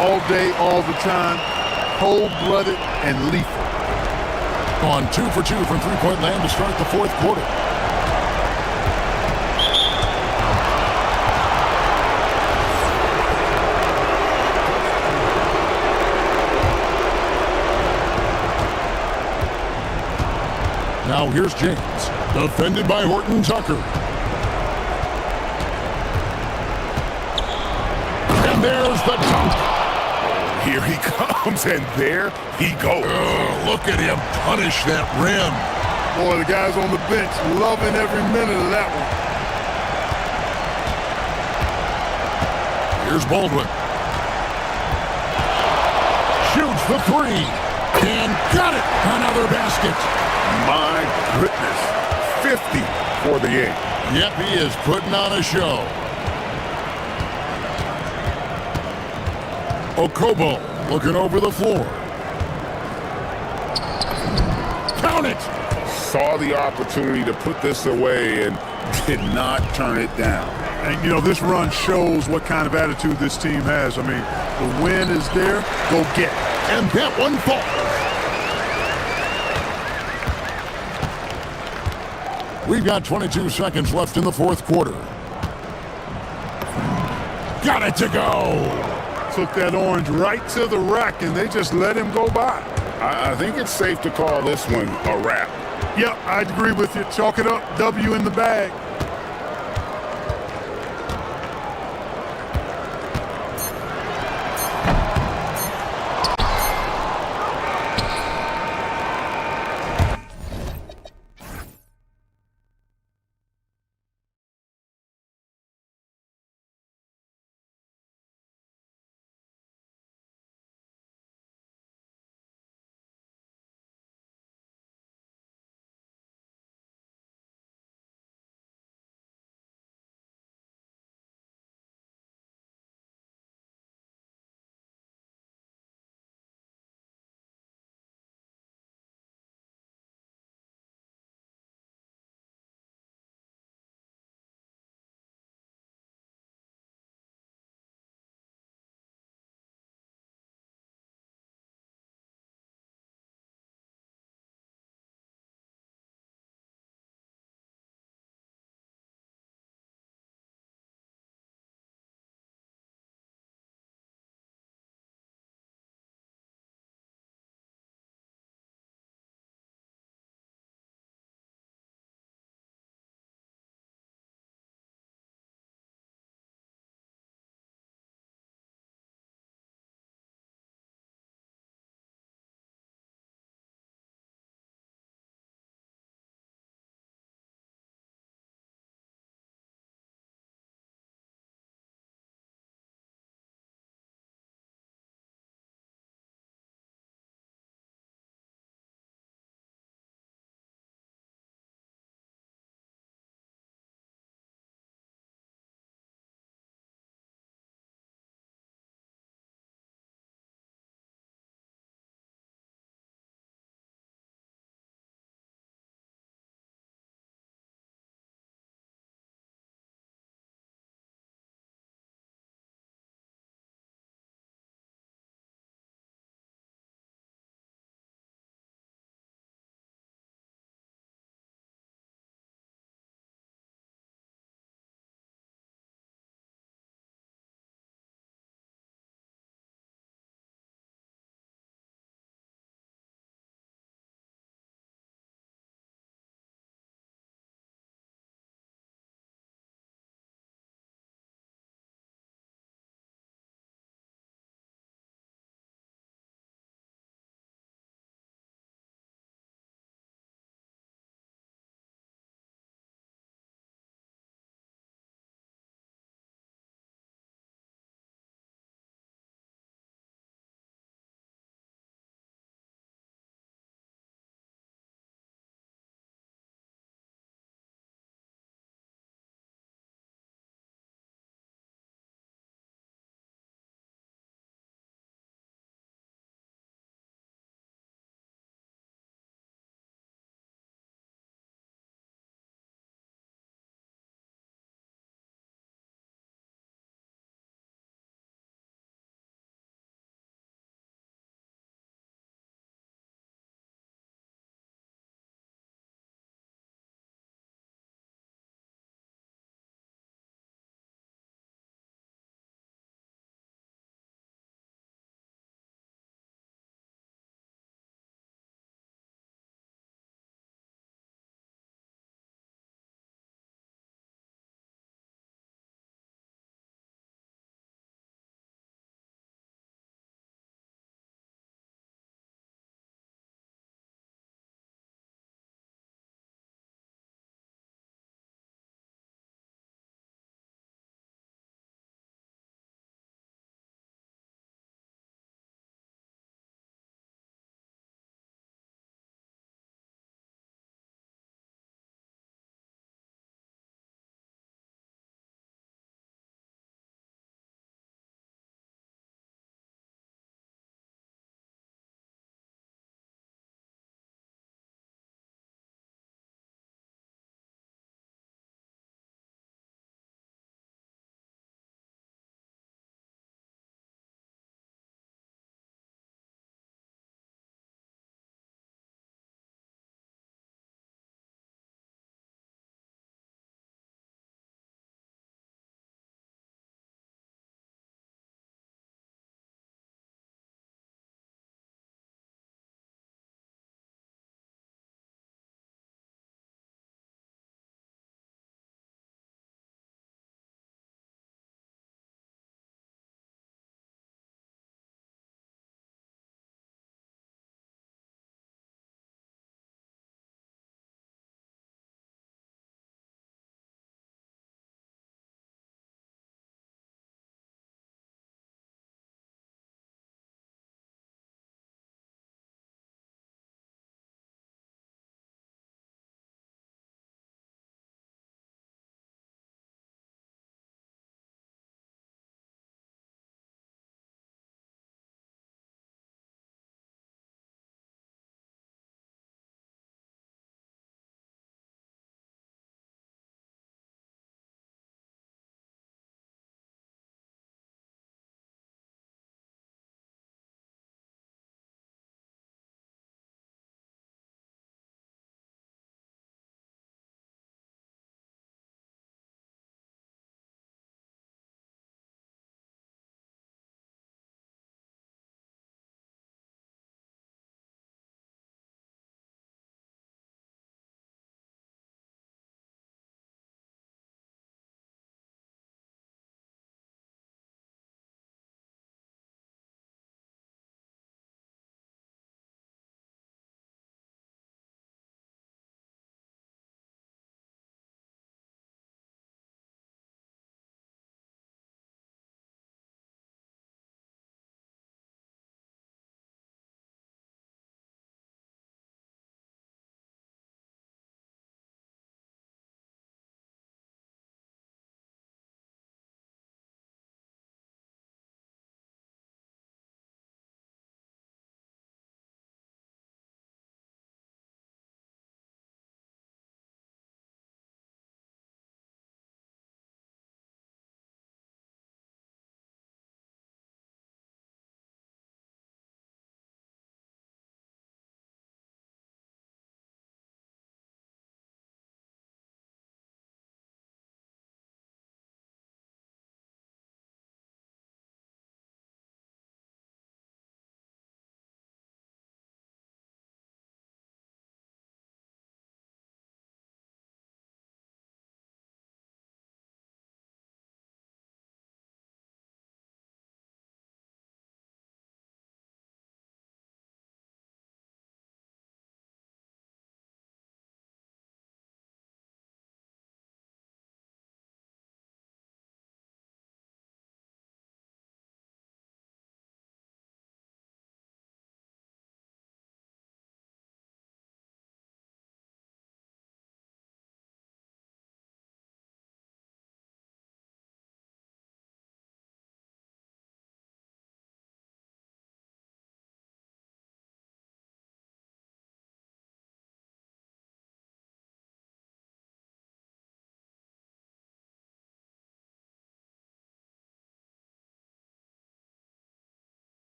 all day, all the time, cold-blooded and lethal. On 2 for 2 from three-point land to start the fourth quarter. Now here's James, defended by Horton Tucker. And there's the dunk. Here he comes, and there he goes. Oh, look at him punish that rim. Boy, the guys on the bench loving every minute of that one. Here's Baldwin. Shoots the three. And got it. Another basket. My goodness, 50 for the game. Yep, he is putting on a show. Okobo looking over the floor. Count it! Saw the opportunity to put this away and did not turn it down. And, you know, this run shows what kind of attitude this team has. I mean, the win is there, go get it. And that one falls. We've got 22 seconds left in the fourth quarter. Got it to go. Took that orange right to the rack, and they just let him go by. I think it's safe to call this one a wrap. Yep, I agree with you. Chalk it up, W in the bag.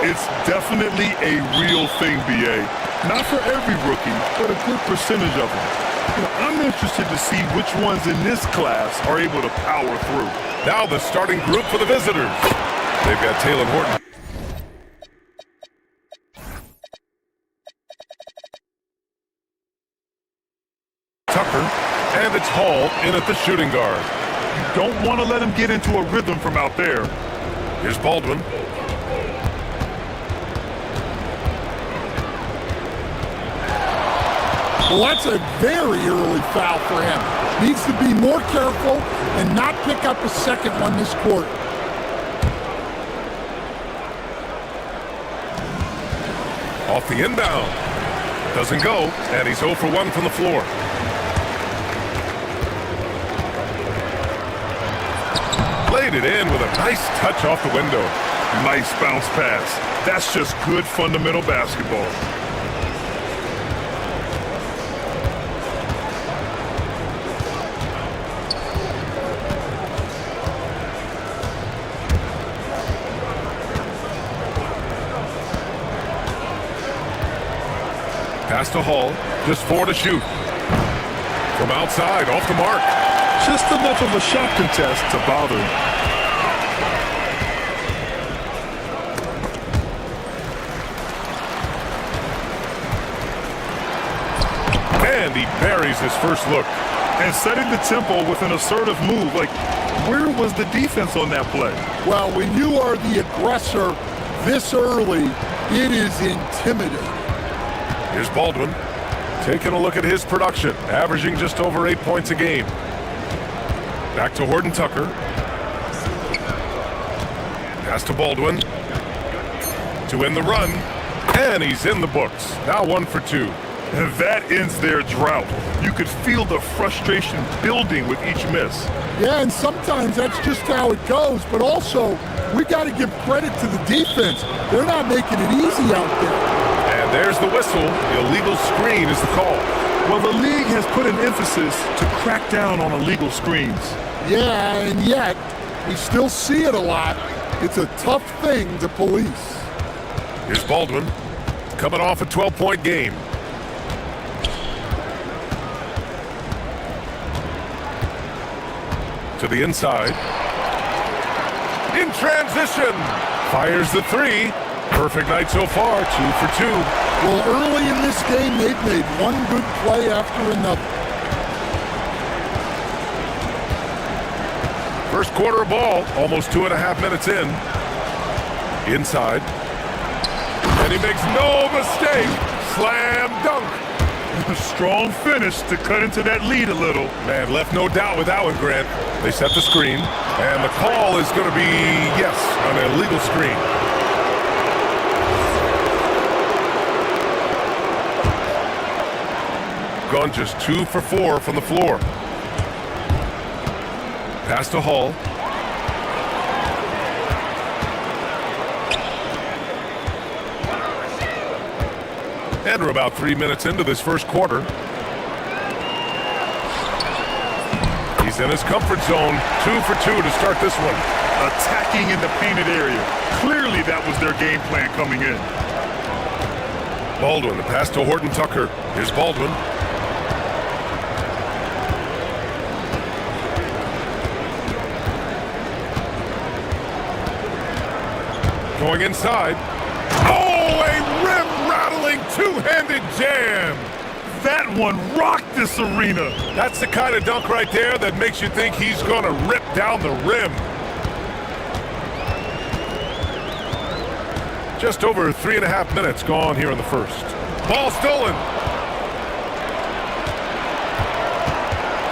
It's definitely a real thing, BA. Not for every rookie, but a good percentage of them. I'm interested to see which ones in this class are able to power through. Now the starting group for the visitors. They've got Taylor Horton. Tucker, and it's Hall in at the shooting guard. You don't want to let him get into a rhythm from out there. Here's Baldwin. Well, that's a very early foul for him. Needs to be more careful and not pick up a second one this quarter. Off the inbound. Doesn't go, and he's 0 for 1 from the floor. Laid it in with a nice touch off the window. Nice bounce pass. That's just good fundamental basketball. Pass to Hall, just 4 to shoot. From outside, off the mark. Just enough of a shot contest to bother him. And he buries his first look. And setting the tempo with an assertive move. Like, where was the defense on that play? Well, when you are the aggressor this early, it is intimidating. Here's Baldwin, taking a look at his production, averaging just over 8 points a game. Back to Horton Tucker. Pass to Baldwin. To end the run, and he's in the books. Now 1 for 2. And that ends their drought. You could feel the frustration building with each miss. Yeah, and sometimes that's just how it goes, but also, we got to give credit to the defense. They're not making it easy out there. And there's the whistle. Illegal screen is the call. Well, the league has put an emphasis to crack down on illegal screens. Yeah, and yet, we still see it a lot. It's a tough thing to police. Here's Baldwin, coming off a 12-point game. To the inside. In transition. Fires the 3. Perfect night so far, 2 for 2. Well, early in this game, they've made one good play after another. First quarter of ball, almost 2.5 minutes in. Inside. And he makes no mistake. Slam dunk. A strong finish to cut into that lead a little. Man, left no doubt with that one, Grant. They set the screen, and the call is going to be, yes, an illegal screen. Gone just 2 for 4 from the floor. Pass to Hall. And we're about 3 minutes into this first quarter. He's in his comfort zone. 2 for 2 to start this one. Attacking in the painted area. Clearly that was their game plan coming in. Baldwin, the pass to Horton Tucker. Here's Baldwin. Going inside. Oh, a rim-rattling two-handed jam. That one rocked this arena. That's the kind of dunk right there that makes you think he's going to rip down the rim. Just over 3.5 minutes gone here in the first. Ball stolen.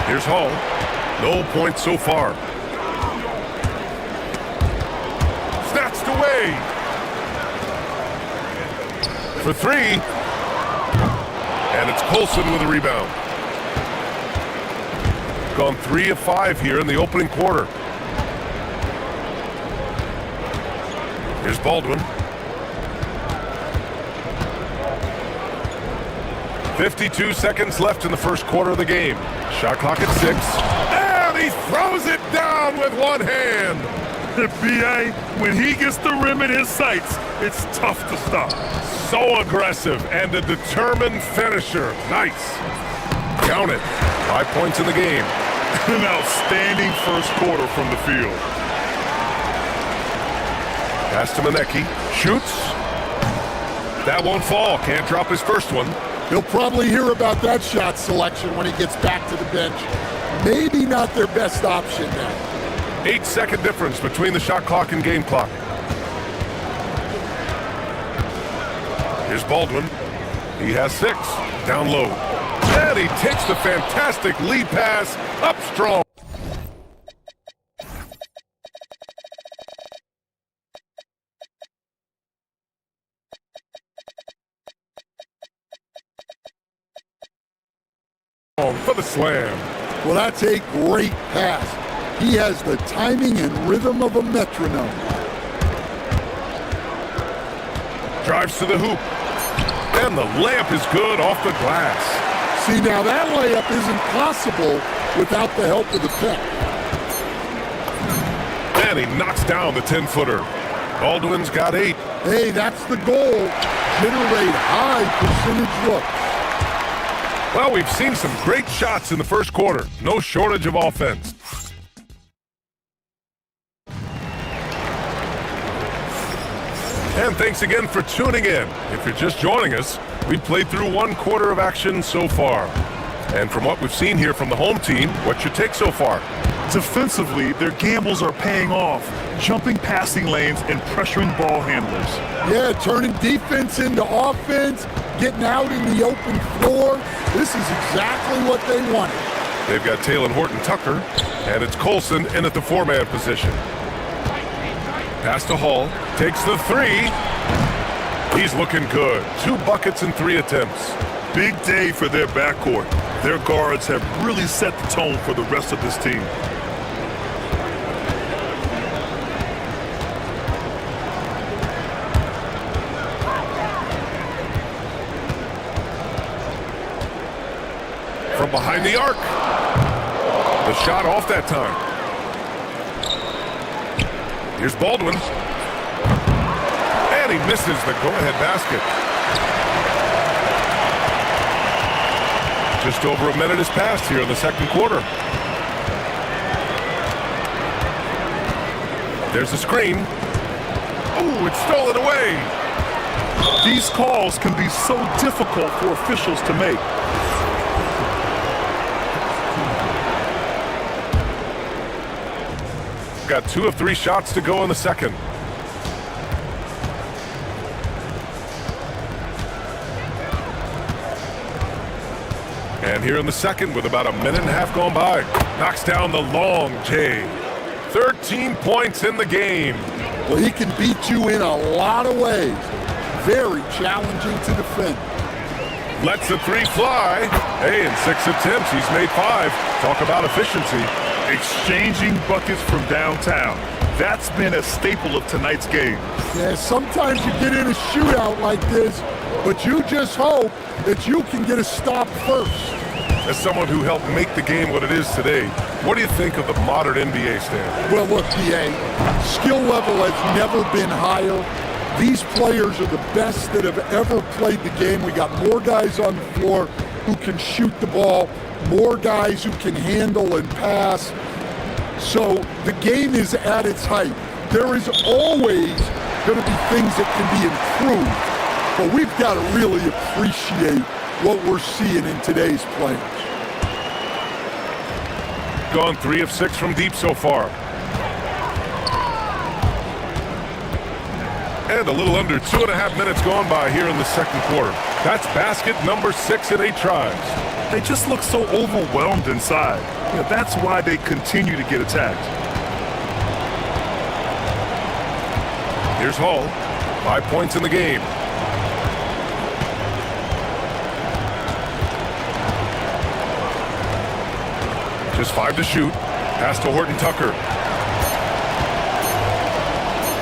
Here's Hall. No points so far. Snatched away. For 3. And it's Colson with a rebound. Gone 3 of 5 here in the opening quarter. Here's Baldwin. 52 seconds left in the first quarter of the game. Shot clock at 6. And he throws it down with one hand. B.A., when he gets the rim in his sights, it's tough to stop. So aggressive and a determined finisher. Nice. Count it. 5 points in the game. An outstanding first quarter from the field. Pass to Manecki. Shoots. That won't fall. Can't drop his first one. He'll probably hear about that shot selection when he gets back to the bench. Maybe not their best option now. 8-second difference between the shot clock and game clock. Here's Baldwin. He has 6. Down low. And he takes the fantastic lead pass up strong. For the slam. Well, that's a great pass. He has the timing and rhythm of a metronome. Drives to the hoop. And the layup is good off the glass. See, now that layup isn't possible without the help of the pep. And he knocks down the 10-footer. Baldwin's got 8. Hey, that's the goal. Generate high percentage looks. Well, we've seen some great shots in the first quarter. No shortage of offense. And thanks again for tuning in. If you're just joining us, we've played through 1 quarter of action so far. And from what we've seen here from the home team, what's your take so far? Defensively, their gambles are paying off, jumping passing lanes and pressuring ball handlers. Yeah, turning defense into offense, getting out in the open floor. This is exactly what they wanted. They've got Taylor Horton-Tucker, and it's Colson in at the 4-man position. Pass to Hall, takes the 3. He's looking good. 2 buckets in 3 attempts. Big day for their backcourt. Their guards have really set the tone for the rest of this team. From behind the arc. The shot off that time. Here's Baldwin. And he misses the go-ahead basket. Just over a minute has passed here in the second quarter. There's a screen. Ooh, it's stolen away. These calls can be so difficult for officials to make. Got 2 of 3 shots to go in the second. And here in the second, with about a minute and a half gone by, knocks down the long J. 13 points in the game. Well, he can beat you in a lot of ways. Very challenging to defend. Lets the 3 fly. Hey, in 6 attempts, he's made 5. Talk about efficiency. Exchanging buckets from downtown. That's been a staple of tonight's game. Yeah, sometimes you get in a shootout like this, but you just hope that you can get a stop first. As someone who helped make the game what it is today, what do you think of the modern NBA standard? Well, look, PA, skill level has never been higher. These players are the best that have ever played the game. We got more guys on the floor who can shoot the ball, more guys who can handle and pass. So the game is at its height. There is always going to be things that can be improved, but we've got to really appreciate what we're seeing in today's players. Gone 3 of 6 from deep so far. And a little under 2.5 minutes gone by here in the second quarter. That's basket number 6 in 8 tries. They just look so overwhelmed inside. You know, that's why they continue to get attacked. Here's Hall. 5 points in the game. Just 5 to shoot. Pass to Horton-Tucker.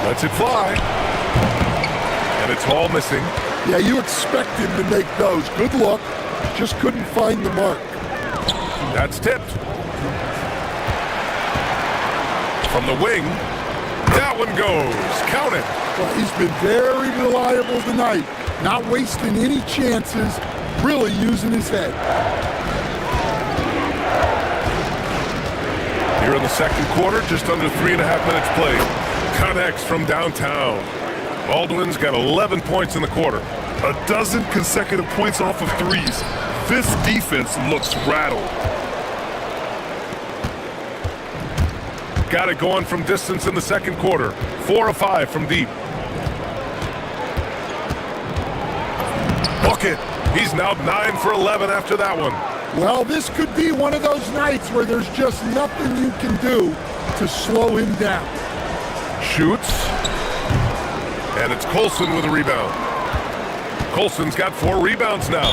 Lets it fly. And it's Hall missing. Yeah, you expect him to make those. Good luck. Just couldn't find the mark. That's tipped. From the wing. That one goes. Count it. Well, he's been very reliable tonight, not wasting any chances, really using his head. Here in the second quarter, just under 3.5 minutes played. Connects from downtown. Baldwin's got 11 points in the quarter. 12 consecutive points off of threes. This defense looks rattled. Got it going from distance in the second quarter. 4 of 5 from deep. Book it. He's now 9 for 11 after that one. Well, this could be one of those nights where there's just nothing you can do to slow him down. Shoots. And it's Colson with a rebound. Colson's got 4 rebounds now.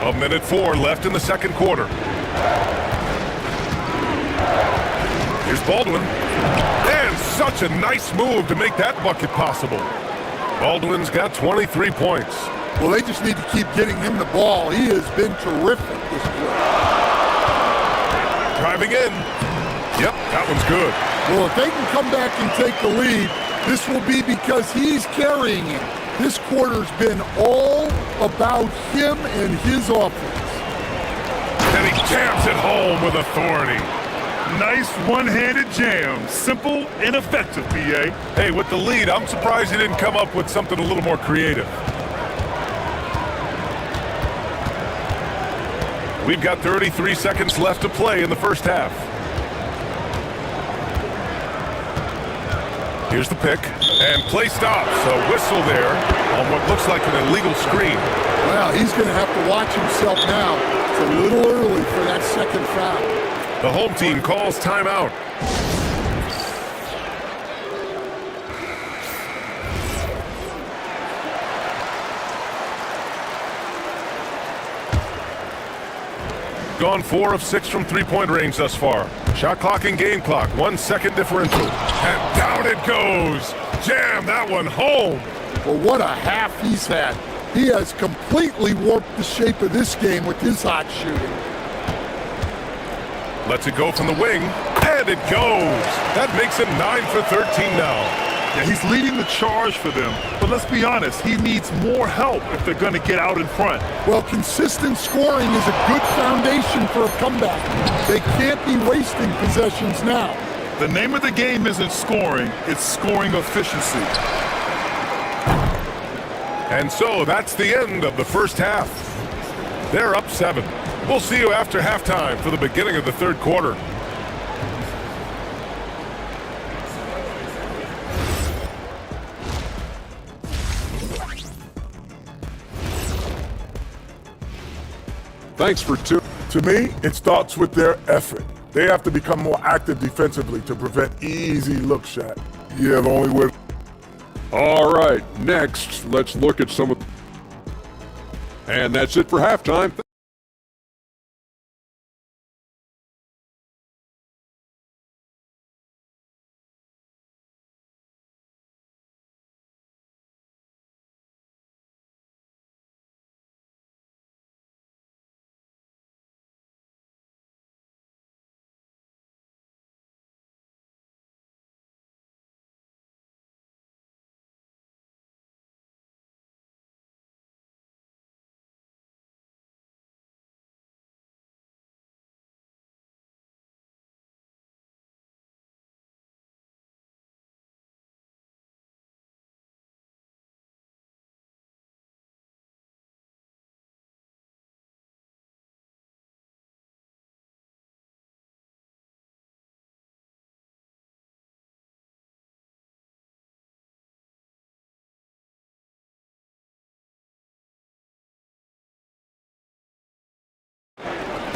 A minute 4 left in the second quarter. Here's Baldwin. And such a nice move to make that bucket possible. Baldwin's got 23 points. Well, they just need to keep getting him the ball. He has been terrific this quarter. Driving in. Yep, that one's good. Well, if they can come back and take the lead, this will be because he's carrying it. This quarter's been all about him and his offense. And he jams it home with authority. Nice one-handed jam. Simple and effective, BA. Hey, with the lead, I'm surprised he didn't come up with something a little more creative. We've got 33 seconds left to play in the first half. Here's the pick, and play stops. A whistle there on what looks like an illegal screen. Well, he's going to have to watch himself now. It's a little early for that second foul. The home team calls timeout. Gone 4 of 6 from three-point range thus far. Shot clock and game clock, 1 second differential. And down it goes. Jam that one home. Well, what a half he's had. He has completely warped the shape of this game with his hot shooting. Lets it go from the wing, and it goes. That makes him 9 for 13 now. Yeah, he's leading the charge for them, but let's be honest, he needs more help if they're going to get out in front. Well, consistent scoring is a good foundation for a comeback. They can't be wasting possessions now. The name of the game isn't scoring, it's scoring efficiency. And so that's the end of the first half. They're up 7. We'll see you after halftime for the beginning of the third quarter. Thanks for tuning. To me, it starts with their effort. They have to become more active defensively to prevent easy look shot. Yeah, the only way. All right, next, let's look at some of... And that's it for halftime.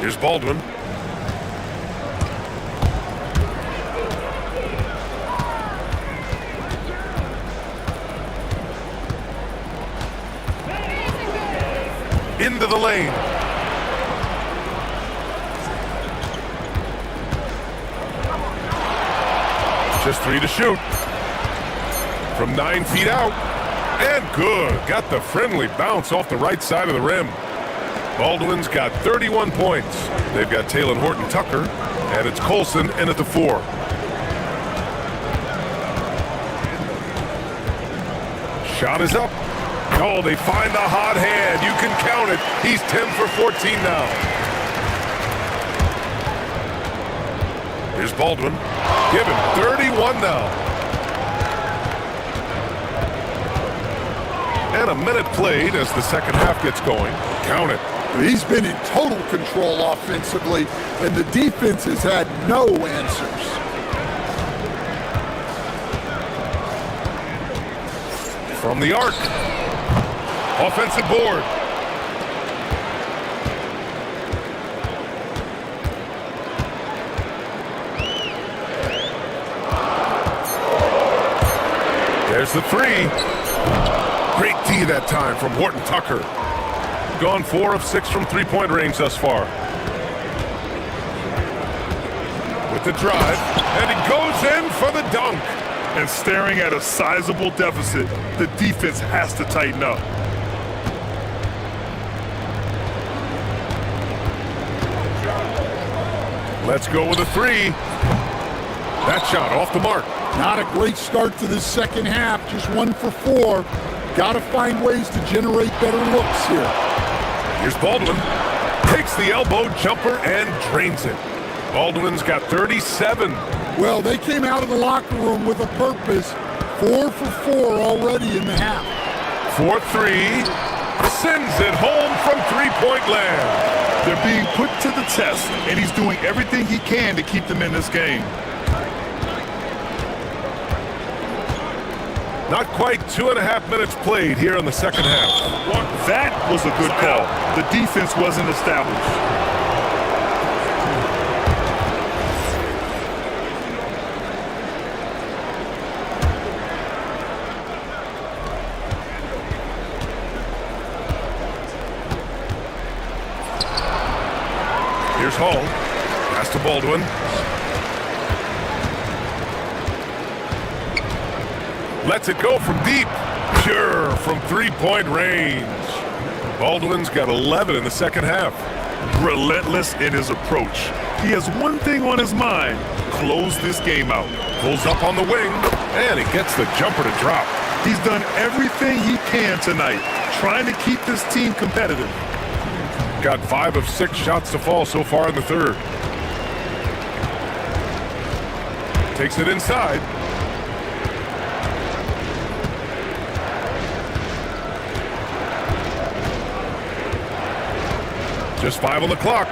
Here's Baldwin. Into the lane. Just 3 to shoot. From 9 feet out. And good. Got the friendly bounce off the right side of the rim. Baldwin's got 31 points. They've got Taylor Horton-Tucker, and it's Colson in at the 4. Shot is up. Oh, they find the hot hand. You can count it. He's 10 for 14 now. Here's Baldwin. Give him 31 now. And a minute played as the second half gets going. Count it. He's been in total control offensively, and the defense has had no answers. From the arc. Offensive board. There's the 3. Great D that time from Horton-Tucker. Gone 4 of 6 from three-point range thus far. With the drive, and he goes in for the dunk. And staring at a sizable deficit, the defense has to tighten up. Let's go with a 3. That shot off the mark. Not a great start to the second half, just 1 for 4. Got to find ways to generate better looks here. Here's Baldwin. Takes the elbow jumper and drains it. Baldwin's got 37. Well, they came out of the locker room with a purpose. 4 for 4 already in the half. 4-3. Sends it home from three-point land. They're being put to the test, and he's doing everything he can to keep them in this game. Not quite 2.5 minutes played here in the second half. That was a good call. The defense wasn't established. Here's Hall. Pass to Baldwin. Lets it go from deep. Pure from three-point range. Baldwin's got 11 in the second half. Relentless in his approach. He has one thing on his mind: close this game out. Pulls up on the wing, and he gets the jumper to drop. He's done everything he can tonight, trying to keep this team competitive. Got 5 of 6 shots to fall so far in the third. Takes it inside. Just 5 on the clock.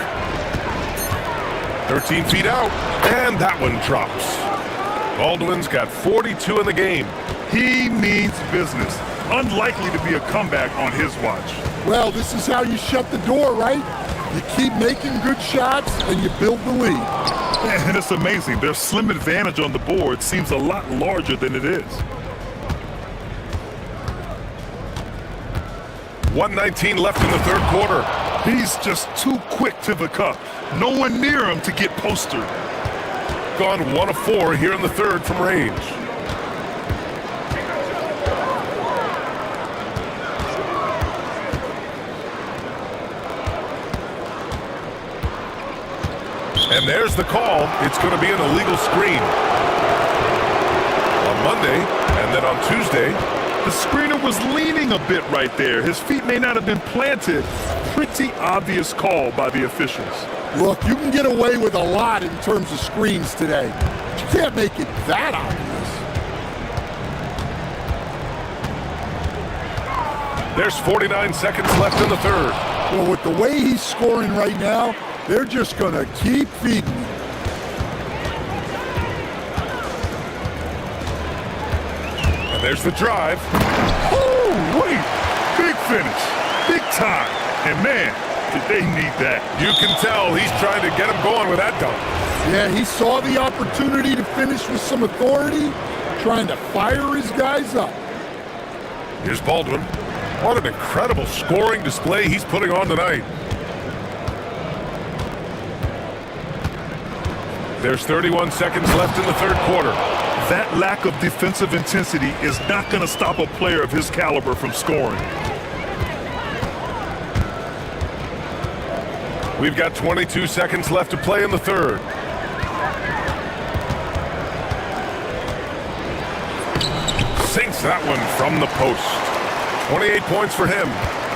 13 feet out, and that one drops. Baldwin's got 42 in the game. He means business. Unlikely to be a comeback on his watch. Well, this is how you shut the door, right? You keep making good shots, and you build the lead. And it's amazing. Their slim advantage on the board seems a lot larger than it is. 1:19 left in the third quarter. He's just too quick to the cup. No one near him to get postered. Gone 1 of 4 here in the third from range. And there's the call. It's going to be an illegal screen. On Monday, and then on Tuesday, the screener was leaning a bit right there. His feet may not have been planted. Pretty obvious call by the officials. Look, you can get away with a lot in terms of screens today. But you can't make it that obvious. There's 49 seconds left in the third. Well, with the way he's scoring right now, they're just going to keep feeding him. And there's the drive. Oh, wait. Big finish. Big time. And man, did they need that. You can tell he's trying to get him going with that dunk. Yeah, he saw the opportunity to finish with some authority, trying to fire his guys up. Here's Baldwin. What an incredible scoring display he's putting on tonight. There's 31 seconds left in the third quarter. That lack of defensive intensity is not going to stop a player of his caliber from scoring. We've got 22 seconds left to play in the third. Sinks that one from the post. 28 points for him.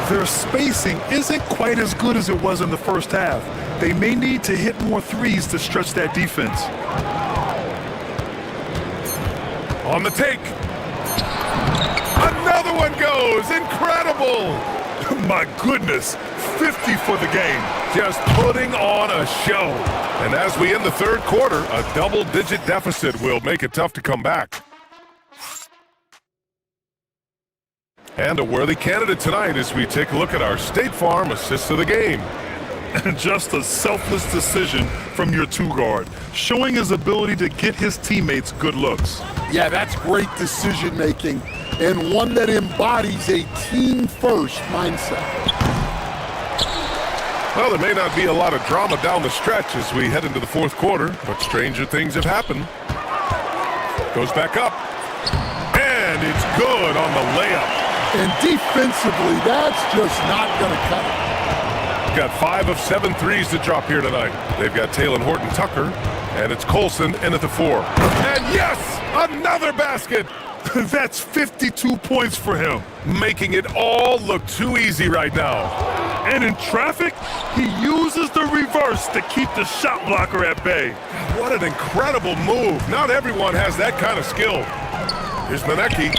Their spacing isn't quite as good as it was in the first half. They may need to hit more threes to stretch that defense. On the take. Another one goes. Incredible. My goodness, 50 for the game. Just putting on a show. And as we end the third quarter, a double-digit deficit will make it tough to come back. And a worthy candidate tonight as we take a look at our State Farm assists of the game. Just a selfless decision from your two-guard, showing his ability to get his teammates good looks. Yeah, that's great decision-making, and one that embodies a team-first mindset. Well, there may not be a lot of drama down the stretch as we head into the fourth quarter, but stranger things have happened. Goes back up, and it's good on the layup. And defensively, that's just not going to cut it. Got 5 of 7 threes to drop here tonight. They've got Taylor Horton-Tucker, and it's Colson in at the 4. And yes, another basket. That's 52 points for him. Making it all look too easy right now. And in traffic, he uses the reverse to keep the shot blocker at bay. What an incredible move. Not everyone has that kind of skill. Here's Manecki.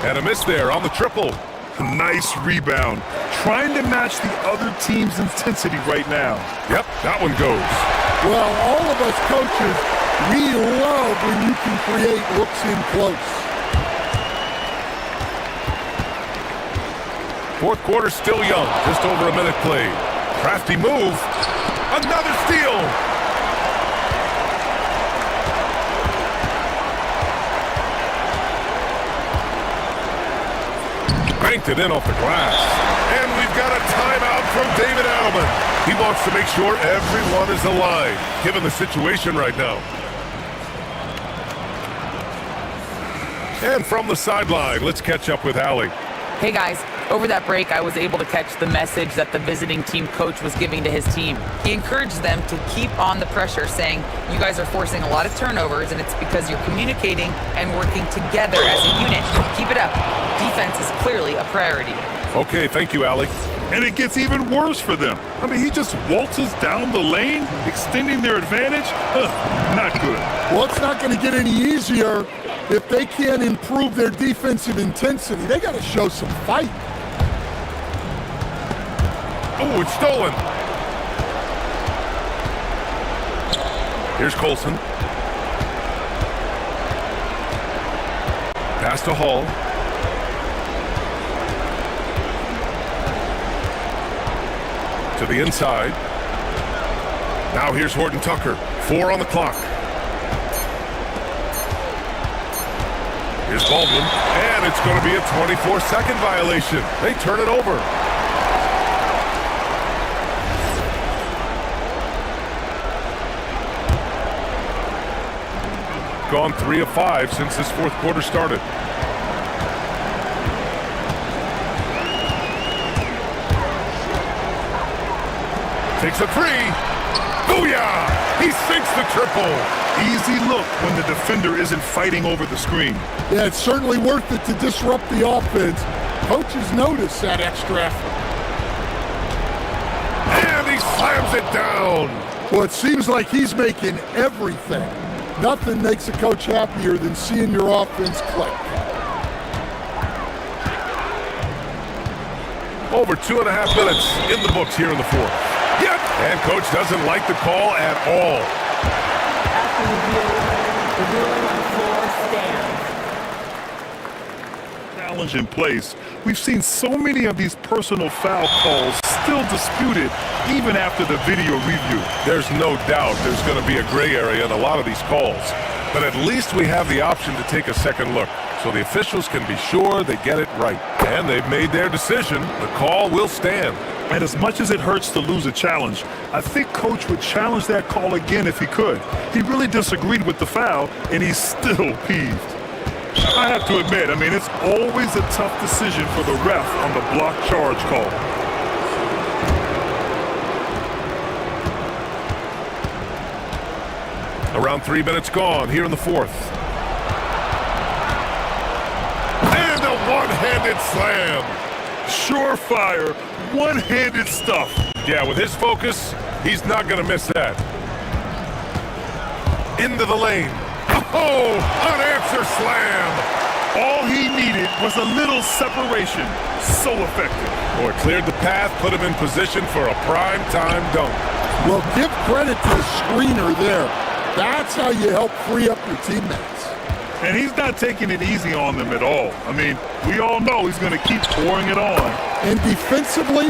And a miss there on the triple. Nice rebound. Trying to match the other team's intensity right now. Yep, that one goes. Well, all of us coaches, we love when you can create looks in close. Fourth quarter still young, just over a minute played. Crafty move. Another steal. Banked it in off the glass. And we've got a timeout from David Adelman. He wants to make sure everyone is aligned, given the situation right now. And from the sideline, let's catch up with Allie. Hey guys, over that break, I was able to catch the message that the visiting team coach was giving to his team. He encouraged them to keep on the pressure, saying, you guys are forcing a lot of turnovers, and it's because you're communicating and working together as a unit. Keep it up. Defense is clearly a priority. Okay, thank you, Allie. And it gets even worse for them. I mean, he just waltzes down the lane, extending their advantage. Not good. Well, it's not going to get any easier if they can't improve their defensive intensity. They got to show some fight. Oh, it's stolen. Here's Colson. Pass to Hall. To the inside. Now here's Horton-Tucker. 4 on the clock. Here's Baldwin. And it's going to be a 24-second violation. They turn it over. Gone 3 of 5 since this fourth quarter started. Takes a 3. Booyah! He sinks the triple. Easy look when the defender isn't fighting over the screen. Yeah, it's certainly worth it to disrupt the offense. Coaches notice that extra effort. And he slams it down. Well, it seems like he's making everything. Nothing makes a coach happier than seeing your offense click. Over 2.5 minutes in the books here in the fourth. Yep. And coach doesn't like the call at all. After the ruling on the floor stands. Challenge in place. We've seen so many of these personal foul calls still disputed even after the video review. There's no doubt there's going to be a gray area in a lot of these calls. But at least we have the option to take a second look, so the officials can be sure they get it right. And they've made their decision. The call will stand. And as much as it hurts to lose a challenge, I think Coach would challenge that call again if he could. He really disagreed with the foul, and he's still peeved. I have to admit, it's always a tough decision for the ref on the block charge call. Around 3 minutes gone here in the fourth. And a one-handed slam. Surefire, one-handed stuff. Yeah, with his focus, he's not going to miss that. Into the lane. Oh, unanswered slam. All he needed was a little separation. So effective. Boy, cleared the path, put him in position for a prime-time dunk. Well, give credit to the screener there. That's how you help free up your teammates. And he's not taking it easy on them at all. We all know he's going to keep pouring it on. And defensively,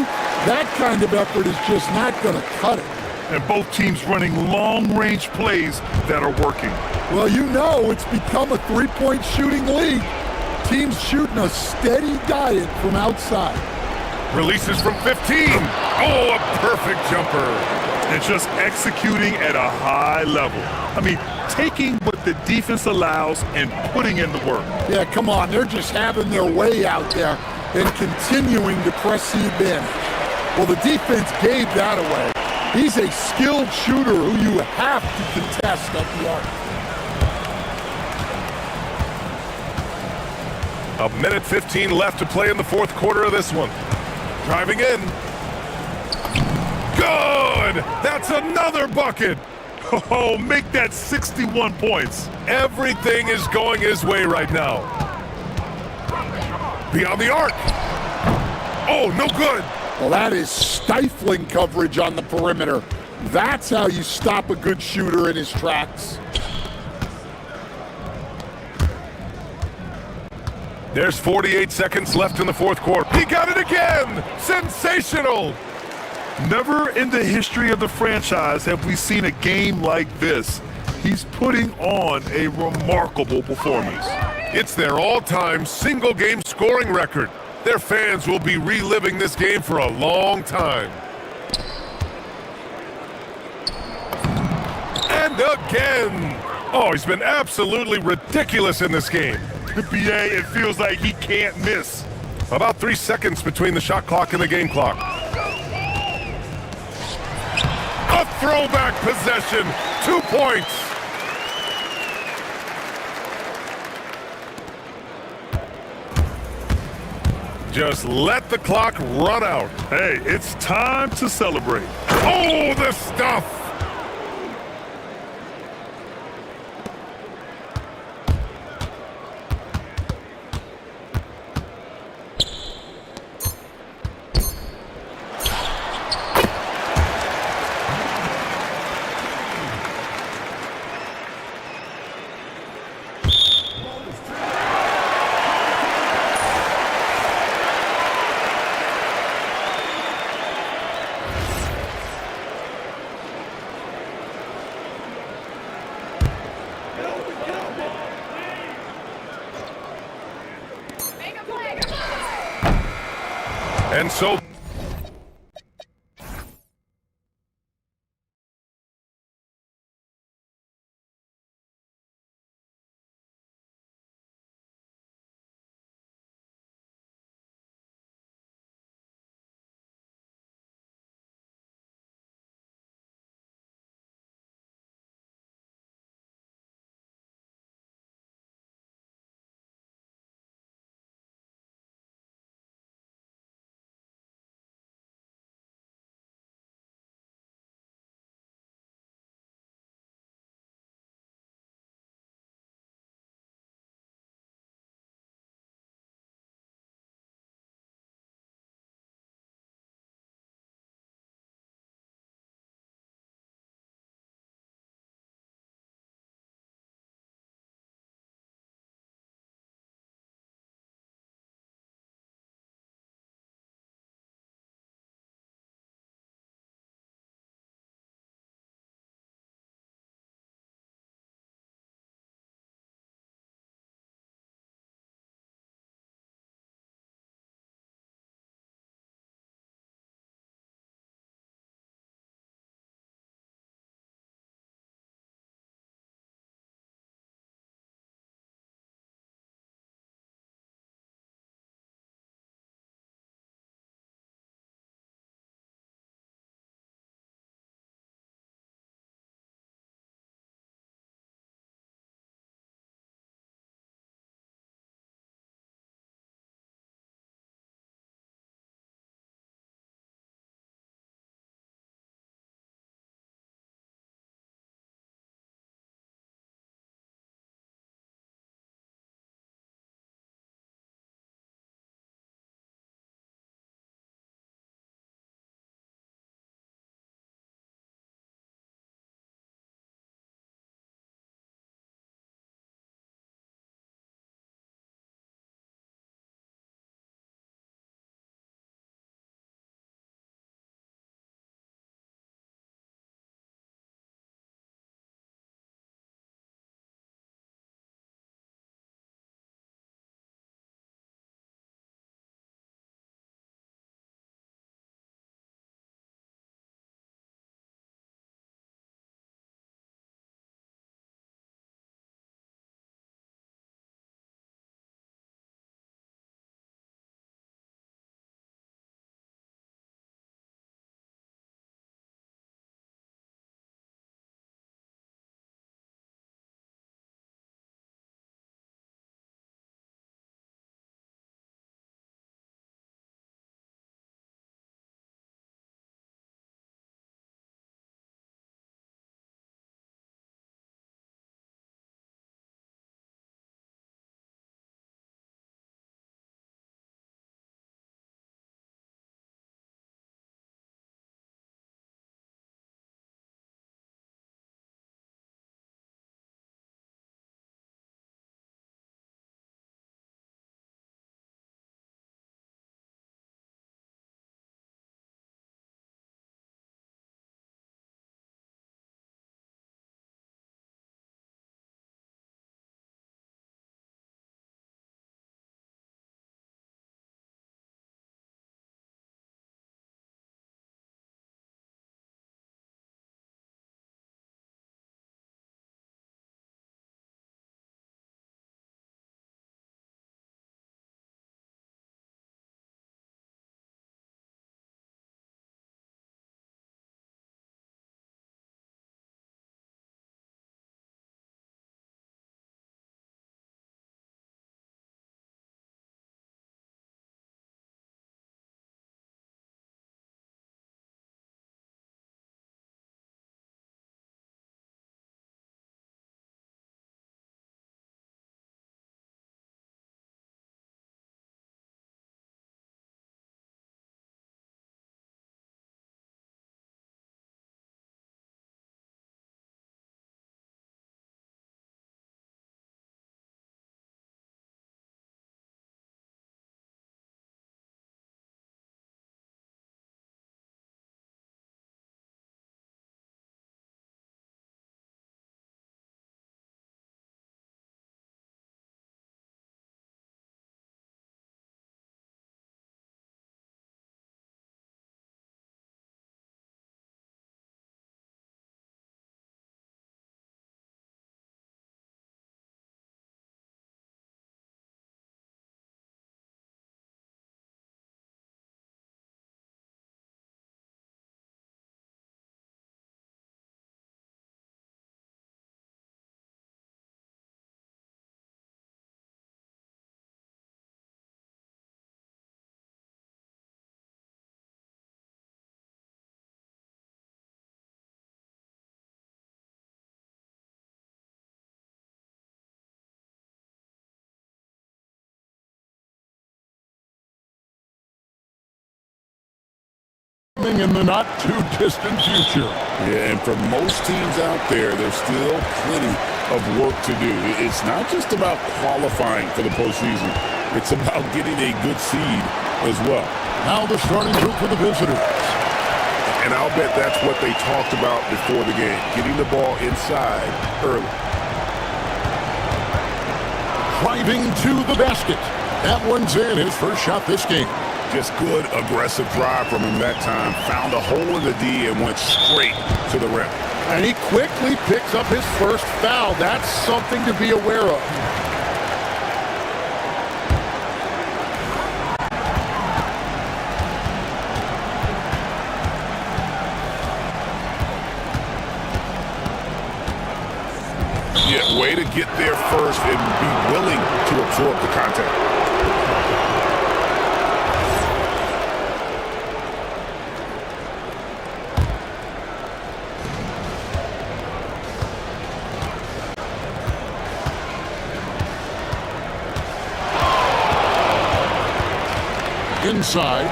that kind of effort is just not going to cut it. And both teams running long-range plays that are working. Well, it's become a three-point shooting league. Teams shooting a steady diet from outside. Releases from 15. Oh, a perfect jumper. And just executing at a high level. Taking what the defense allows and putting in the work. Yeah, come on. They're just having their way out there and continuing to press the advantage. Well, the defense gave that away. He's a skilled shooter who you have to contest at the arc. A minute 15 left to play in the fourth quarter of this one. Driving in. Good! That's another bucket! Oh, make that 61 points. Everything is going his way right now. Beyond the arc. Oh, no good. Well, that is stifling coverage on the perimeter. That's how you stop a good shooter in his tracks. There's 48 seconds left in the fourth quarter. He got it again! Sensational! Never in the history of the franchise have we seen a game like this. He's putting on a remarkable performance. It's their all-time single-game scoring record. Their fans will be reliving this game for a long time. And again! Oh, he's been absolutely ridiculous in this game. BA, it feels like he can't miss. About 3 seconds between the shot clock and the game clock. A throwback possession. 2 points. Just let the clock run out. Hey, it's time to celebrate. Oh, the stuff. And so coming in the not-too-distant future. Yeah, and for most teams out there, there's still plenty of work to do. It's not just about qualifying for the postseason. It's about getting a good seed as well. Now the starting group for the visitors. And I'll bet that's what they talked about before the game, getting the ball inside early. Driving to the basket. That one's in, his first shot this game. Just good, aggressive drive from him that time. Found a hole in the D and went straight to the rim. And he quickly picks up his first foul. That's something to be aware of. Yeah, way to get there first and be willing to absorb the contact. Inside.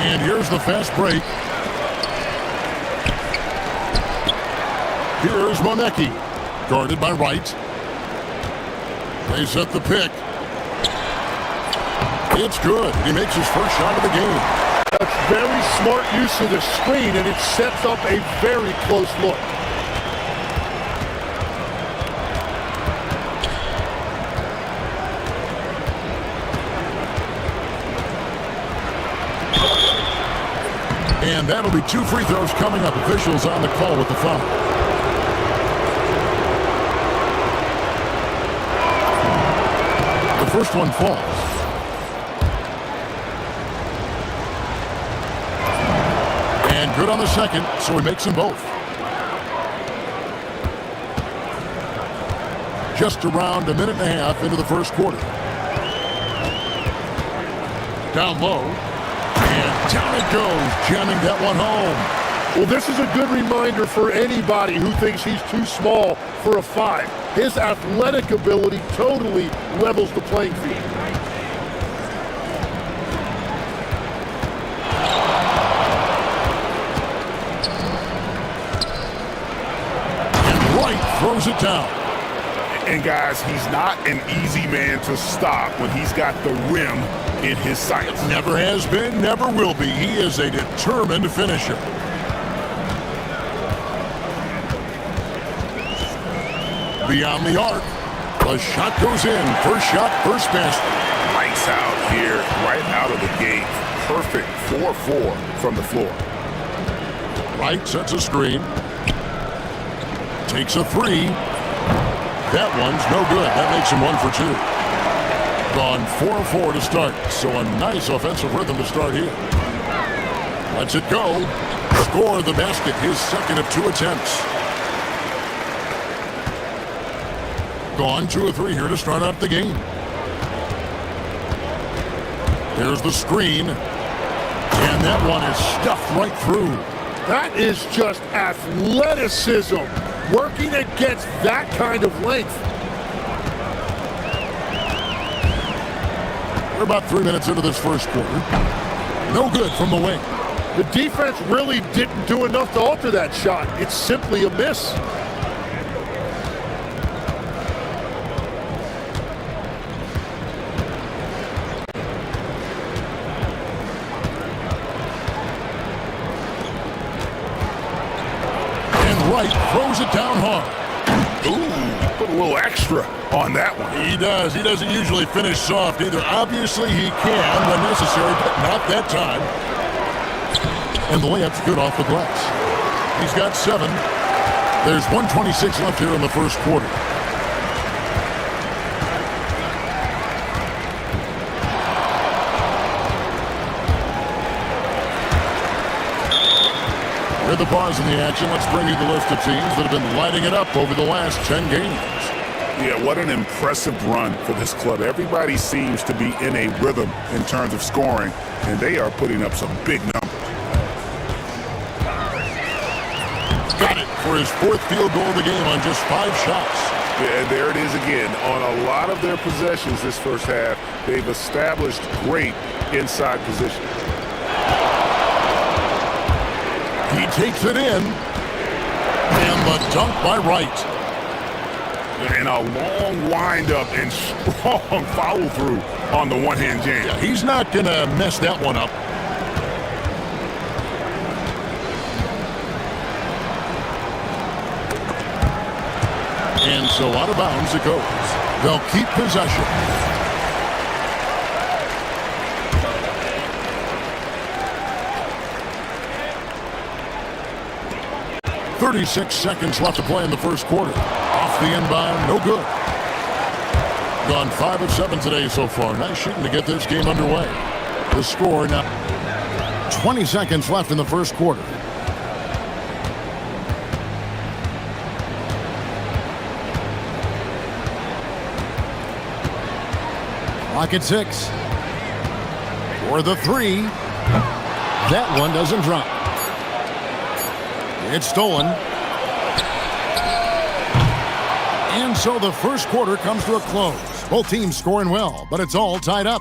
And here's the fast break. Here's Monecki. Guarded by Wright. They set the pick. It's good. He makes his first shot of the game. That's very smart use of the screen, and it sets up a very close look. And that'll be 2 free throws coming up. Officials on the call with the foul. The first one falls. And good on the second, so he makes them both. Just around a minute and a half into the first quarter. Down low. And down it goes, jamming that one home. Well, this is a good reminder for anybody who thinks he's too small for a 5. His athletic ability totally levels the playing field. And Wright throws it down. And guys, he's not an easy man to stop when he's got the rim in his sights. Never has been, never will be. He is a determined finisher. Beyond the arc. The shot goes in. First shot, first basket. Lights out here, right out of the gate. Perfect 4-4 from the floor. Wright sets a screen. Takes a 3. That one's no good. That makes him 1 for 2. Gone 4-4 to start. So a nice offensive rhythm to start here. Lets it go. Score the basket. His second of 2 attempts. Gone 2 of 3 here to start out the game. Here's the screen. And that one is stuffed right through. That is just athleticism. Working against that kind of length. We're about 3 minutes into this first quarter. No good from the wing. The defense really didn't do enough to alter that shot. It's simply a miss. Wright throws it down hard. Ooh, put a little extra on that one. He does. He doesn't usually finish soft either. Obviously, he can when necessary, but not that time. And the layup's good off the glass. He's got 7. There's 1:26 left here in the first quarter. With the pause in the action, let's bring you the list of teams that have been lighting it up over the last 10 games. Yeah, what an impressive run for this club. Everybody seems to be in a rhythm in terms of scoring, and they are putting up some big numbers. Got it for his 4th field goal of the game on just 5 shots. Yeah, and there it is again. On a lot of their possessions this first half, they've established great inside position. He takes it in. And the dunk by Wright. And a long windup and strong follow-through on the one-hand jam. Yeah, he's not going to mess that one up. And so out of bounds it goes. They'll keep possession. .36 seconds left to play in the first quarter. Off the inbound, no good. Gone 5 of 7 today so far. Nice shooting to get this game underway. The score now. 20 seconds left in the first quarter. Clock at 6. For the 3. That one doesn't drop. It's stolen. And so the first quarter comes to a close. Both teams scoring well, but it's all tied up.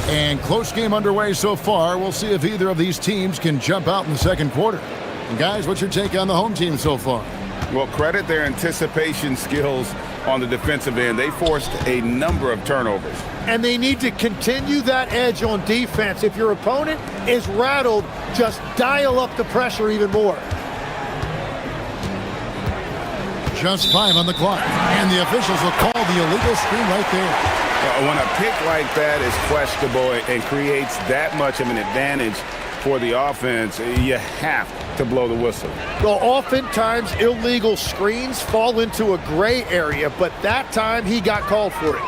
And close game underway so far. We'll see if either of these teams can jump out in the second quarter. And guys, what's your take on the home team so far? Well, credit their anticipation skills on the defensive end. They forced a number of turnovers. And they need to continue that edge on defense. If your opponent is rattled, just dial up the pressure even more. Just 5 on the clock. And the officials will call the illegal screen right there. When a pick like that is questionable and creates that much of an advantage for the offense, you have to blow the whistle. Well, oftentimes illegal screens fall into a gray area, but that time he got called for it.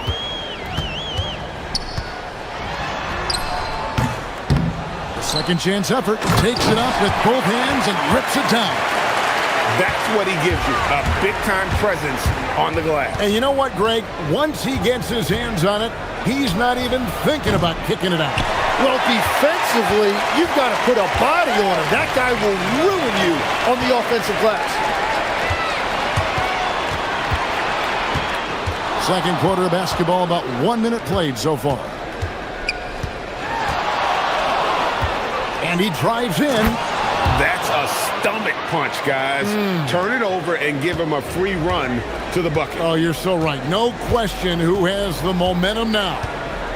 The second chance effort, takes it up with both hands and rips it down. That's what he gives you, a big-time presence on the glass. And you know what, Greg? Once he gets his hands on it, he's not even thinking about kicking it out. Well, defensively, you've got to put a body on him. That guy will ruin you on the offensive glass. Second quarter of basketball, about 1 minute played so far. And he drives in. That's a stomach punch, guys. Turn it over and give him a free run to the bucket. Oh, you're so right. No question who has the momentum now.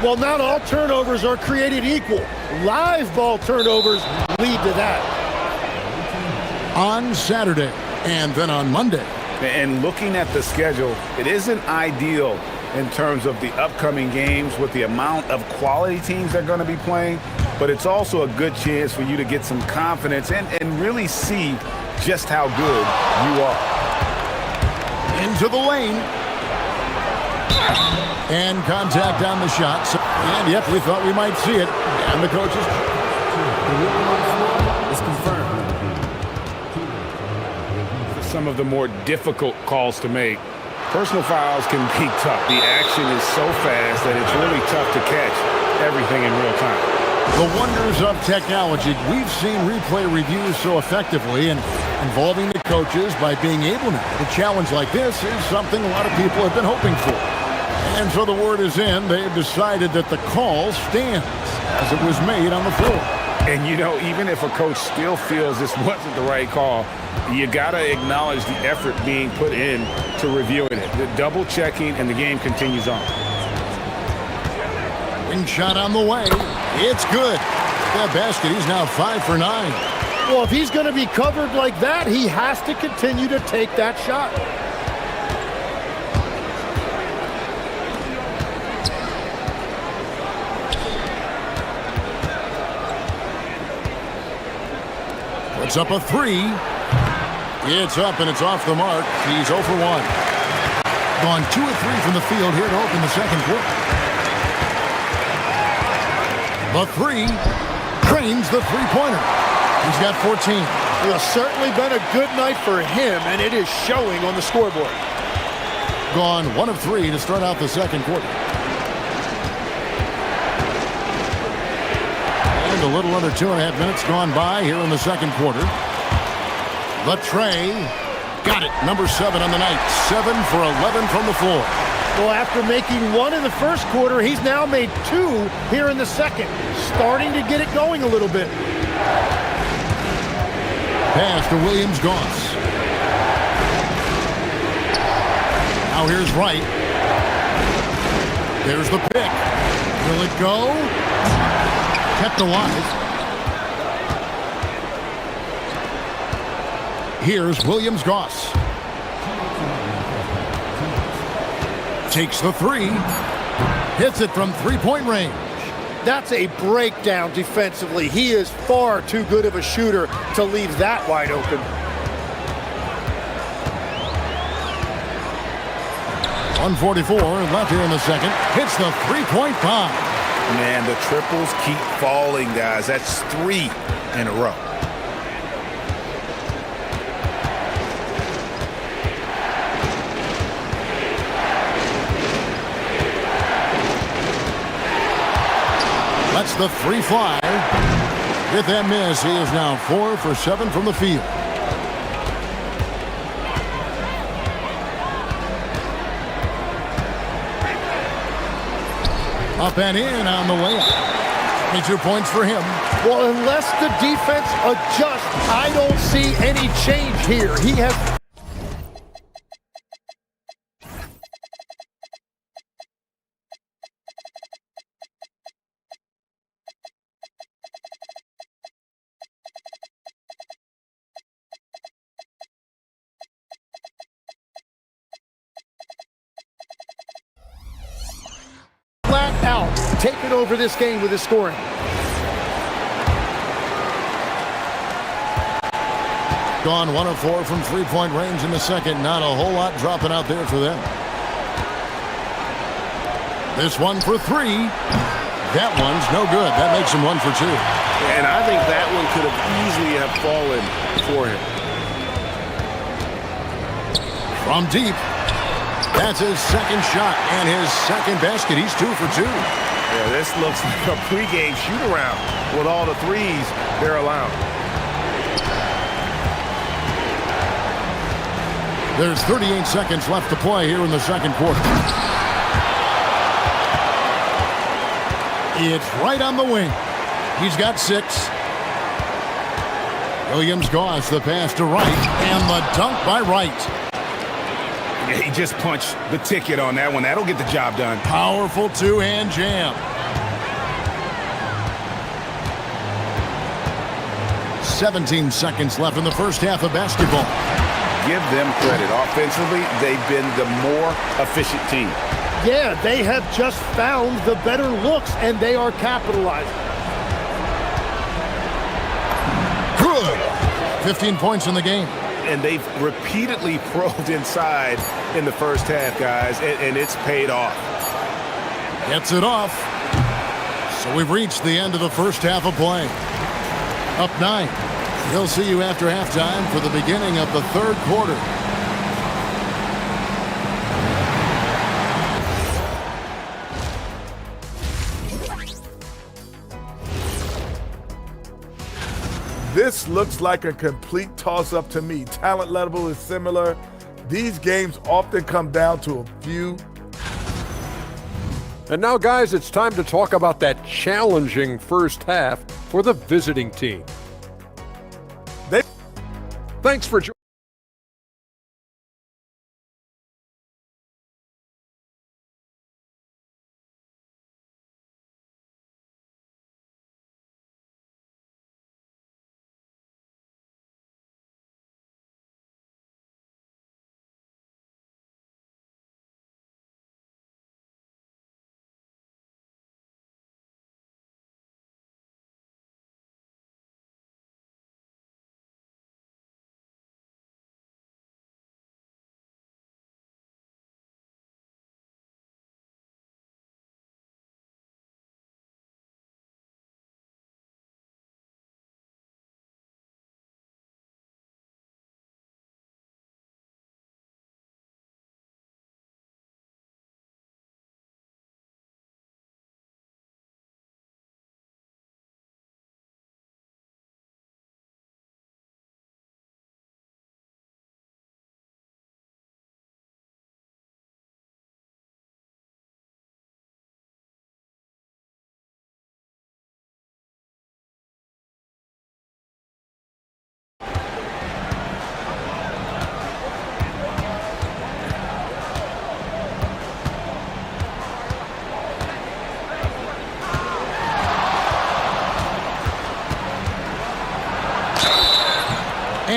Well, not all turnovers are created equal. Live ball turnovers lead to that. On Saturday and then on Monday. And looking at the schedule, it isn't ideal in terms of the upcoming games with the amount of quality teams that are going to be playing, but it's also a good chance for you to get some confidence and really see just how good you are. Into the lane. And contact on the shot. And yep, we thought we might see it. And the coaches. It's confirmed. Some of the more difficult calls to make. Personal fouls can be tough. The action is so fast that it's really tough to catch everything in real time. The wonders of technology. We've seen replay reviews so effectively and involving the coaches by being able to. A challenge like this is something a lot of people have been hoping for. And so the word is in. They've decided that the call stands as it was made on the floor. And, you know, even if a coach still feels this wasn't the right call, you got to acknowledge the effort being put in to reviewing it. The double checking, and the game continues on. Wing shot on the way. It's good. That basket, he's now 5 for 9. Well, if he's going to be covered like that, he has to continue to take that shot. Puts up a 3. It's up and it's off the mark. He's 0 for 1. Gone 2 of 3 from the field here to open the second quarter. The 3 trains the three-pointer. He's got 14. Well, certainly been a good night for him, and it is showing on the scoreboard. Gone 1 of 3 to start out the second quarter. And a little under 2.5 minutes gone by here in the second quarter. The tray. Got it. Number 7 on the night. 7 for 11 from the floor. Well, after making one in the first quarter, he's now made two here in the second. Starting to get it going a little bit. Pass to Williams-Goss. Now here's Wright. There's the pick. Will it go? Kept alive. Here's Williams-Goss. Takes the three. Hits it from three-point range. That's a breakdown defensively. He is far too good of a shooter to leave that wide open. 1:44 left here in the second. Hits the three-point bomb. Man, the triples keep falling, guys. That's 3 in a row. Lets the three fly. With that miss, he is now 4 for 7 from the field. Up and in on the layup. 22 points for him. Well, unless the defense adjusts, I don't see any change here. He has... flat out taken over this game with his scoring. Gone 1 of 4 from three-point range in the second. Not a whole lot dropping out there for them. This one for 3. That one's no good. That makes him 1 for 2. And I think that one could have easily have fallen for him. From deep. That's his second shot and his second basket. He's 2 for 2. Yeah, this looks like a pregame shoot-around with all the threes they're allowing. There's 38 seconds left to play here in the second quarter. It's right on the wing. He's got 6. Williams-Goss, the pass to Wright, and the dunk by Wright. Yeah, he just punched the ticket on that one. That'll get the job done. Powerful two-hand jam. 17 seconds left in the first half of basketball. Give them credit. Offensively, they've been the more efficient team. Yeah, they have just found the better looks, and they are capitalizing. Good. 15 points in the game. And they've repeatedly probed inside in the first half, guys, and it's paid off. Gets it off. So we've reached the end of the first half of play. Up 9. He'll see you after halftime for the beginning of the third quarter. This looks like a complete toss-up to me. Talent level is similar. These games often come down to a few. And now, guys, it's time to talk about that challenging first half for the visiting team. Thanks for joining.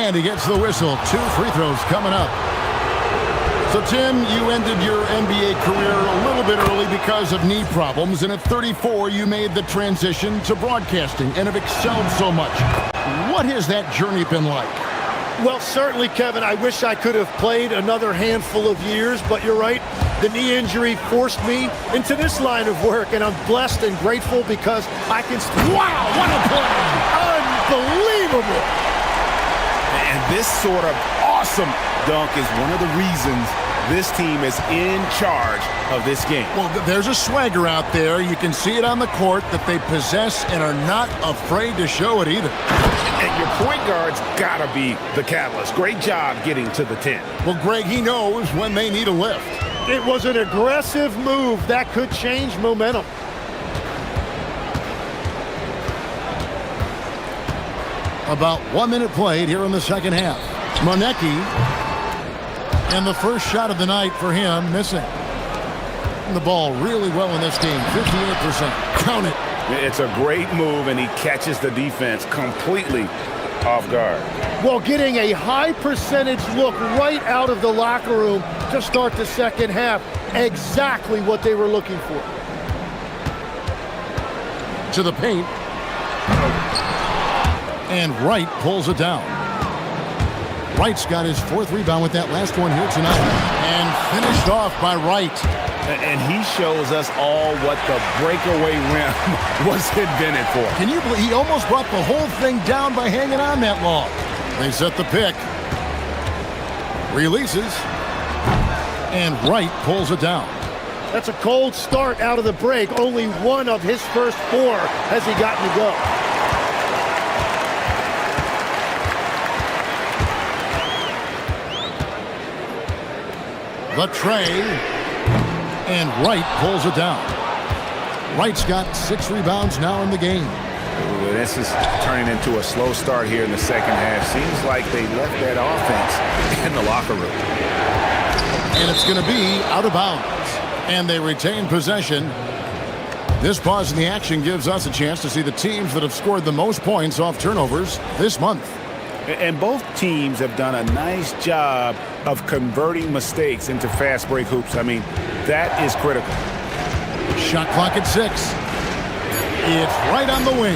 And he gets the whistle. 2 free throws coming up. So, Tim, you ended your NBA career a little bit early because of knee problems, and at 34, you made the transition to broadcasting and have excelled so much. What has that journey been like? Well, certainly, Kevin, I wish I could have played another handful of years, but you're right. The knee injury forced me into this line of work, and I'm blessed and grateful because I can... Wow, what a play! Unbelievable! And this sort of awesome dunk is one of the reasons this team is in charge of this game. Well, there's a swagger out there. You can see it on the court that they possess and are not afraid to show it either. And your point guard's got to be the catalyst. Great job getting to the 10. Well, Greg, he knows when they need a lift. It was an aggressive move that could change momentum. About 1 minute played here in the second half. Monecki, and the first shot of the night for him, missing. The ball really well in this game, 58%. Count it. It's a great move, and he catches the defense completely off guard. Well, getting a high percentage look right out of the locker room to start the second half. Exactly what they were looking for. To the paint. And Wright pulls it down. Wright's got his 4th rebound with that last one here tonight. And finished off by Wright. And he shows us all what the breakaway rim was invented for. Can you believe he almost brought the whole thing down by hanging on that long? They set the pick. Releases. And Wright pulls it down. That's a cold start out of the break. Only one of his first 4 has he gotten to go. The tray, and Wright pulls it down. Wright's got 6 rebounds now in the game. Ooh, this is turning into a slow start here in the second half. Seems like they left that offense in the locker room. And it's going to be out of bounds. And they retain possession. This pause in the action gives us a chance to see the teams that have scored the most points off turnovers this month. And both teams have done a nice job of converting mistakes into fast break hoops. I mean, that is critical. Shot clock at 6. It's right on the wing.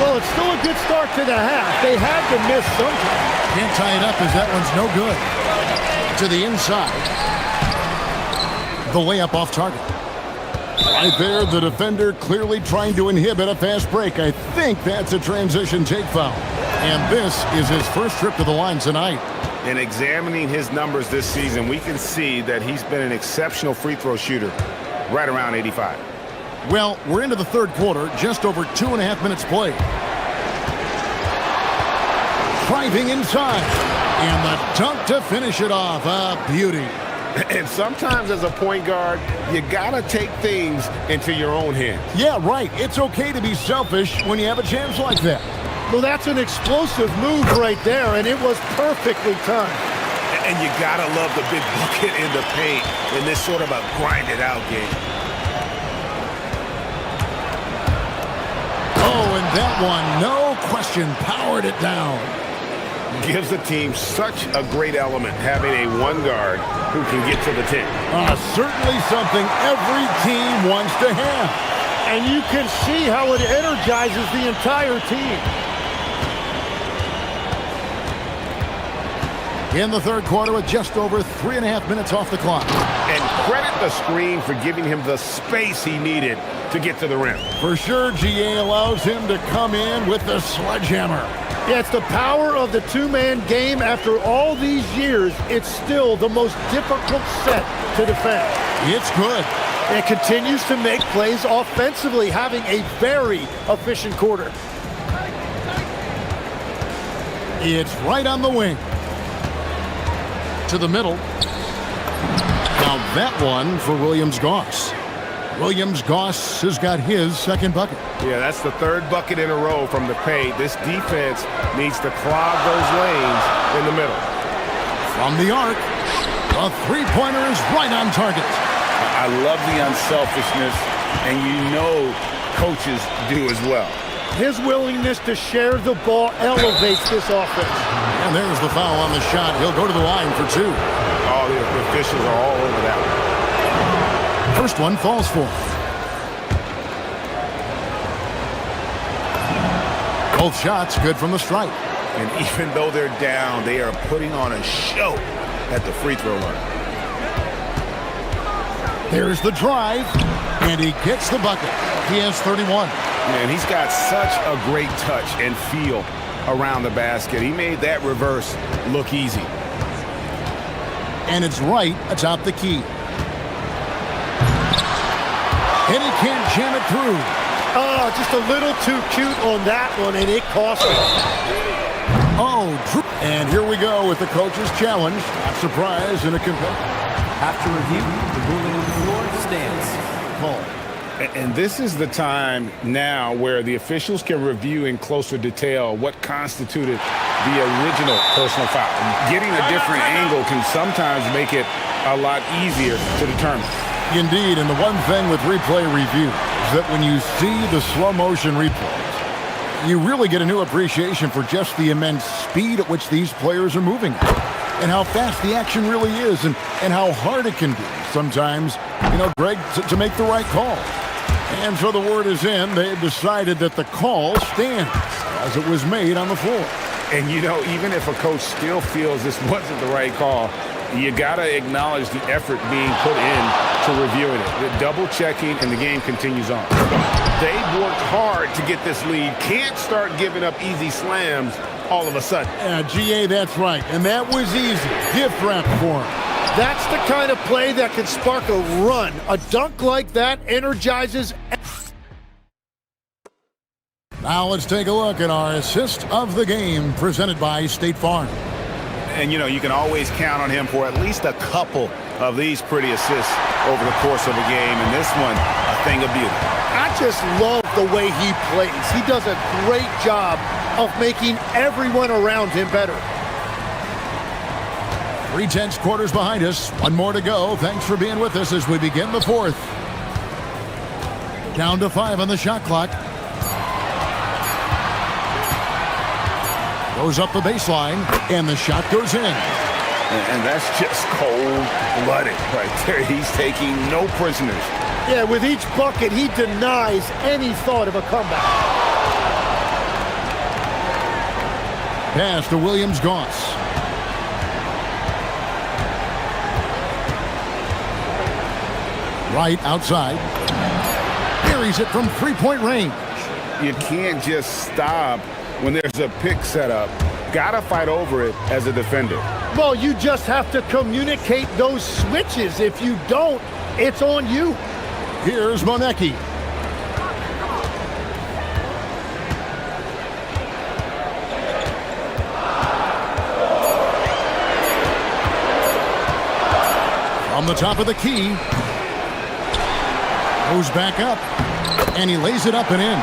Well, it's still a good start to the half. They had to miss sometime. Can't tie it up as that one's no good. To the inside. The layup off target. Right there, the defender clearly trying to inhibit a fast break. I think that's a transition take foul. And this is his first trip to the line tonight. In examining his numbers this season, we can see that he's been an exceptional free throw shooter, right around 85. Well, we're into the third quarter, just over 2.5 minutes played. Driving inside, and the dunk to finish it off. A beauty. And sometimes as a point guard, you gotta take things into your own hands. Yeah, right. It's okay to be selfish when you have a chance like that. Well, that's an explosive move right there, and it was perfectly timed. And you gotta love the big bucket in the paint in this sort of a grinded-out game. Oh, and that one, no question, powered it down. Gives the team such a great element, having a one guard who can get to the 10. Certainly something every team wants to have. And you can see how it energizes the entire team. In the third quarter with just over 3.5 minutes off the clock. And credit the screen for giving him the space he needed to get to the rim. For sure, GA allows him to come in with the sledgehammer. Yeah, it's the power of the two-man game. After all these years, it's still the most difficult set to defend. It's good. It continues to make plays offensively, having a very efficient quarter. It's right on the wing. To the middle. Now that one for Williams-Goss. Williams-Goss has got his second bucket. Yeah, that's the third bucket in a row from the paint. This defense needs to clog those lanes in the middle. From the arc, the three-pointer is right on target. I love the unselfishness, and you know coaches do as well. His willingness to share the ball elevates this offense. And there's the foul on the shot. He'll go to the line for two. Oh, the officials are all over that one. First one falls for him. Both shots good from the stripe. And even though they're down, they are putting on a show at the free throw line. There's the drive, and he gets the bucket. He has 31. Man, he's got such a great touch and feel around the basket. He made that reverse look easy. And it's right atop the key. And he can't jam it through. Oh, just a little too cute on that one, and it cost him. Oh, and here we go with the coach's challenge. Not surprised in a competitive. After review, the ruling on the floor stands. Call. And this is the time now where the officials can review in closer detail what constituted the original personal foul. Getting a different angle can sometimes make it a lot easier to determine. Indeed, and the one thing with replay review is that when you see the slow motion replays, you really get a new appreciation for just the immense speed at which these players are moving and how fast the action really is and how hard it can be sometimes, Greg, to make the right call. And so the word is in. They've decided that the call stands as it was made on the floor. And, even if a coach still feels this wasn't the right call, you got to acknowledge the effort being put in to reviewing it. The double checking, and the game continues on. They've worked hard to get this lead. Can't start giving up easy slams all of a sudden. GA, that's right. And that was easy. Gift wrap for him. That's the kind of play that can spark a run. A dunk like that energizes. Now let's take a look at our assist of the game presented by State Farm. And, you can always count on him for at least a couple of these pretty assists over the course of a game. And this one, a thing of beauty. I just love the way he plays. He does a great job of making everyone around him better. 3/10 quarters behind us. One more to go. Thanks for being with us as we begin the fourth. Down to 5 on the shot clock. Goes up the baseline, and the shot goes in. And that's just cold-blooded right there. He's taking no prisoners. Yeah, with each bucket, he denies any thought of a comeback. Pass to Williams-Goss. Right outside. Carries it from three-point range. You can't just stop when there's a pick set up. Gotta fight over it as a defender. Well, you just have to communicate those switches. If you don't, it's on you. Here's Monecki. From the top of the key. Goes back up. And he lays it up and in.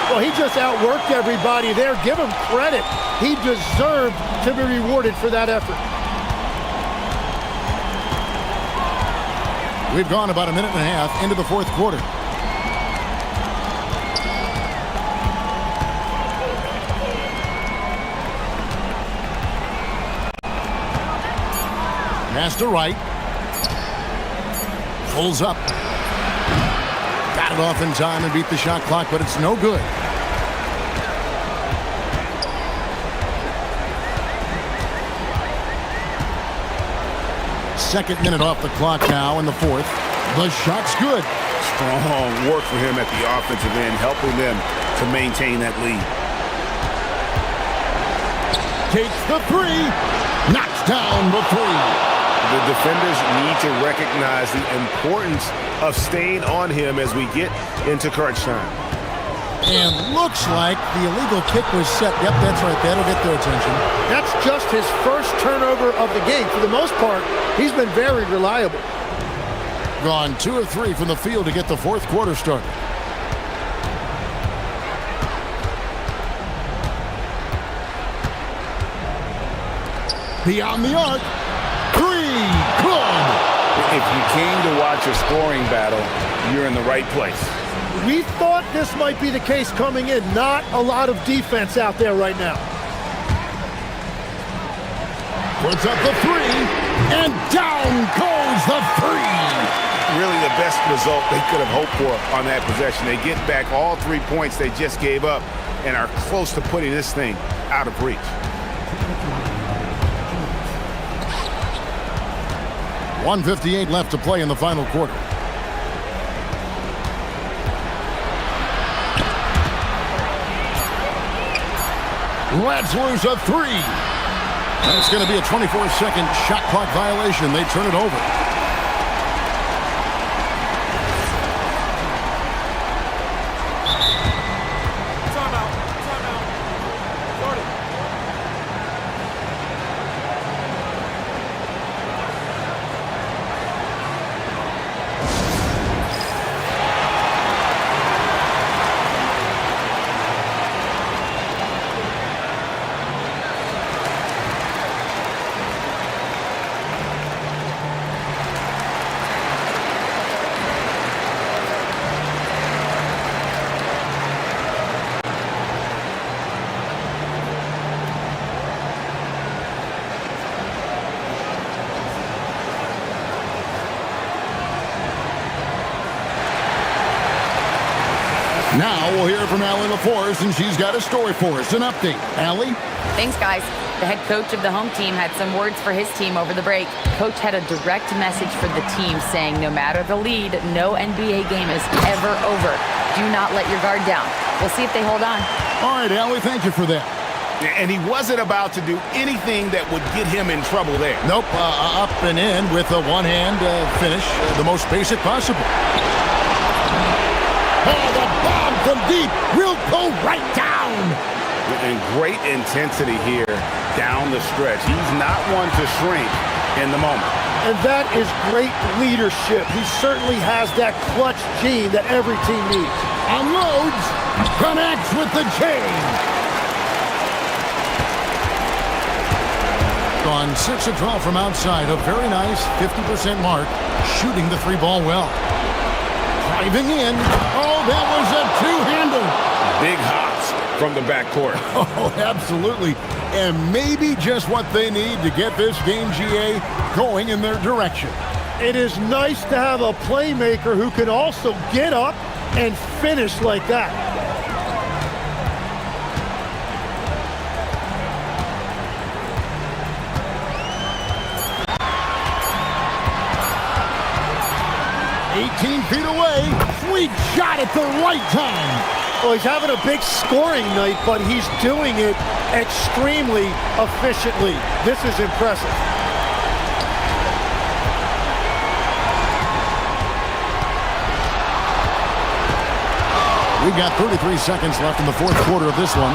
Well, he just outworked everybody there. Give him credit. He deserved to be rewarded for that effort. We've gone about a minute and a half into the fourth quarter. Pass to right. Pulls up. Got it off in time and beat the shot clock, but it's no good. Second minute off the clock now in the fourth. The shot's good. Strong work for him at the offensive end, helping them to maintain that lead. Takes the three. Knocks down the three. The defenders need to recognize the importance of staying on him as we get into crunch time. And looks like the illegal kick was set. Yep, that's right. That'll get their attention. That's just his first turnover of the game. For the most part, he's been very reliable. Gone 2 of 3 from the field to get the fourth quarter started. Beyond the arc. 3. Good. If you came to watch a scoring battle, you're in the right place. We thought this might be the case coming in. Not a lot of defense out there right now. Puts up the three, and down goes the three. Really the best result they could have hoped for on that possession. They get back all 3 points they just gave up and are close to putting this thing out of reach. 1:58 left to play in the final quarter. Let's lose a three. That's going to be a 24-second shot clock violation. They turn it over. Now we'll hear from Allie LaForce, and she's got a story for us. An update. Allie? Thanks, guys. The head coach of the home team had some words for his team over the break. Coach had a direct message for the team saying no matter the lead, no NBA game is ever over. Do not let your guard down. We'll see if they hold on. All right, Allie, thank you for that. And he wasn't about to do anything that would get him in trouble there. Nope, up and in with a one-hand finish, the most basic possible. Oh, the bomb from deep will go right down. And great intensity here down the stretch. He's not one to shrink in the moment. And that is great leadership. He certainly has that clutch gene that every team needs. Unloads, connects with the chain. On 6 of 12 from outside, a very nice 50% mark, shooting the three ball well. Driving in. Oh, that was a two-hander. Big hops from the backcourt. Oh, absolutely. And maybe just what they need to get this game, GA, going in their direction. It is nice to have a playmaker who can also get up and finish like that. Feet away, sweet shot at the right time. Well, he's having a big scoring night, but he's doing it extremely efficiently. This is impressive. We've got 33 seconds left in the fourth quarter of this one.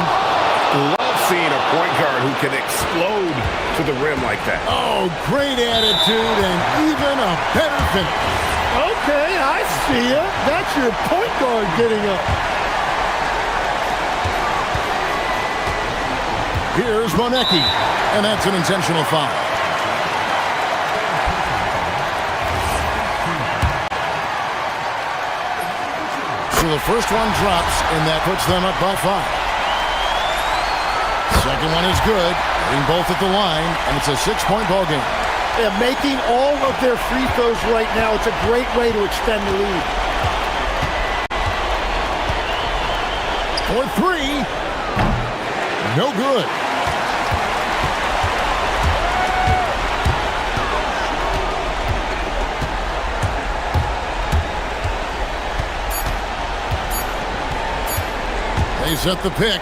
Love seeing a point guard who can explode to the rim like that. Oh, great attitude and even a better finish. Okay, I see ya. That's your point guard getting up. Here's Monecki, and that's an intentional foul. So the first one drops, and that puts them up by 5. Second one is good, hitting both at the line, and it's a 6-point ball game. Yeah, making all of their free throws right now, it's a great way to extend the lead. For three, no good. They set the pick.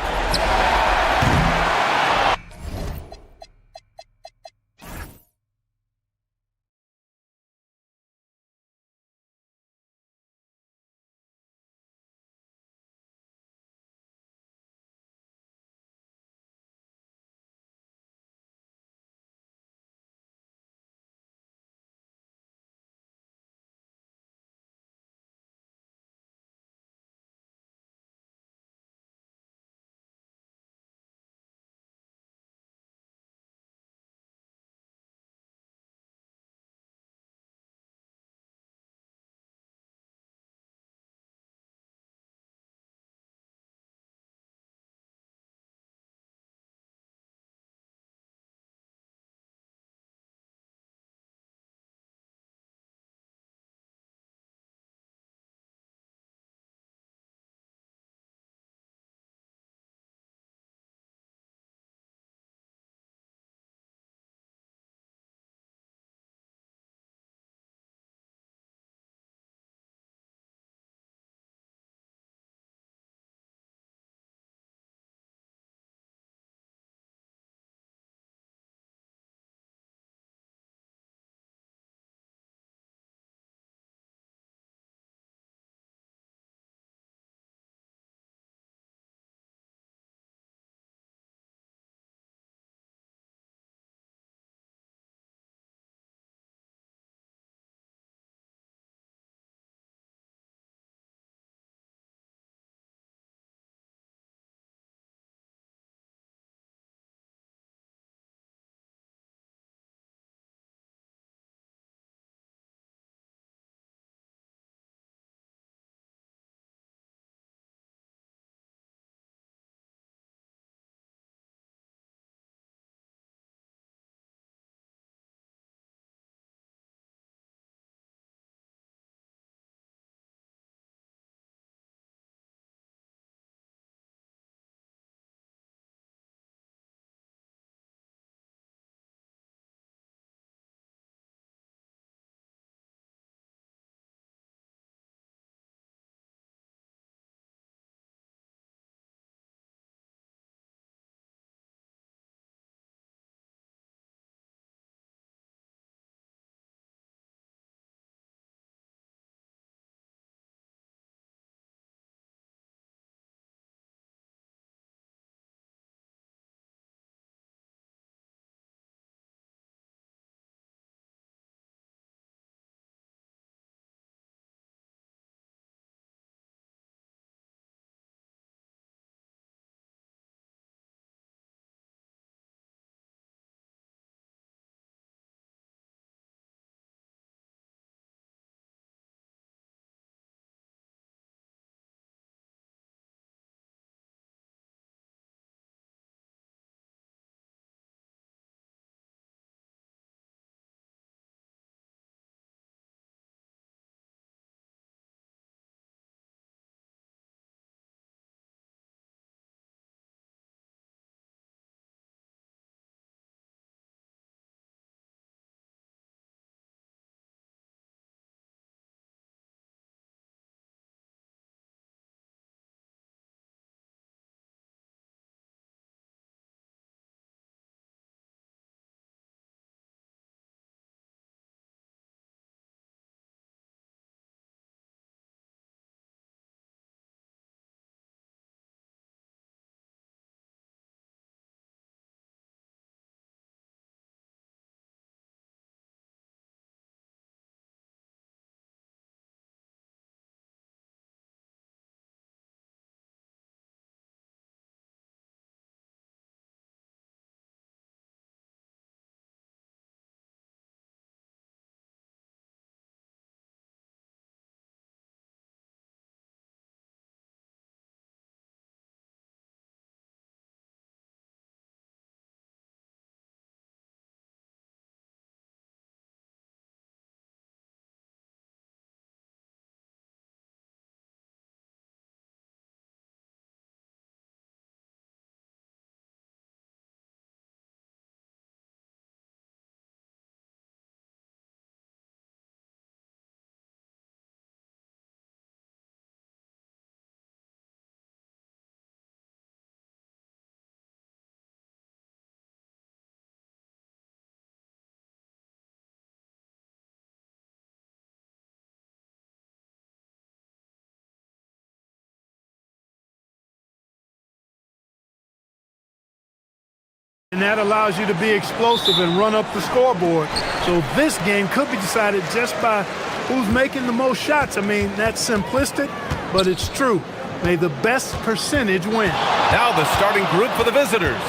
And that allows you to be explosive and run up the scoreboard. So this game could be decided just by who's making the most shots. I mean, that's simplistic, but it's true. May the best percentage win. Now the starting group for the visitors.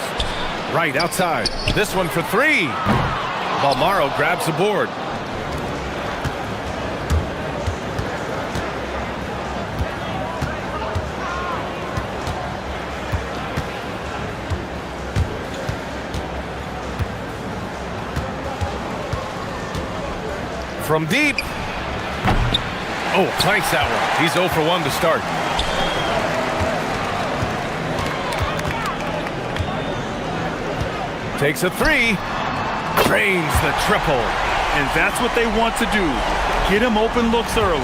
Right outside. This one for three. Balmaro grabs the board. From deep. Oh, planks that one. He's 0 for 1 to start. Takes a three. Drains the triple. And that's what they want to do. Get him open looks early.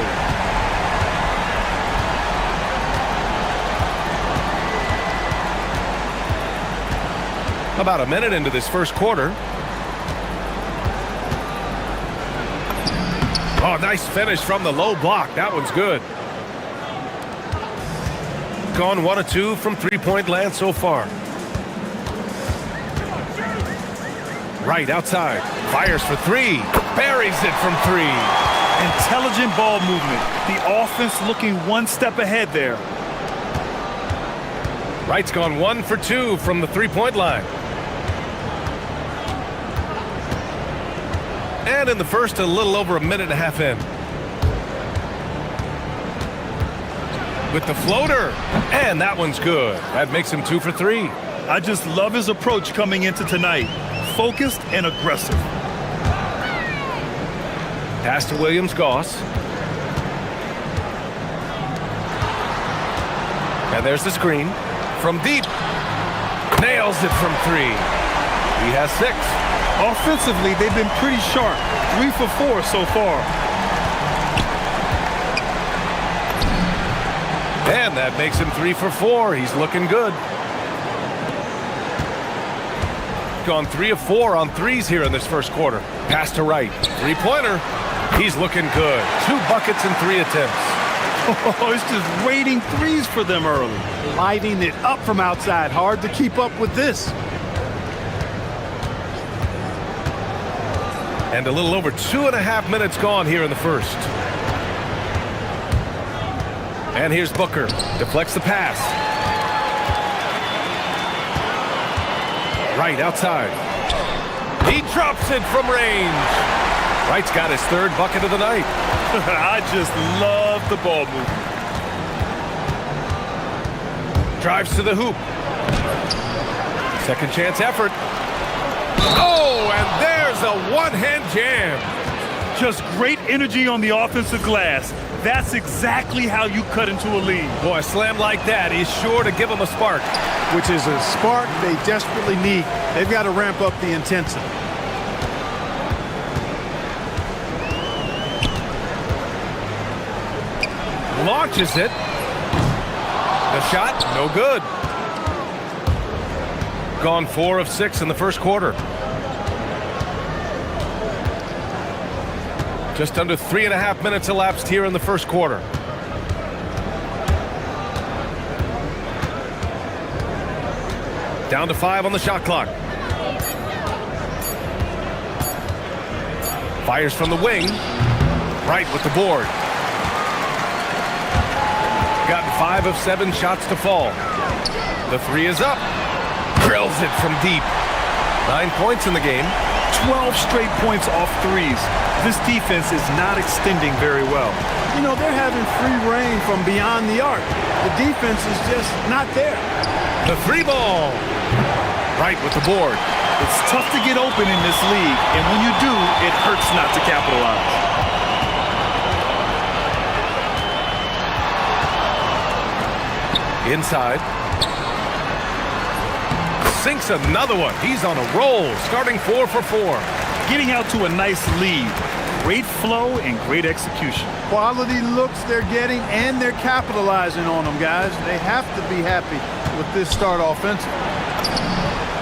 About a minute into this first quarter. Oh, nice finish from the low block. That one's good. Gone 1 of 2 from three-point land so far. Right outside. Fires for three. Buries it from three. Intelligent ball movement. The offense looking one step ahead there. Wright's gone 1 for 2 from the three-point line. And in the first, a little over a minute and a half in. With the floater. And that one's good. That makes him 2 for 3. I just love his approach coming into tonight. Focused and aggressive. Pass to Williams-Goss. And there's the screen. From deep. Nails it from 3. He has 6. Offensively, they've been pretty sharp. 3 for 4 so far. And that makes him 3 for 4. He's looking good. Gone 3 of 4 on threes here in this first quarter. Pass to Wright. Three-pointer. He's looking good. 2 buckets and 3 attempts. Oh, it's just raining threes for them early. Lighting it up from outside. Hard to keep up with this. And a little over 2.5 minutes gone here in the first. And here's Booker. Deflects the pass. Right outside. He drops it from range. Wright's got his 3rd bucket of the night. I just love the ball movement. Drives to the hoop. Second chance effort. Oh, and there's a one-hand jam. Just great energy on the offensive glass. That's exactly how you cut into a lead. Boy, a slam like that is sure to give them a spark. Which is a spark they desperately need. They've got to ramp up the intensity. Launches it. The shot, no good. Gone 4 of 6 in the first quarter. Just under 3.5 minutes elapsed here in the first quarter. Down to 5 on the shot clock. Fires from the wing. Wright with the board. Gotten 5 of 7 shots to fall. The 3 is up. Drills it from deep. 9 points in the game. 12 straight points off threes. This defense is not extending very well. You know, they're having free reign from beyond the arc. The defense is just not there. The 3 ball. Wright with the board. It's tough to get open in this league, and when you do, it hurts not to capitalize. Inside. Sinks another one. He's on a roll, starting 4 for 4. Getting out to a nice lead. Great flow and great execution. Quality looks they're getting, and they're capitalizing on them, guys. They have to be happy with this start offensive.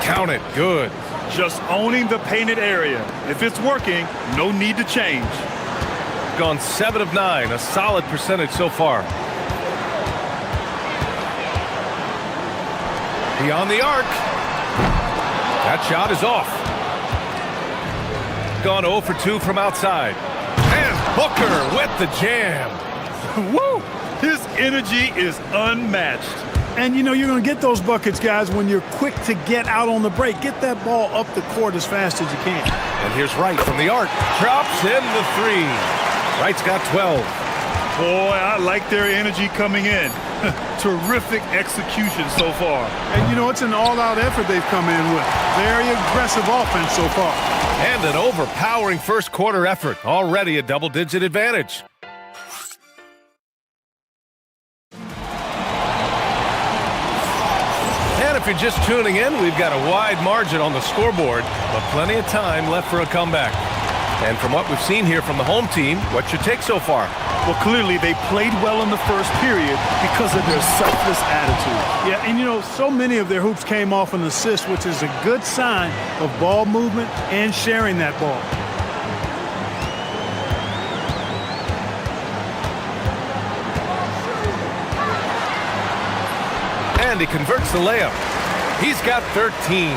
Count it. Good. Just owning the painted area. If it's working, no need to change. Gone 7 of 9, a solid percentage so far. Beyond the arc. That shot is off. Gone 0 for 2 from outside. And Booker with the jam. Woo! His energy is unmatched. And you know you're going to get those buckets, guys, when you're quick to get out on the break. Get that ball up the court as fast as you can. And here's Wright from the arc. Drops in the 3. Wright's got 12. Boy, I like their energy coming in. Terrific execution so far. And you know, it's an all-out effort they've come in with. Very aggressive offense so far. And an overpowering first quarter effort. Already a double-digit advantage. And if you're just tuning in, we've got a wide margin on the scoreboard, but plenty of time left for a comeback. And from what we've seen here from the home team, what's your take so far? Well, clearly they played well in the first period because of their selfless attitude. Yeah, and you know, so many of their hoops came off an assist, which is a good sign of ball movement and sharing that ball. And he converts the layup. He's got 13.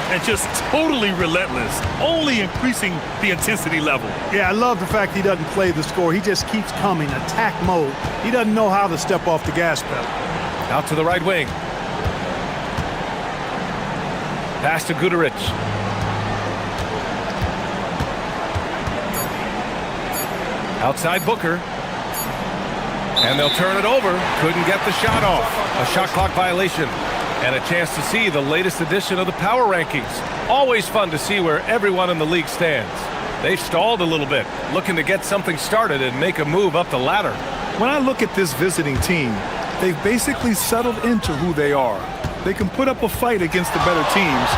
And just totally relentless, only increasing the intensity level. Yeah, I love the fact he doesn't play the score. He just keeps coming, attack mode. He doesn't know how to step off the gas pedal. Out to the right wing. Pass to Guduric. Outside Booker. And they'll turn it over. Couldn't get the shot off. A shot clock violation. And a chance to see the latest edition of the power rankings. Always fun to see where everyone in the league stands. They've stalled a little bit, looking to get something started and make a move up the ladder. When I look at this visiting team, they've basically settled into who they are. They can put up a fight against the better teams,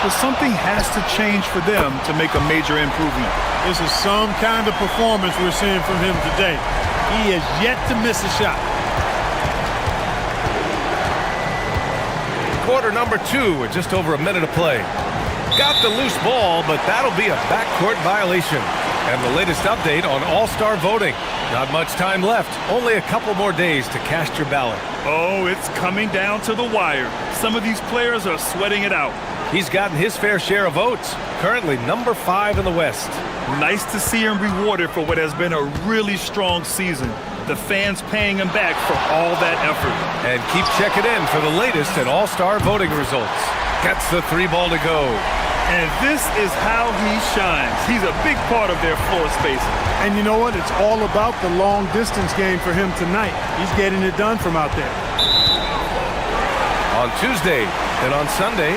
but something has to change for them to make a major improvement. This is some kind of performance we're seeing from him today. He has yet to miss a shot. Quarter number 2 with just over a minute of play. Got the loose ball, but that'll be a backcourt violation. And the latest update on All-Star voting. Not much time left. Only a couple more days to cast your ballot. Oh, it's coming down to the wire. Some of these players are sweating it out. He's gotten his fair share of votes. Currently number 5 in the West. Nice to see him rewarded for what has been a really strong season. The fans paying him back for all that effort. And keep checking in for the latest in All-Star voting results. Gets the 3 ball to go. And this is how he shines. He's a big part of their floor spacing. And you know what? It's all about the long distance game for him tonight. He's getting it done from out there. On Tuesday and on Sunday.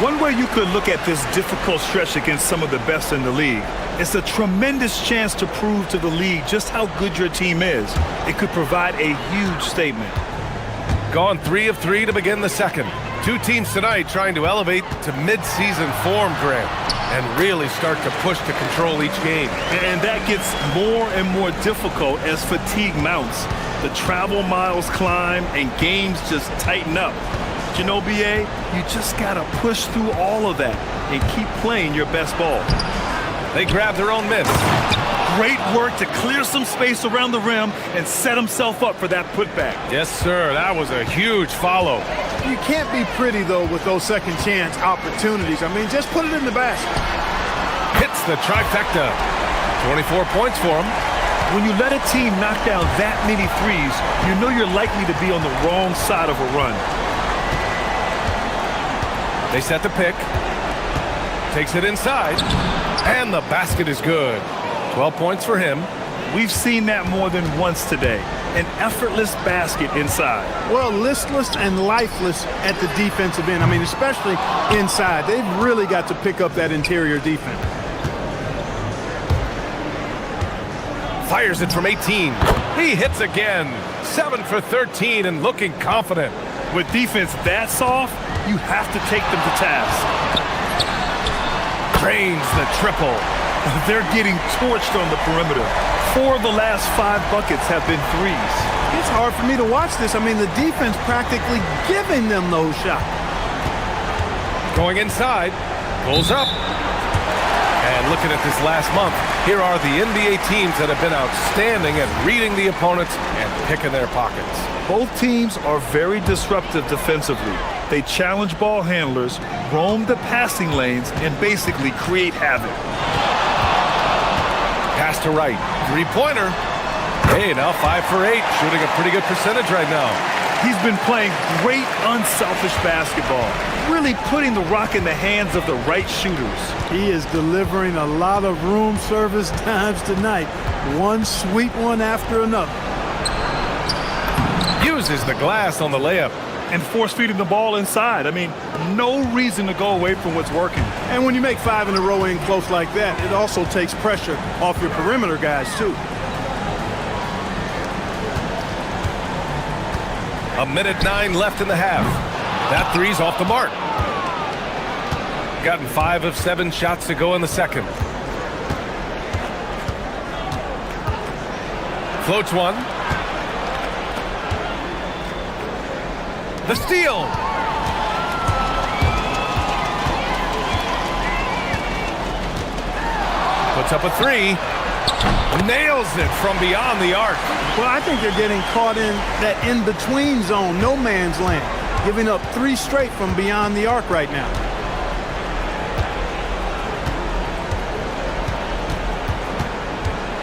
One way you could look at this difficult stretch against some of the best in the league, it's a tremendous chance to prove to the league just how good your team is. It could provide a huge statement. Gone 3 of 3 to begin the second. 2 teams tonight trying to elevate to mid-season form, Grant, and really start to push to control each game. And that gets more and more difficult as fatigue mounts. The travel miles climb and games just tighten up. But you know, BA, you just got to push through all of that and keep playing your best ball. They grab their own miss. Great work to clear some space around the rim and set himself up for that putback. Yes, sir. That was a huge follow. You can't be pretty, though, with those second chance opportunities. I mean, just put it in the basket. Hits the trifecta. 24 points for him. When you let a team knock down that many threes, you know you're likely to be on the wrong side of a run. They set the pick. Takes it inside. And the basket is good. 12 points for him. We've seen that more than once today. An effortless basket inside. Well, listless and lifeless at the defensive end. I mean, especially inside. They've really got to pick up that interior defense. Fires it from 18. He hits again. 7 for 13 and looking confident. With defense that soft, you have to take them to task. Drains the triple. They're getting torched on the perimeter. 4 of the last 5 buckets have been threes. It's hard for me to watch this. I mean, the defense practically giving them those shots. Going inside. Pulls up. And looking at this last month, here are the NBA teams that have been outstanding at reading the opponents and picking their pockets. Both teams are very disruptive defensively. They challenge ball handlers, roam the passing lanes, and basically create havoc. Pass to right. Three-pointer. Hey, now 5 for 8. Shooting a pretty good percentage right now. He's been playing great, unselfish basketball, really putting the rock in the hands of the right shooters. He is delivering a lot of room service times tonight. One sweet one after another. Uses the glass on the layup. And force-feeding the ball inside. I mean, no reason to go away from what's working. And when you make 5 in a row in close like that, it also takes pressure off your perimeter guys, too. 1:09 left in the half. That three's off the mark. Gotten 5 of 7 shots to go in the second. Floats one. The steal. Puts up a three. Nails it from beyond the arc. Well, I think they're getting caught in that in-between zone, no man's land, giving up 3 straight from beyond the arc right now.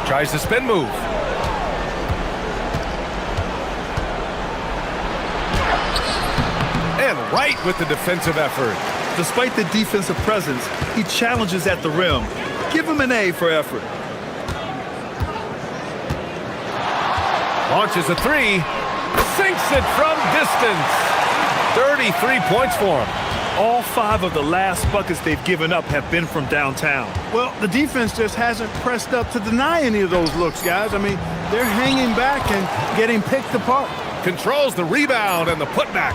Tries the spin move. And right with the defensive effort. Despite the defensive presence, he challenges at the rim. Give him an A for effort. Launches a three. Sinks it from distance. 33 points for him. All 5 of the last buckets they've given up have been from downtown. Well, the defense just hasn't pressed up to deny any of those looks, guys. I mean, they're hanging back and getting picked apart. Controls the rebound and the putback.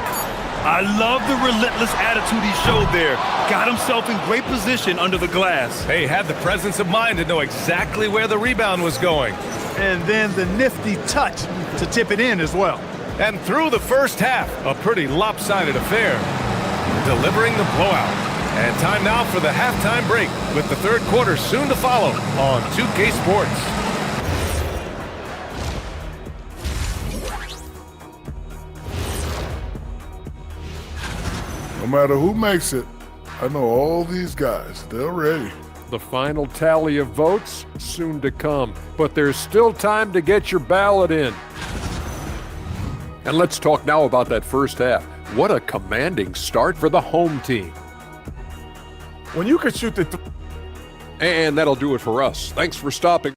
I love the relentless attitude he showed there. Got himself in great position under the glass. Hey, had the presence of mind to know exactly where the rebound was going. And then the nifty touch to tip it in as well. And through the first half, a pretty lopsided affair. Delivering the blowout. And time now for the halftime break, with the third quarter soon to follow on 2K Sports. No matter who makes it, I know all these guys, they're ready. The final tally of votes soon to come, but there's still time to get your ballot in. And let's talk now about that first half. What a commanding start for the home team. When you can shoot the And that'll do it for us. Thanks for stopping.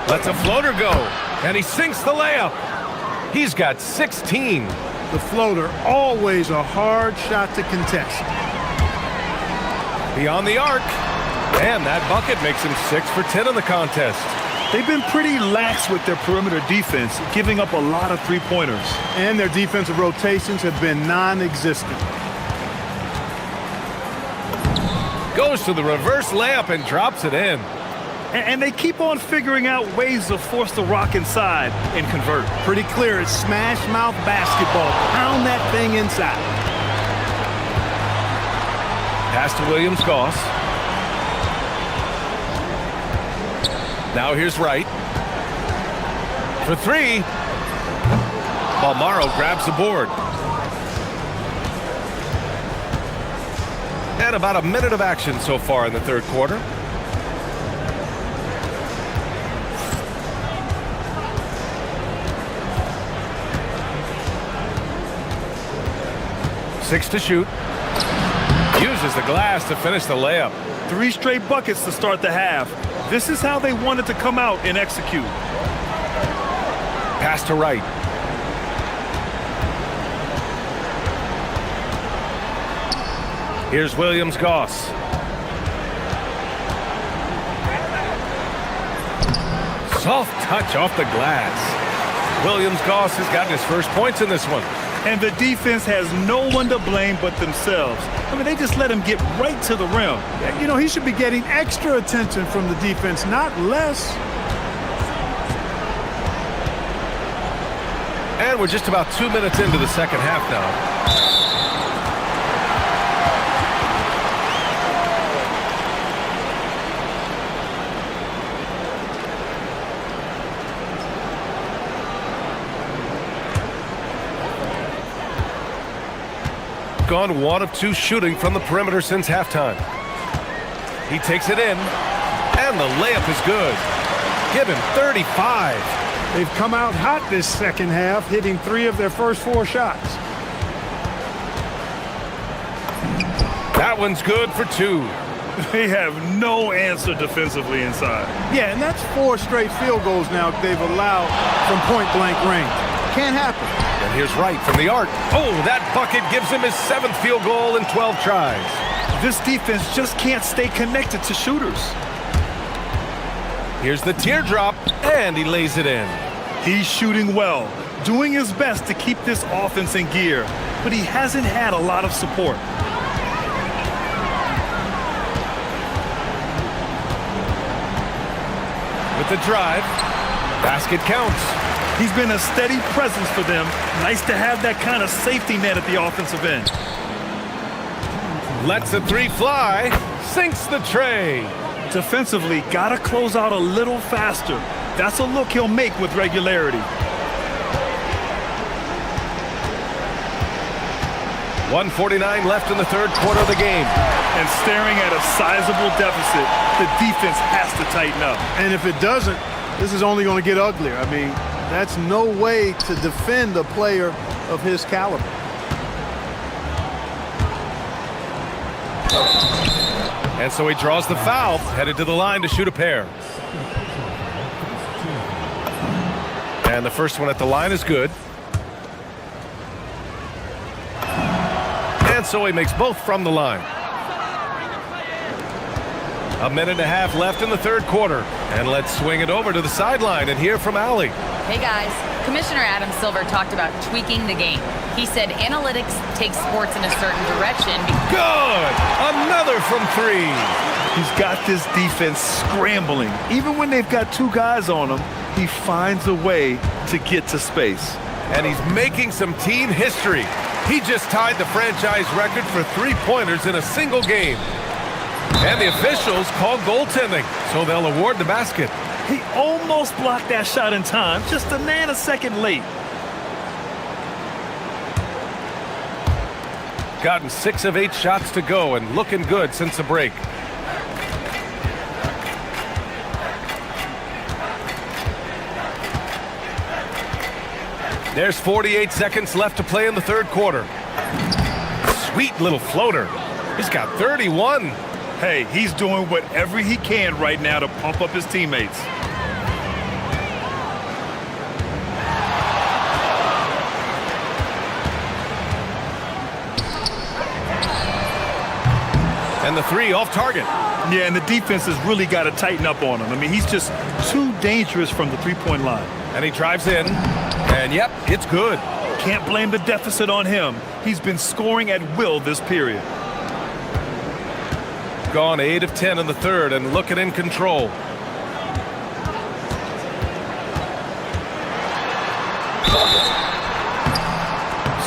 Lets a floater go, and he sinks the layup. He's got 16. The floater, always a hard shot to contest. Beyond the arc, and that bucket makes him 6 for 10 in the contest. They've been pretty lax with their perimeter defense, giving up a lot of three-pointers. And their defensive rotations have been non-existent. Goes to the reverse layup and drops it in. And they keep on figuring out ways to force the rock inside and convert. Pretty clear, it's smash mouth basketball. Pound that thing inside. Pass to Williams-Goss. Now here's Wright. For three. Balmaro grabs the board. And about a minute of action so far in the third quarter. 6 to shoot. Uses the glass to finish the layup. 3 straight buckets to start the half. This is how they wanted to come out and execute. Pass to right. Here's Williams-Goss. Soft touch off the glass. Williams-Goss has gotten his first points in this one. And the defense has no one to blame but themselves. I mean, they just let him get right to the rim. You know, he should be getting extra attention from the defense, not less. And we're just about 2 minutes into the second half now. Gone 1 of 2 shooting from the perimeter since halftime. He takes it in, and the layup is good. Give him 35. They've come out hot this second half, hitting 3 of their first 4 shots. That one's good for 2. They have no answer defensively inside. Yeah, and that's 4 straight field goals now they've allowed from point-blank range. Can't happen. And here's Wright from the arc. Oh, that bucket gives him his 7th field goal in 12 tries. This defense just can't stay connected to shooters. Here's the teardrop, and he lays it in. He's shooting well, doing his best to keep this offense in gear, but he hasn't had a lot of support. With the drive, basket counts. He's been a steady presence for them. Nice to have that kind of safety net at the offensive end. Lets the 3 fly, sinks the tray. Defensively, gotta close out a little faster. That's a look he'll make with regularity. 1:49 left in the third quarter of the game. And staring at a sizable deficit, the defense has to tighten up. And if it doesn't, this is only going to get uglier. I mean, that's no way to defend a player of his caliber. And so he draws the foul, headed to the line to shoot a pair. And the first one at the line is good. And so he makes both from the line. 1.5 minutes left in the third quarter. And let's swing it over to the sideline and hear from Allie. Hey guys, Commissioner Adam Silver talked about tweaking the game. He said analytics take sports in a certain direction. Good! Another from 3. He's got this defense scrambling. Even when they've got 2 guys on him, he finds a way to get to space. And he's making some team history. He just tied the franchise record for 3-pointers in a single game. And the officials call goaltending, so they'll award the basket. He almost blocked that shot in time, just a nanosecond late. Gotten 6 of 8 shots to go and looking good since the break. There's 48 seconds left to play in the third quarter. Sweet little floater. He's got 31. Hey, he's doing whatever he can right now to pump up his teammates. And the 3 off target. Yeah, and the defense has really got to tighten up on him. I mean, he's just too dangerous from the 3-point line. And he drives in. And yep, it's good. Can't blame the deficit on him. He's been scoring at will this period. Gone 8 of 10 in the third and looking in control.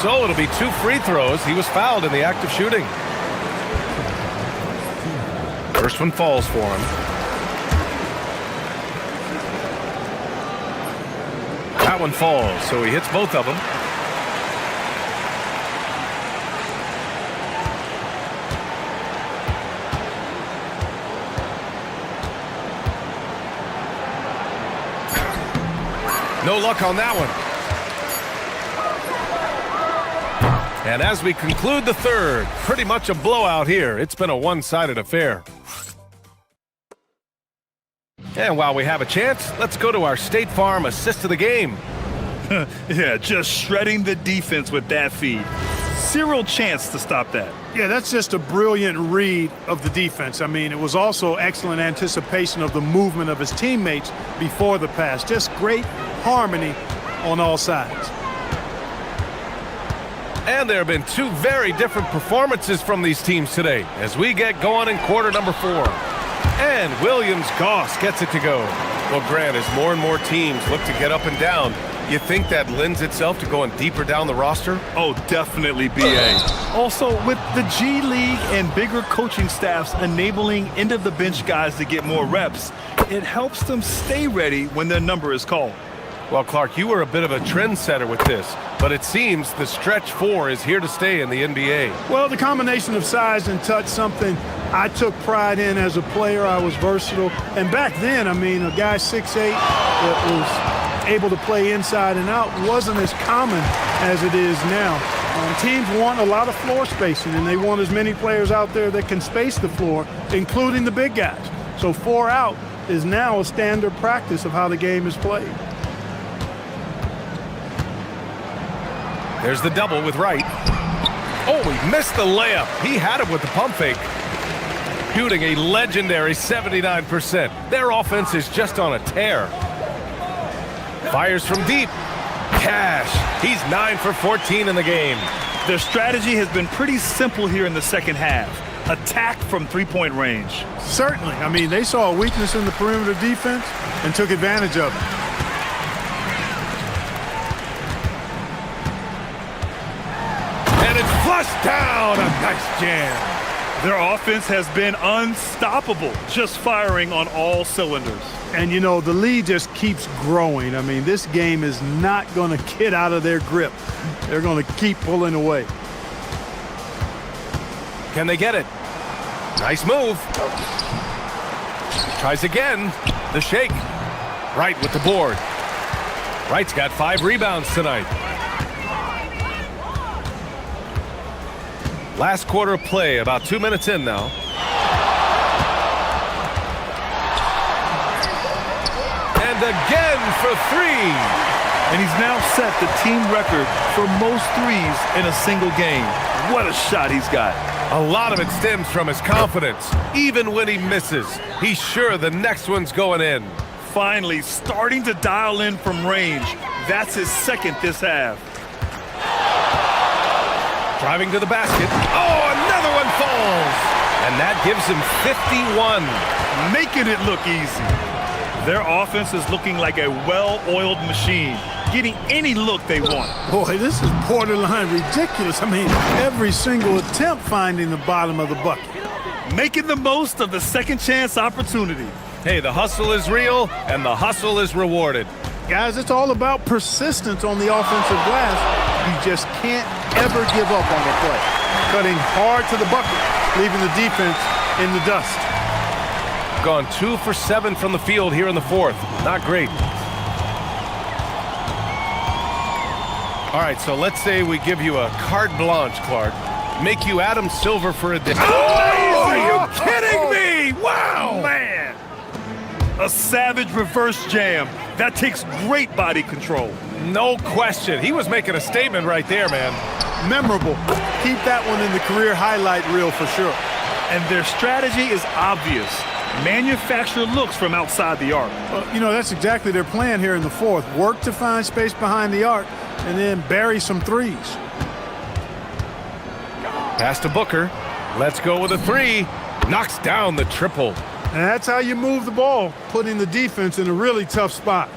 So it'll be 2 free throws. He was fouled in the act of shooting. First one falls for him. That one falls, so he hits both of them. No luck on that one. And as we conclude the third, pretty much a blowout here. It's been a one-sided affair. And while we have a chance, let's go to our State Farm assist of the game. Yeah, just shredding the defense with that feed. Zero chance to stop that. Yeah, that's just a brilliant read of the defense. I mean, it was also excellent anticipation of the movement of his teammates before the pass. Just great harmony on all sides. And there have been two very different performances from these teams today as we get going in quarter number 4. And Williams-Goss gets it to go. Well, Grant, as more and more teams look to get up and down, you think that lends itself to going deeper down the roster? Oh, definitely, BA. Also, with the G League and bigger coaching staffs enabling end-of-the-bench guys to get more reps, it helps them stay ready when their number is called. Well, Clark, you were a bit of a trendsetter with this, but it seems the stretch 4 is here to stay in the NBA. Well, the combination of size and touch, something I took pride in as a player. I was versatile. And back then, I mean, a guy 6'8" that was able to play inside and out wasn't as common as it is now. Teams want a lot of floor spacing, and they want as many players out there that can space the floor, including the big guys. So 4 out is now a standard practice of how the game is played. There's the double with Wright. Oh, he missed the layup. He had it with the pump fake. Shooting a legendary 79%. Their offense is just on a tear. Fires from deep. Cash. He's 9 for 14 in the game. Their strategy has been pretty simple here in the second half. Attack from three-point range. Certainly. I mean, they saw a weakness in the perimeter defense and took advantage of it. Flushed down, a nice jam. Their offense has been unstoppable, just firing on all cylinders. And, you know, the lead just keeps growing. I mean, this game is not going to get out of their grip. They're going to keep pulling away. Can they get it? Nice move. Tries again. The shake. Wright with the board. Wright's got 5 rebounds tonight. Last quarter of play, about 2 minutes in now. And again for 3. And he's now set the team record for most threes in a single game. What a shot he's got. A lot of it stems from his confidence. Even when he misses, he's sure the next one's going in. Finally, starting to dial in from range. That's his second this half. Driving to the basket. Oh, another one falls. And that gives him 51. Making it look easy. Their offense is looking like a well-oiled machine, getting any look they want. Boy, this is borderline ridiculous. I mean, every single attempt finding the bottom of the bucket. Making the most of the second chance opportunity. Hey, the hustle is real, and the hustle is rewarded. Guys, it's all about persistence on the offensive glass. You just can't ever give up on a play. Cutting hard to the bucket, leaving the defense in the dust. Gone 2 for 7 from the field here in the 4th. Not great. All right, so let's say we give you a carte blanche, Clark. Make you Adam Silver for a day. Oh, are you kidding me? Wow! Man. A savage reverse jam. That takes great body control. No question. He was making a statement right there, man. Memorable. Keep that one in the career highlight reel for sure. And their strategy is obvious. Manufacture looks from outside the arc. You know, that's exactly their plan here in the 4th. Work to find space behind the arc and then bury some threes. Pass to Booker. Let's go with a 3. Knocks down the triple. And that's how you move the ball, putting the defense in a really tough spot.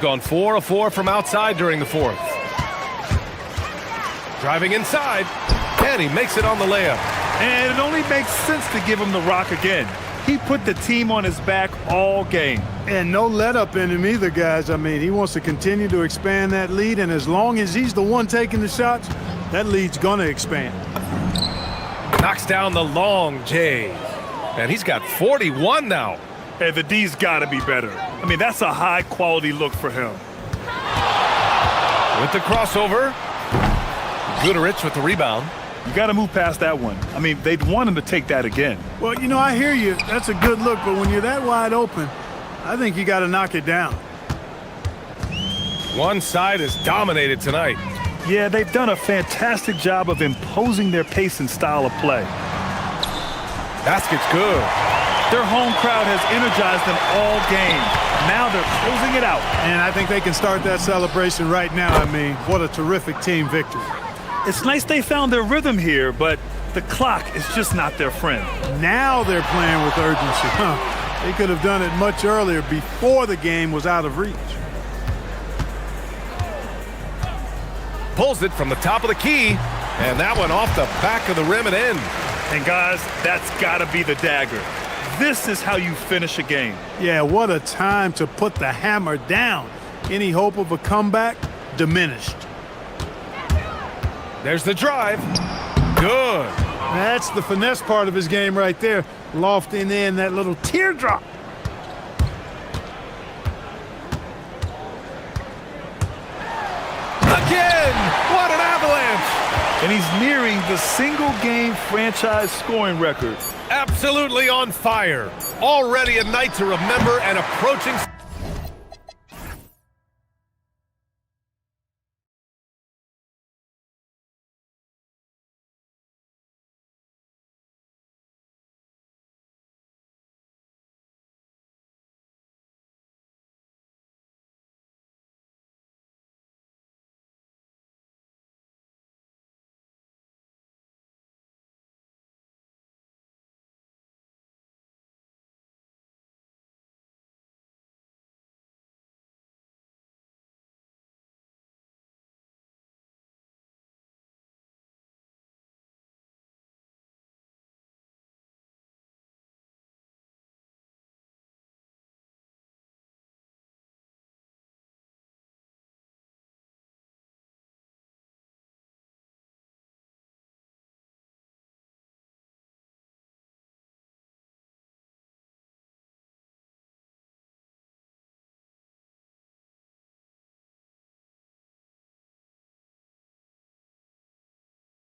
Gone 4 of 4 from outside during the 4th. Driving inside, and he makes it on the layup. And it only makes sense to give him the rock again. He put the team on his back all game. And no let up in him either, guys. I mean, he wants to continue to expand that lead, and as long as he's the one taking the shots, that lead's going to expand. Knocks down the long J. And he's got 41 now. Hey, the D's got to be better. I mean, that's a high-quality look for him. With the crossover. Guterich with the rebound. You got to move past that one. I mean, they'd want him to take that again. Well, you know, I hear you. That's a good look, but when you're that wide open, I think you got to knock it down. One side is dominated tonight. Yeah, they've done a fantastic job of imposing their pace and style of play. Basket's good. Their home crowd has energized them all game. Now they're closing it out. And I think they can start that celebration right now. I mean, what a terrific team victory. It's nice they found their rhythm here, but the clock is just not their friend. Now they're playing with urgency. They could have done it much earlier before the game was out of reach. Pulls it from the top of the key, and that one off the back of the rim and in. And guys, that's got to be the dagger. This is how you finish a game. Yeah, what a time to put the hammer down. Any hope of a comeback? Diminished. There's the drive. Good. That's the finesse part of his game right there. Lofting in that little teardrop. Again! What an avalanche! And he's nearing the single-game franchise scoring record. Absolutely on fire. Already a night to remember and approaching...